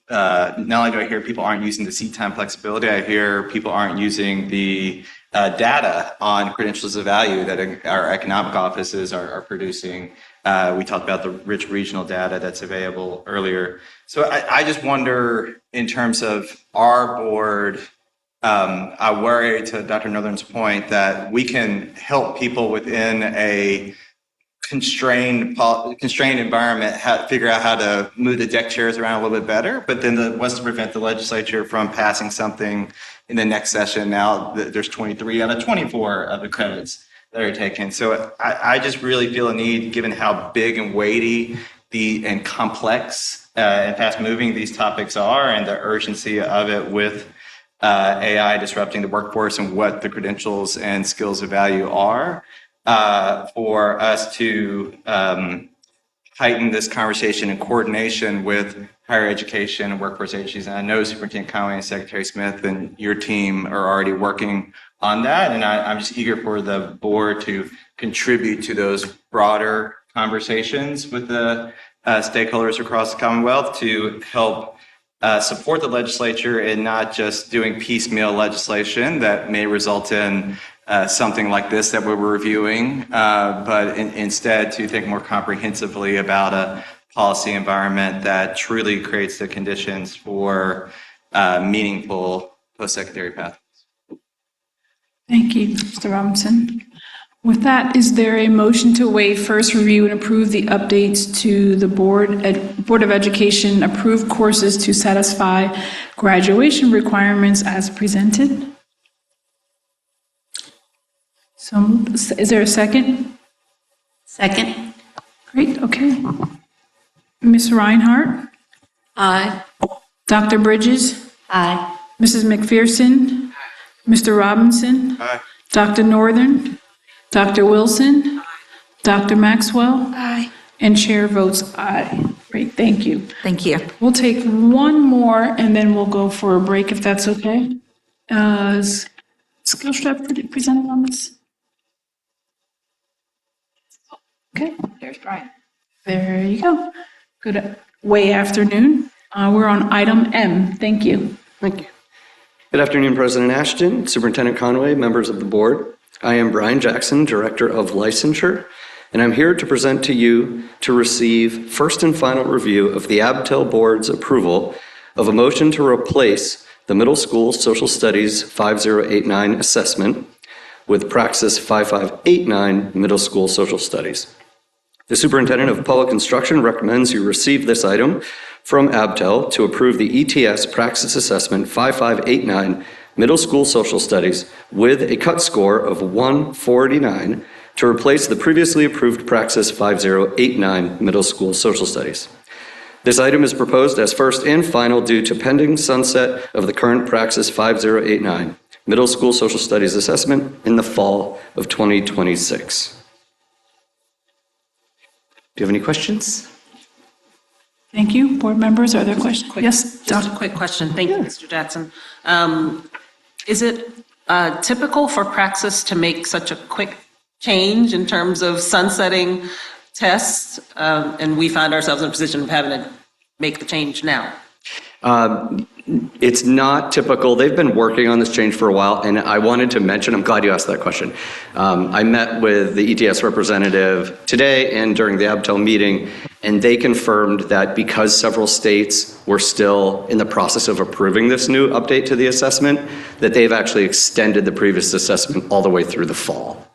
do I hear people aren't using the seat time flexibility, I hear people aren't using the data on credentials of value that our economic offices are producing. We talked about the rich regional data that's available earlier. So I just wonder, in terms of our board, I worry, to Dr. Northern's point, that we can help people within a constrained environment figure out how to move the deck chairs around a little bit better, but then what's to prevent the legislature from passing something in the next session? Now there's 23 out of 24 of the credits that are taken. So I just really feel a need, given how big and weighty and complex and fast moving these topics are, and the urgency of it with AI disrupting the workforce and what the credentials and skills of value are, for us to heighten this conversation in coordination with higher education and workforce agencies. And I know Superintendent Conway and Secretary Smith and your team are already working on that. And I'm just eager for the board to contribute to those broader conversations with the stakeholders across the Commonwealth to help support the legislature in not just doing piecemeal legislation that may result in something like this that we're reviewing, but instead to think more comprehensively about a policy environment that truly creates the conditions for meaningful post-secondary pathways. Thank you, Mr. Robinson. With that, is there a motion to waive first review and approve the updates to the Board of Education approved courses to satisfy graduation requirements as presented? So, is there a second? Second. Great, okay. Ms. Reinhardt? Aye. Dr. Bridges? Aye. Mrs. McPherson? Mr. Robinson? Aye. Dr. Northern? Dr. Wilson? Dr. Maxwell? Aye. And chair votes aye. Great, thank you. Thank you. We'll take one more and then we'll go for a break if that's okay. Is Skillstrap presented on this? Okay, there's Brian. There you go. Good afternoon. We're on item M. Thank you. Thank you. Good afternoon, President Ashton, Superintendent Conway, members of the board. I am Brian Jackson, Director of Licensure, and I'm here to present to you to receive first and final review of the ABTEL Board's approval of a motion to replace the Middle School Social Studies 5089 assessment with Praxis 5589 Middle School Social Studies. The Superintendent of Public Instruction recommends you receive this item from ABTEL to approve the ETS Praxis Assessment 5589 Middle School Social Studies with a cut score of 149 to replace the previously approved Praxis 5089 Middle School Social Studies. This item is proposed as first and final due to pending sunset of the current Praxis 5089 Middle School Social Studies assessment in the fall of 2026. Do you have any questions? Thank you. Board members, are there questions? Yes, Just a quick question. Thank you, Mr. Jackson. Is it typical for Praxis to make such a quick change in terms of sunsetting tests? And we find ourselves in a position of having to make the change now. It's not typical. They've been working on this change for a while, and I wanted to mention, I'm glad you asked that question. I met with the ETS representative today and during the ABTEL meeting, and they confirmed that because several states were still in the process of approving this new update to the assessment, that they've actually extended the previous assessment all the way through the fall.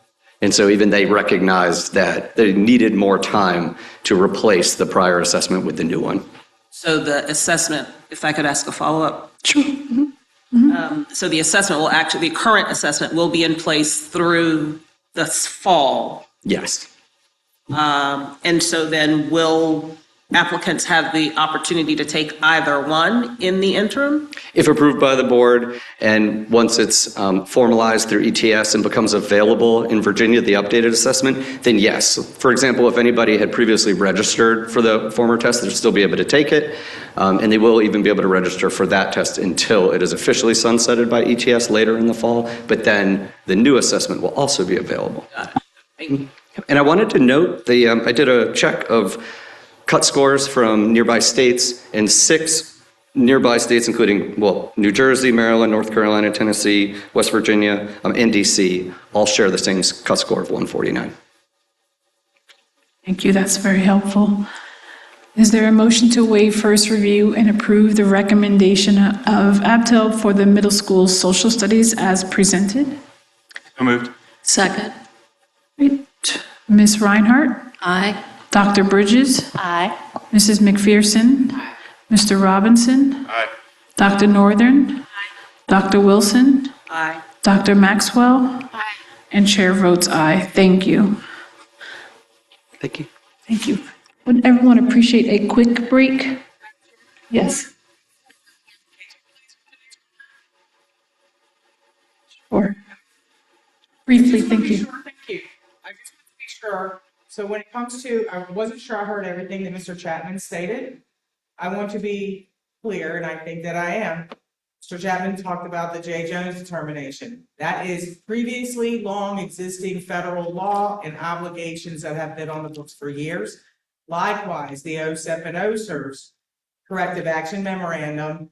And so even they recognized that they needed more time to replace the prior assessment with the new one. So the assessment, if I could ask a follow-up. Sure. So the assessment will actually, the current assessment will be in place through this fall. Yes. And so then will applicants have the opportunity to take either one in the interim? If approved by the board, and once it's formalized through ETS and becomes available in Virginia, the updated assessment, then yes. For example, if anybody had previously registered for the former test, they'll still be able to take it. And they will even be able to register for that test until it is officially sunsetted by ETS later in the fall. But then the new assessment will also be available. And I wanted to note, I did a check of cut scores from nearby states, and 6 nearby states, including, New Jersey, Maryland, North Carolina, Tennessee, West Virginia, and DC, all share the same cut score of 149. Thank you. That's very helpful. Is there a motion to waive first review and approve the recommendation of ABTEL for the middle school social studies as presented? So moved. Second. Great. Ms. Reinhardt? Aye. Dr. Bridges? Aye. Mrs. McPherson? Mr. Robinson? Aye. Dr. Northern? Dr. Wilson? Aye. Dr. Maxwell? Aye. And chair votes aye. Thank you. Thank you. Thank you. Would everyone appreciate a quick break? Yes. Or briefly, thank you. Thank you. I just want to be sure So when it comes to, I wasn't sure I heard everything that Mr. Chapman stated. I want to be clear, and I think that I am. Mr. Chapman talked about the J. Jones determination. That is previously long existing federal law and obligations that have been on the books for years. Likewise, the OSEP and OSERS corrective action memorandum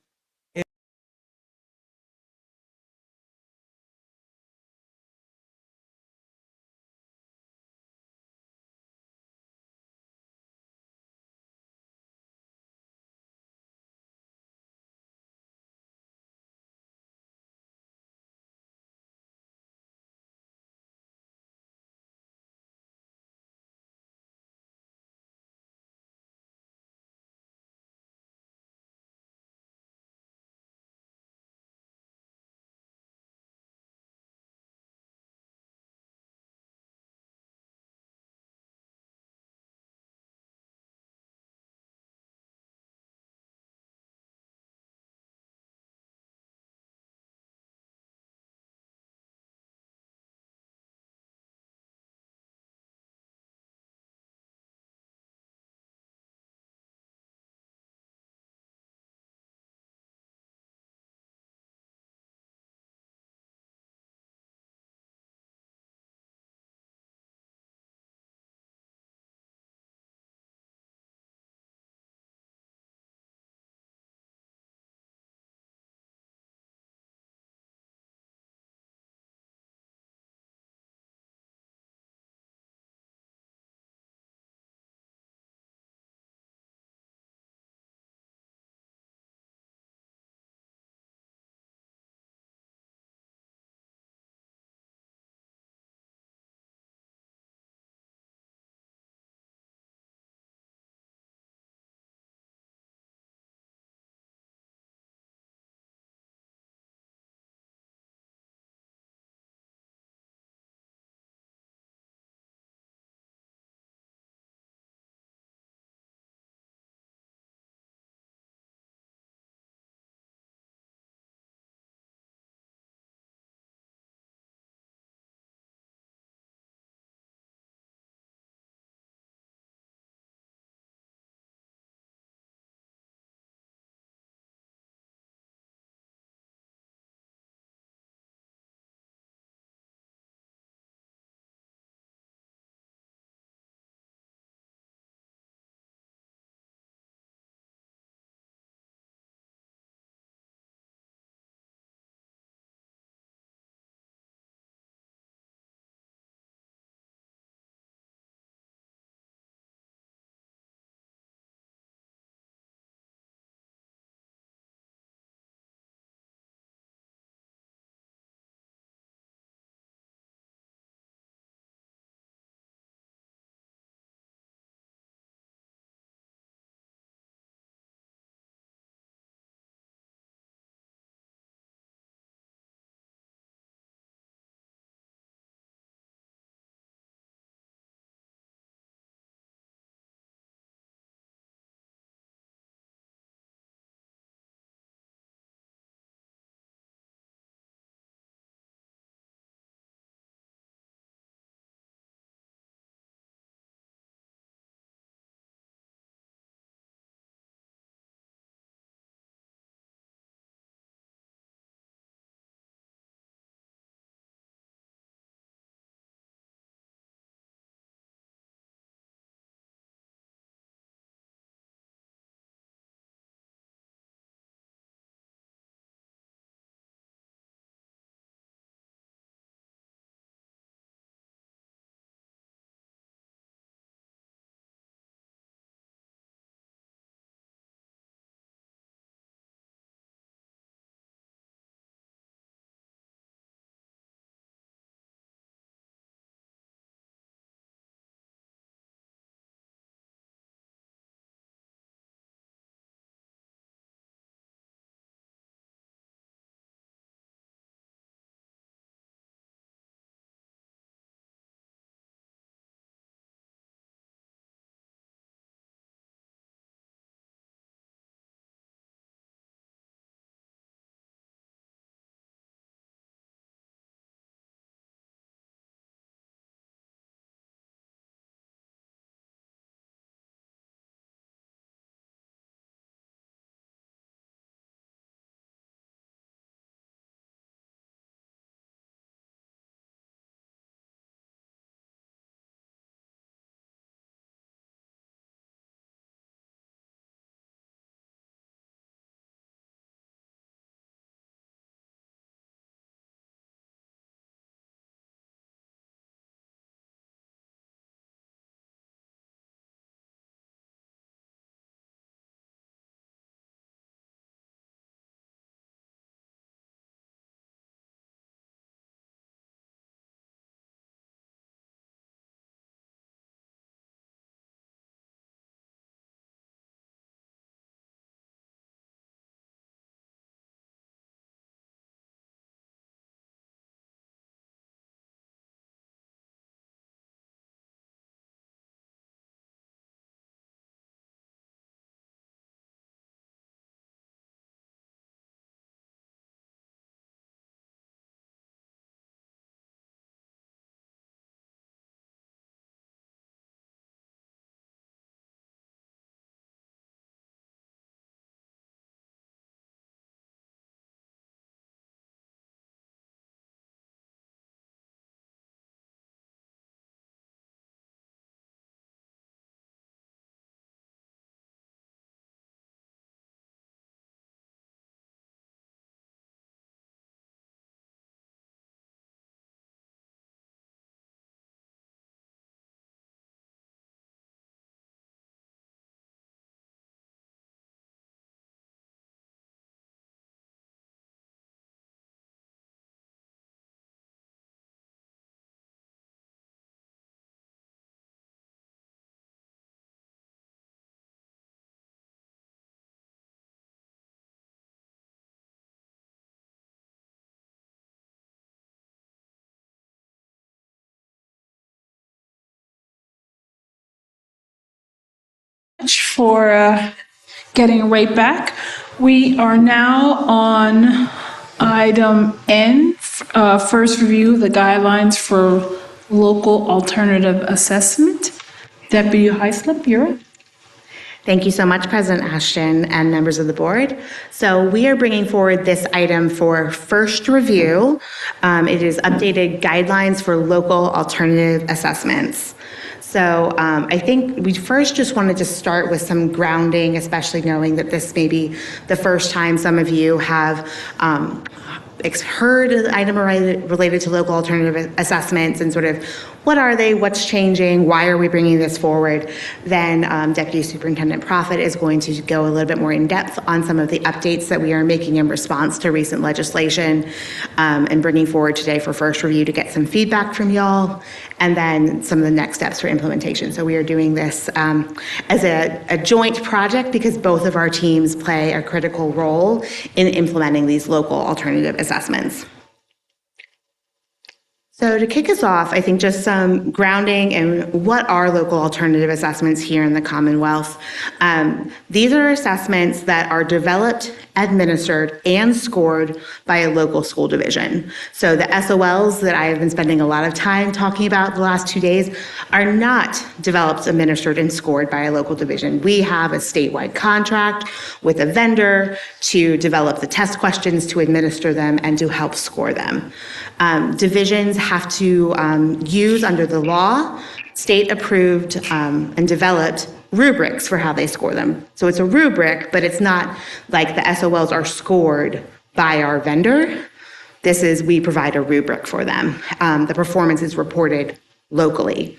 for getting right back. We are now on item N, first review the guidelines for local alternative assessment. Deputy Heislip, you're up. Thank you so much, President Ashton and members of the board. So we are bringing forward this item for first review. It is updated guidelines for local alternative assessments. So I think we first just wanted to start with some grounding, especially knowing that this may be the first time some of you have heard an item related to local alternative assessments and sort of what are they, what's changing, why are we bringing this forward. Then Deputy Superintendent Profit is going to go a little bit more in depth on some of the updates that we are making in response to recent legislation and bringing forward today for first review to get some feedback from y'all, and then some of the next steps for implementation. So we are doing this as a joint project because both of our teams play a critical role in implementing these local alternative assessments. So to kick us off, I think just some grounding in what are local alternative assessments here in the Commonwealth. These are assessments that are developed, administered, and scored by a local school division. So the SOLs that I have been spending a lot of time talking about the last 2 days are not developed, administered, and scored by a local division. We have a statewide contract with a vendor to develop the test questions, to administer them, and to help score them. Divisions have to use under the law, state-approved and developed rubrics for how they score them. So it's a rubric, but it's not like the SOLs are scored by our vendor. This is, we provide a rubric for them. The performance is reported locally.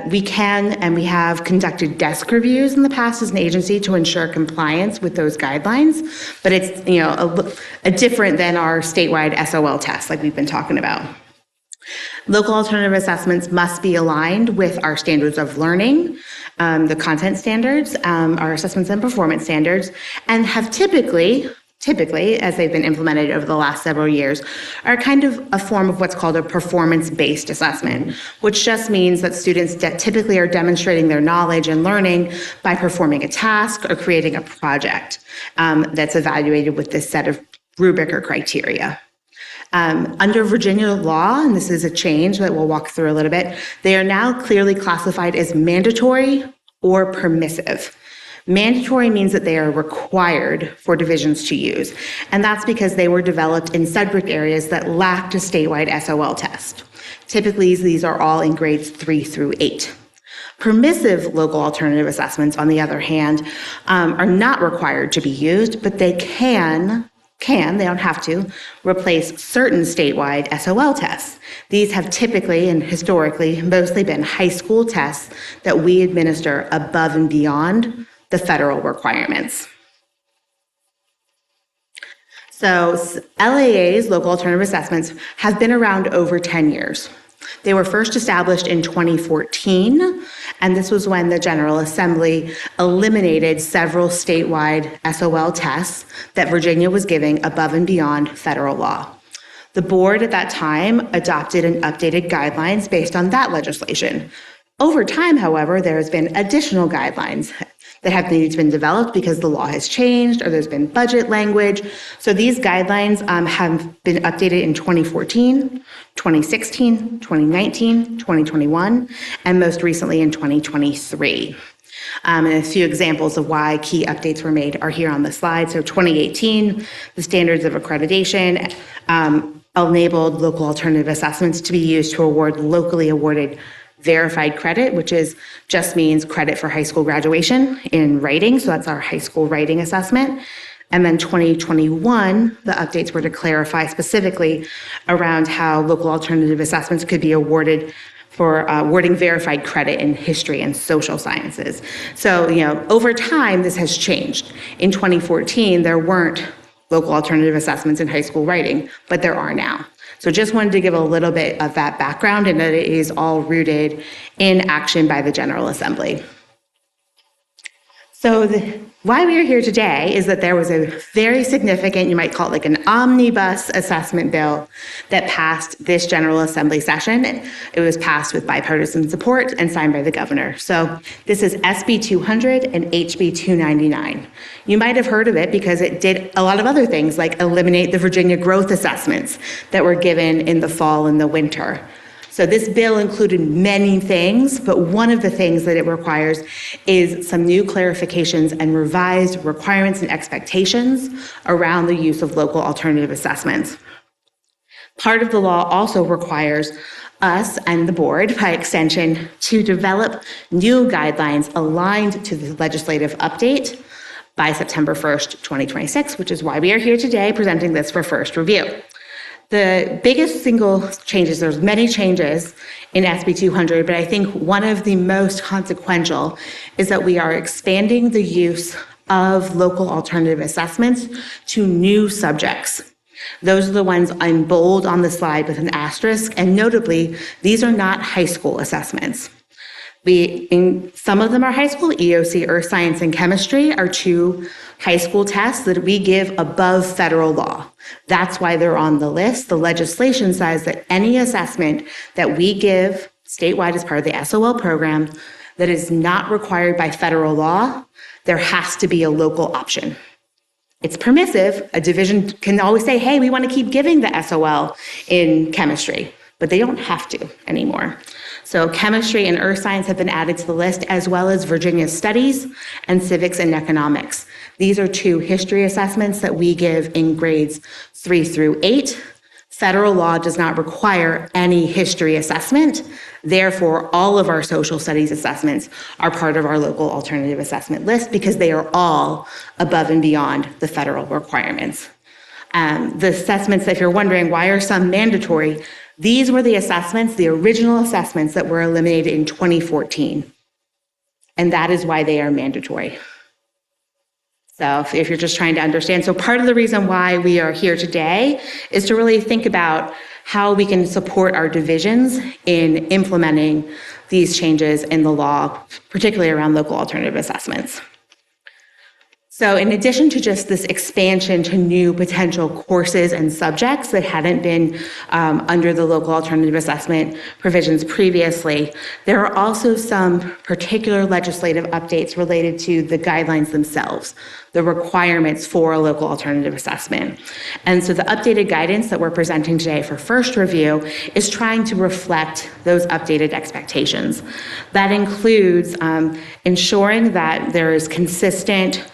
We can and we have conducted desk reviews in the past as an agency to ensure compliance with those guidelines, but it's a different than our statewide SOL test like we've been talking about. Local alternative assessments must be aligned with our standards of learning, the content standards, our assessments and performance standards, and have typically, as they've been implemented over the last several years, are kind of a form of what's called a performance-based assessment, which just means that students typically are demonstrating their knowledge and learning by performing a task or creating a project that's evaluated with this set of rubric or criteria. Under Virginia law, and this is a change that we'll walk through a little bit, they are now clearly classified as mandatory or permissive. Mandatory means that they are required for divisions to use, and that's because they were developed in subject areas that lacked a statewide SOL test. Typically, these are all in grades 3 through 8. Permissive local alternative assessments, on the other hand, are not required to be used, but they they don't have to, replace certain statewide SOL tests. These have typically and historically mostly been high school tests that we administer above and beyond the federal requirements. So LAA's, local alternative assessments, have been around over 10 years. They were first established in 2014, and this was when the General Assembly eliminated several statewide SOL tests that Virginia was giving above and beyond federal law. The board at that time adopted and updated guidelines based on that legislation. Over time, however, there has been additional guidelines that have needs been developed because the law has changed or there's been budget language. So these guidelines have been updated in 2014, 2016, 2019, 2021, and most recently in 2023. And a few examples of why key updates were made are here on the slide. So 2018, the standards of accreditation enabled local alternative assessments to be used to award locally awarded verified credit, which just means credit for high school graduation in writing. So that's our high school writing assessment. And then 2021, the updates were to clarify specifically around how local alternative assessments could be awarded for awarding verified credit in history and social sciences. So, over time, this has changed. In 2014, there weren't local alternative assessments in high school writing, but there are now. So just wanted to give a little bit of that background and that it is all rooted in action by the General Assembly. So Why we are here today is that there was a very significant, you might call it like an omnibus assessment bill that passed this General Assembly session. It was passed with bipartisan support and signed by the governor. So this is SB 200 and HB 299. You might have heard of it because it did a lot of other things like eliminate the Virginia growth assessments that were given in the fall and the winter. So this bill included many things, but one of the things that it requires is some new clarifications and revised requirements and expectations around the use of local alternative assessments. Part of the law also requires us and the board, by extension, to develop new guidelines aligned to the legislative update by September 1st, 2026, which is why we are here today presenting this for first review. The biggest single changes, there's many changes in SB 200, but I think one of the most consequential is that we are expanding the use of local alternative assessments to new subjects. Those are the ones in bold on the slide with an asterisk, and notably, these are not high school assessments. Some of them are high school. EOC, Earth Science, and Chemistry are two high school tests that we give above federal law. That's why they're on the list. The legislation says that any assessment that we give statewide as part of the SOL program that is not required by federal law, there has to be a local option. It's permissive. A division can always say, hey, we want to keep giving the SOL in chemistry, but they don't have to anymore. So chemistry and earth science have been added to the list, as well as Virginia studies and civics and economics. These are two history assessments that we give in grades 3 through 8. Federal law does not require any history assessment. Therefore, all of our social studies assessments are part of our local alternative assessment list because they are all above and beyond the federal requirements. The assessments, if you're wondering why are some mandatory, these were the assessments, the original assessments that were eliminated in 2014. And that is why they are mandatory. So if you're just trying to understand, so part of the reason why we are here today is to really think about how we can support our divisions in implementing these changes in the law, particularly around local alternative assessments. So in addition to just this expansion to new potential courses and subjects that hadn't been under the local alternative assessment provisions previously, there are also some particular legislative updates related to the guidelines themselves, the requirements for a local alternative assessment. And so the updated guidance that we're presenting today for first review is trying to reflect those updated expectations. That includes ensuring that there is consistent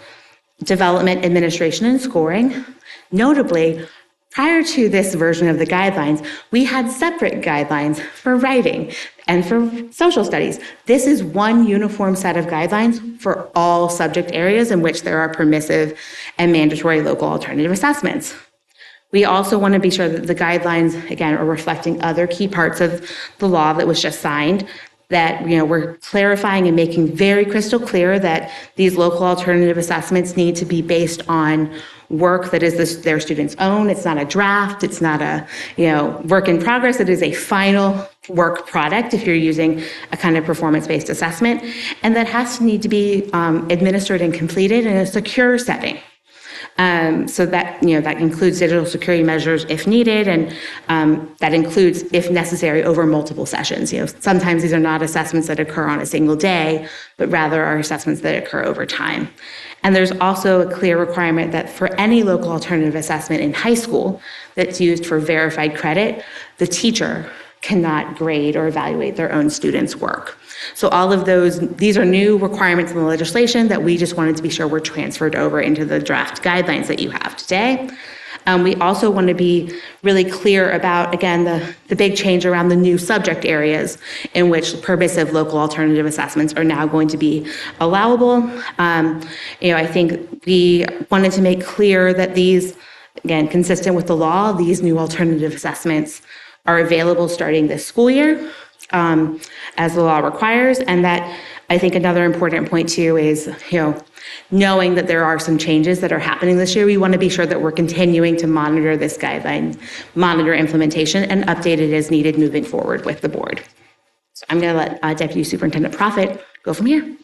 development, administration, and scoring. Notably, prior to this version of the guidelines, we had separate guidelines for writing and for social studies. This is one uniform set of guidelines for all subject areas in which there are permissive and mandatory local alternative assessments. We also want to be sure that the guidelines, again, are reflecting other key parts of the law that was just signed, that we're clarifying and making very crystal clear that these local alternative assessments need to be based on work that is their students' own. It's not a draft. It's not a work in progress. It is a final work product if you're using a kind of performance-based assessment, and that has to need to be administered and completed in a secure setting. So that that includes digital security measures if needed, and that includes, if necessary, over multiple sessions. Sometimes these are not assessments that occur on a single day, but rather are assessments that occur over time. And there's also a clear requirement that for any local alternative assessment in high school that's used for verified credit, the teacher cannot grade or evaluate their own students' work. So all of these are new requirements in the legislation that we just wanted to be sure were transferred over into the draft guidelines that you have today. We also want to be really clear about, again, the big change around the new subject areas in which permissive local alternative assessments are now going to be allowable. I think we wanted to make clear that these, again, consistent with the law, these new alternative assessments are available starting this school year, as the law requires. And that, I think another important point too is, knowing that there are some changes that are happening this year, we want to be sure that we're continuing to monitor this guideline, monitor implementation, and update it as needed moving forward with the board. So I'm going to let Deputy Superintendent Proffitt go from here.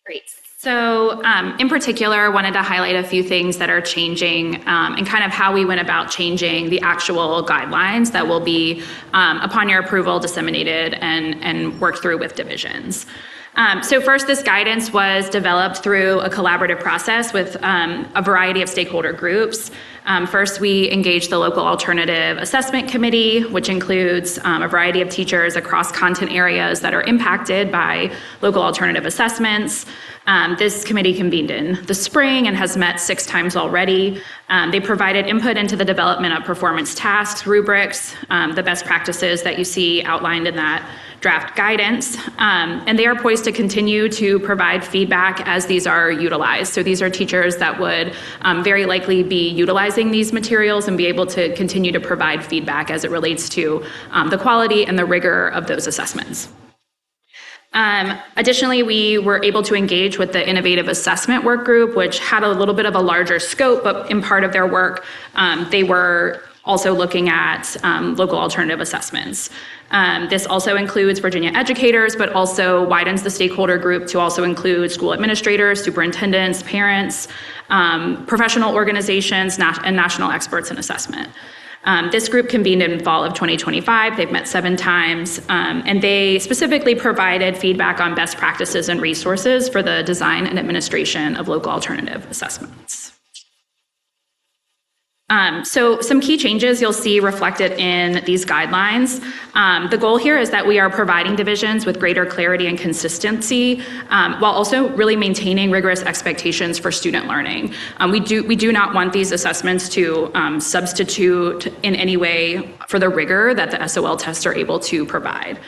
Great. So in particular, I wanted to highlight a few things that are changing and kind of how we went about changing the actual guidelines that will be, upon your approval, disseminated and worked through with divisions. So first, this guidance was developed through a collaborative process with a variety of stakeholder groups. First, we engaged the local alternative assessment committee, which includes a variety of teachers across content areas that are impacted by local alternative assessments. This committee convened in the spring and has met 6 times already. They provided input into the development of performance tasks, rubrics, the best practices that you see outlined in that draft guidance, and they are poised to continue to provide feedback as these are utilized. So these are teachers that would very likely be utilizing these materials and be able to continue to provide feedback as it relates to the quality and the rigor of those assessments. Additionally, we were able to engage with the Innovative Assessment Work Group, which had a little bit of a larger scope, but in part of their work, they were also looking at local alternative assessments. This also includes Virginia educators, but also widens the stakeholder group to also include school administrators, superintendents, parents, professional organizations, and national experts in assessment. This group convened in fall of 2025. They've met 7 times, and they specifically provided feedback on best practices and resources for the design and administration of local alternative assessments. So some key changes you'll see reflected in these guidelines. The goal here is that we are providing divisions with greater clarity and consistency, while also really maintaining rigorous expectations for student learning. We do not want these assessments to substitute in any way for the rigor that the SOL tests are able to provide.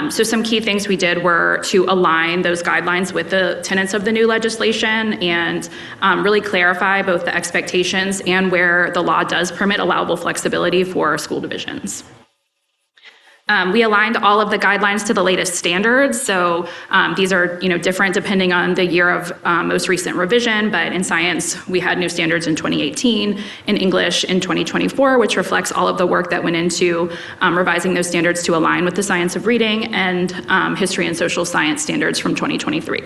So some key things we did were to align those guidelines with the tenets of the new legislation and really clarify both the expectations and where the law does permit allowable flexibility for school divisions. We aligned all of the guidelines to the latest standards. So these are different depending on the year of most recent revision, but in science, we had new standards in 2018, in English in 2024, which reflects all of the work that went into revising those standards to align with the science of reading, and history and social science standards from 2023.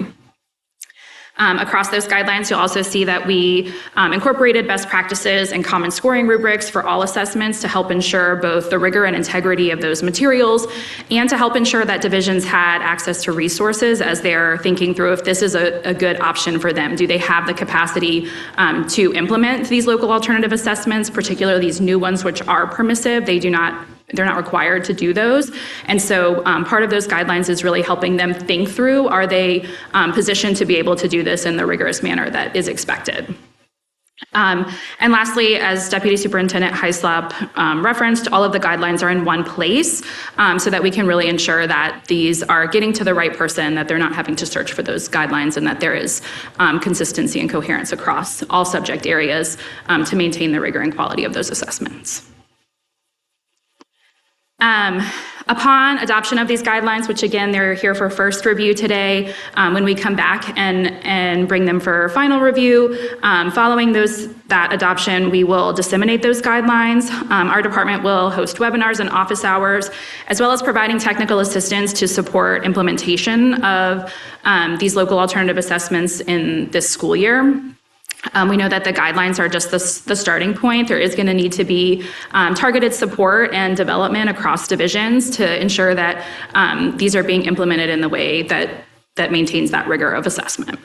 Across those guidelines, you'll also see that we incorporated best practices and common scoring rubrics for all assessments to help ensure both the rigor and integrity of those materials, and to help ensure that divisions had access to resources as they're thinking through if this is a good option for them. Do they have the capacity to implement these local alternative assessments, particularly these new ones which are permissive? They're not required to do those. And so part of those guidelines is really helping them think through, are they positioned to be able to do this in the rigorous manner that is expected? And lastly, as Deputy Superintendent Heislop referenced, all of the guidelines are in one place so that we can really ensure that these are getting to the right person, that they're not having to search for those guidelines, and that there is consistency and coherence across all subject areas to maintain the rigor and quality of those assessments. Upon adoption of these guidelines, which again, they're here for first review today, when we come back and bring them for final review, following that adoption, we will disseminate those guidelines. Our department will host webinars and office hours, as well as providing technical assistance to support implementation of these local alternative assessments in this school year. We know that the guidelines are just the starting point. There is going to need to be targeted support and development across divisions to ensure that these are being implemented in the way that maintains that rigor of assessment.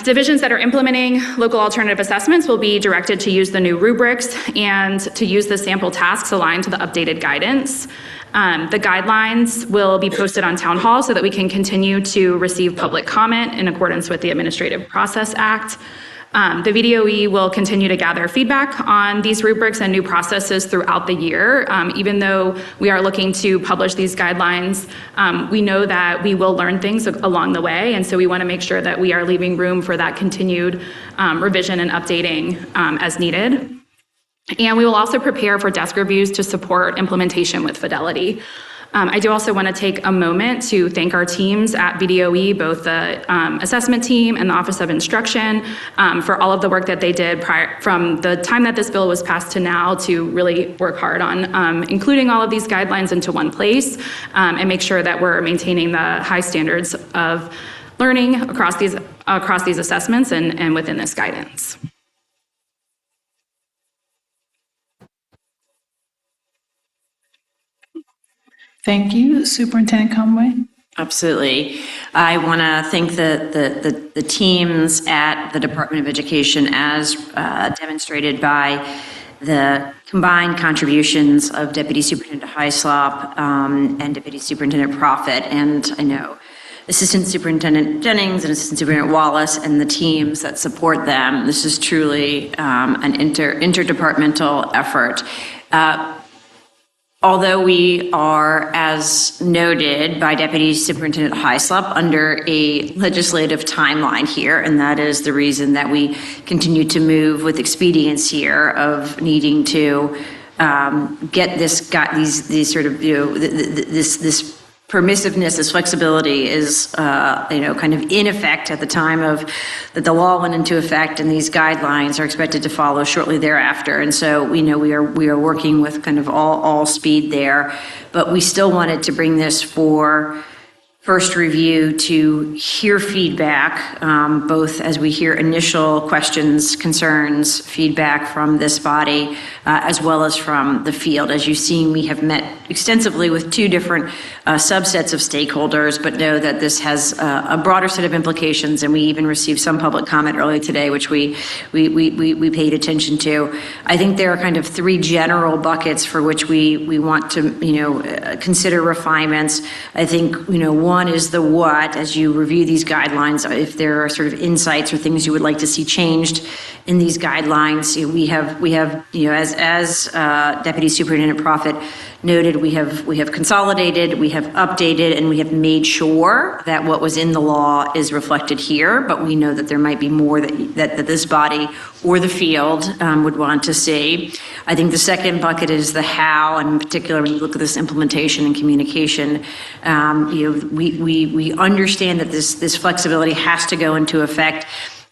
Divisions that are implementing local alternative assessments will be directed to use the new rubrics and to use the sample tasks aligned to the updated guidance. The guidelines will be posted on Town Hall so that we can continue to receive public comment in accordance with the Administrative Process Act. The VDOE will continue to gather feedback on these rubrics and new processes throughout the year. Even though we are looking to publish these guidelines, we know that we will learn things along the way, and so we want to make sure that we are leaving room for that continued revision and updating as needed. And we will also prepare for desk reviews to support implementation with fidelity. I do also want to take a moment to thank our teams at VDOE, both the assessment team and the Office of Instruction, for all of the work that they did from the time that this bill was passed to now to really work hard on including all of these guidelines into one place and make sure that we're maintaining the high standards of learning across these assessments and within this guidance. Thank you. Superintendent Conway. Absolutely. I want to thank the teams at the Department of Education as demonstrated by the combined contributions of Deputy Superintendent Hyslop and Deputy Superintendent Profit, and I know Assistant Superintendent Jennings and Assistant Superintendent Wallace and the teams that support them. This is truly an interdepartmental effort. Although we are, as noted by Deputy Superintendent Hyslop, under a legislative timeline here, and that is the reason that we continue to move with expedience here of needing to get these sort of, this permissiveness, this flexibility is, kind of in effect at the time of that the law went into effect, and these guidelines are expected to follow shortly thereafter. And so we know we are working with kind of all speed there, but we still wanted to bring this for first review to hear feedback, both as we hear initial questions, concerns, feedback from this body, as well as from the field. As you've seen, we have met extensively with two different subsets of stakeholders, but know that this has a broader set of implications, and we even received some public comment earlier today, which we paid attention to. I think there are kind of three general buckets for which we want to, consider refinements. I think, one is the what, as you review these guidelines, if there are sort of insights or things you would like to see changed in these guidelines. We have, as Deputy Superintendent Profit noted, we have consolidated, we have updated, and we have made sure that what was in the law is reflected here, but we know that there might be more that this body or the field would want to see. I think the second bucket is the how, and in particular, when you look at this implementation and communication, we understand that this flexibility has to go into effect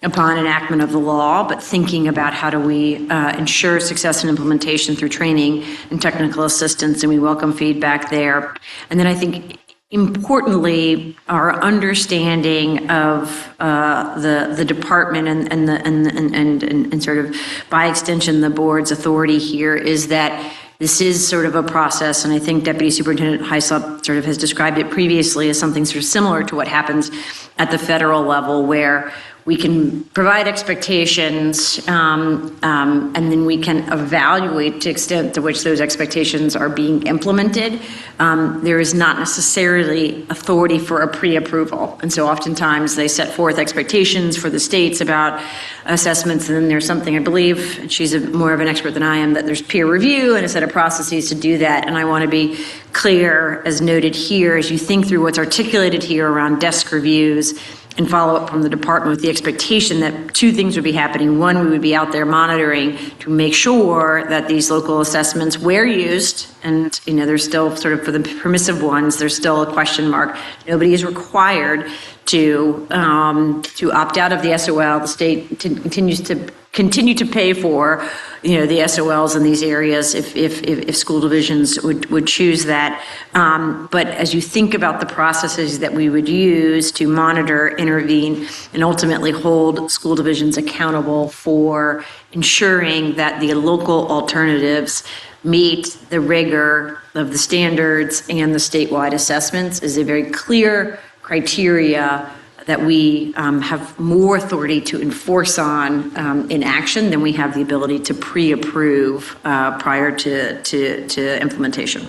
upon enactment of the law, but thinking about how do we ensure success in implementation through training and technical assistance, and we welcome feedback there. And then I think importantly, our understanding of the department and sort of by extension the board's authority here is that this is sort of a process, and I think Deputy Superintendent Hyslop sort of has described it previously as something sort of similar to what happens at the federal level, where we can provide expectations, and then we can evaluate the extent to which those expectations are being implemented. There is not necessarily authority for a pre-approval. And so oftentimes they set forth expectations for the states about assessments, and then there's something, I believe, and she's more of an expert than I am, that there's peer review and a set of processes to do that. And I want to be clear, as noted here, as you think through what's articulated here around desk reviews and follow up from the department with the expectation that two things would be happening. One, we would be out there monitoring to make sure that these local assessments were used, and there's still sort of, for the permissive ones, there's still a question mark. Nobody is required to opt out of the SOL. The state continues to continue to pay for the SOLs in these areas if school divisions would choose that. But as you think about the processes that we would use to monitor, intervene, and ultimately hold school divisions accountable for ensuring that the local alternatives meet the rigor of the standards and the statewide assessments is a very clear criteria that we have more authority to enforce on in action than we have the ability to pre-approve prior to implementation.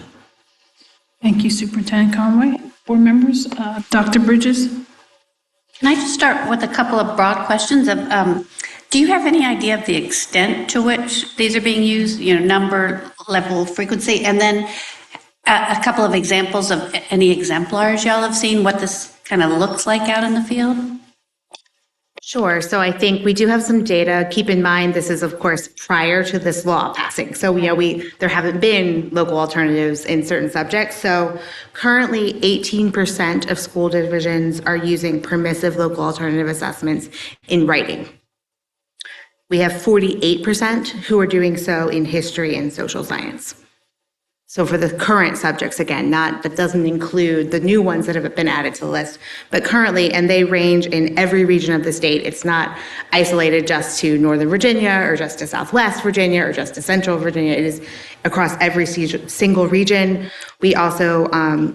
Thank you, Superintendent Conway. Board members, Dr. Bridges. Can I just start with a couple of broad questions of, do you have any idea of the extent to which these are being used, number, level, frequency, and then a couple of examples of any exemplars y'all have seen, what this kind of looks like out in the field? Sure. So I think we do have some data. Keep in mind, this is, of course, prior to this law passing. So, there haven't been local alternatives in certain subjects. So currently, 18% of school divisions are using permissive local alternative assessments in writing. We have 48% who are doing so in history and social science. So for the current subjects, again, that doesn't include the new ones that have been added to the list, but currently, and they range in every region of the state. It's not isolated just to Northern Virginia or just to Southwest Virginia or just to Central Virginia. It is across every single region. We also,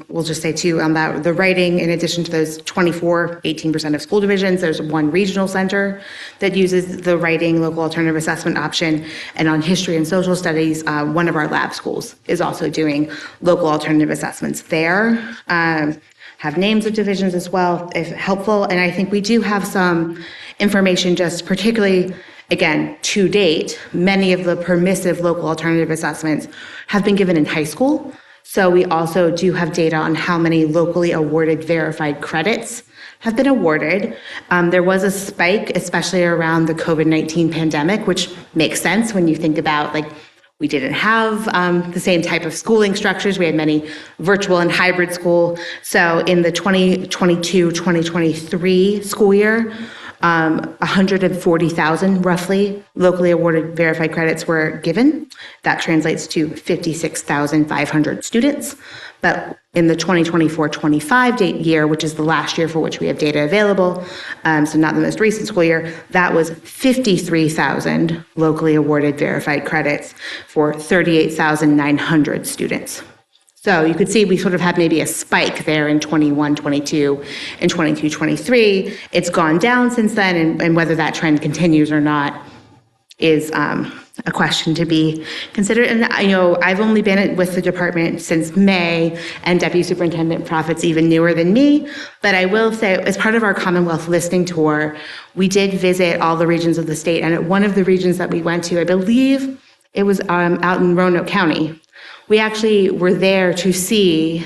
we'll just say too, about the writing, in addition to those 18% of school divisions, there's one regional center that uses the writing local alternative assessment option. And on history and social studies, one of our lab schools is also doing local alternative assessments there. Have names of divisions as well, if helpful. And I think we do have some information, just particularly, again, to date, many of the permissive local alternative assessments have been given in high school. So we also do have data on how many locally awarded verified credits have been awarded. There was a spike, especially around the COVID-19 pandemic, which makes sense when you think about, like, we didn't have the same type of schooling structures. We had many virtual and hybrid school. So in the 2022-2023 school year, 140,000 roughly locally awarded verified credits were given. That translates to 56,500 students. But in the 2024-25 year, which is the last year for which we have data available, so not the most recent school year, that was 53,000 locally awarded verified credits for 38,900 students. So you could see we sort of had maybe a spike there in 21-22 and 22-23. It's gone down since then, and whether that trend continues or not is a question to be considered. And I've only been with the department since May, and Deputy Superintendent Proffitt's even newer than me. But I will say, as part of our Commonwealth listening tour, we did visit all the regions of the state. And at one of the regions that we went to, I believe it was out in Roanoke County, we actually were there to see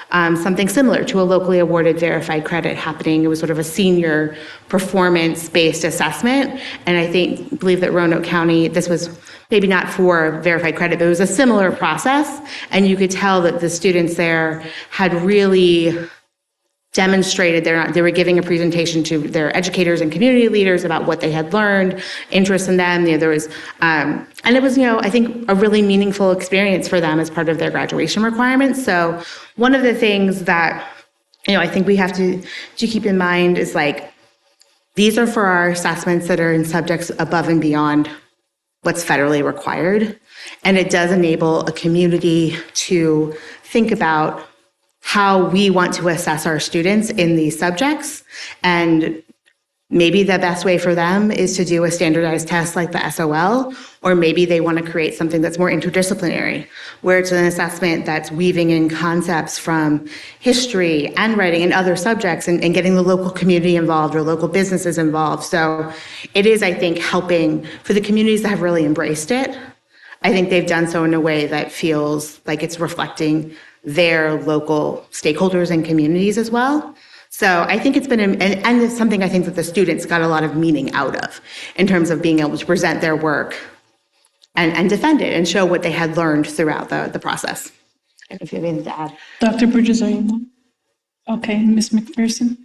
something similar to a locally awarded verified credit happening. It was sort of a senior performance-based assessment. And I believe that Roanoke County, this was maybe not for verified credit, but it was a similar process. And you could tell that the students there had really demonstrated they were giving a presentation to their educators and community leaders about what they had learned, interest in them. There was, and it was, I think, a really meaningful experience for them as part of their graduation requirements. So one of the things that, I think we have to keep in mind is, like, these are for our assessments that are in subjects above and beyond what's federally required. And it does enable a community to think about how we want to assess our students in these subjects. And maybe the best way for them is to do a standardized test like the SOL, or maybe they want to create something that's more interdisciplinary, where it's an assessment that's weaving in concepts from history and writing and other subjects, and getting the local community involved or local businesses involved. So it is, I think, helping for the communities that have really embraced it. I think they've done so in a way that feels like it's reflecting their local stakeholders and communities as well. So I think it's been, and it's something I think that the students got a lot of meaning out of in terms of being able to present their work and defend it and show what they had learned throughout the process. I don't know if you have anything to add. Dr. Bridges, are you on? Okay, Ms. McPherson.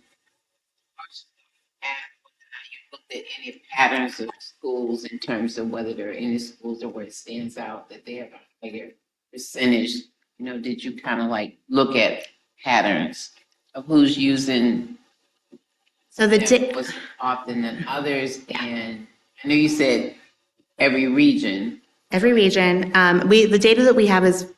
Looked at any patterns of schools in terms of whether there are any schools or where it stands out that they have a higher percentage. Did you kind of like look at patterns of who's using? So was often than others, and I know you said every region. Every region. The data that we have is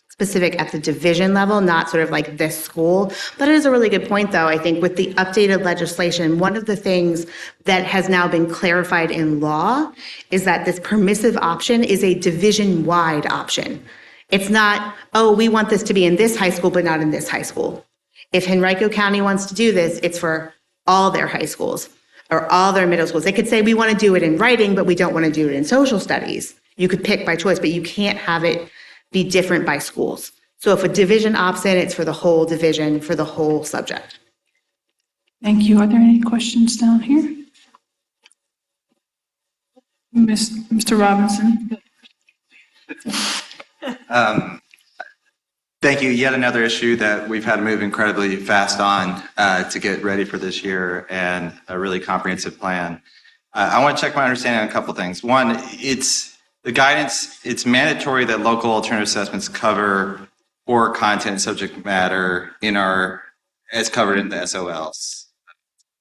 specific at the division level, not sort of like this school. But it is a really good point, though. I think with the updated legislation, one of the things that has now been clarified in law is that this permissive option is a division-wide option. It's not, we want this to be in this high school, but not in this high school. If Henrico County wants to do this, it's for all their high schools or all their middle schools. They could say, we want to do it in writing, but we don't want to do it in social studies. You could pick by choice, but you can't have it be different by schools. So if a division opts in, it's for the whole division, for the whole subject. Thank you. Are there any questions down here? Mr. Robinson. Thank you. Yet another issue that we've had to move incredibly fast on to get ready for this year, and a really comprehensive plan. I want to check my understanding on a couple things. One, there's the guidance, it's mandatory that local alternative assessments cover core content subject matter as covered in the SOLs.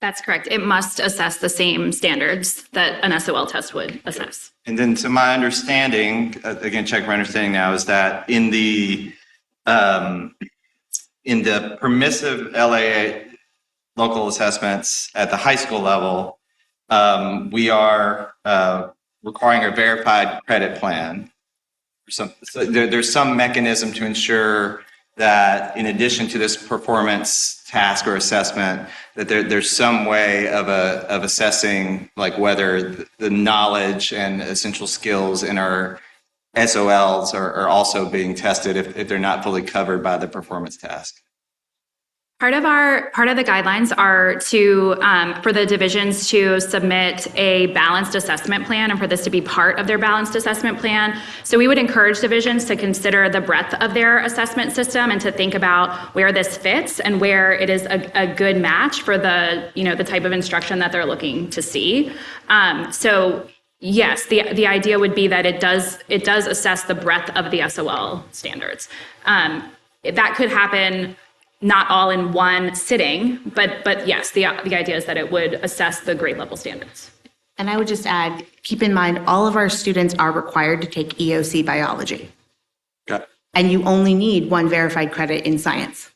That's correct. It must assess the same standards that an SOL test would assess. And then to my understanding, again, check my understanding now, is that in the permissive LAA local assessments at the high school level, we are requiring a verified credit plan. So there's some mechanism to ensure that in addition to this performance task or assessment, that there's some way of assessing like whether the knowledge and essential skills in our SOLs are also being tested if they're not fully covered by the performance task. Part of the guidelines are to for the divisions to submit a balanced assessment plan and for this to be part of their balanced assessment plan. So we would encourage divisions to consider the breadth of their assessment system and to think about where this fits and where it is a good match for the type of instruction that they're looking to see. So yes, the idea would be that it does assess the breadth of the SOL standards. That could happen not all in one sitting, but yes, the idea is that it would assess the grade level standards. And I would just add, keep in mind, all of our students are required to take EOC biology. Okay. And you only need one verified credit in science.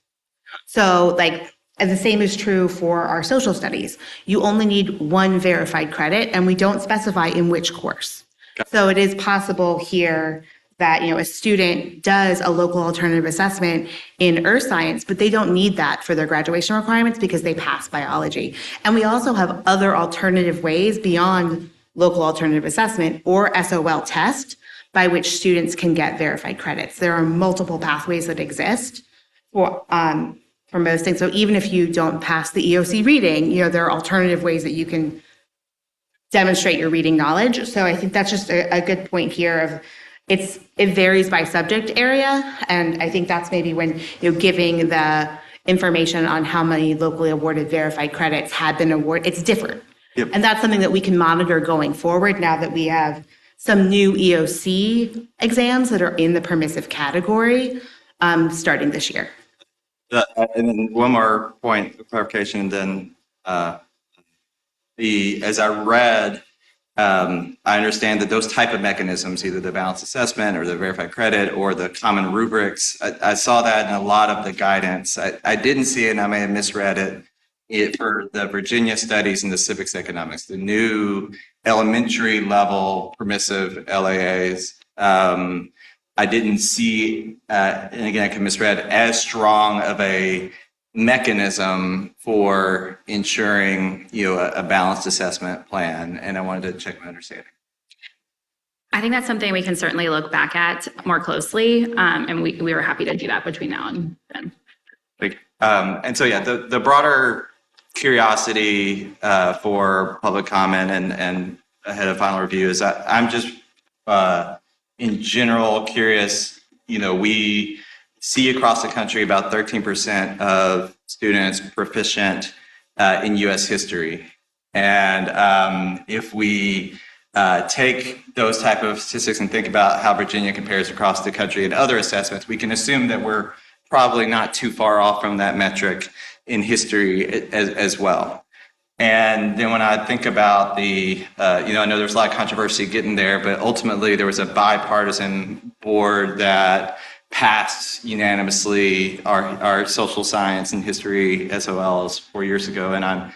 So and the same is true for our social studies. You only need one verified credit and we don't specify in which course. Okay. So it is possible here that a student does a local alternative assessment in earth science, but they don't need that for their graduation requirements because they pass biology. And we also have other alternative ways beyond local alternative assessment or SOL test by which students can get verified credits. There are multiple pathways that exist for most things. So even if you don't pass the EOC reading, there are alternative ways that you can demonstrate your reading knowledge. So I think that's just a good point here of it varies by subject area, and I think that's maybe when giving the information on how many locally awarded verified credits had been awarded, it's different. Yep. And that's something that we can monitor going forward now that we have some new EOC exams that are in the permissive category starting this year. And then one more point of clarification, then as I read, I understand that those type of mechanisms, either the balanced assessment or the verified credit or the common rubrics, I saw that in a lot of the guidance. I didn't see it, and I may have misread it for the Virginia studies and the civics economics, the new elementary level permissive LAAs. I didn't see, and again, I can misread, as strong of a mechanism for ensuring a balanced assessment plan, and I wanted to check my understanding. I think that's something we can certainly look back at more closely, and we were happy to do that between now and then. And so the broader curiosity for public comment and ahead of final review is I'm just in general curious. We see across the country about 13% of students proficient in U.S. history. And if we take those type of statistics and think about how Virginia compares across the country and other assessments, we can assume that we're probably not too far off from that metric in history as well. And then when I think about I know there's a lot of controversy getting there, but ultimately there was a bipartisan board that passed unanimously our social science and history SOLs 4 years ago, and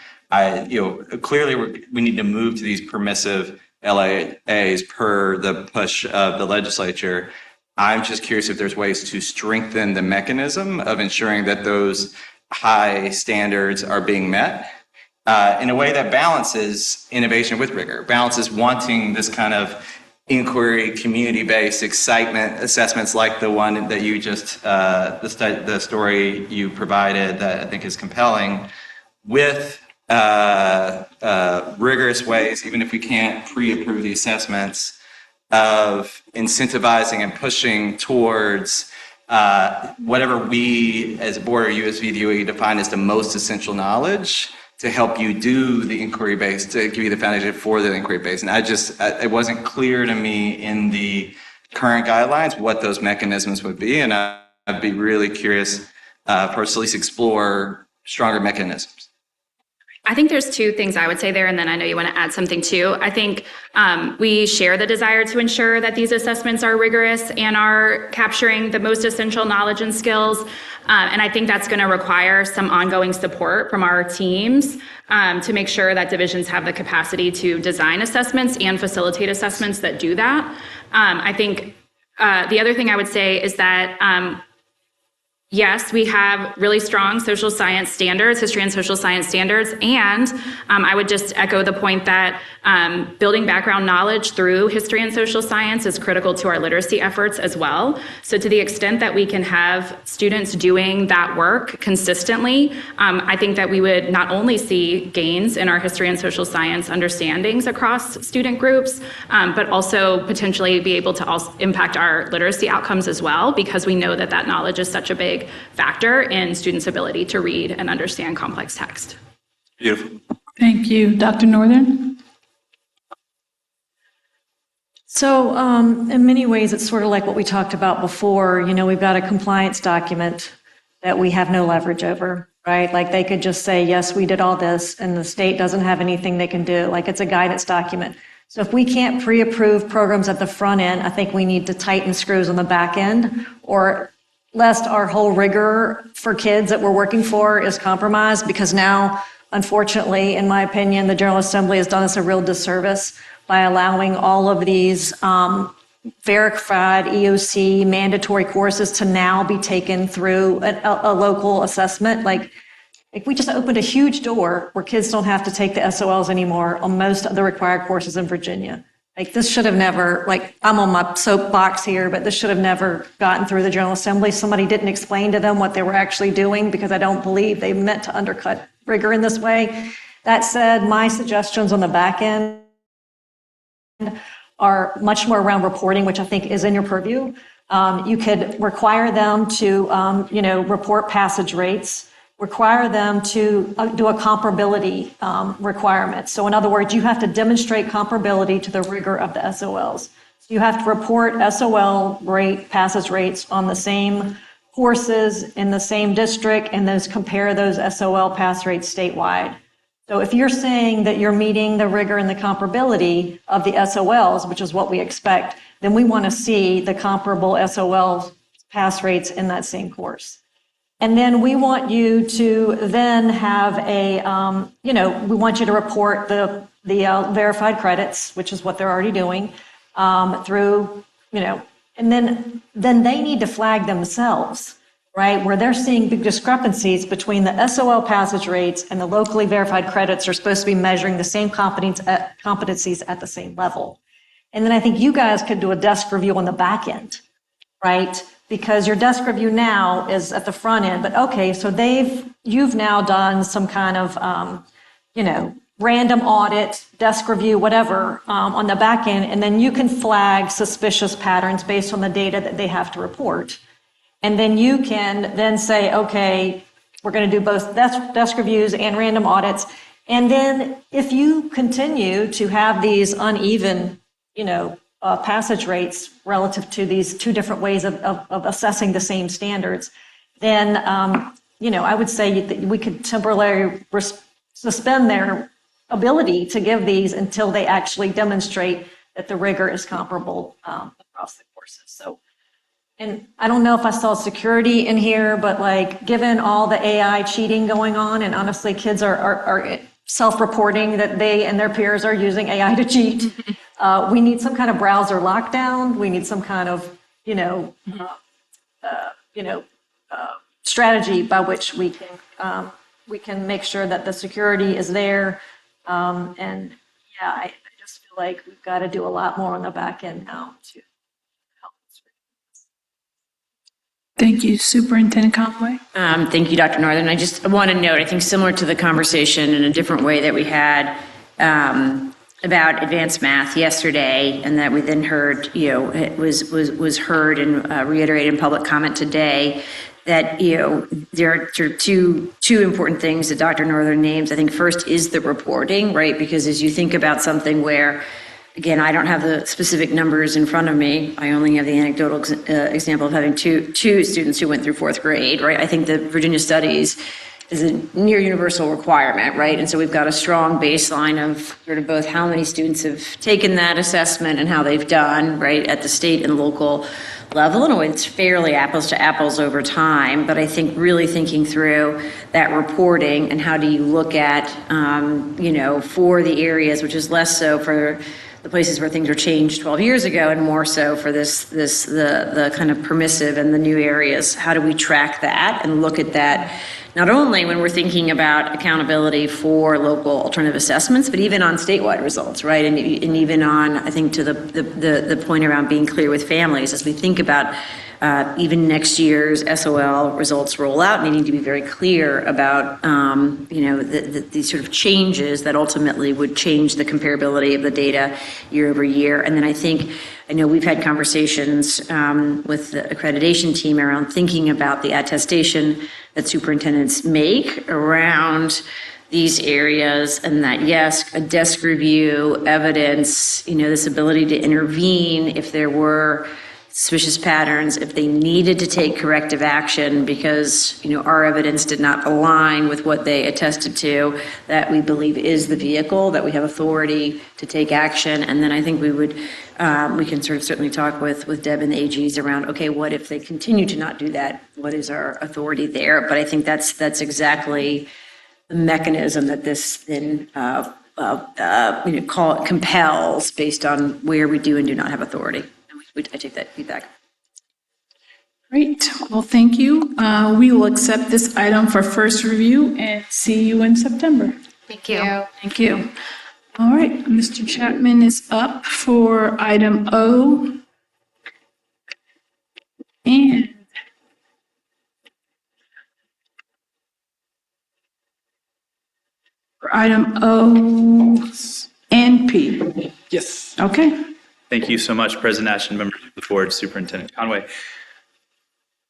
clearly we need to move to these permissive LAAs per the push of the legislature. I'm just curious if there's ways to strengthen the mechanism of ensuring that those high standards are being met in a way that balances innovation with rigor, balances wanting this kind of inquiry, community-based excitement assessments like the one that you just, the story you provided that I think is compelling, with rigorous ways, even if we can't pre-approve the assessments, of incentivizing and pushing towards whatever we as a board or USVDOE define as the most essential knowledge to help you do the inquiry base, to give you the foundation for the inquiry base. And it wasn't clear to me in the current guidelines what those mechanisms would be. And I'd be really curious for us to at least explore stronger mechanisms. I think there's two things I would say there, and then I know you want to add something too. I think we share the desire to ensure that these assessments are rigorous and are capturing the most essential knowledge and skills. And I think that's going to require some ongoing support from our teams to make sure that divisions have the capacity to design assessments and facilitate assessments that do that. I think the other thing I would say is that yes, we have really strong social science standards, history and social science standards, and I would just echo the point that building background knowledge through history and social science is critical to our literacy efforts as well. So to the extent that we can have students doing that work consistently, I think that we would not only see gains in our history and social science understandings across student groups, but also potentially be able to also impact our literacy outcomes as well, because we know that that knowledge is such a big factor in students' ability to read and understand complex text. Beautiful. Thank you. Dr. Northern? So in many ways, it's sort of like what we talked about before. You know, we've got a compliance document that we have no leverage over, right? Like they could just say, yes, we did all this, and the state doesn't have anything they can do. Like it's a guidance document. So if we can't pre-approve programs at the front end, I think we need to tighten screws on the back end, or lest our whole rigor for kids that we're working for is compromised, because now, unfortunately, in my opinion, the General Assembly has done us a real disservice by allowing all of these verified EOC mandatory courses to now be taken through a local assessment. Like we just opened a huge door where kids don't have to take the SOLs anymore on most of the required courses in Virginia. Like this should have never, like I'm on my soapbox here, but this should have never gotten through the General Assembly. Somebody didn't explain to them what they were actually doing, because I don't believe they meant to undercut rigor in this way. That said, my suggestions on the back end are much more around reporting, which I think is in your purview. You could require them to, report passage rates, require them to do a comparability requirement. So in other words, you have to demonstrate comparability to the rigor of the SOLs. So you have to report SOL rate, passage rates on the same courses in the same district, and those compare those SOL pass rates statewide. So if you're saying that you're meeting the rigor and the comparability of the SOLs, which is what we expect, then we want to see the comparable SOL pass rates in that same course. And then we want you to then have we want you to report the verified credits, which is what they're already doing, through, and then they need to flag themselves, right? Where they're seeing big discrepancies between the SOL passage rates and the locally verified credits are supposed to be measuring the same competencies at the same level. And then I think you guys could do a desk review on the back end, right? Because your desk review now is at the front end, but okay, so you've now done some kind of, random audit, desk review, whatever, on the back end, and then you can flag suspicious patterns based on the data that they have to report. And then you can then say, okay, we're going to do both desk reviews and random audits. And then if you continue to have these uneven, passage rates relative to these two different ways of assessing the same standards, then, I would say that we could temporarily suspend their ability to give these until they actually demonstrate that the rigor is comparable across the courses. So, and I don't know if I saw security in here, but like, given all the AI cheating going on, and honestly, kids are self-reporting that they and their peers are using AI to cheat. We need some kind of browser lockdown. We need some kind of, strategy by which we can make sure that the security is there. I just feel like we've got to do a lot more on the back end now to help. Thank you, Superintendent Conway. Thank you, Dr. Northern. I just want to note, I think similar to the conversation in a different way that we had about advanced math yesterday, and that we then heard, it was heard and reiterated in public comment today. that, there are sort of two important things that Dr. Northern names. I think first is the reporting, right? Because as you think about something where, again, I don't have the specific numbers in front of me. I only have the anecdotal example of having two students who went through fourth grade, right? I think the Virginia Studies is a near universal requirement, right? And so we've got a strong baseline of sort of both how many students have taken that assessment and how they've done, right, at the state and local level. And it's fairly apples to apples over time, but I think really thinking through that reporting and how do you look at, for the areas, which is less so for the places where things were changed 12 years ago and more so for the kind of permissive and the new areas. How do we track that and look at that? Not only when we're thinking about accountability for local alternative assessments, but even on statewide results, right? And even on, I think, to the point around being clear with families as we think about even next year's SOL results roll out, needing to be very clear about, these sort of changes that ultimately would change the comparability of the data year over year. And then I know we've had conversations with the accreditation team around thinking about the attestation that superintendents make around these areas, and that, yes, a desk review, evidence, this ability to intervene if there were suspicious patterns, if they needed to take corrective action because, our evidence did not align with what they attested to, that we believe is the vehicle, that we have authority to take action. And then I think we can certainly talk with Deb and the AGs around, okay, what if they continue to not do that? What is our authority there? But I think that's exactly the mechanism that this then compels based on where we do and do not have authority. I take that feedback. Great. Well, thank you. We will accept this item for first review and see you in September. Thank you. Thank you. All right, Mr. Chapman is up for item O. And for item O and P. Yes. Okay. Thank you so much, President Ashton, members of the board, Superintendent Conway.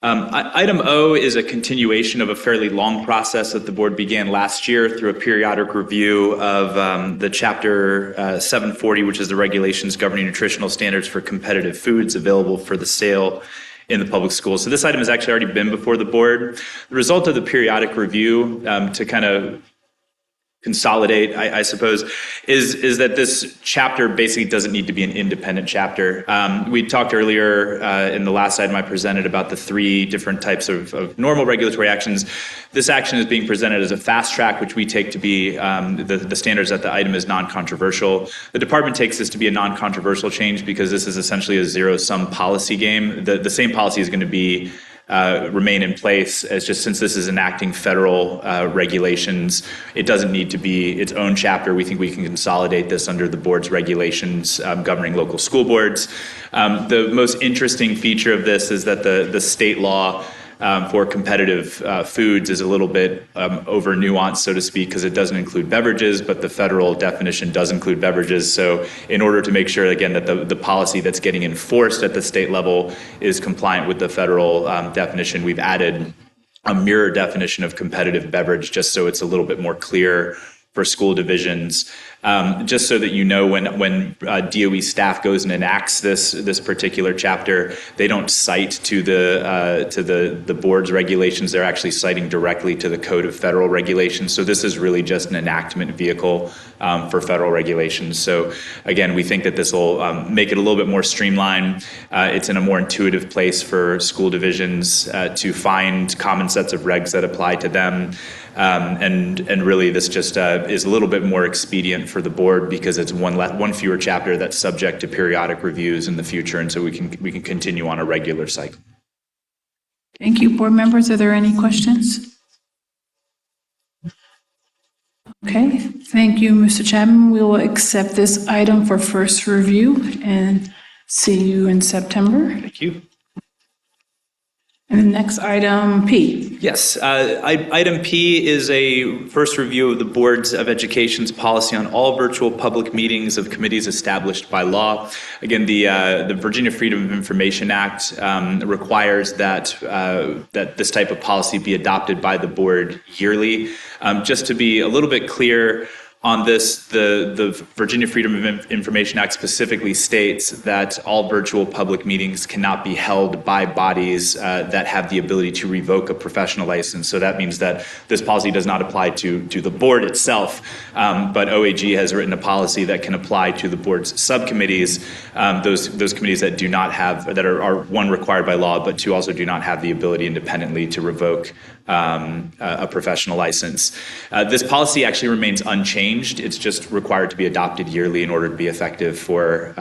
Item O is a continuation of a fairly long process that the board began last year through a periodic review of the Chapter 740, which is the regulations governing nutritional standards for competitive foods available for the sale in the public schools. So this item has actually already been before the board. The result of the periodic review, to kind of consolidate, I suppose, is that this chapter basically doesn't need to be an independent chapter. We talked earlier in the last item I presented about the three different types of normal regulatory actions. This action is being presented as a fast track, which we take to be the standards that the item is non-controversial. The department takes this to be a non-controversial change because this is essentially a zero-sum policy game. The same policy is going to be remain in place as just since this is enacting federal regulations, it doesn't need to be its own chapter. We think we can consolidate this under the board's regulations governing local school boards. The most interesting feature of this is that the state law for competitive foods is a little bit over nuanced, so to speak, because it doesn't include beverages, but the federal definition does include beverages. So in order to make sure, again, that the policy that's getting enforced at the state level is compliant with the federal definition, we've added a mirror definition of competitive beverage just so it's a little bit more clear for school divisions. Just so that you know, when DOE staff goes and enacts this particular chapter, they don't cite to the board's regulations. They're actually citing directly to the Code of Federal Regulations. So this is really just an enactment vehicle for federal regulations. So again, we think that this will make it a little bit more streamlined. It's in a more intuitive place for school divisions to find common sets of regs that apply to them. And really this just is a little bit more expedient for the board because it's one fewer chapter that's subject to periodic reviews in the future, and so we can continue on a regular cycle. Thank you. Board members, are there any questions? Okay, thank you, Mr. Chapman. We will accept this item for first review and see you in September. Thank you. And the next item, P. Yes, item P is a first review of the Boards of Education's policy on all virtual public meetings of committees established by law. Again, the Virginia Freedom of Information Act requires that this type of policy be adopted by the board yearly. Just to be a little bit clear on this, the Virginia Freedom of Information Act specifically states that all virtual public meetings cannot be held by bodies that have the ability to revoke a professional license. So that means that this policy does not apply to the board itself, but OAG has written a policy that can apply to the board's subcommittees, those committees that do not have, that are one, required by law, but two, also do not have the ability independently to revoke a professional license. This policy actually remains unchanged. It's just required to be adopted yearly in order to be effective for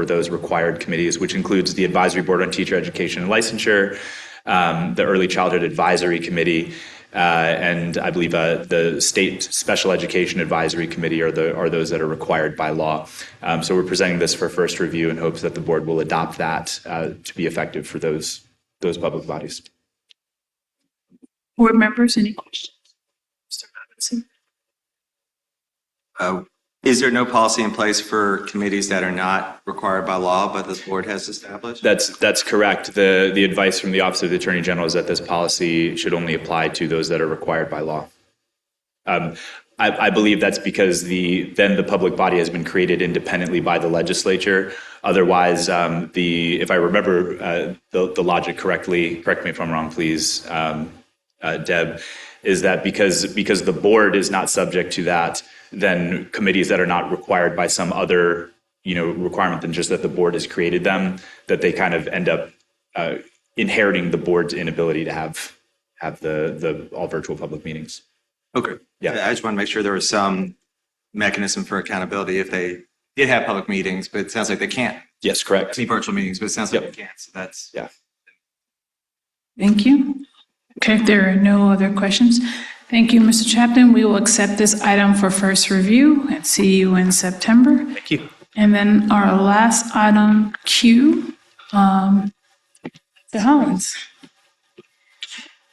those required committees, which includes the Advisory Board on Teacher Education and Licensure, the Early Childhood Advisory Committee, and I believe the State Special Education Advisory Committee are those that are required by law. So we're presenting this for first review in hopes that the board will adopt that to be effective for those public bodies. Board members, any questions? Mr. Robinson? Is there no policy in place for committees that are not required by law, but this board has established? That's correct. The advice from the Office of the Attorney General is that this policy should only apply to those that are required by law. I believe that's because then the public body has been created independently by the legislature. Otherwise, if I remember the logic correctly, correct me if I'm wrong, please, Deb, is that because the board is not subject to that, then committees that are not required by some other requirement than just that the board has created them, that they kind of end up inheriting the board's inability to have the all virtual public meetings. Okay. Yeah. I just want to make sure there was some mechanism for accountability if they did have public meetings, but it sounds like they can't. Yes, correct. Any virtual meetings, but it sounds like they can't. So that's Thank you. Okay, if there are no other questions, thank you, Mr. Chapman. We will accept this item for first review and see you in September. Thank you. And then our last item, Q, Dr. Hollins.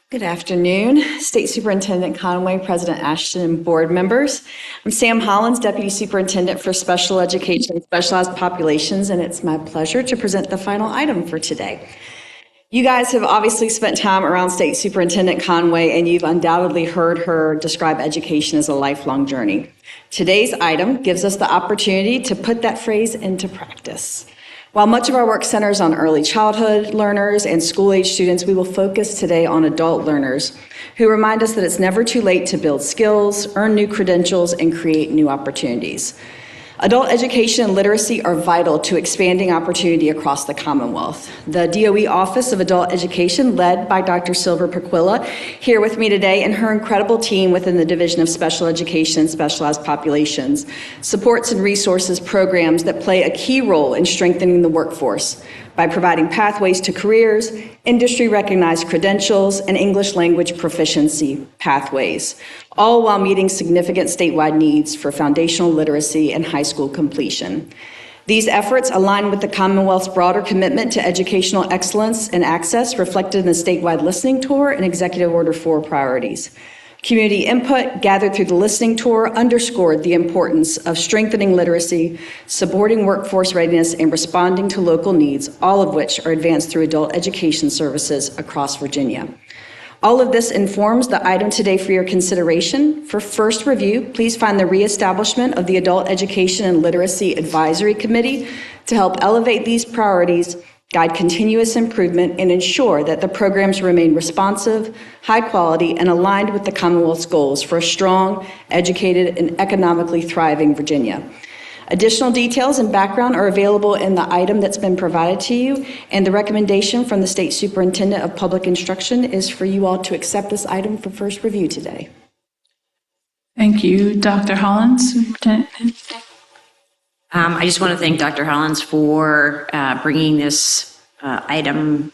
Good afternoon, State Superintendent Conway, President Ashton, and board members. I'm Sam Hollins, Deputy Superintendent for Special Education and Specialized Populations, and it's my pleasure to present the final item for today. You guys have obviously spent time around State Superintendent Conway, and you've undoubtedly heard her describe education as a lifelong journey. Today's item gives us the opportunity to put that phrase into practice. While much of our work centers on early childhood learners and school-age students, we will focus today on adult learners who remind us that it's never too late to build skills, earn new credentials, and create new opportunities. Adult education and literacy are vital to expanding opportunity across the Commonwealth. The DOE Office of Adult Education, led by Dr. Silver Perquilla, here with me today, and her incredible team within the Division of Special Education and Specialized Populations, supports and resources programs that play a key role in strengthening the workforce by providing pathways to careers, industry-recognized credentials, and English language proficiency pathways, all while meeting significant statewide needs for foundational literacy and high school completion. These efforts align with the Commonwealth's broader commitment to educational excellence and access reflected in the statewide listening tour and Executive Order 4 priorities. Community input gathered through the listening tour underscored the importance of strengthening literacy, supporting workforce readiness, and responding to local needs, all of which are advanced through adult education services across Virginia. All of this informs the item today for your consideration. For first review, please find the reestablishment of the Adult Education and Literacy Advisory Committee to help elevate these priorities, guide continuous improvement, and ensure that the programs remain responsive, high quality, and aligned with the Commonwealth's goals for a strong, educated, and economically thriving Virginia. Additional details and background are available in the item that's been provided to you, and the recommendation from the State Superintendent of Public Instruction is for you all to accept this item for first review today. Thank you, Dr. Hollins. Superintendent. I just want to thank Dr. Hollins for bringing this item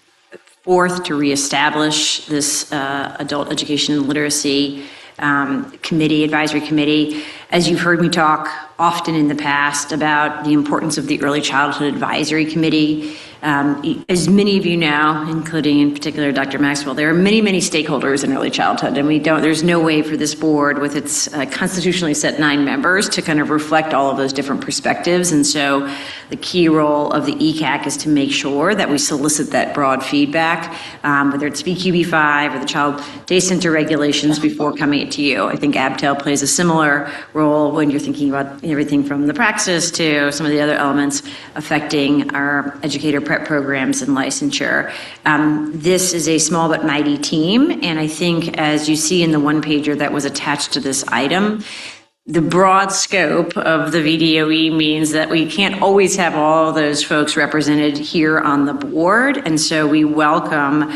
forth to reestablish this Adult Education and Literacy Advisory Committee. as you've heard me talk often in the past about the importance of the Early Childhood Advisory Committee. As many of you know, including in particular Dr. Maxwell, there are many, many stakeholders in early childhood, and there's no way for this board with its constitutionally set 9 members to kind of reflect all of those different perspectives. And so the key role of the ECAC is to make sure that we solicit that broad feedback, whether it's VQB5 or the Child Day Center regulations before coming it to you. I think ABTEL plays a similar role when you're thinking about everything from the praxis to some of the other elements affecting our educator prep programs and licensure. This is a small but mighty team, and I think as you see in the one-pager that was attached to this item, the broad scope of the VDOE means that we can't always have all those folks represented here on the board, and so we welcome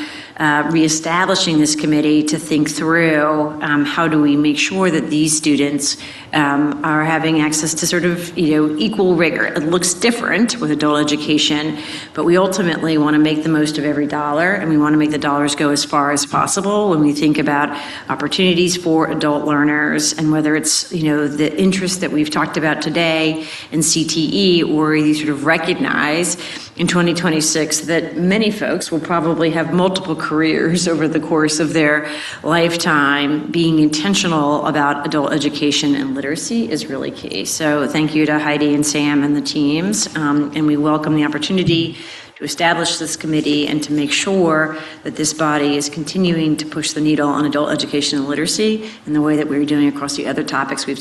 reestablishing this committee to think through how do we make sure that these students are having access to sort of, equal rigor. It looks different with adult education, but we ultimately want to make the most of every dollar, and we want to make the dollars go as far as possible when we think about opportunities for adult learners, and whether it's, the interest that we've talked about today in CTE, or you sort of recognize in 2026 that many folks will probably have multiple careers over the course of their lifetime. Being intentional about adult education and literacy is really key. So thank you to Heidi and Sam and the teams, and we welcome the opportunity to establish this committee and to make sure that this body is continuing to push the needle on adult education and literacy in the way that we're doing across the other topics we've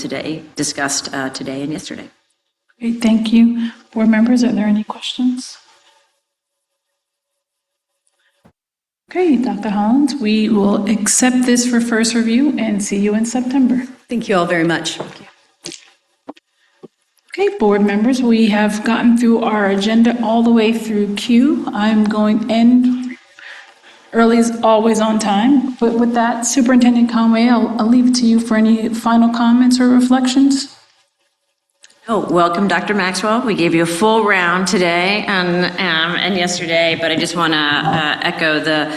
discussed today and yesterday. Great, thank you. Board members, are there any questions? Okay, Dr. Hollins, we will accept this for first review and see you in September. Thank you all very much. Okay, board members, we have gotten through our agenda all the way through Q. I'm going to end early is always on time, but with that, Superintendent Conway, I'll leave it to you for any final comments or reflections. Oh, welcome, Dr. Maxwell. We gave you a full round today and yesterday, but I just want to echo the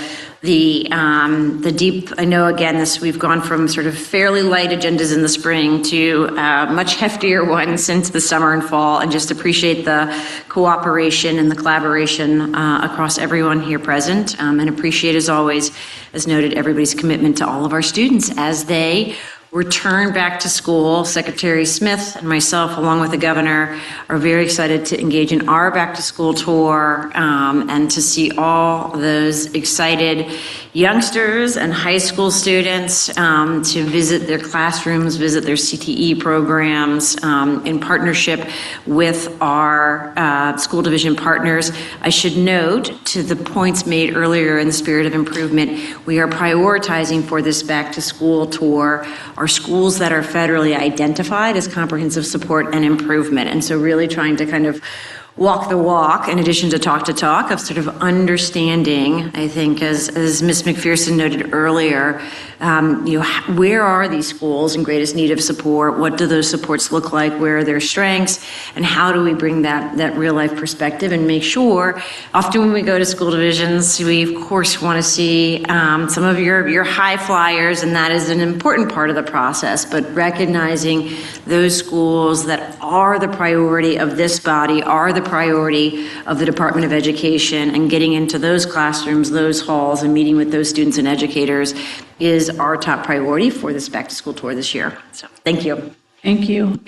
deep. I know again we've gone from sort of fairly light agendas in the spring to much heftier ones since the summer and fall, and just appreciate the cooperation and the collaboration across everyone here present, and appreciate, as always, as noted, everybody's commitment to all of our students as they return back to school. Secretary Smith and myself, along with the governor, are very excited to engage in our back to school tour and to see all those excited youngsters and high school students to visit their classrooms, visit their CTE programs in partnership with our school division partners. I should note, to the points made earlier in the spirit of improvement, we are prioritizing for this back to school tour our schools that are federally identified as comprehensive support and improvement. And so really trying to kind of walk the walk, in addition to talk of sort of understanding, I think, as Ms. McPherson noted earlier, where are these schools in greatest need of support? What do those supports look like? Where are their strengths? And how do we bring that real life perspective and make sure, often when we go to school divisions, we of course want to see some of your high flyers, and that is an important part of the process, but recognizing those schools that are the priority of this body, are the priority of the Department of Education, and getting into those classrooms, those halls, and meeting with those students and educators is our top priority for this back to school tour this year. So thank you. Thank you.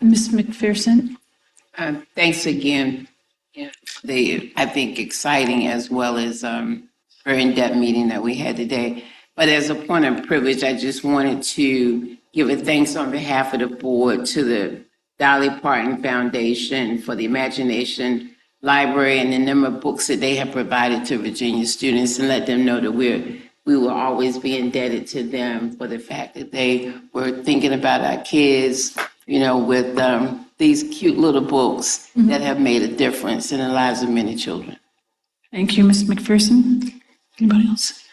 Ms. McPherson. Thanks again. I think exciting as well as very in-depth meeting that we had today. But as a point of privilege, I just wanted to give a thanks on behalf of the board to the Dolly Parton Foundation for the Imagination Library and the number of books that they have provided to Virginia students, and let them know that we will always be indebted to them for the fact that they were thinking about our kids, with these cute little books that have made a difference in the lives of many children. Thank you, Ms. McPherson. Anybody else?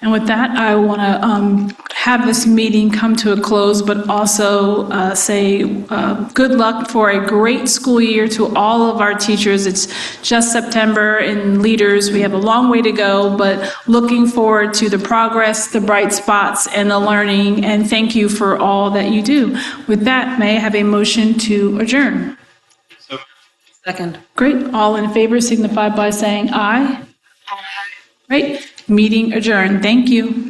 And with that, I want to have this meeting come to a close, but also say good luck for a great school year to all of our teachers. It's just September, and leaders, we have a long way to go, but looking forward to the progress, the bright spots, and the learning, and thank you for all that you do. With that, may I have a motion to adjourn? Second. Great. All in favor signify by saying aye. Great. Meeting adjourned. Thank you.